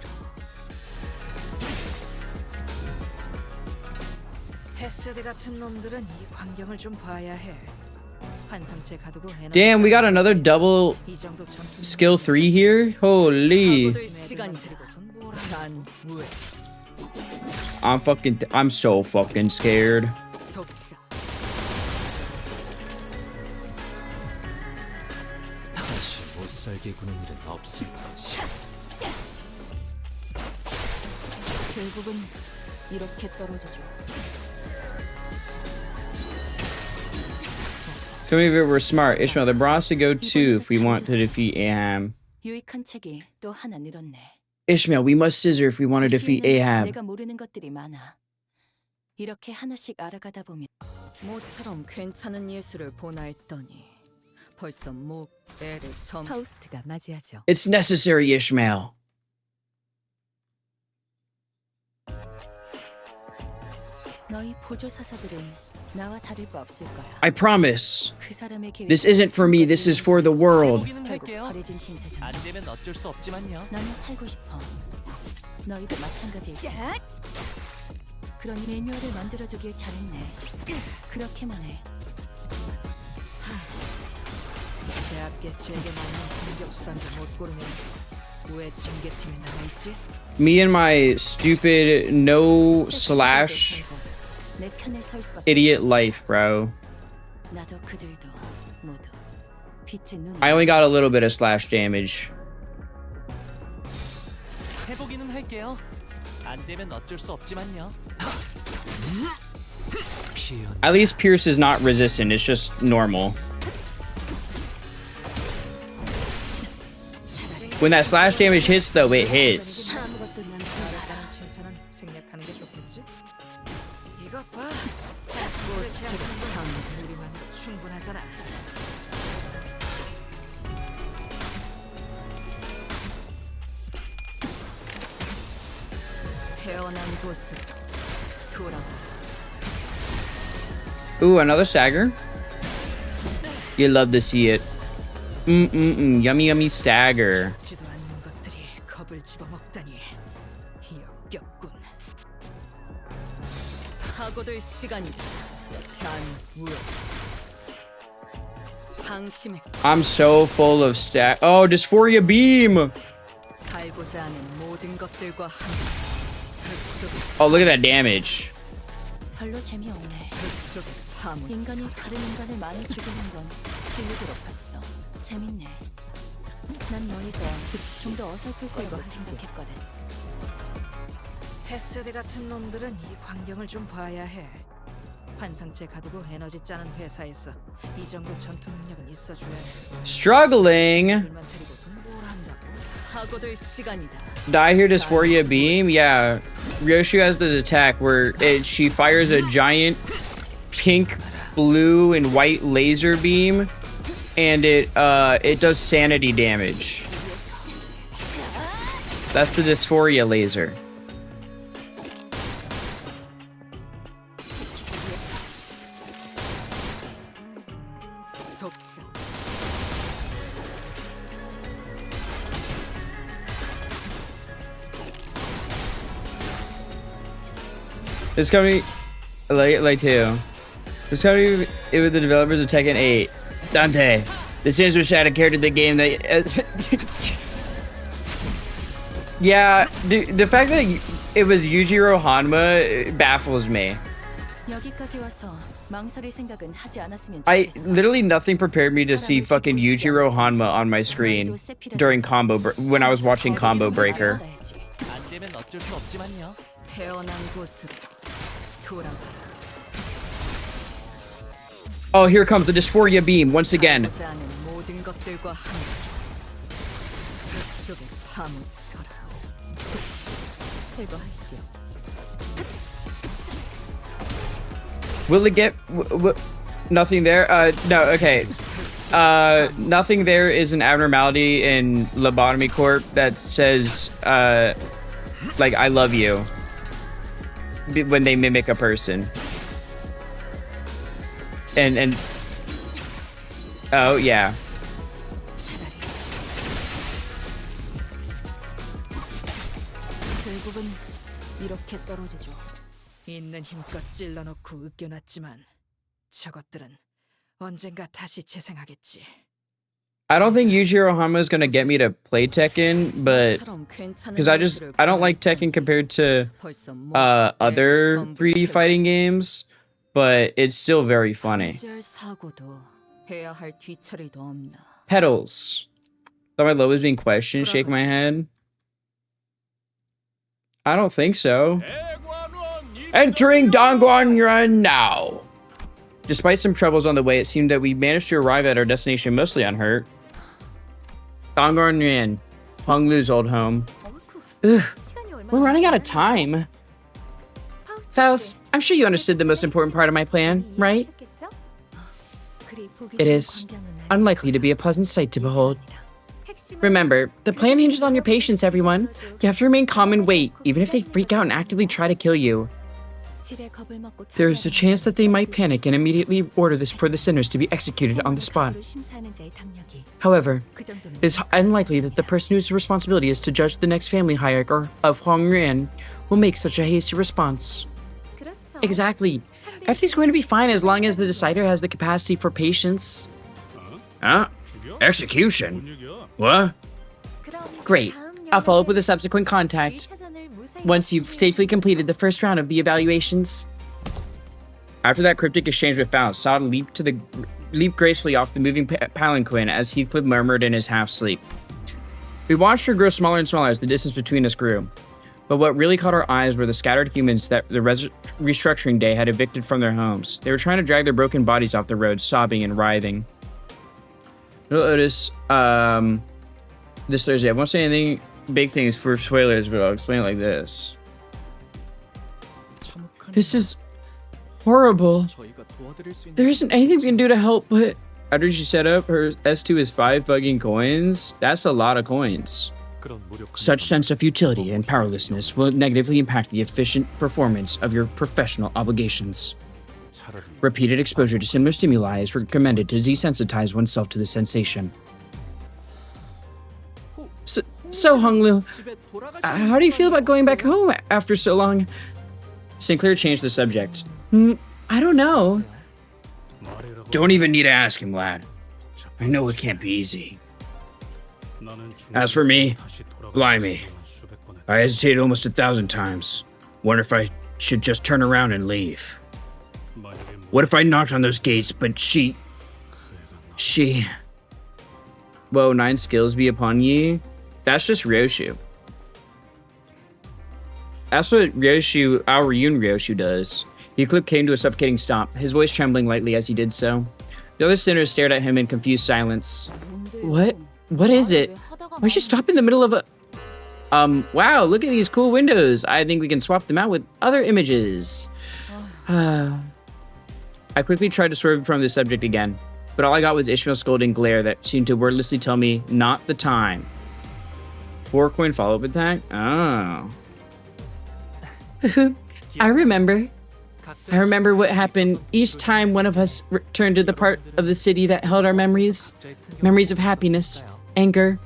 헤세드 같은 놈들은 이 광경을 좀 봐야 해. 환상체 가두고 에너지 Damn, we got another double 이 정도 전투 skill 3 here? Holy. 사고될 시간이다. 잔우에. I'm so fucking scared. 속사. 다시 못살게 구는 일은 없을 것이오. 결국은 이렇게 떨어지죠. Tell me if it were smart. Ishmael, the bronze to go to if we want to defeat Ahab. 유익한 책이 또 하나 늘었네. Ishmael, we must scissor if we want to defeat 시에는 Ahab. 내가 모르는 것들이 많아. 이렇게 하나씩 알아가다 보면 모처럼 괜찮은 예술을 보나 했더니 벌써 목 애를 점. 파우스트가 맞이하죠. It's necessary, Ishmael. 너희 보조 사서들은 나와 다를 바 없을 거야. I promise. 그 사람의 계획. This isn't for me, this is for the world. 해보기는 결국 할게요. 버려진 신세잖아. 안 되면 어쩔 수 없지만요. 나는 살고 싶어. 너희도 마찬가지일 거야. 그러니 매뉴얼을 만들어두길 잘했네. 그렇게만 해. 제압계 제게 맞는 공격 수단도 못 고르면서 왜 징계팀에 남아 있지? Me and my stupid no slash 내 편에 설 수밖에 idiot life, bro. 나도 그들도 모두 빛의 눈. I only got a little bit of slash damage. 해보기는 할게요. 안 되면 어쩔 수 없지만요. 피운 At least Pierce is not resistant, it's just normal. When that slash damage hits, though, it hits. 아무것도 남지 나라는 칭찬은 생략하는 게 좋겠지? 이것 봐. 뭘 제압한 건 우리만 충분하잖아. 태어난 곳으로 돌아와. Ooh, another stagger. You love to see it. Yummy, yummy stagger. 지도 않는 것들이 겁을 집어먹다니 역겹군. 파고들 시간이다. 잔우에. 방심해. I'm so full of Oh, dysphoria beam. 살고자 하는 모든 것들과 함께 Oh, look at that damage. 별로 재미없네. 흙속에 파묻혀. 인간이 다른 인간을 많이 죽이는 건 진리도록 봤어. 재밌네. 난 너희가 좀 더 어설플 거라고 생각했거든. 헤세드 같은 놈들은 이 광경을 좀 봐야 해. 환상체 가두고 에너지 짜는 회사에서 이 정도 전투 능력은 있어줘야지. Struggling. 들만 차리고선 뭘 한다고? 파고들 시간이다. Did I hear dysphoria beam? Yeah. Ryoshu has this attack where she fires a giant pink, blue, and white laser beam, and it does sanity damage. That's the dysphoria laser. 속삭. This company, like too. This company, it was the developers of Tekken 8. Dante, the Sims wish I had a character in the game that. Yeah, the fact that it was Yujiro Hanma baffles me. 여기까지 와서 망설일 생각은 하지 않았으면 좋겠어. Literally nothing prepared me to see fucking Yujiro Hanma on my screen during when I was watching Combo Breaker. 안 되면 어쩔 수 없지만요. 태어난 곳으로 돌아와. Oh, here comes the dysphoria beam once again. 살고자 하는 모든 것들과 함께 흙속에 파묻혀라. 제거하시죠. Will it get nothing there? No, okay. Nothing there is an abnormality in Lobotomy Corp that says, like, I love you when they mimic a person. And oh, yeah. 결국은 이렇게 떨어지죠. 있는 힘껏 찔러놓고 으깨놨지만 저것들은 언젠가 다시 재생하겠지. I don't think Yujiro Hanma is gonna get me to play Tekken, but because I don't like Tekken compared to other 3D fighting games, but it's still very funny. Pedals. Thought my low was being questioned. Shake my head. I don't think so. Entering Dongguan now. Despite some troubles on the way, it seemed that we managed to arrive at our destination mostly unhurt. Dongguan, Honglu's old home. Ugh, we're running out of time. Faust, I'm sure you understood the most important part of my plan, right? It is unlikely to be a pleasant sight to behold. Remember, the plan hinges on your patience, everyone. You have to remain calm and wait, even if they freak out and actively try to kill you. There is a chance that they might panic and immediately order this for the sinners to be executed on the spot. However, it is unlikely that the person whose responsibility is to judge the next family hierarchy of Hongrian will make such a hasty response. Exactly. Everything's going to be fine as long as the decider has the capacity for patience. Huh? Execution? What? Great. I'll follow up with a subsequent contact once you've safely completed the first round of the evaluations. After that cryptic exchange with Faust, Sod leaped gracefully off the moving palanquin as Heathcliff murmured in his half-sleep. We watched her grow smaller and smaller as the distance between us grew. But what really caught our eyes were the scattered humans that the restructuring day had evicted from their homes. They were trying to drag their broken bodies off the road, sobbing and writhing. You'll notice, this Thursday, I won't say anything big things for spoilers, but I'll explain it like this. This is horrible. There isn't anything we can do to help, but... After she set up her S2 is 5 fucking coins, that's a lot of coins. Such sense of futility and powerlessness will negatively impact the efficient performance of your professional obligations. Repeated exposure to similar stimuli is recommended to desensitize oneself to the sensation. So Honglu, how do you feel about going back home after so long? Sinclair changed the subject. I don't know. Don't even need to ask him, lad. I know it can't be easy. As for me, blimey, I hesitated almost 1,000 times. Wonder if I should just turn around and leave. What if I knocked on those gates, but she... Whoa, 9 skills be upon ye? That's just Ryoshu. That's what Ryoshu, our Yun Ryoshu does. Heathcliff came to a suffocating stop, his voice trembling lightly as he did so. The other sinners stared at him in confused silence. What? What is it? Why'd you stop in the middle of a... Wow, look at these cool windows. I think we can swap them out with other images. I quickly tried to swerve from the subject again, but all I got was Ishmael's scolding glare that seemed to wordlessly tell me, not the time. 4-coin follow-up attack? Oh. I remember what happened each time one of us returned to the part of the city that held our memories. Memories of happiness, anger,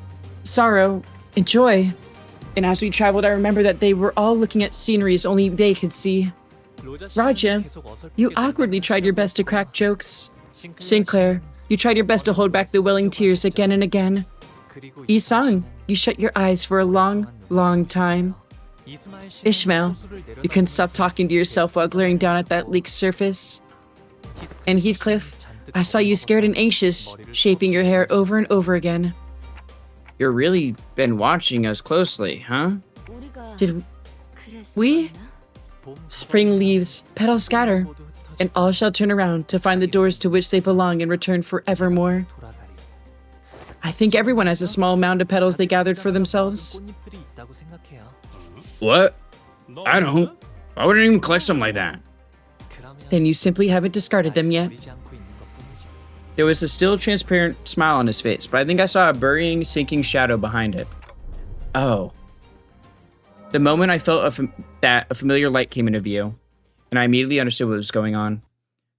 sorrow, and joy. And as we traveled, I remember that they were all looking at sceneries only they could see. Raja, you awkwardly tried your best to crack jokes. Sinclair, you tried your best to hold back the welling tears again and again. Isang, you shut your eyes for a long, long time. Ishmael, you couldn't stop talking to yourself while glaring down at that leaked surface. And Heathcliff, I saw you scared and anxious, shaping your hair over and over again. You've really been watching us closely, huh? Did we? Spring leaves, petals scatter, and all shall turn around to find the doors to which they belong and return forevermore. I think everyone has a small mound of petals they gathered for themselves. What? I don't. I wouldn't even collect something like that. Then you simply haven't discarded them yet. There was a still transparent smile on his face, but I think I saw a burying, sinking shadow behind it. Oh. The moment I felt that a familiar light came into view, and I immediately understood what was going on.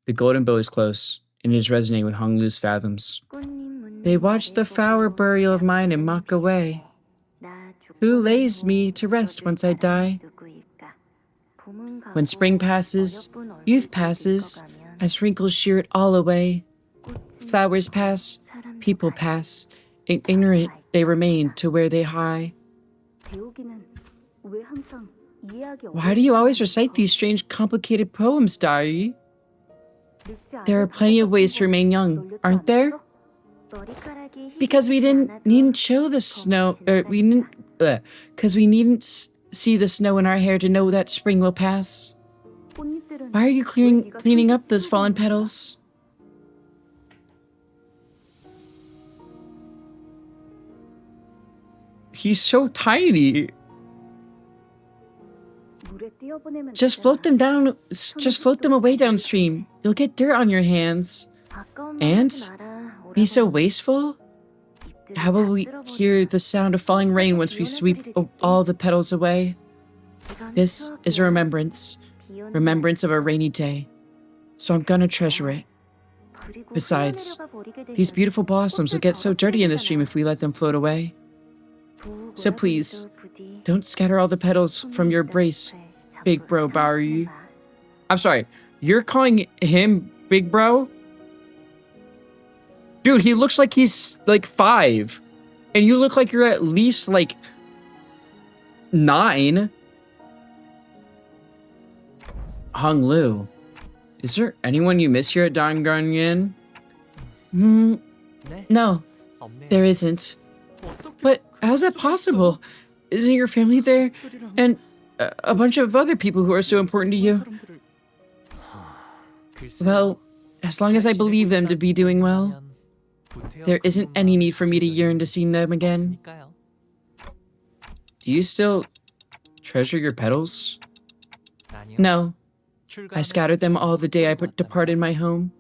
The golden bow is close, and it is resonating with Honglu's fathoms. They watched the flower burial of mine and mock away. Who lays me to rest once I die? When spring passes, youth passes, as wrinkles shear it all away. Flowers pass, people pass, and ignorant they remain to where they hie. Why do you always recite these strange, complicated poems, Dari? There are plenty of ways to remain young, aren't there? Because we needn't show the snow, because we needn't see the snow in our hair to know that spring will pass. Why are you cleaning up those fallen petals? He's so tiny. Just float them down. Just float them away downstream. You'll get dirt on your hands. And be so wasteful. How will we hear the sound of falling rain once we sweep all the petals away? This is a remembrance of a rainy day. So I'm gonna treasure it. Besides, these beautiful blossoms will get so dirty in the stream if we let them float away. So please, don't scatter all the petals from your brace, Big Bro Barry. I'm sorry, you're calling him Big Bro? Dude, he looks like he's like 5. And you look like you're at least like 9. Hong Lu, is there anyone you miss here at Dongguan? No, there isn't. But how's that possible? Isn't your family there? And a bunch of other people who are so important to you? Well, as long as I believe them to be doing well, there isn't any need for me to yearn to see them again. Do you still treasure your petals? No, I scattered them all the day I departed my home,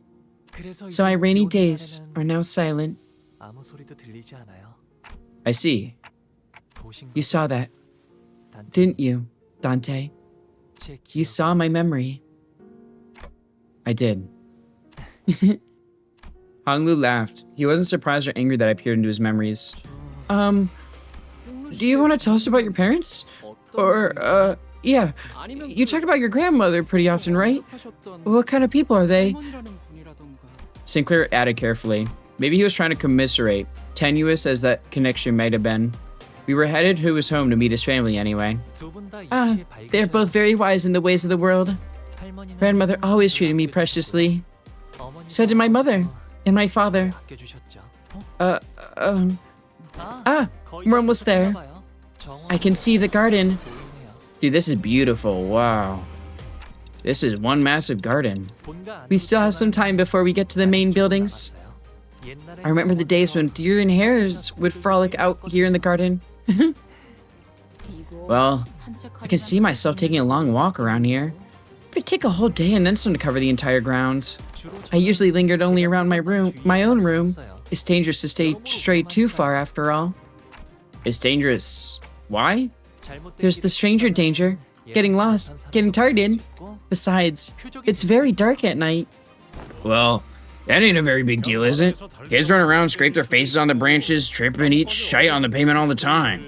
so my rainy days are now silent. I see. You saw that, didn't you, Dante? You saw my memory. I did. Hong Lu laughed. He wasn't surprised or angry that I peered into his memories. Do you want to tell us about your parents? Or, yeah, you talk about your grandmother pretty often, right? What kind of people are they? Sinclair added carefully. Maybe he was trying to commiserate, tenuous as that connection might have been. We were headed to his home to meet his family anyway. They're both very wise in the ways of the world. Grandmother always treated me preciously. So did my mother and my father. We're almost there. I can see the garden. Dude, this is beautiful. Wow. This is one massive garden. We still have some time before we get to the main buildings. I remember the days when deer and hares would frolic out here in the garden. Well, I can see myself taking a long walk around here. It would take a whole day and then some to cover the entire ground. I usually lingered only around my own room. It's dangerous to stray too far after all. It's dangerous. Why? There's the stranger danger, getting lost, getting targeted. Besides, it's very dark at night. Well, that ain't a very big deal, is it? Kids run around, scrape their faces on the branches, trip and eat shite on the pavement all the time.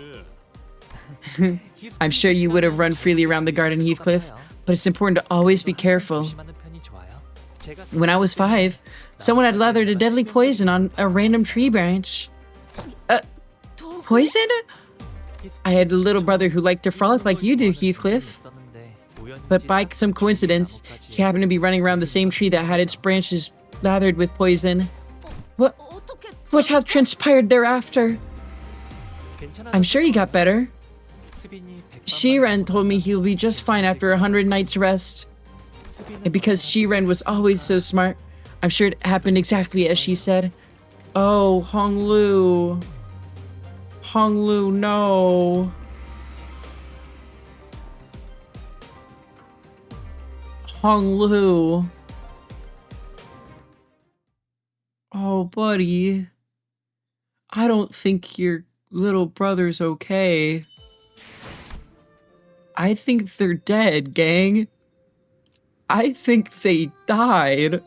I'm sure you would have run freely around the garden, Heathcliff, but it's important to always be careful. When I was 5, someone had lathered a deadly poison on a random tree branch. Poison? I had a little brother who liked to frolic like you do, Heathcliff. But by some coincidence, he happened to be running around the same tree that had its branches lathered with poison. What hath transpired thereafter? I'm sure he got better. Shiren told me he'll be just fine after 100 nights rest. And because Shiren was always so smart, I'm sure it happened exactly as she said. Oh, Hong Lu. Hong Lu, no. Hong Lu. Oh, buddy. I don't think your little brother's okay. I think they're dead, gang. I think they died.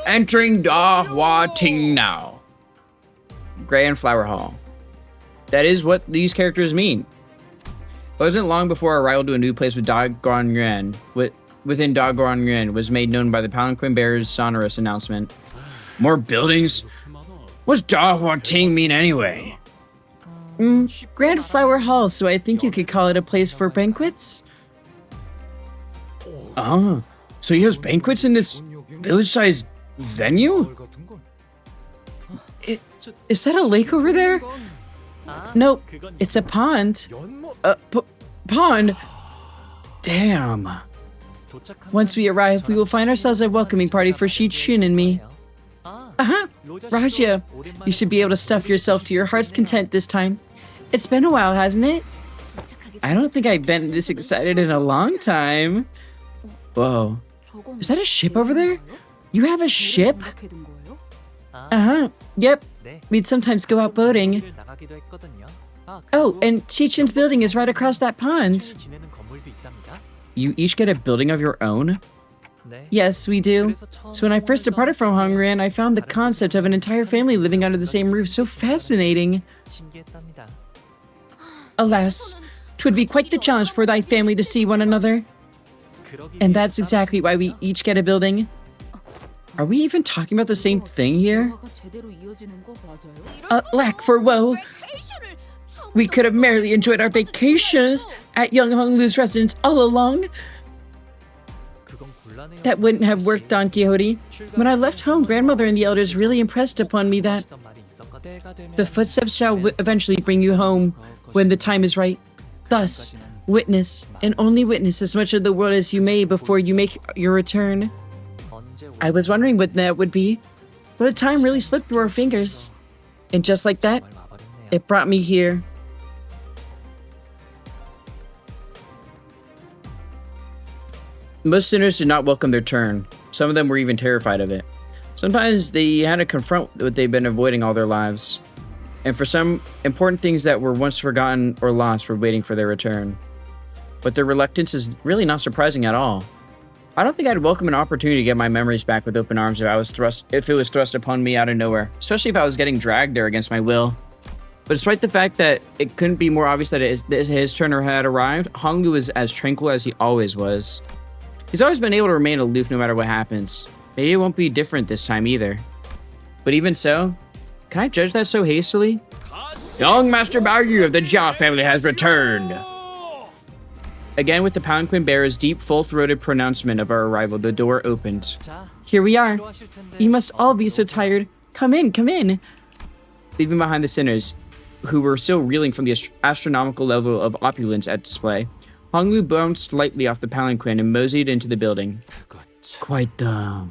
Entering DotW Ting now. Grand Flower Hall. That is what these characters mean. It wasn't long before our arrival to a new place with Dongguan Yuan. Within Dongguan Yuan was made known by the Palanquin Bear's sonorous announcement. More buildings? What's DotW Ting mean anyway? Grand Flower Hall, so I think you could call it a place for banquets? Oh, so he has banquets in this village-sized venue? Is that a lake over there? Nope, it's a pond. Pond? Damn. Once we arrive, we will find ourselves a welcoming party for Shi Chun and me. Raja, you should be able to stuff yourself to your heart's content this time. It's been a while, hasn't it? I don't think I've been this excited in a long time. Whoa. Is that a ship over there? You have a ship? Yep. We'd sometimes go out boating. Oh, and Chi-Chun's building is right across that pond. You each get a building of your own? Yes, we do. So when I first departed from Hongren, I found the concept of an entire family living under the same roof so fascinating. Alas, 'twould be quite the challenge for thy family to see one another. And that's exactly why we each get a building. Are we even talking about the same thing here? Lack for woe. We could have merrily enjoyed our vacations at Young Honglu's residence all along. That wouldn't have worked, Don Quixote. When I left home, grandmother and the elders really impressed upon me that the footsteps shall eventually bring you home when the time is right. Thus, witness, and only witness as much of the world as you may before you make your return. I was wondering when that would be, but the time really slipped through our fingers. And just like that, it brought me here. Most sinners did not welcome their turn. Some of them were even terrified of it. Sometimes they had to confront what they've been avoiding all their lives. And for some, important things that were once forgotten or lost were waiting for their return. But their reluctance is really not surprising at all. I don't think I'd welcome an opportunity to get my memories back with open arms if it was thrust upon me out of nowhere, especially if I was getting dragged there against my will. But despite the fact that it couldn't be more obvious that his turn had arrived, Honglu was as tranquil as he always was. He's always been able to remain aloof no matter what happens. Maybe it won't be different this time either. But even so, can I judge that so hastily? Young Master Bao Yu of the Jia family has returned! Again, with the palanquin bearer's deep, full-throated pronouncement of our arrival, the door opened. Here we are. You must all be so tired. Come in, come in. Leaving behind the sinners, who were still reeling from the astronomical level of opulence at display, Honglu bounced lightly off the palanquin and moseyed into the building. Quite the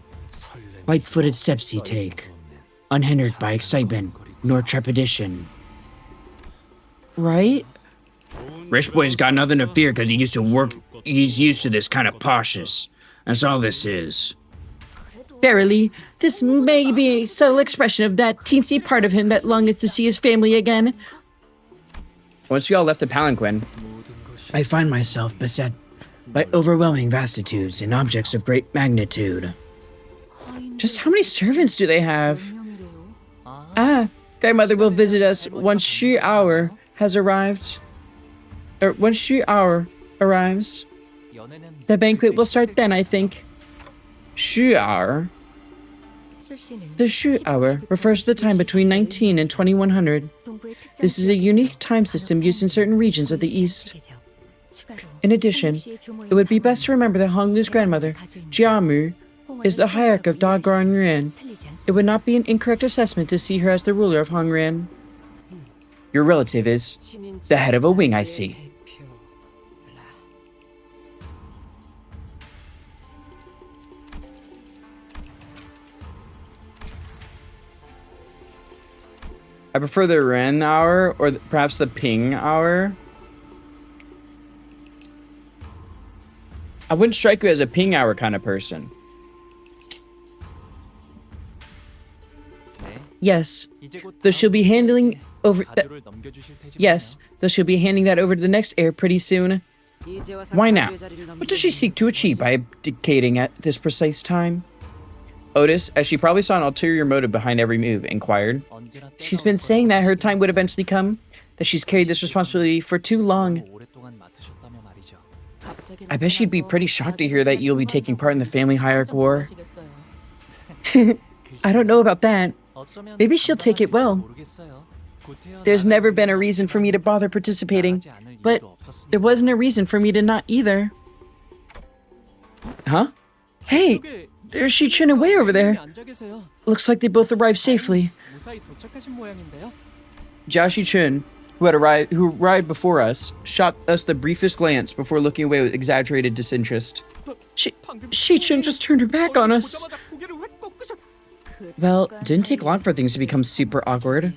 light-footed steps he take, unhindered by excitement nor trepidation. Right? Rich boy's got nothing to fear because he's used to this kind of poshness. That's all this is. Verily, this may be a subtle expression of that teensy part of him that longeth to see his family again. Once we all left the palanquin, I find myself beset by overwhelming vastitudes and objects of great magnitude. just how many servants do they have? Grandmother will visit us once Shu hour has arrived. Or once Shu hour arrives. The banquet will start then, I think. Shu hour? The Shu hour refers to the time between 19 and 2100. This is a unique time system used in certain regions of the East. In addition, it would be best to remember that Honglu's grandmother, Jiamu, is the hierarch of Da Yuan. It would not be an incorrect assessment to see her as the ruler of Hongrian. Your relative is the head of a wing, I see. I prefer the Ren hour or perhaps the Ping hour. I wouldn't strike you as a Ping hour kind of person. Yes, though she'll be handing over that over to the next heir pretty soon. Why now? What does she seek to achieve by abdicating at this precise time? Otis, as she probably saw an ulterior motive behind every move, inquired. She's been saying that her time would eventually come, that she's carried this responsibility for too long. I bet she'd be pretty shocked to hear that you'll be taking part in the family hierarch war. I don't know about that. Maybe she'll take it well. There's never been a reason for me to bother participating, but there wasn't a reason for me to not either. Huh? Hey, there's Shi-Chun and Wei over there. Looks like they both arrived safely. Jiao Shi-Chun, who arrived before us, shot us the briefest glance before looking away with exaggerated disinterest. Shi-Chun just turned her back on us. Well, didn't take long for things to become super awkward.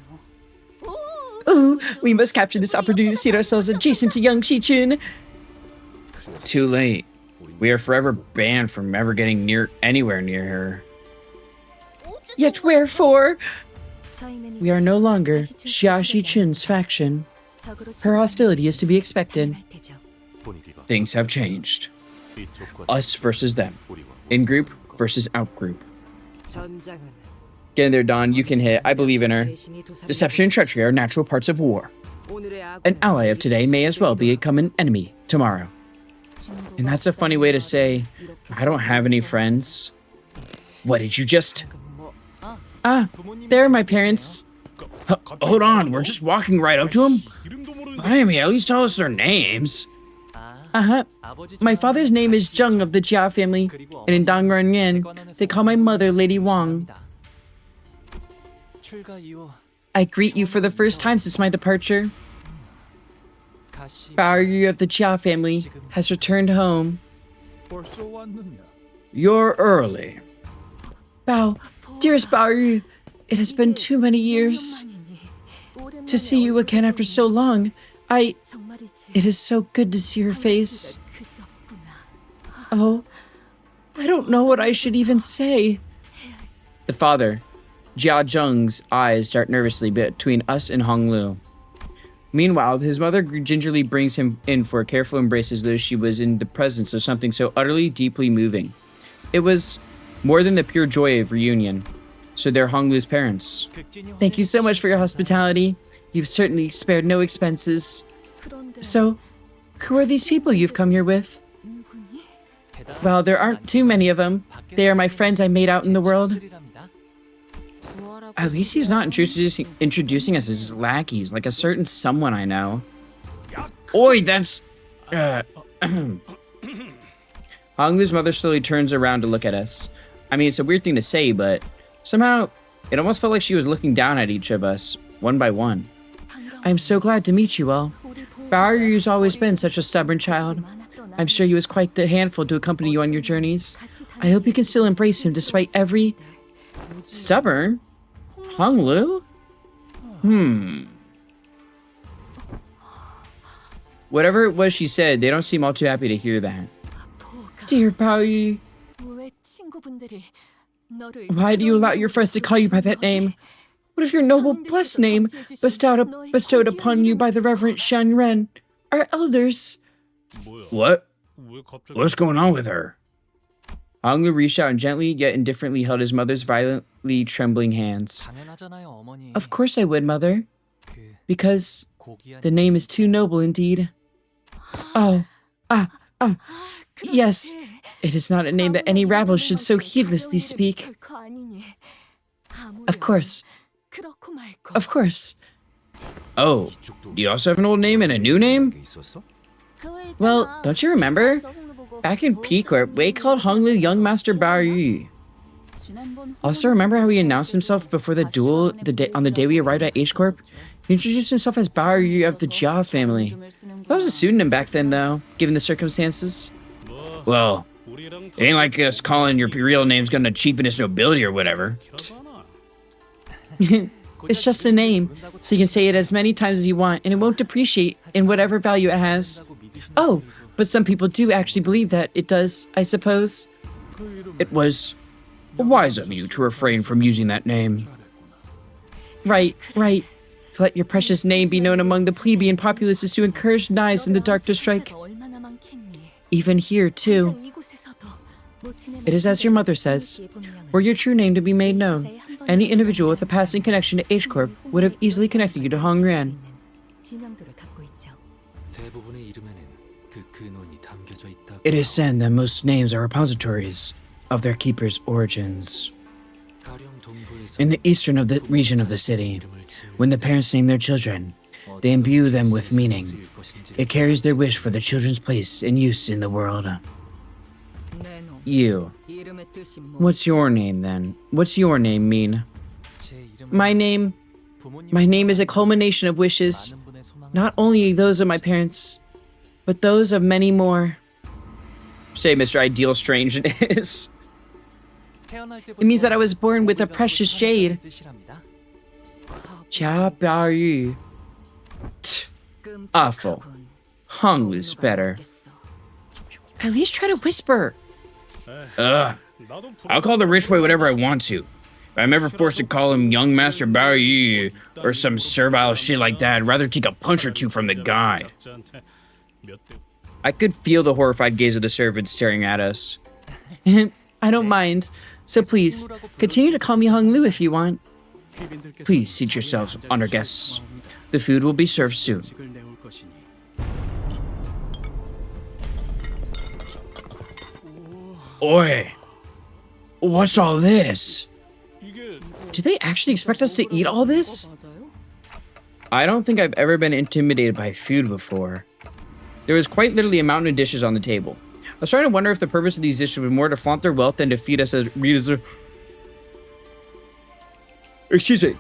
Ooh, we must capture this opportunity to see ourselves adjacent to young Shi-Chun. Too late. We are forever banned from ever getting anywhere near her. Yet wherefore? We are no longer Xia Shi-Chun's faction. Her hostility is to be expected. Things have changed. Us versus them. In-group versus out-group. Get in there, Don. You can hit. I believe in her. Deception and treachery are natural parts of war. An ally of today may as well become an enemy tomorrow. And that's a funny way to say, I don't have any friends. What did you just... Ah, there are my parents. Hold on, we're just walking right up to them? I mean, at least tell us their names. Uh-huh. My father's name is Jung of the Jia family, and in Dongrenyan, they call my mother Lady Wang. I greet you for the first time since my departure. Bao Yu of the Jia family has returned home. You're early. Bao, dearest Bao Yu, it has been too many years to see you again after so long. It is so good to see your face. Oh, I don't know what I should even say. The father, Jia Zheng's eyes dart nervously between us and Honglu. Meanwhile, his mother gingerly brings him in for a careful embrace as though she was in the presence of something so utterly, deeply moving. It was more than the pure joy of reunion. So they're Honglu's parents. Thank you so much for your hospitality. You've certainly spared no expenses. So, who are these people you've come here with? Well, there aren't too many of them. They are my friends I made out in the world. At least he's not introducing us as his lackeys, like a certain someone I know. Oi, that's... Honglu's mother slowly turns around to look at us. I mean, it's a weird thing to say, but somehow it almost felt like she was looking down at each of us, one by one. I'm so glad to meet you all. Bao Yu's always been such a stubborn child. I'm sure he was quite the handful to accompany you on your journeys. I hope you can still embrace him despite every... Stubborn? Honglu? Whatever it was she said, they don't seem all too happy to hear that. Dear Bao Yu, why do you allow your friends to call you by that name? What if your noble, blessed name, bestowed upon you by the Reverend Shen Ren, our elders? What? What's going on with her? Honglu reached out and gently yet indifferently held his mother's violently trembling hands. Of course I would, Mother. Because the name is too noble indeed. Yes. It is not a name that any rabble should so heedlessly speak. Of course. Of course. Oh, do you also have an old name and a new name? Well, Don't you remember? Back in P-Corp, Wei called Honglu Young Master Bao Yu. Also, remember how he announced himself before the duel on the day we arrived at H-Corp? He introduced himself as Bao Yu of the Jia family. That was a pseudonym back then, though, given the circumstances. Well, it ain't like us calling your real name's gonna cheapen his nobility or whatever. It's just a name, so you can say it as many times as you want, and it won't depreciate in whatever value it has. Oh, but some people do actually believe that it does, I suppose. It was wise of you to refrain from using that name. Right. To let your precious name be known among the plebeian populace is to encourage knives in the dark to strike. Even here, too. It is as your mother says. Were your true name to be made known, any individual with a passing connection to H-Corp would have easily connected you to Hongren. It is said that most names are repositories of their keeper's origins. In the eastern of the region of the city, when the parents name their children, they imbue them with meaning. It carries their wish for the children's place and use in the world. You. What's your name, then? What's your name mean? My name is a culmination of wishes, not only those of my parents, but those of many more. Say Mr. Ideal Strange it is. It means that I was born with a precious jade. Jia Bao Yu. Awful. Honglu's better. At least try to whisper. I'll call the rich boy whatever I want to. If I'm ever forced to call him Young Master Bao Yu or some servile shit like that, I'd rather take a punch or two from the guide. I could feel the horrified gaze of the servant staring at us. I don't mind. So please, continue to call me Honglu if you want. Please seat yourselves, honored guests. The food will be served soon. Oi! What's all this? Do they actually expect us to eat all this? I don't think I've ever been intimidated by food before. There was quite literally a mountain of dishes on the table. I was trying to wonder if the purpose of these dishes was more to flaunt their wealth than to feed us as readers. Excuse me.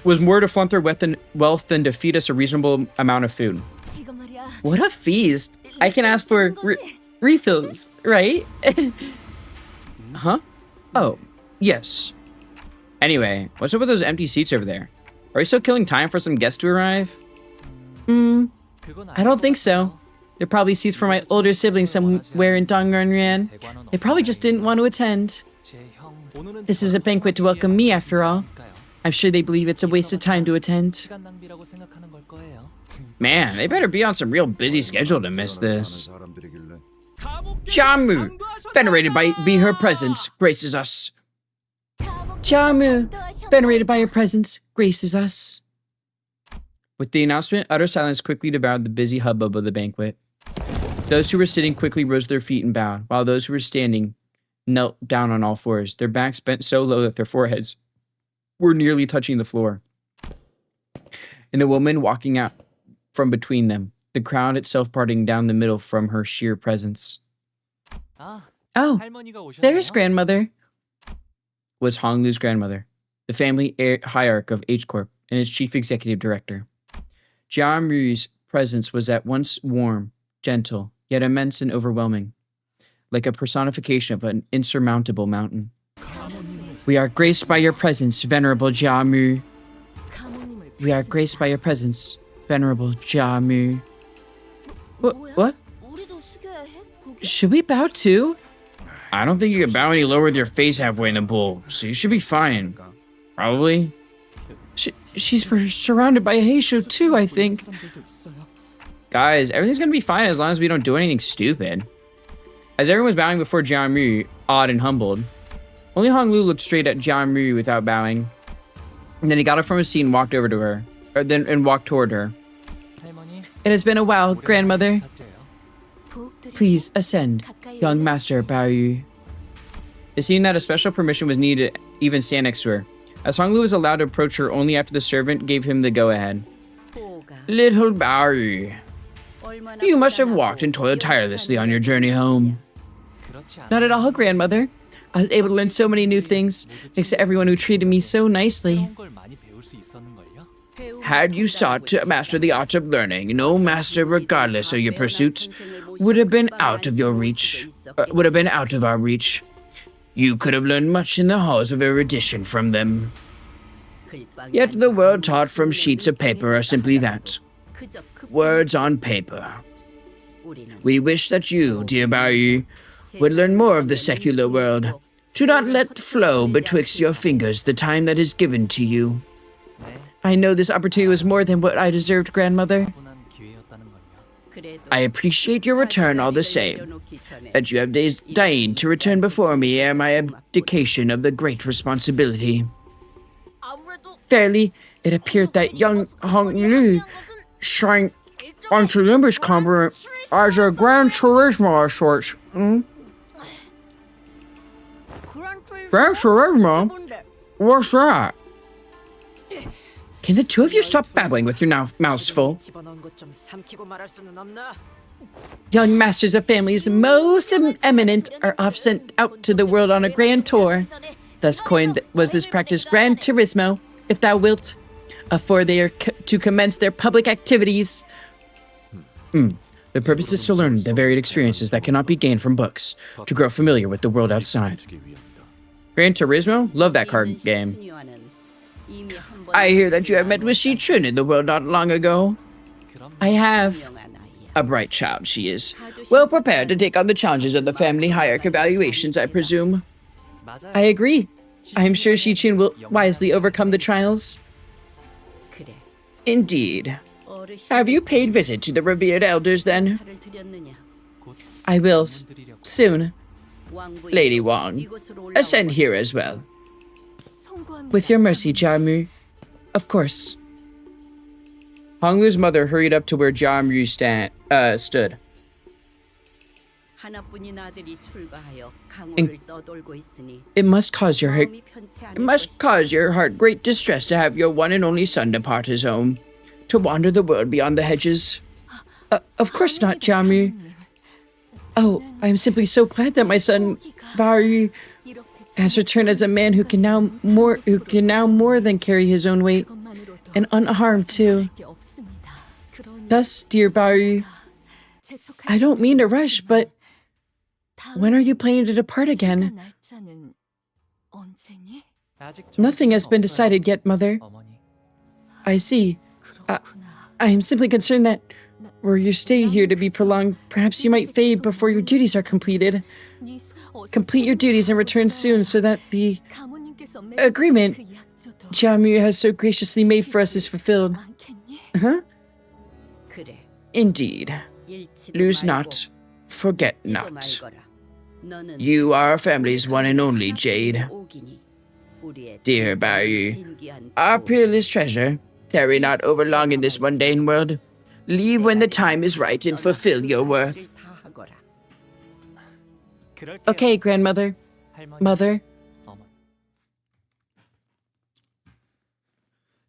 Was more to flaunt their wealth than to feed us a reasonable amount of food. What a feast. I can ask for refills, right? Huh? Oh, yes. Anyway, what's up with those empty seats over there? Are we still killing time for some guests to arrive? I don't think so. There are probably seats for my older siblings somewhere in Dongryun. They probably just didn't want to attend. This is a banquet to welcome me, after all. I'm sure they believe it's a waste of time to attend. Man, they better be on some real busy schedule to miss this. Jamu, venerated be her presence, graces us. Jamu, venerated by your presence, graces us. With the announcement, utter silence quickly devoured the busy hubbub of the banquet. Those who were sitting quickly rose to their feet and bowed, while those who were standing knelt down on all fours, their backs bent so low that their foreheads were nearly touching the floor. And the woman walking out from between them, the crowd itself parting down the middle from her sheer presence. Oh, there's grandmother. Was Honglu's grandmother, the family hierarch of H Corp and its chief executive director. Jia Mu's presence was at once warm, gentle, yet immense and overwhelming, like a personification of an insurmountable mountain. We are graced by your presence, venerable Jia Mu. We are graced by your presence, venerable Jia Mu. What? Should we bow too? I don't think you can bow any lower with your face halfway in the bowl, so you should be fine. Probably. She's surrounded by Heisho too, I think. Guys, everything's gonna be fine as long as we don't do anything stupid. As everyone was bowing before Jianmu, awed and humbled, only Honglu looked straight at Jianmu without bowing. And then he got up from his seat and walked over to her, and walked toward her. It has been a while, grandmother. Please ascend, young master Baoyu. It seemed that a special permission was needed to even stand next to her, as Honglu was allowed to approach her only after the servant gave him the go-ahead. Little Baoyu, you must have walked and toiled tirelessly on your journey home. Not at all, grandmother. I was able to learn so many new things, thanks to everyone who treated me so nicely. Had you sought to master the art of learning, no master, regardless of your pursuits, would have been out of your reach. Would have been out of our reach. You could have learned much in the halls of erudition from them. Yet the world taught from sheets of paper are simply that. Words on paper. We wish that you, dear Baoyu, would learn more of the secular world. Do not let flow betwixt your fingers the time that is given to you. I know this opportunity was more than what I deserved, grandmother. I appreciate your return all the same. That you have deigned to return before me ere my abdication of the great responsibility. Fairly, it appeared that young Honglu shrank onto Limbus Combat as a grand charisma of sorts. Grand charisma? What's that? Can the two of you stop babbling with your mouths full? Young masters of families most eminent are oft sent out to the world on a grand tour. Thus coined was this practice Gran Turismo, if thou wilt, afore they are to commence their public activities. The purpose is to learn the varied experiences that cannot be gained from books, to grow familiar with the world outside. Gran Turismo? Love that card game. I hear that you have met with Shi Chun in the world not long ago. I have. A bright child she is. Well prepared to take on the challenges of the family hierarchy evaluations, I presume. I agree. I am sure Shi Chun will wisely overcome the trials. Indeed. Have you paid visit to the revered elders then? I will, soon. Lady Wang, ascend here as well. With your mercy, Jiamu. Of course. Honglu's mother hurried up to where Jiamu stood. 하나뿐인 아들이 출가하여 강호를 떠돌고 있으니 It must cause your heart. 마음이 편치 It 않을 must 것이다. cause your heart great distress to have your one and only son depart his home, to wander the world beyond the hedges. Of course not, Jiamu. Oh, I am simply so glad that my son Baru has returned as a man who can now more than carry his own weight, and unharmed too. Thus, dear Baru, I don't mean to rush, but when are you planning to depart again? Nothing has been decided yet, Mother. 어머니. I see. I am simply concerned that were your stay here to be prolonged, perhaps you might fade before your duties are completed. Complete your duties and return soon so that the agreement Jiamu has so graciously made for us is fulfilled. Huh? 그래. Indeed. 잃지도 Lose 말고 not, forget 잊지도 not. 말거라. 너는 You are our family's one and only Jade. 오기니 우리의 Dear 진귀한 Bayu, 진귀한 our 도움. peerless treasure, tarry not over long in this mundane world. Leave when the time is right and fulfill your worth. 다하거라. 그럴게요. Okay, grandmother. 할머니. Mother. 어머니.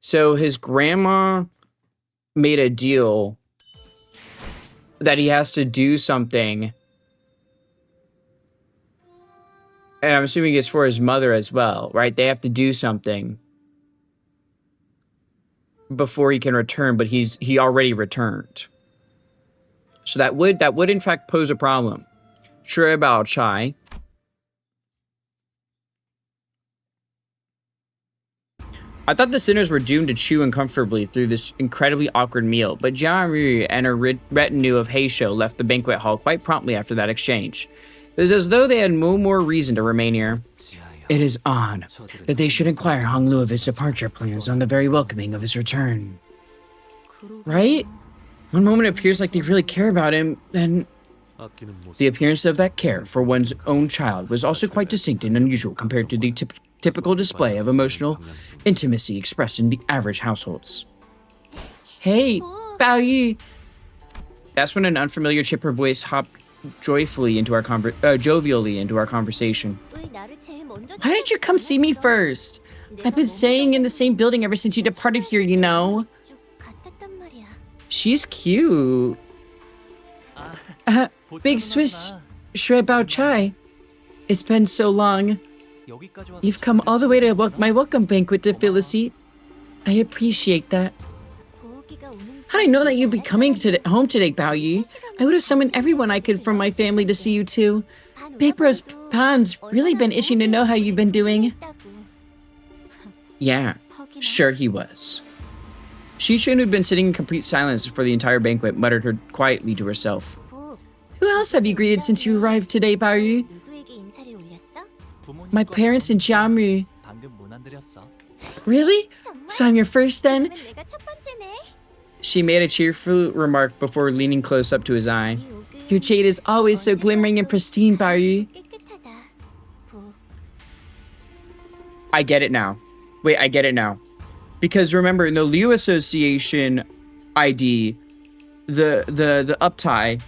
So his grandma made a deal that he has to do something. And I'm assuming it's for his mother as well, right? They have to do something before he can return, but he already returned. So that would in fact pose a problem. Sure about Chai. I thought the sinners were doomed to chew uncomfortably through this incredibly awkward meal, but Jiaru and her retinue of Heisho left the banquet hall quite promptly after that exchange. It was as though they had no more reason to remain here. It is odd that they should inquire Hong Lu of his departure plans on the very welcoming of his return. Right? One moment it appears like they really care about him, then 아끼는 모습. the appearance of that care for one's own child was also quite distinct and unusual compared to the typical display of emotional intimacy expressed in the average households. Hey, Bao Yu! That's when an unfamiliar chipper voice hopped jovially into our conversation. Why did you come see me first? I've been staying in the same building ever since you departed here, you know. She's cute. Big Swiss Shred Bao Chai. It's been so long. 여기까지 와서 You've come all the way to my welcome banquet to fill a seat. I appreciate that. How'd I know that you'd be coming home today, Bao Yu? I would have summoned everyone I could from my family to see you too. Big Bros Pan's really been itching to know how you've been doing. Yeah, sure he was. Shi-chun, who'd been sitting in complete silence for the entire banquet, muttered her quietly to herself. Who else have you greeted since you arrived today, Bao Yu? My parents and Jiamu. 방금 문안 드렸어. Really? So I'm your first then? She made a cheerful remark before leaning close up to his eye. Your jade is always so glimmering and pristine, Bao Yu. I get it now. Wait, I get it now. Because remember, in the Liu Association ID, the uptie,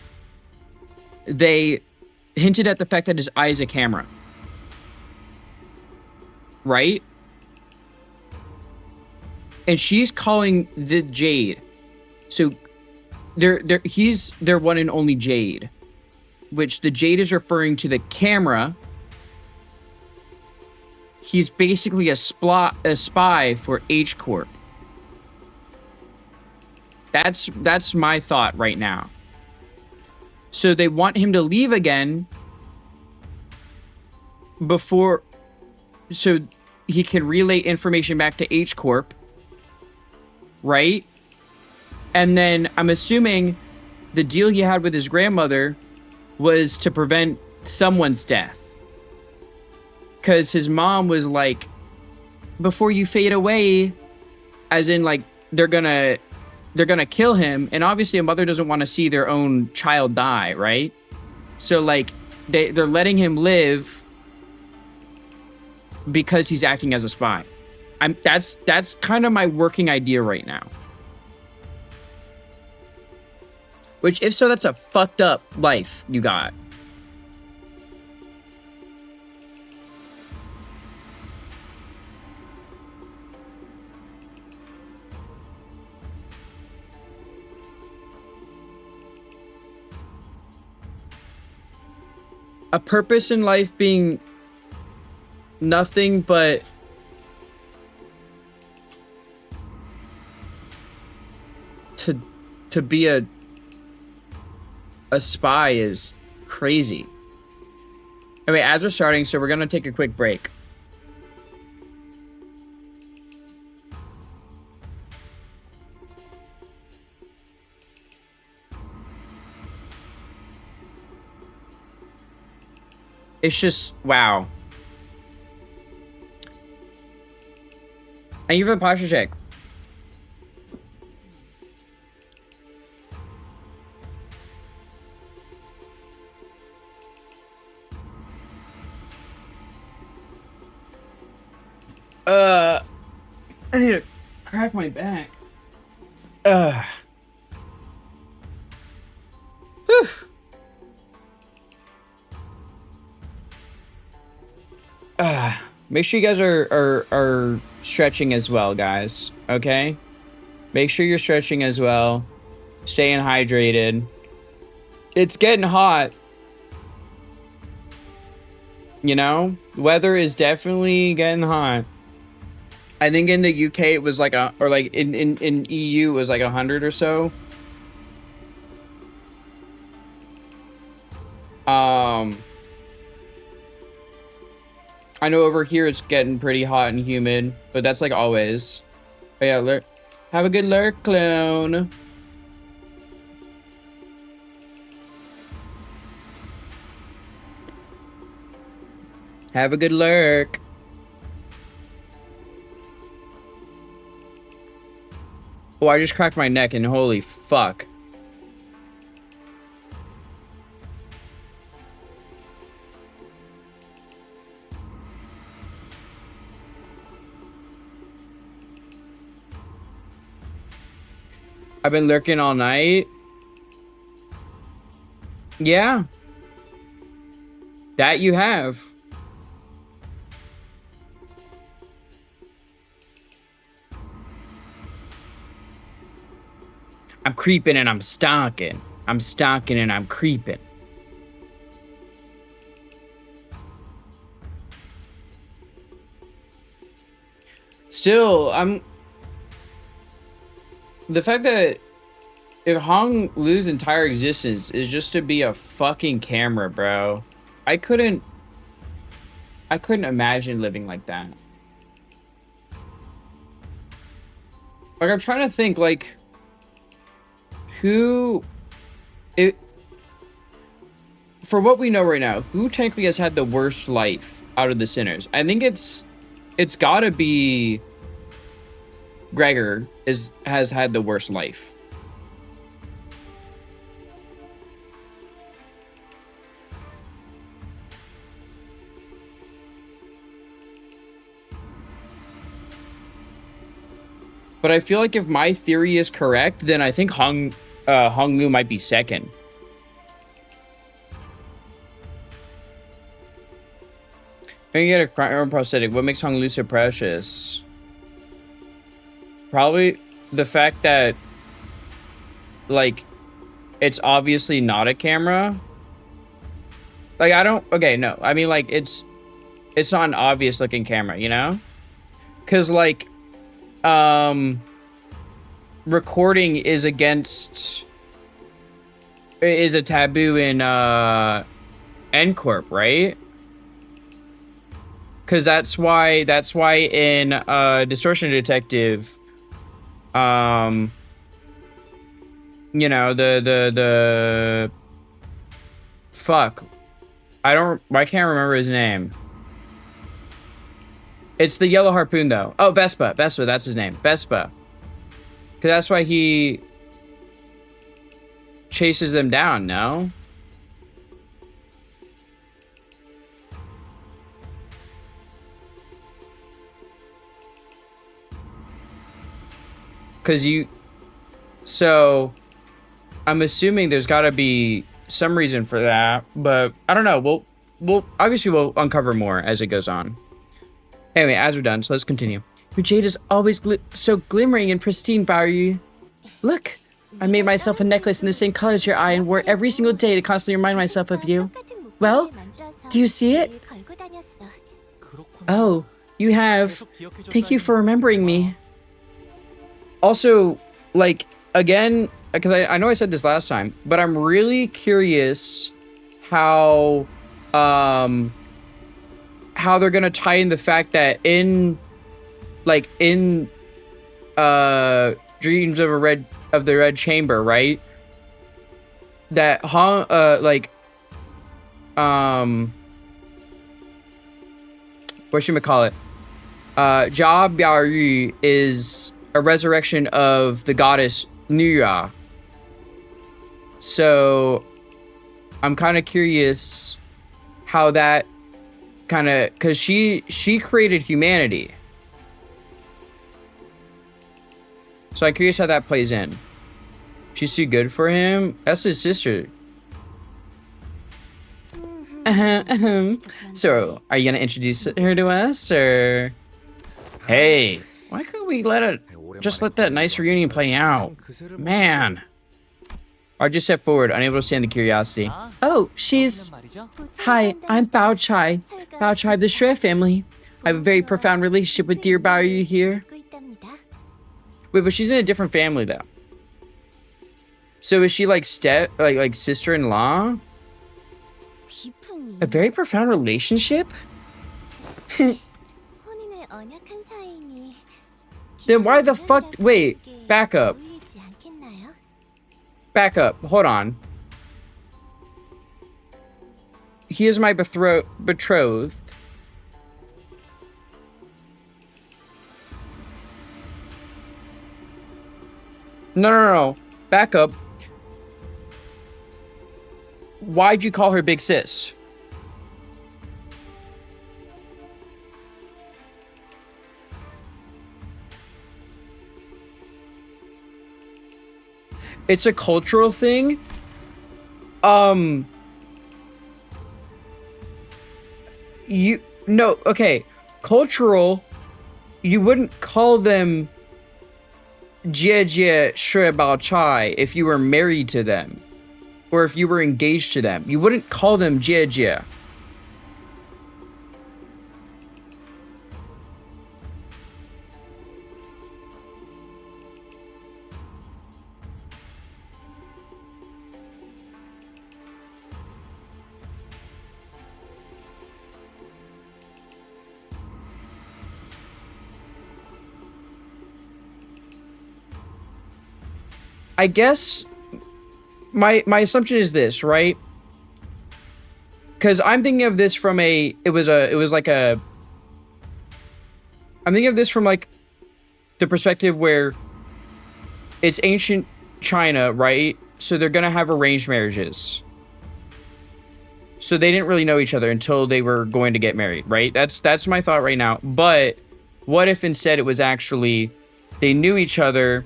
they hinted at the fact that his eye is a camera. Right? And she's calling the Jade. So he's their one and only Jade. Which the Jade is referring to the camera. He's basically a spy for H Corp. That's my thought right now. So they want him to leave again before, so he can relay information back to H Corp, right? And then I'm assuming the deal he had with his grandmother was to prevent someone's death. Because his mom was like, before you fade away, as in like they're gonna kill him, and obviously a mother doesn't want to see their own child die, right? So like they're letting him live because he's acting as a spy. That's kind of my working idea right now. Which, if so, that's a fucked up life you got. a purpose in life being nothing but to be a spy is crazy. Anyway, as we're starting, so we're gonna take a quick break. It's just, wow. And you have a posture check. I need to crack my back. Whew. Make sure you guys are stretching as well, guys. Okay? Make sure you're stretching as well. Staying hydrated. It's getting hot. You know? Weather is definitely getting hot. I think in the UK it was like or like in EU it was like 100 or so. I know over here it's getting pretty hot and humid, but that's like always. But yeah, lurk. Have a good lurk, clone. Have a good lurk. Oh, I just cracked my neck and holy fuck. I've been lurking all night. Yeah. That you have. I'm creeping and I'm stalking. I'm stalking and I'm creeping. Still, the fact that if Hong Lu's entire existence is just to be a fucking camera, bro, I couldn't imagine living like that. Like, I'm trying to think, like, for what we know right now, who technically has had the worst life out of the sinners? I think it's gotta be Gregor has had the worst life. But I feel like if my theory is correct, then I think Hong Lu might be second. Can you get a crown prosthetic? What makes Hong Lu so precious? Probably the fact that, like, it's obviously not a camera. Like, okay, no. I mean, like, it's not an obvious looking camera, you know? Because, like, recording is a taboo in NCorp, right? Because that's why in Distortion Detective, you know, the fuck, I can't remember his name. It's the yellow harpoon though. Oh, Vespa, that's his name, Vespa. Because that's why he chases them down, no? So I'm assuming there's got to be some reason for that, but I don't know. We'll uncover more as it goes on. Anyway, as we're done, so let's continue. Your jade is always so glimmering and pristine, Barry. Look, I made myself a necklace in the same color as your eye and wore it every single day to constantly remind myself of you. Well, Do you see it? Oh, you have. Thank you for remembering me. Also, like, again, because I know I said this last time, but I'm really curious how they're gonna tie in the fact that in Dreams of the Red Chamber, right? That whatchamacallit? Jia Biaoyu is a resurrection of the goddess Nuya. So I'm kind of curious how that kind of, because she created humanity. So I'm curious how that plays in. She's too good for him? That's his sister. So, are you gonna introduce her to us, or? Hey, why couldn't we let that nice reunion play out? Man. I just stepped forward, unable to stand the curiosity. Oh, she's... Hi, I'm Bao Chai. Bao Chai of the Shrek family. I have a very profound relationship with dear Bao Yu here. Wait, but she's in a different family, though. So is she like like sister-in-law? A very profound relationship? Then why the fuck... Wait, back up. Back up. Hold on. He is my betrothed. No. Back up. Why'd you call her big sis? It's a cultural thing. Okay. Cultural, you wouldn't call them Jie Shui Bao Chai if you were married to them. Or if you were engaged to them. You wouldn't call them Jie. I guess my assumption is this, right? Because I'm thinking of this from I'm thinking of this from like the perspective where it's ancient China, right? So they're gonna have arranged marriages. So they didn't really know each other until they were going to get married, right? That's my thought right now. But what if instead it was actually they knew each other?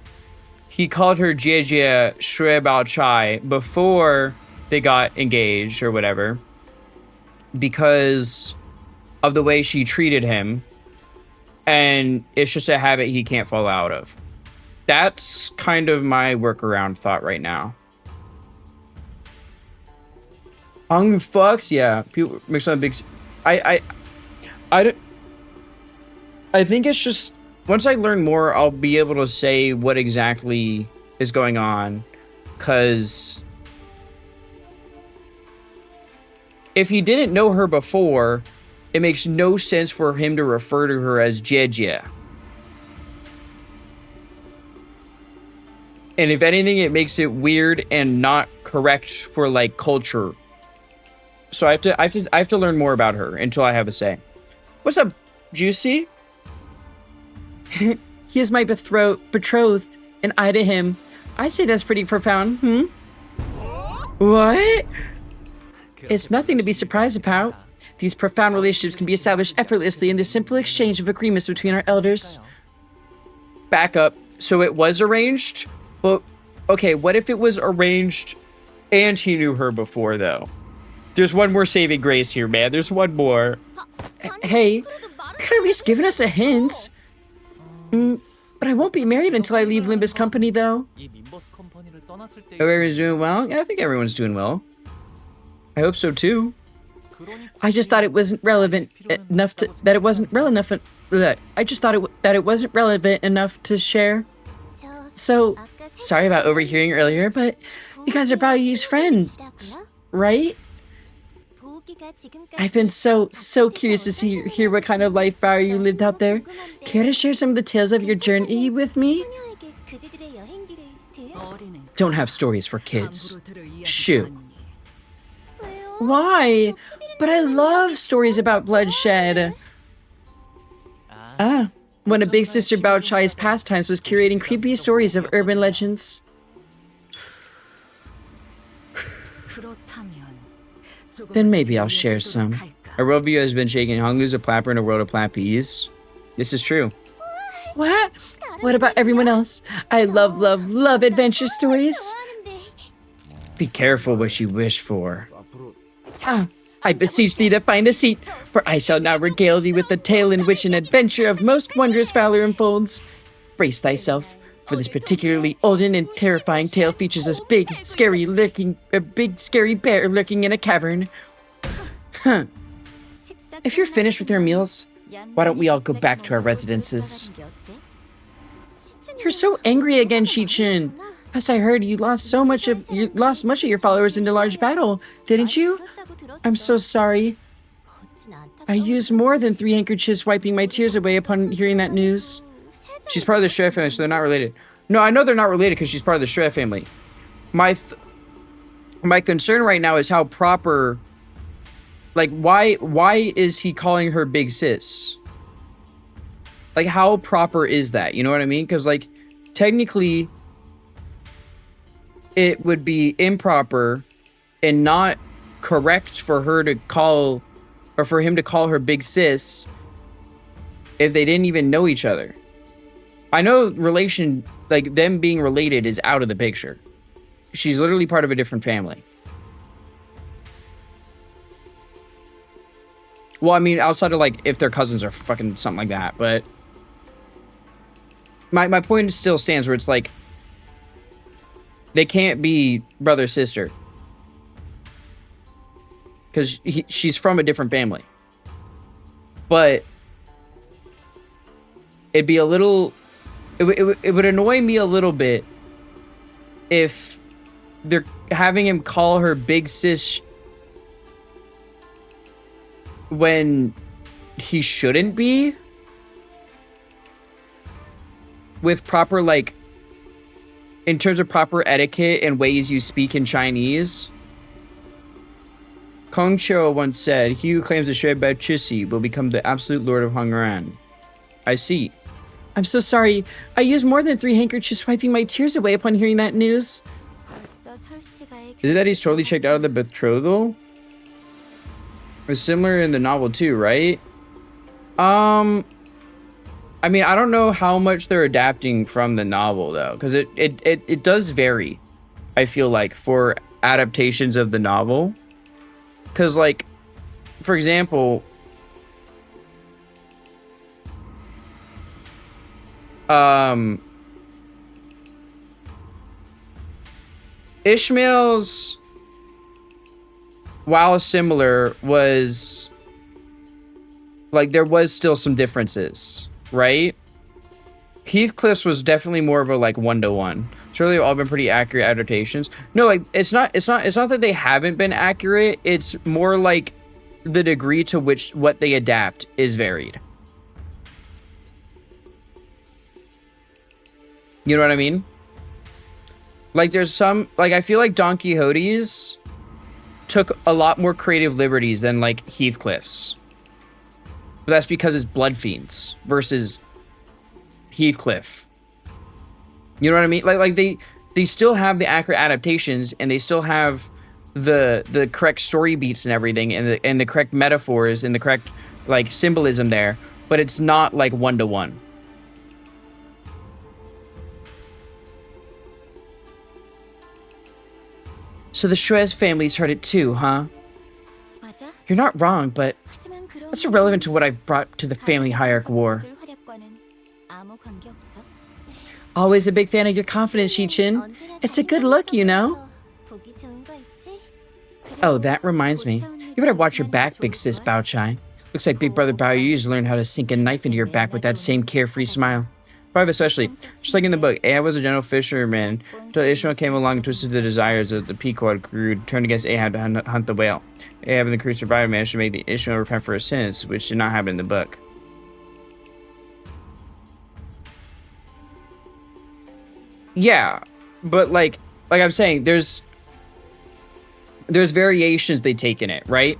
He called her Jie Shui Bao Chai before they got engaged or whatever because of the way she treated him, and it's just a habit he can't fall out of. That's kind of my workaround thought right now. Hung fucks? Yeah, people mix on big... I think it's just... Once I learn more, I'll be able to say what exactly is going on. Because if he didn't know her before, it makes no sense for him to refer to her as Jie. And if anything, it makes it weird and not correct for like culture. So I have to learn more about her until I have a say. What's up, Juicy? He is my betrothed, and I to him. I say that's pretty profound, What? It's nothing to be surprised about. These profound relationships can be established effortlessly in the simple exchange of agreements between our elders. Back up. So it was arranged? But, okay, what if it was arranged and he knew her before, though? There's one more saving grace here, man. There's one more. Hey, you could at least given us a hint. But I won't be married until I leave Limbus Company, though. Everyone's doing well? Yeah, I think everyone's doing well. I hope so, too. I just thought it wasn't relevant enough to that it wasn't relevant enough. I just thought that it wasn't relevant enough to share. So, sorry about overhearing earlier, but you guys are Baoyi's friends, right? I've been so curious to hear what kind of life Bao you lived out there. Care to share some of the tales of your journey with me? Don't have stories for kids. Shoot. Why? But I love stories about bloodshed. One of Big Sister Bao Chai's pastimes was curating creepy stories of urban legends. Then maybe I'll share some. A worldview has been shaken. Honglu's a plapper in a world of plappies. This is true. What? What about everyone else? I love adventure stories. Be careful what you wish for. I beseech thee to find a seat, for I shall now regale thee with the tale in which an adventure of most wondrous valor unfolds. Brace thyself, for this particularly olden and terrifying tale features a big, scary bear lurking in a cavern. If you're finished with your meals, why don't we all go back to our residences? You're so angry again, Shi-Chun. As I heard, you lost much of your followers in the large battle, didn't you? I'm so sorry. I used more than 3 handkerchiefs wiping my tears away upon hearing that news. She's part of the Shrek family, so they're not related. No, I know they're not related because she's part of the Shrek family. My concern right now is how proper... Like, why is he calling her big sis? Like, how proper is that? You know what I mean? Because, like, technically, it would be improper and not correct for her to call, or for him to call her big sis if they didn't even know each other. I know relation, like, them being related is out of the picture. She's literally part of a different family. Well, I mean, outside of, like, if their cousins are fucking something like that, but... My point still stands where it's like... They can't be brother-sister. Because she's from a different family. But... It'd be a little... It would annoy me a little bit if they're having him call her big sis when he shouldn't be, with proper, like, in terms of proper etiquette and ways you speak in Chinese. Kong Qiu once said, "He who claims to share Bao Chisi will become the absolute lord of Hongran." I see. I'm so sorry. I used more than 3 handkerchiefs wiping my tears away upon hearing that news. Is it that he's totally checked out of the betrothal? It's similar in the novel too, right? I mean, I don't know how much they're adapting from the novel though, because it does vary, I feel like, for adaptations of the novel. Because, like, for example, Ishmael's, while similar, was, like, there was still some differences, right? Heathcliff's was definitely more of a, like, 1-to-1. It's really all been pretty accurate adaptations. No, like, it's not that they haven't been accurate. It's more like the degree to which what they adapt is varied. You know what I mean? Like, there's some, like, I feel like Don Quixote's took a lot more creative liberties than, like, Heathcliff's. But that's because it's Blood Fiends versus Heathcliff. You know what I mean? Like they still have the accurate adaptations, and they still have the correct story beats and everything, and the correct metaphors and the correct, like, symbolism there, but it's not like 1-to-1. So the Shrez family's heard it too, huh? You're not wrong, but that's irrelevant to what I've brought to the family hierarch war. Always a big fan of your confidence, Shi-Chin. It's a good look, you know? Oh, that reminds me. You better watch your back, big sis Bao Chai. Looks like Big Brother Bao Yu's learned how to sink a knife into your back with that same carefree smile. 5 especially. Just like in the book, Ahab was a gentle fisherman until Ishmael came along and twisted the desires of the Pequod crew, turned against Ahab to hunt the whale. Ahab and the crew survived and managed to make the Ishmael repent for his sins, which did not happen in the book. Yeah, but like I'm saying, there's variations they take in it, right?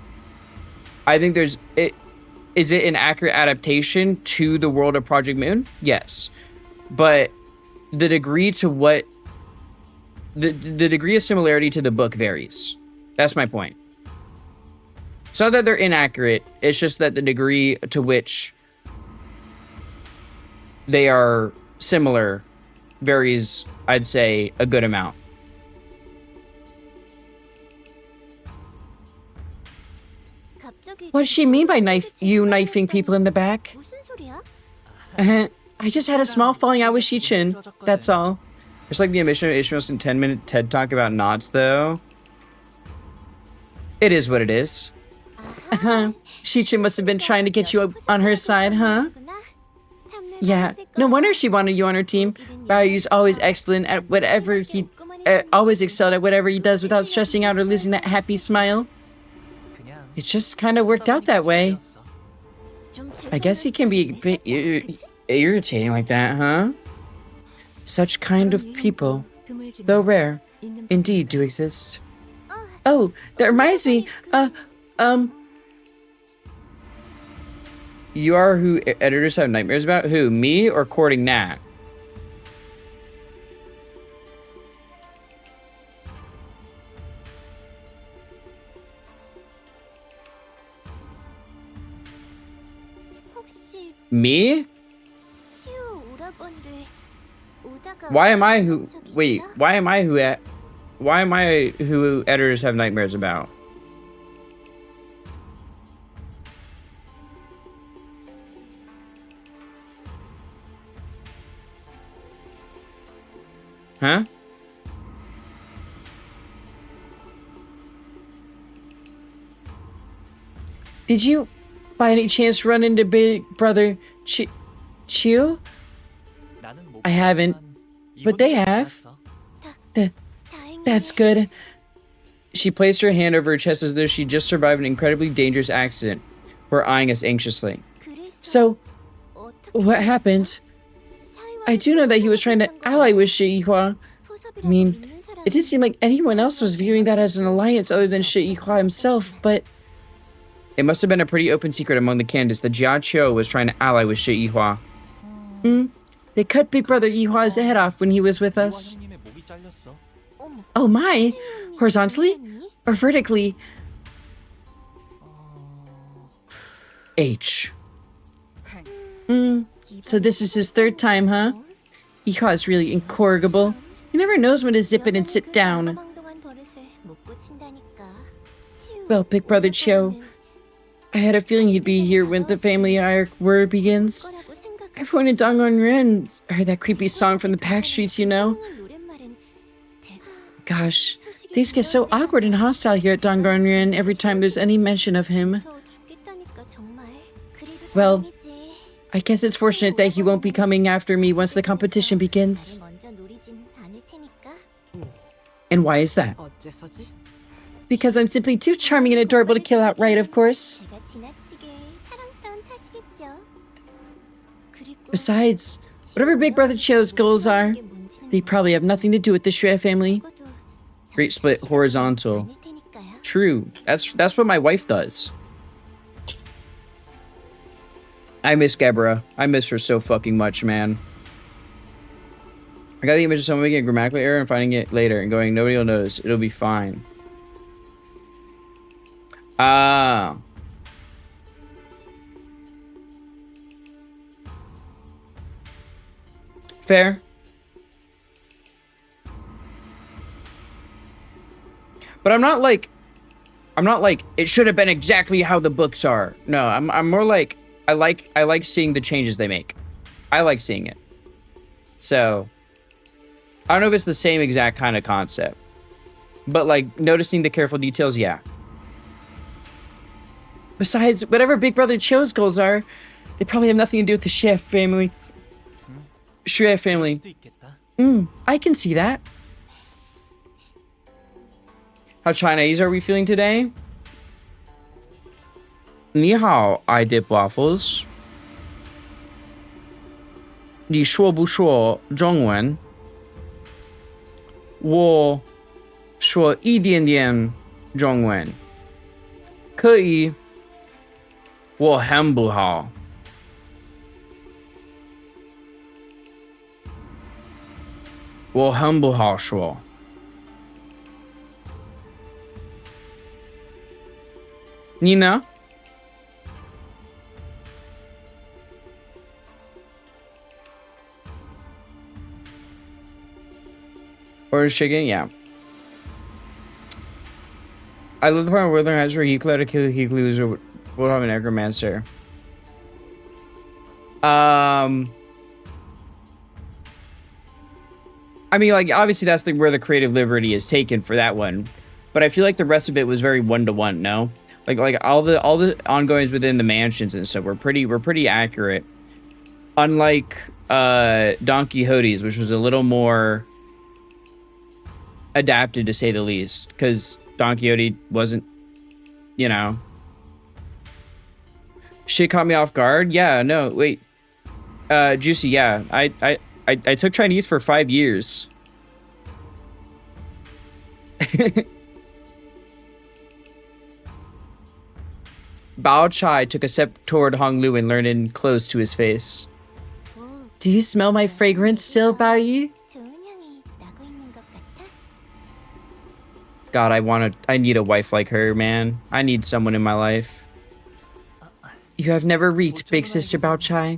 I think is it an accurate adaptation to the world of Project Moon? Yes. But the degree to what the degree of similarity to the book varies. That's my point. It's not that they're inaccurate, it's just that the degree to which they are similar varies, I'd say, a good amount. What does she mean by knifing people in the back? I just had a small falling out with Shichin, that's all. It's like the omission of Ishmael's 10-minute TED Talk about knots, though. It is what it is. Shichin must have been trying to get you up on her side, huh? Yeah, no wonder she wanted you on her team. Baoyu's always excellent at whatever he... always excelled at whatever he does without stressing out or losing that happy smile. It just kind of worked out that way. I guess he can be a bit irritating like that, huh? Such kind of people, though rare, indeed do exist. Oh, that reminds me, You are who editors have nightmares about? Who, me or courting Nat? Me? Why am I who... Wait, why am I who editors have nightmares about? Huh? Did you, by any chance, run into Big Brother Chiu? I haven't, but they have. That's good. She placed her hand over her chest as though she just survived an incredibly dangerous accident, before eyeing us anxiously. So, what happened? I do know that he was trying to ally with Shi Yihua. I mean, it didn't seem like anyone else was viewing that as an alliance other than Shi Yihua himself, but... It must have been a pretty open secret among the candidates that Jia Qiu was trying to ally with Shi Yihua. They cut Big Brother Yihua's head off when he was with us. Oh my! Horizontally? Or vertically? H. So this is his third time, huh? Yihua is really incorrigible. He never knows when to zip it and sit down. Well, Big Brother Chiu, I had a feeling he'd be here when the family war begins. Everyone in Dangonren heard that creepy song from the Pack Streets, you know? Gosh, things get so awkward and hostile here at Dangonren every time there's any mention of him. Well, I guess it's fortunate that he won't be coming after me once the competition begins. And why is that? Because I'm simply too charming and adorable to kill outright, of course. Besides, whatever Big Brother Chiu's goals are, they probably have nothing to do with the Shue family. Great split horizontal. True. That's what my wife does. I miss Gebra. I miss her so fucking much, man. I got the image of someone making a grammatical error and finding it later and going, nobody will notice. It'll be fine. Ah. Fair. But I'm not like, it should have been exactly how the books are. No, I'm more like, I like seeing the changes they make. I like seeing it. So, I don't know if it's the same exact kind of concept. But like, noticing the careful details, yeah. Besides, whatever Big Brother Cho's goals are, they probably have nothing to do with the chef family. Chef family. I can see that. How Chinese are we feeling today? 你好, I dip waffles. 你说不说中文？我说一点点中文。可以。我很不好。我很不好说。你呢？ Orange chicken, yeah. I love the part where Withering has where Heathcliff to kill Heathcliff or will have an necromancer. I mean, like, obviously that's where the creative liberty is taken for that one, but I feel like the rest of it was very one-to-one. No, like all the ongoings within the mansions and stuff were pretty accurate. Unlike Don Quixote's, which was a little more adapted to say the least, because Don Quixote wasn't, you know. Shit caught me off guard. Yeah, no, wait. Juicy, yeah. I took Chinese for 5 years. Bao Chai took a step toward Hong Lu and leaned in close to his face. Do you smell my fragrance still, Bao Yi? God, I need a wife like her, man. I need someone in my life. You have never reeked, big sister Bao Chai.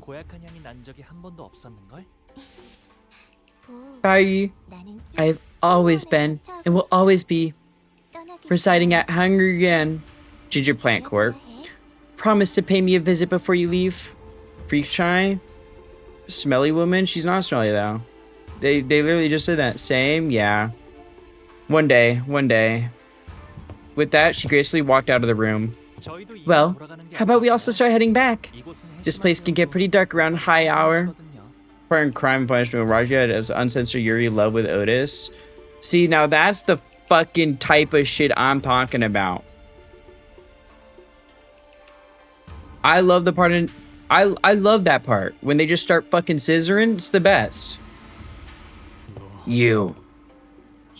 Bao Yi, I have always been and will always be residing at Hungry Yuan Ginger Plant Court. Promise to pay me a visit before you leave. Freak Chai? Smelly woman? She's not smelly though. They literally just said that. Same, yeah. One day. With that, she gracefully walked out of the room. Well, how about we also start heading back? This place can get pretty dark around high hour. Partner in Crime and Punishment with Raja as uncensored Yuri love with Otis. See, now that's the fucking type of shit I'm talking about. I love the part in... I love that part. When they just start fucking scissoring, it's the best. You.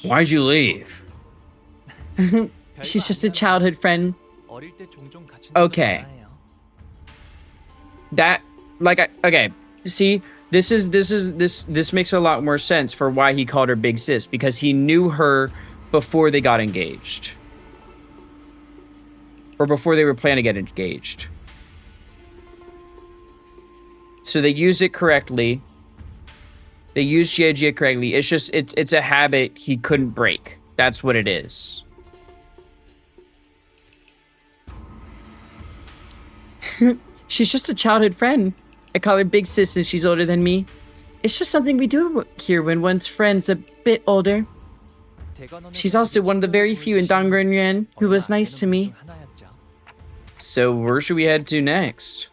Why'd you leave? She's just a childhood friend. Okay. That, like, okay. See, this makes a lot more sense for why he called her Big Sis, because he knew her before they got engaged. Or before they were planning to get engaged. So they used it correctly. They used Jia correctly. It's just, it's a habit he couldn't break. That's what it is. She's just a childhood friend. I call her Big Sis since she's older than me. It's just something we do here when one's friend's a bit older. She's also one of the very few in Dongren who was nice to me. So where should we head to next?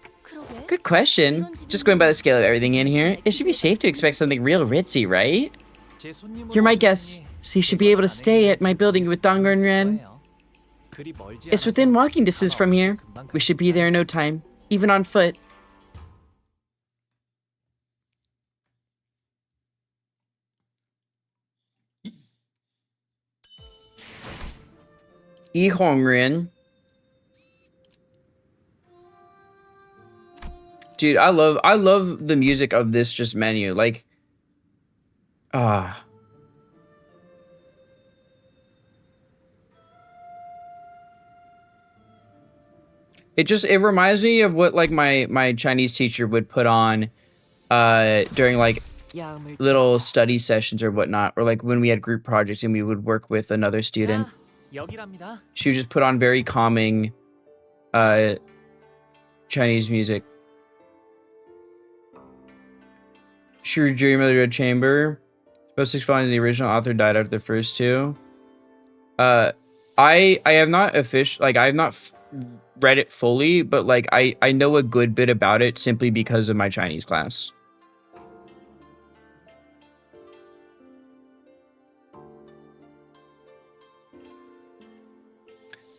Good question. Just going by the scale of everything in here, it should be safe to expect something real ritzy, right? You're my guest, so you should be able to stay at my building with Dongren. It's within walking distance from here. We should be there in no time, even on foot. Yi Hongren. Dude, I love the music of this just menu. Like, it reminds me of what like my Chinese teacher would put on during like little study sessions or whatnot, or like when we had group projects and we would work with another student. She would just put on very calming Chinese music. True Dream of the Red Chamber. About 6 volumes, the original author died after the first 2. I have not read it fully, but like I know a good bit about it simply because of my Chinese class.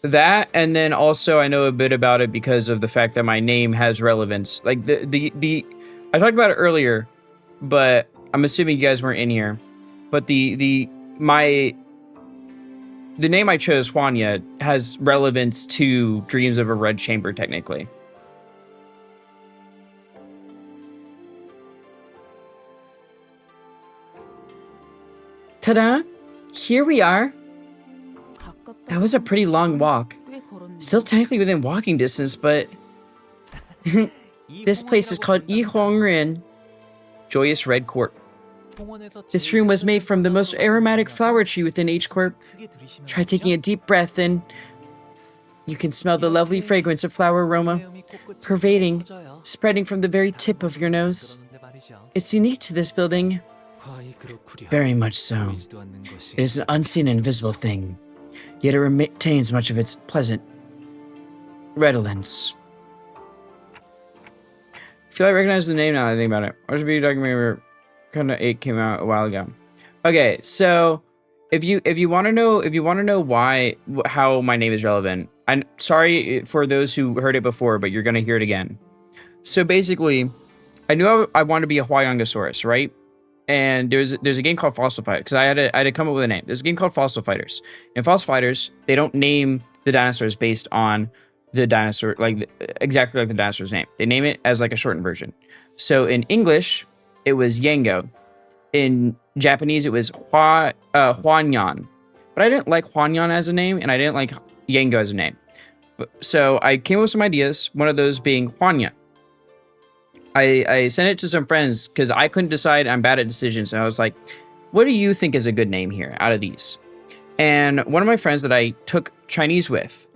That, and then also I know a bit about it because of the fact that my name has relevance. Like the I talked about it earlier, but I'm assuming you guys weren't in here. But the name I chose, Huanya, has relevance to Dreams of a Red Chamber, technically. Ta-da! Here we are. That was a pretty long walk. Still technically within walking distance, but this place is called Yihongren, Joyous Red Court. This room was made from the most aromatic flower tree within H Corp. Try taking a deep breath in. You can smell the lovely fragrance of flower aroma, pervading, spreading from the very tip of your nose. It's unique to this building. Very much so. It is an unseen and invisible thing, yet it retains much of its pleasant redolence. I feel I recognize the name now that I think about it. Watch a video documentary where Kinda 8 came out a while ago. Okay, so if you want to know why how my name is relevant, I'm sorry for those who heard it before, but you're gonna hear it again. So basically, I knew I wanted to be a Huayangosaurus, right? And there's a game called Fossil Fight because I had to come up with a name. There's a game called Fossil Fighters. In Fossil Fighters, they don't name the dinosaurs based on the dinosaur exactly like the dinosaur's name. They name it as like a shortened version. So in English, it was Yango. In Japanese, it was Huanyan. But I didn't like Huanyan as a name, and I didn't like Yango as a name. So I came up with some ideas, one of those being Huanya. I sent it to some friends because I couldn't decide. I'm bad at decisions. And I was like, what do you think is a good name here out of these? And one of my friends that I took Chinese with,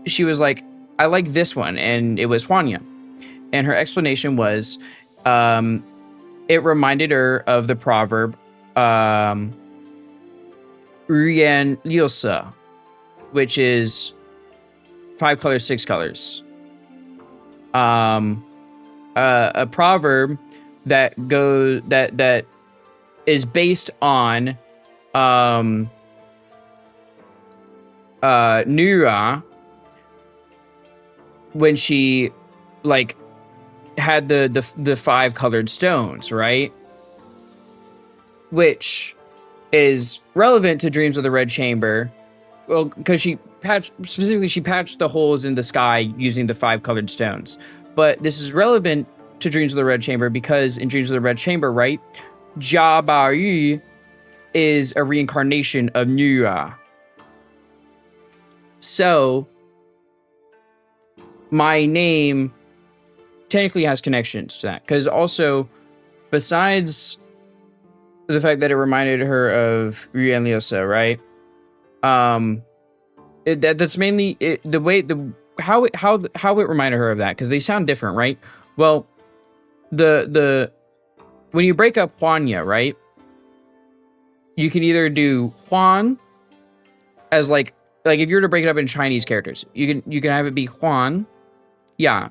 she was like, I like this one. And it was Huanya. And her explanation was, it reminded her of the proverb, Ruyan Liusa, which is 5 colors, 6 colors. A proverb that is based on Nura when she like had the 5 colored stones, right? Which is relevant to Dreams of the Red Chamber. Well, because she patched the holes in the sky using the 5 colored stones. But this is relevant to Dreams of the Red Chamber because in Dreams of the Red Chamber, right, Jia Baoyu is a reincarnation of Nura. So my name technically has connections to that. Because also, besides the fact that it reminded her of Ruyan Liusa, right? That's mainly how it reminded her of that, because they sound different, right? Well, the when you break up Huanya, right, you can either do Huan as like if you were to break it up in Chinese characters, you can have it be Huan, yeah.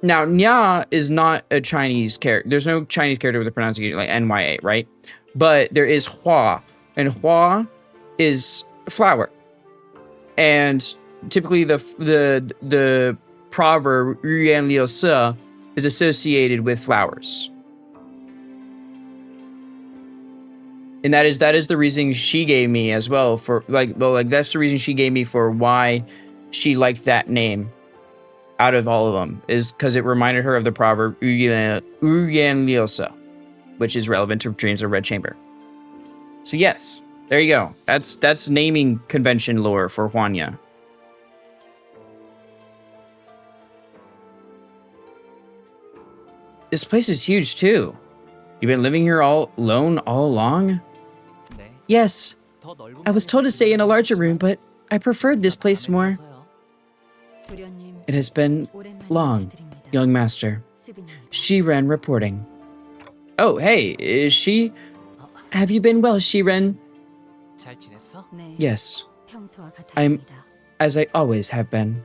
Now, Nya is not a Chinese character. There's no Chinese character with a pronunciation like Nya, right? But there is Hua, and Hua is flower. And typically the proverb Ruyan Liusa is associated with flowers. And that is the reason she gave me as well for that's the reason she gave me for why she liked that name out of all of them, is because it reminded her of the proverb Ruyan Liusa, which is relevant to Dreams of Red Chamber. So yes, there you go. That's naming convention lore for Huanya. This place is huge too. You've been living here all alone all along? Yes, I was told to stay in a larger room, but I preferred this place more. It has been long, young master. Shiren reporting. Oh, hey, is she? Have you been well, Shiren? 잘 지냈어? 네, Yes, 평소와 I'm 같았습니다. as I always have been.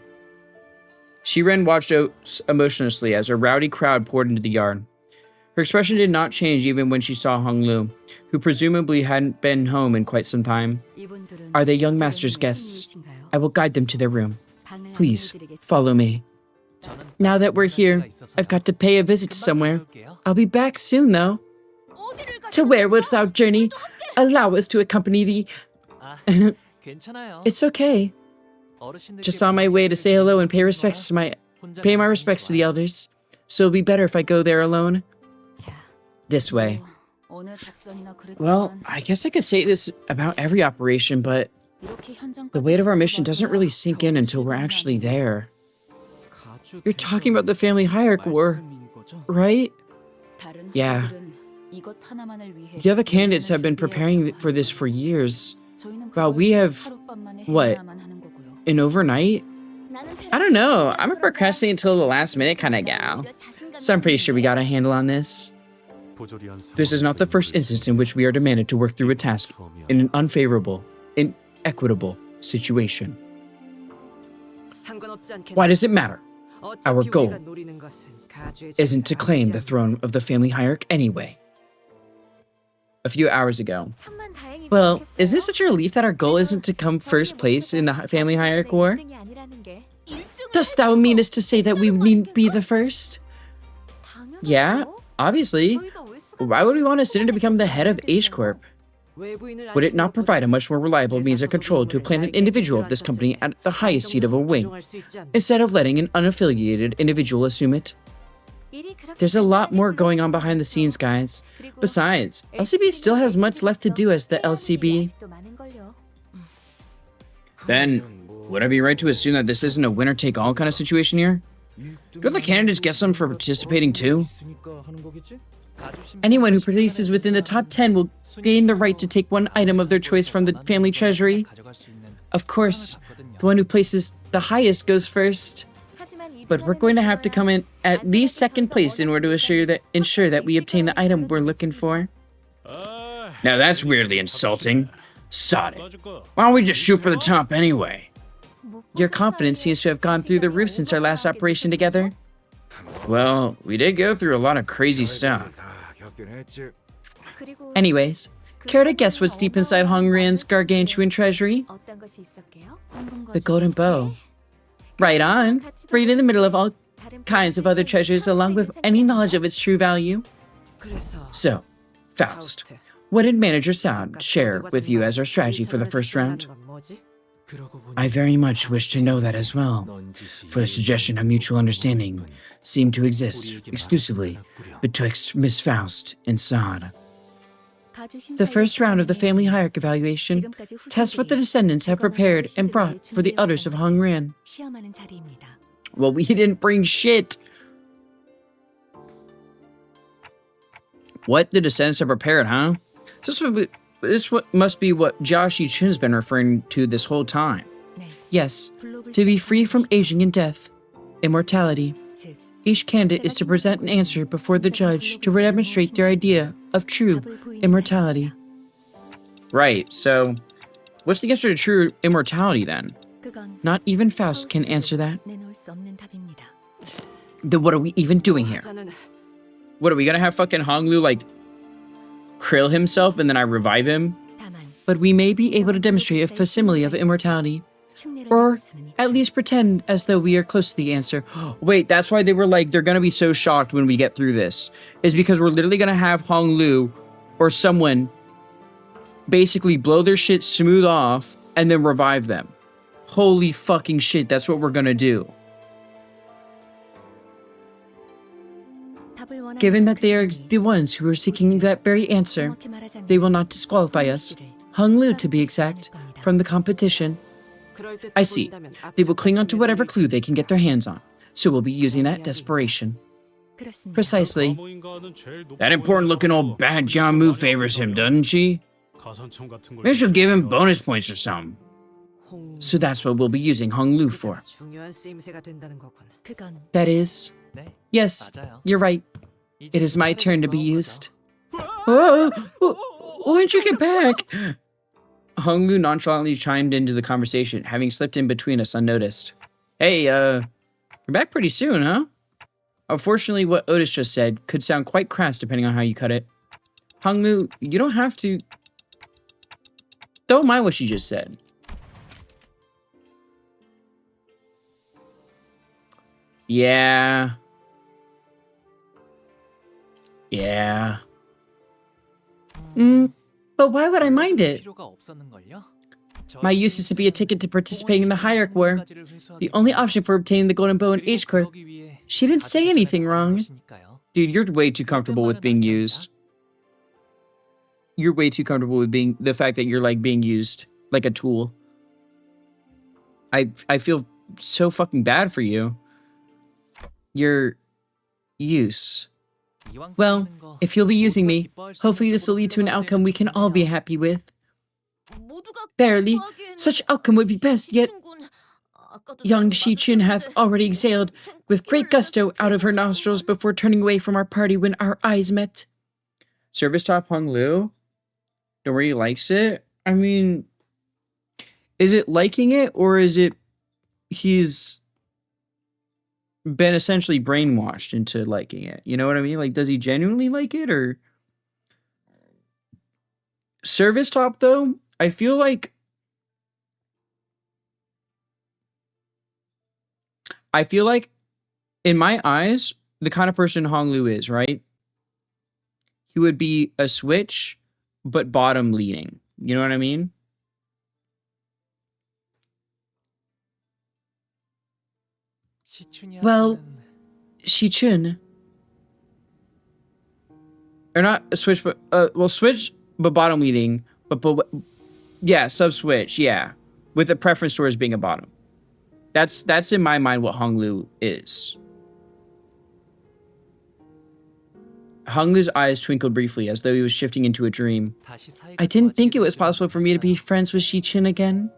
Shiren watched out emotionlessly as a rowdy crowd poured into the yard. Her expression did not change even when she saw Hong Lu, who presumably hadn't been home in quite some time. 이분들은 Are they young master's guests? 손님이신가요? I will guide them to their room. 방을 Please, 안내해드리겠습니다. follow me. 저는 Now that we're here, I've got to pay a visit to 금방 somewhere. 다녀올게요. I'll be back soon, though. To where wilt thou journey? Allow us to accompany thee. 아, 괜찮아요. It's okay. 어르신들께 Just on my way to say hello and pay 혼자 my respects to the elders. So it'll be better if I go there alone. 자, This way. 어느 작전이나 Well, 그랬지만 I guess I could say this about every operation, but 이렇게 현장까지 the weight of our mission 붙잡아줘야 doesn't really sink in until we're 겨우 actually 출근하네. there. You're talking about the family hierarchy war, right? 다른 Yeah. 후보들은 이것 하나만을 위해 The other candidates have been 준비해야 preparing 하고 for this for years. 저희는 Well, 그걸 we have, 하룻밤 만에 what, 해야만 하는 거고요. an overnight? I don't know. I'm a procrastinate until the last minute kind of gal. So I'm pretty sure we got a handle on this. This is not the first instance in which we are demanded to work through a task in an unfavorable, inequitable situation. 상관없지 않겠네. Why does it matter? Our 어차피 goal 우리가 노리는 것은 가주의 Isn't to 자리가 claim 아니지 the 않나. throne of the family hierarch anyway. A few hours ago. 천만 다행이지 Well, 않겠어요? is this such a relief that our goal isn't to come first place in the family hierarch war? 일등이 아니라는 게 Dost thou mean us to say that we needn't be the first? 당연하죠. Yeah, obviously. 저희가 왜 수가 Why would we want a sinner to become the head of H Corp? 외부인을 Would it 알 not 수는 provide a 없거든. much more reliable means of control to plant an individual of this company at the highest seat of a wing, 조종할 수 있지 않나. instead of letting an unaffiliated individual assume it? 일이 그렇게 There's a lot 간단하게 more going on 굴러가는 behind the scenes, guys. 그리고 Besides, LCB still has much left to do as the 해야 할 일이 LCB. 아직도 많은걸요. Then, would I be right to assume that this isn't a winner-take-all kind of situation here? Do other candidates get some for participating too? Anyone who places within the top 10 will gain the right to take one item of their choice from the family treasury. Of course, the one who places the highest goes first. But we're going to have to come in at least second place in order to ensure that we obtain the item we're looking for. Now that's weirdly insulting. Sod it. Why don't we just shoot for the top anyway? Your confidence seems to have gone through the roof since our last operation together. Well, we did go through a lot of crazy stuff. Anyways, care to guess what's deep inside Hongrian's gargantuan treasury? 어떤 것이 있었게요? The golden bow. Right on. Right in the middle of all kinds of other treasures, along with any knowledge of its true value. 그래서 So, Faust, what did Manager Sound share with you as our strategy for the first round? I very much wish to know that as well, for the suggestion of mutual understanding seemed to exist exclusively betwixt Miss Faust and Saad. The first round of the family hierarchy evaluation tests what the descendants have prepared and brought for the elders of Hongrian. 시험하는 자리입니다. Well, we didn't bring shit. What the descendants have prepared, huh? This must be what Jiaxi Chun's been referring to this whole time. 네. Yes, to be free from aging and death, immortality. 즉, Each candidate is to present an answer before the judge to demonstrate their idea of true immortality. Right, so what's the answer to true immortality then? 그건 Not even Faust can answer that. 내놓을 수 없는 답입니다. Then what are we even doing here? 하자는 What are we gonna have fucking Honglu like krill himself and then I revive him? 다만 But we may be able to demonstrate a facsimile of immortality, 흉내를 or 내볼 수는 있죠. at least pretend as though we are close to the answer. Wait, that's why they were like, they're gonna be so shocked when we get through this. Is because we're literally gonna have Honglu or someone basically blow their shit smooth off and then revive them. Holy fucking shit, that's what we're gonna do. 답을 원하는 Given that they are 그들이 the ones who are seeking that very answer, 정확히 말하자면 they will not disqualify us, Hong Lu to be exact, from the competition. 그럴 듯 I see. 보인다면 They will cling on to 앞쪽 whatever 준비를 clue they can get their hands on. So we'll be using that desperation. 그렇습니다. Precisely. That important looking old bad John Moo favors him, doesn't she? Maybe she'll give him bonus points or something. 홍- So that's what we'll be using Hong Lu for. 중요한 쓰임새가 된다는 거군. 그건 That is, 네, yes, 맞아요. you're right. 이제 It is my turn to be 돌아온 거죠. used. Oh, when'd you get back? Hong Lu nonchalantly chimed into the conversation, having slipped in between us unnoticed. Hey, you're back pretty soon, huh? Unfortunately, what Otis just said could sound quite crass depending on how you cut it. Hong Lu, you don't have to... Don't mind what she just said. Yeah. Yeah. But why would I mind it? My use is to be a ticket to participating in the Hierarch War. The only option for obtaining the Golden Bow and H-Core. She didn't say anything wrong. Dude, you're way too comfortable with being used. You're way too comfortable with being... The fact that you're, like, being used like a tool. I feel so fucking bad for you. Your use. Well, if you'll be using me, hopefully this will lead to an outcome we can all be happy with. Barely. Such outcome would be best, yet young Shi-Chun hath already exhaled with great gusto out of her nostrils before turning away from our party when our eyes met. Service top Hong Lu? Don't worry, he likes it? I mean, is it liking it, or is it he's been essentially brainwashed into liking it? You know what I mean? Like, does he genuinely like it, or... Service top, though, I feel like... in my eyes, the kind of person Hong Lu is, right? He would be a switch, but bottom leading. You know what I mean? Well, Shi-Chun. Or not a switch, but... well, switch, but bottom leading. But yeah, sub-switch, yeah. With a preference towards being a bottom. That's in my mind what Hong Lu is. Hong Lu's eyes twinkled briefly, as though he was shifting into a dream. I didn't think it was possible for me to be friends with Shi-Chun again.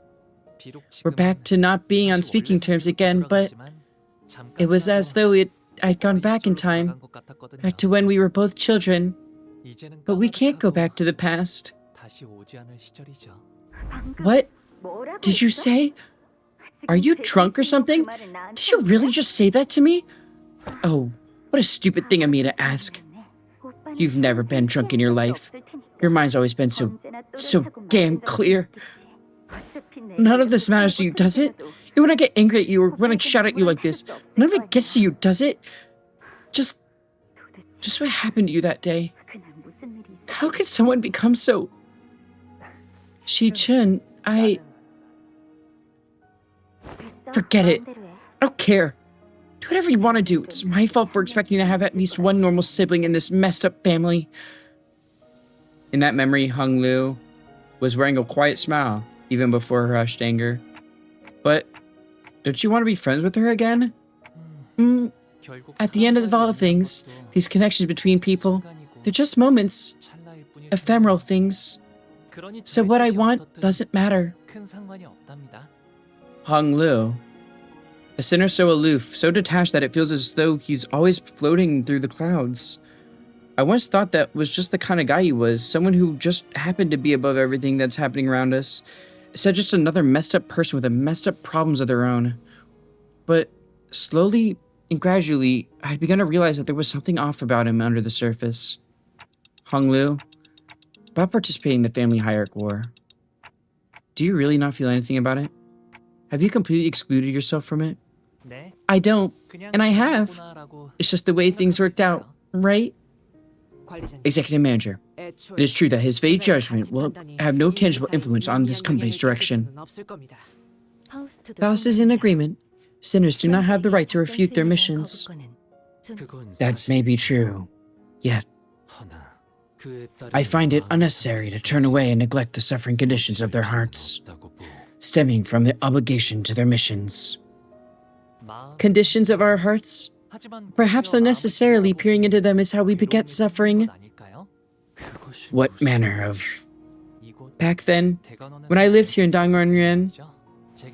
We're back to not being on speaking terms again, but it was as though I'd gone back in time, back to when we were both children. But we can't go back to the past. What did you say? Are you drunk or something? Did you really just say that to me? Oh, what a stupid thing of me to ask. You've never been drunk in your life. Your mind's always been so damn clear. None of this matters to you, does it? And when I get angry at you or when I shout at you like this, none of it gets to you, does it? Just what happened to you that day? How could someone become so... Shi-Chun, Forget it. I don't care. Do whatever you want to do. It's my fault for expecting to have at least one normal sibling in this messed up family. In that memory, Hong Lu was wearing a quiet smile, even before her hushed anger. But, don't you want to be friends with her again? At the end of all things, these connections between people, they're just moments. Ephemeral things. So what I want doesn't matter. Hong Lu. A sinner so aloof, so detached that it feels as though he's always floating through the clouds. I once thought that was just the kind of guy he was, someone who just happened to be above everything that's happening around us. Instead, just another messed up person with messed up problems of their own. But slowly and gradually, I'd begun to realize that there was something off about him under the surface. Hong Lu, about participating in the family hierarch war. Do you really not feel anything about it? Have you completely excluded yourself from it? I don't, and I have. It's just the way things worked out, right? Executive Manager, it is true that his vague judgment will have no tangible influence on this company's direction. Faust is in agreement. Sinners do not have the right to refute their missions. That may be true, yet I find it unnecessary to turn away and neglect the suffering conditions of their hearts, stemming from the obligation to their missions. Conditions of our hearts? Perhaps unnecessarily peering into them is how we beget suffering. What manner of... Back then, when I lived here in Dangronyuan,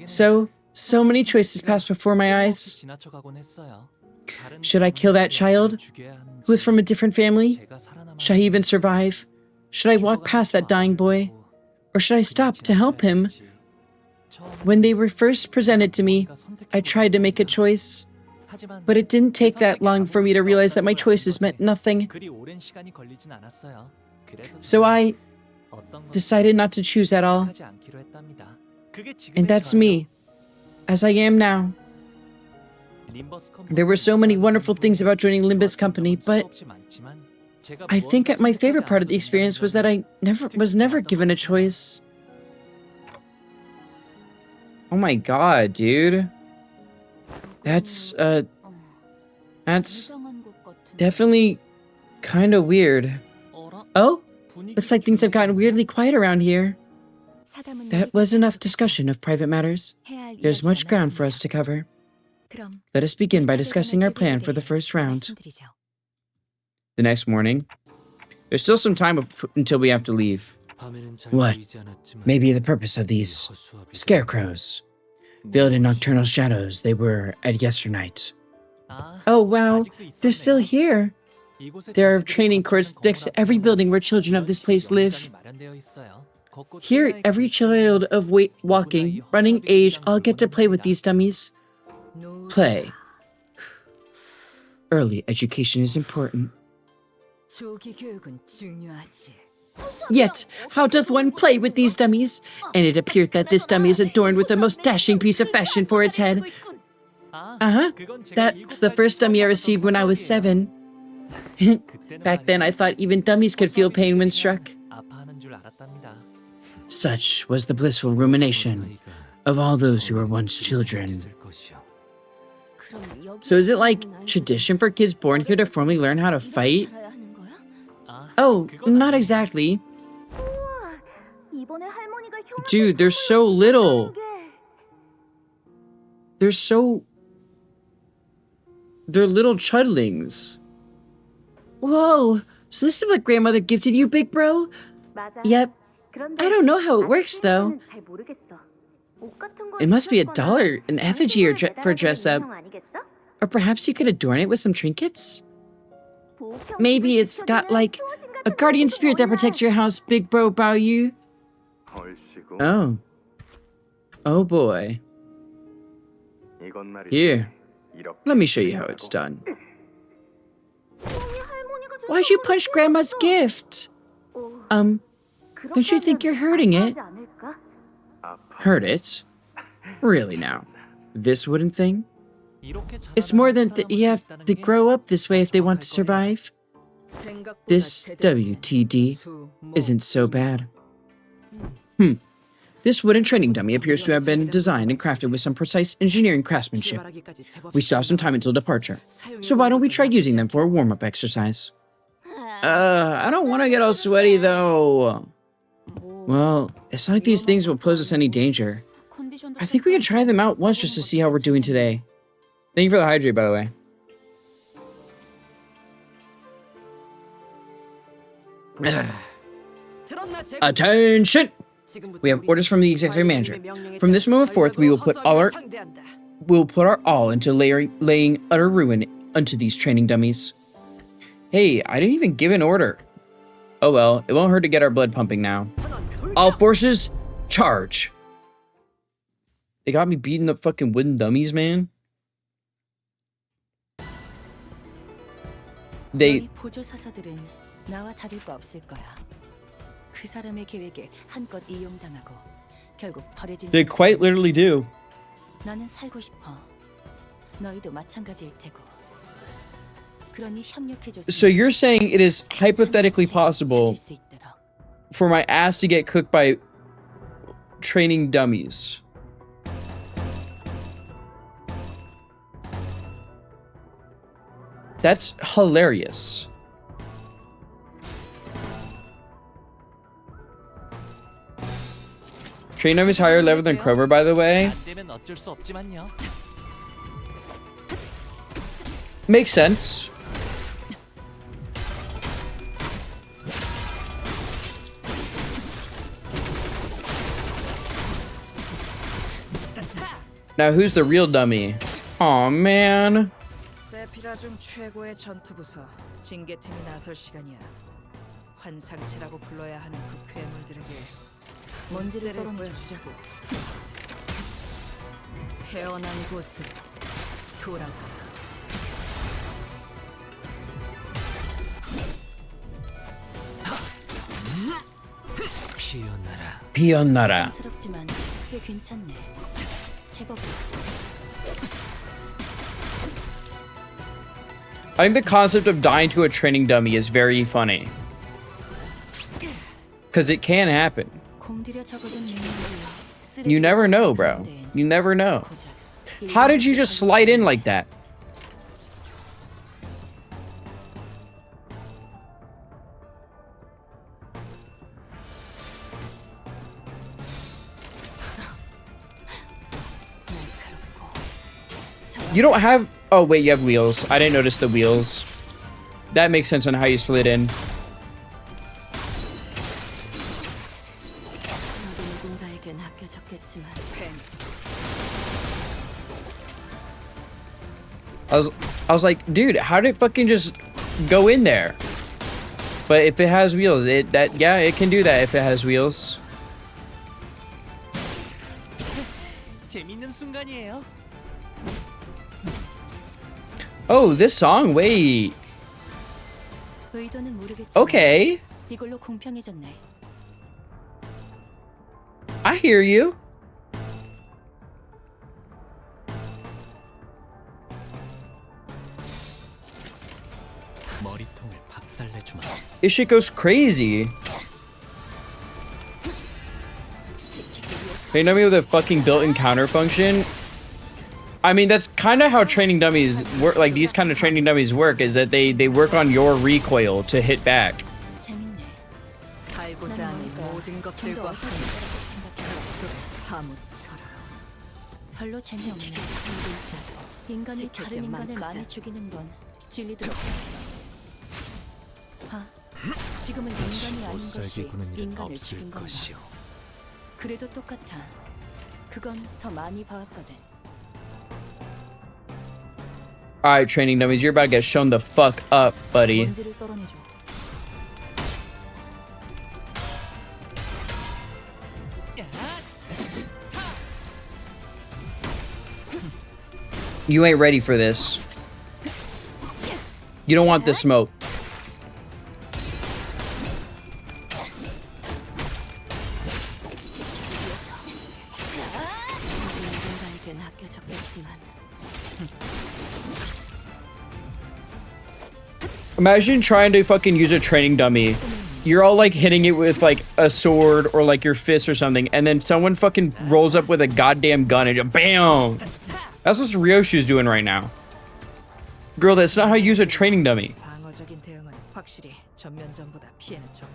so many choices passed before my eyes. Should I kill that child, who is from a different family? Should I even survive? Should I walk past that dying boy? Or should I stop to help him? When they were first presented to me, I tried to make a choice. But it didn't take that long for me to realize that my choices meant nothing. So I decided not to choose at all. And that's me, as I am now. There were so many wonderful things about joining Limbus Company, but I think my favorite part of the experience was that I was never given a choice. Oh my god, dude. That's definitely kind of weird. Oh? Looks like things have gotten weirdly quiet around here. That was enough discussion of private matters. There's much ground for us to cover. Let us begin by discussing our plan for the first round. The next morning, there's still some time until we have to leave. What may be the purpose of these scarecrows? Veiled in nocturnal shadows, they were at yesternight. Oh wow, they're still here. There are training courts next to every building where children of this place live. Here, every child of walking, running age all get to play with these dummies. Play. Early education is important. Yet, how doth one play with these dummies? And it appeared that this dummy is adorned with the most dashing piece of fashion for its head. That's the first dummy I received when I was 7. Back then, I thought even dummies could feel pain when struck. Such was the blissful rumination of all those who were once children. So is it like tradition for kids born here to formally learn how to fight? Oh, not exactly. Dude, they're so little. They're little chudlings. Whoa, so this is what grandmother gifted you, big bro? Yep. I don't know how it works, though. It must be $1 an effigy or for dress up. Or perhaps you could adorn it with some trinkets? Maybe it's got, like, a guardian spirit that protects your house, big bro Bao Yu. Oh. Oh boy. Here. Let me show you how it's done. Why'd you punch Grandma's gift? Don't you think you're hurting it? Hurt it? Really now? This wooden thing? It's more than you have to grow up this way if they want to survive. This WTD isn't so bad. This wooden training dummy appears to have been designed and crafted with some precise engineering craftsmanship. We still have some time until departure, so why don't we try using them for a warm-up exercise? I don't want to get all sweaty though. Well, it's not like these things will pose us any danger. I think we can try them out once just to see how we're doing today. Thank you for the hydrate, by the way. Attention! We have orders from the executive manager. From this moment forth, we will put our all into laying utter ruin unto these training dummies. Hey, I didn't even give an order. Oh well, it won't hurt to get our blood pumping now. All forces, charge! They got me beating up fucking wooden dummies, man. They 보조 사서들은 나와 다를 거 없을 거야. 그 사람의 계획에 한껏 이용당하고 결국 버려진. They quite literally do. 나는 살고 싶어. 너희도 마찬가지일 테고. 그러니 협력해줬으면. So you're saying it is hypothetically possible for my ass to get cooked by training dummies? That's hilarious. Train dummies higher level than Krover, by the way. Makes sense. Now who's the real dummy? Aw, man. 세피라 중 최고의 전투 부서 징계팀이 나설 시간이야. 환상체라고 불러야 하는 그 괴물들에게 먼지를 떨어내주자고. 태어난 곳으로 돌아가라. 피어나라. 피었나라. 스럽지만 꽤 괜찮네. 제법. I think the concept of dying to a training dummy is very funny. Because it can happen. 공들여 적어둔 능력이 You never know, bro. You never know. How did you just slide in like that? You don't have... Oh, wait, you have wheels. I didn't notice the wheels. That makes sense on how you slid in. 너도 누군가에겐 아껴졌겠지만 팬. I was like, dude, how did it fucking just go in there? But if it has wheels, it can do that if it has wheels. 재밌는 순간이에요. Oh, this song, wait. 의도는 모르겠지만 Okay, 이걸로 공평해졌네. I hear you. 머리통을 박살내주마. This shit goes crazy. They know me with a fucking built-in counter function. I mean, that's kind of how training dummies work. Like, these kind of training dummies work, is that they work on your recoil to hit back. 재밌네. 살고자 하는 모든 것들과 파묻혀라. 별로 재미없네. 인간이 다른 인간을 많이 죽이는 건 진리도 없어. 아, 지금은 인간이 아닌 것이 못살게 구는 일은 인간을 없을 죽인 건가. 것이오. 그래도 똑같아. 그건 더 많이 봐왔거든. Alright, training dummies, you're about to get shown the fuck up, buddy. 먼지를 떨어내줘. You ain't ready for this. You don't want this smoke. 누군가에겐 아껴졌겠지만 Imagine trying to fucking use a training dummy. You're all like hitting it with like a sword or like your fist or something, and then someone fucking rolls up with a goddamn gun and just BAM! That's what Ryoshu's doing right now. Girl, that's not how you use a training dummy. 방어적인 대응은 확실히 전면전보다 피해는 적고.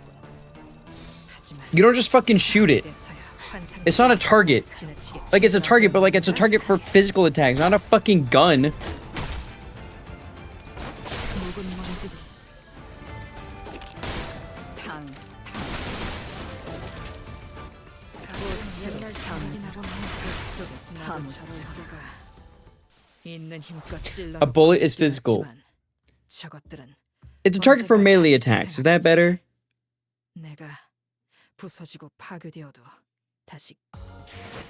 하지만 You don't just fucking shoot it. 이래서야 환상 It's not a target. 지나치게 Like, it's a target, but like it's a target for physical attacks, not a fucking gun. 묵은 먼지도 탕 옛날 상인하고 파묻혀라. 있는 힘껏 찔러. A bullet is physical. 저것들은 It's a target for melee attacks. Is that better? 내가 부서지고 파괴되어도 다시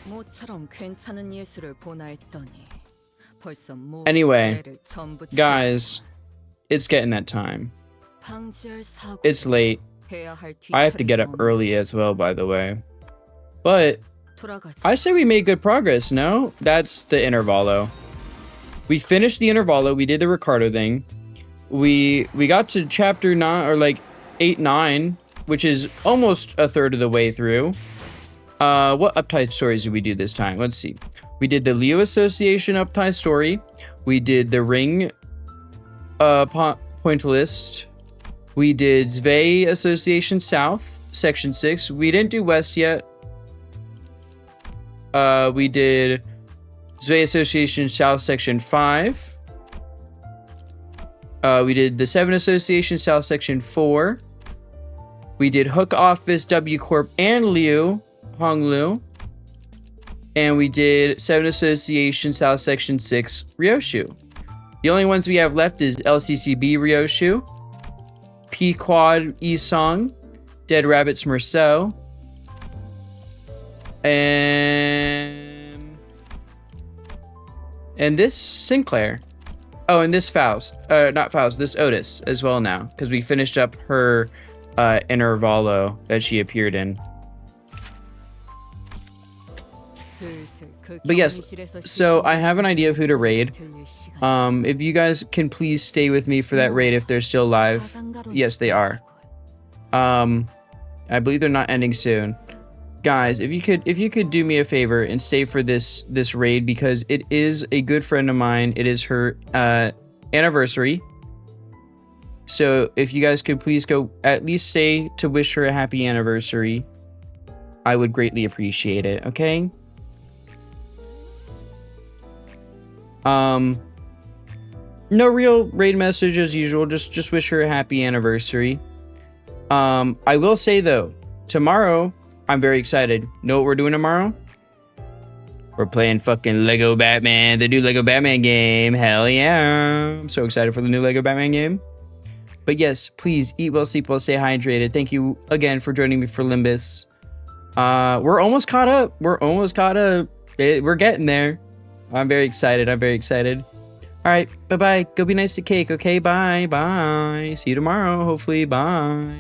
모처럼 괜찮은 예술을 보나 했더니 벌써 Anyway, 애를 전부 Guys, it's getting that time. 방지할 사고 It's late. 해야 할 I have to get up 뒤처리는 early as well, by the way. But 돌아가지. I say we made good progress, no? That's the intervallo. We finished the intervallo. We did the Ricardo thing. We got to chapter 9, or like 8, 9, which is almost a third of the way through. What uptight stories did we do this time? Let's see. We did the Leo Association uptight story. We did the Ring point list. We did Zwei Association South, Section 6. We didn't do West yet. We did Zwei Association South, Section 5. We did the 7 Association South, Section 4. We did Hook Office, W Corp, and Liu, Honglu. And we did 7 Association South, Section 6, Ryoshu. The only ones we have left is LCCB Ryoshu, P Quad Isong, Dead Rabbits Merceau, And this Sinclair. Oh, and this Faust. Not Faust, this Otis as well now. Because we finished up her intervallo that she appeared in. But yes, so I have an idea of who to raid. If you guys can please stay with me for that raid if they're still live. Yes, they are. I believe they're not ending soon. Guys, if you could do me a favor and stay for this raid, because it is a good friend of mine. It is her anniversary. So if you guys could please go at least stay to wish her a happy anniversary, I would greatly appreciate it, okay? No real raid message as usual, just wish her a happy anniversary. I will say though, tomorrow I'm very excited. Know what we're doing tomorrow? We're playing fucking Lego Batman, the new Lego Batman game. Hell yeah. I'm so excited for the new Lego Batman game. But yes, please eat well, sleep well, stay hydrated. Thank you again for joining me for Limbus. We're almost caught up. We're getting there. I'm very excited. All right, bye-bye. Go be nice to Cake, okay? Bye. See you tomorrow, hopefully. Bye.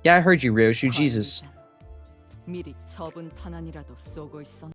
Yeah, I heard you, Ryoshu. Jesus. 미리 처분 탄환이라도 쏘고 있었.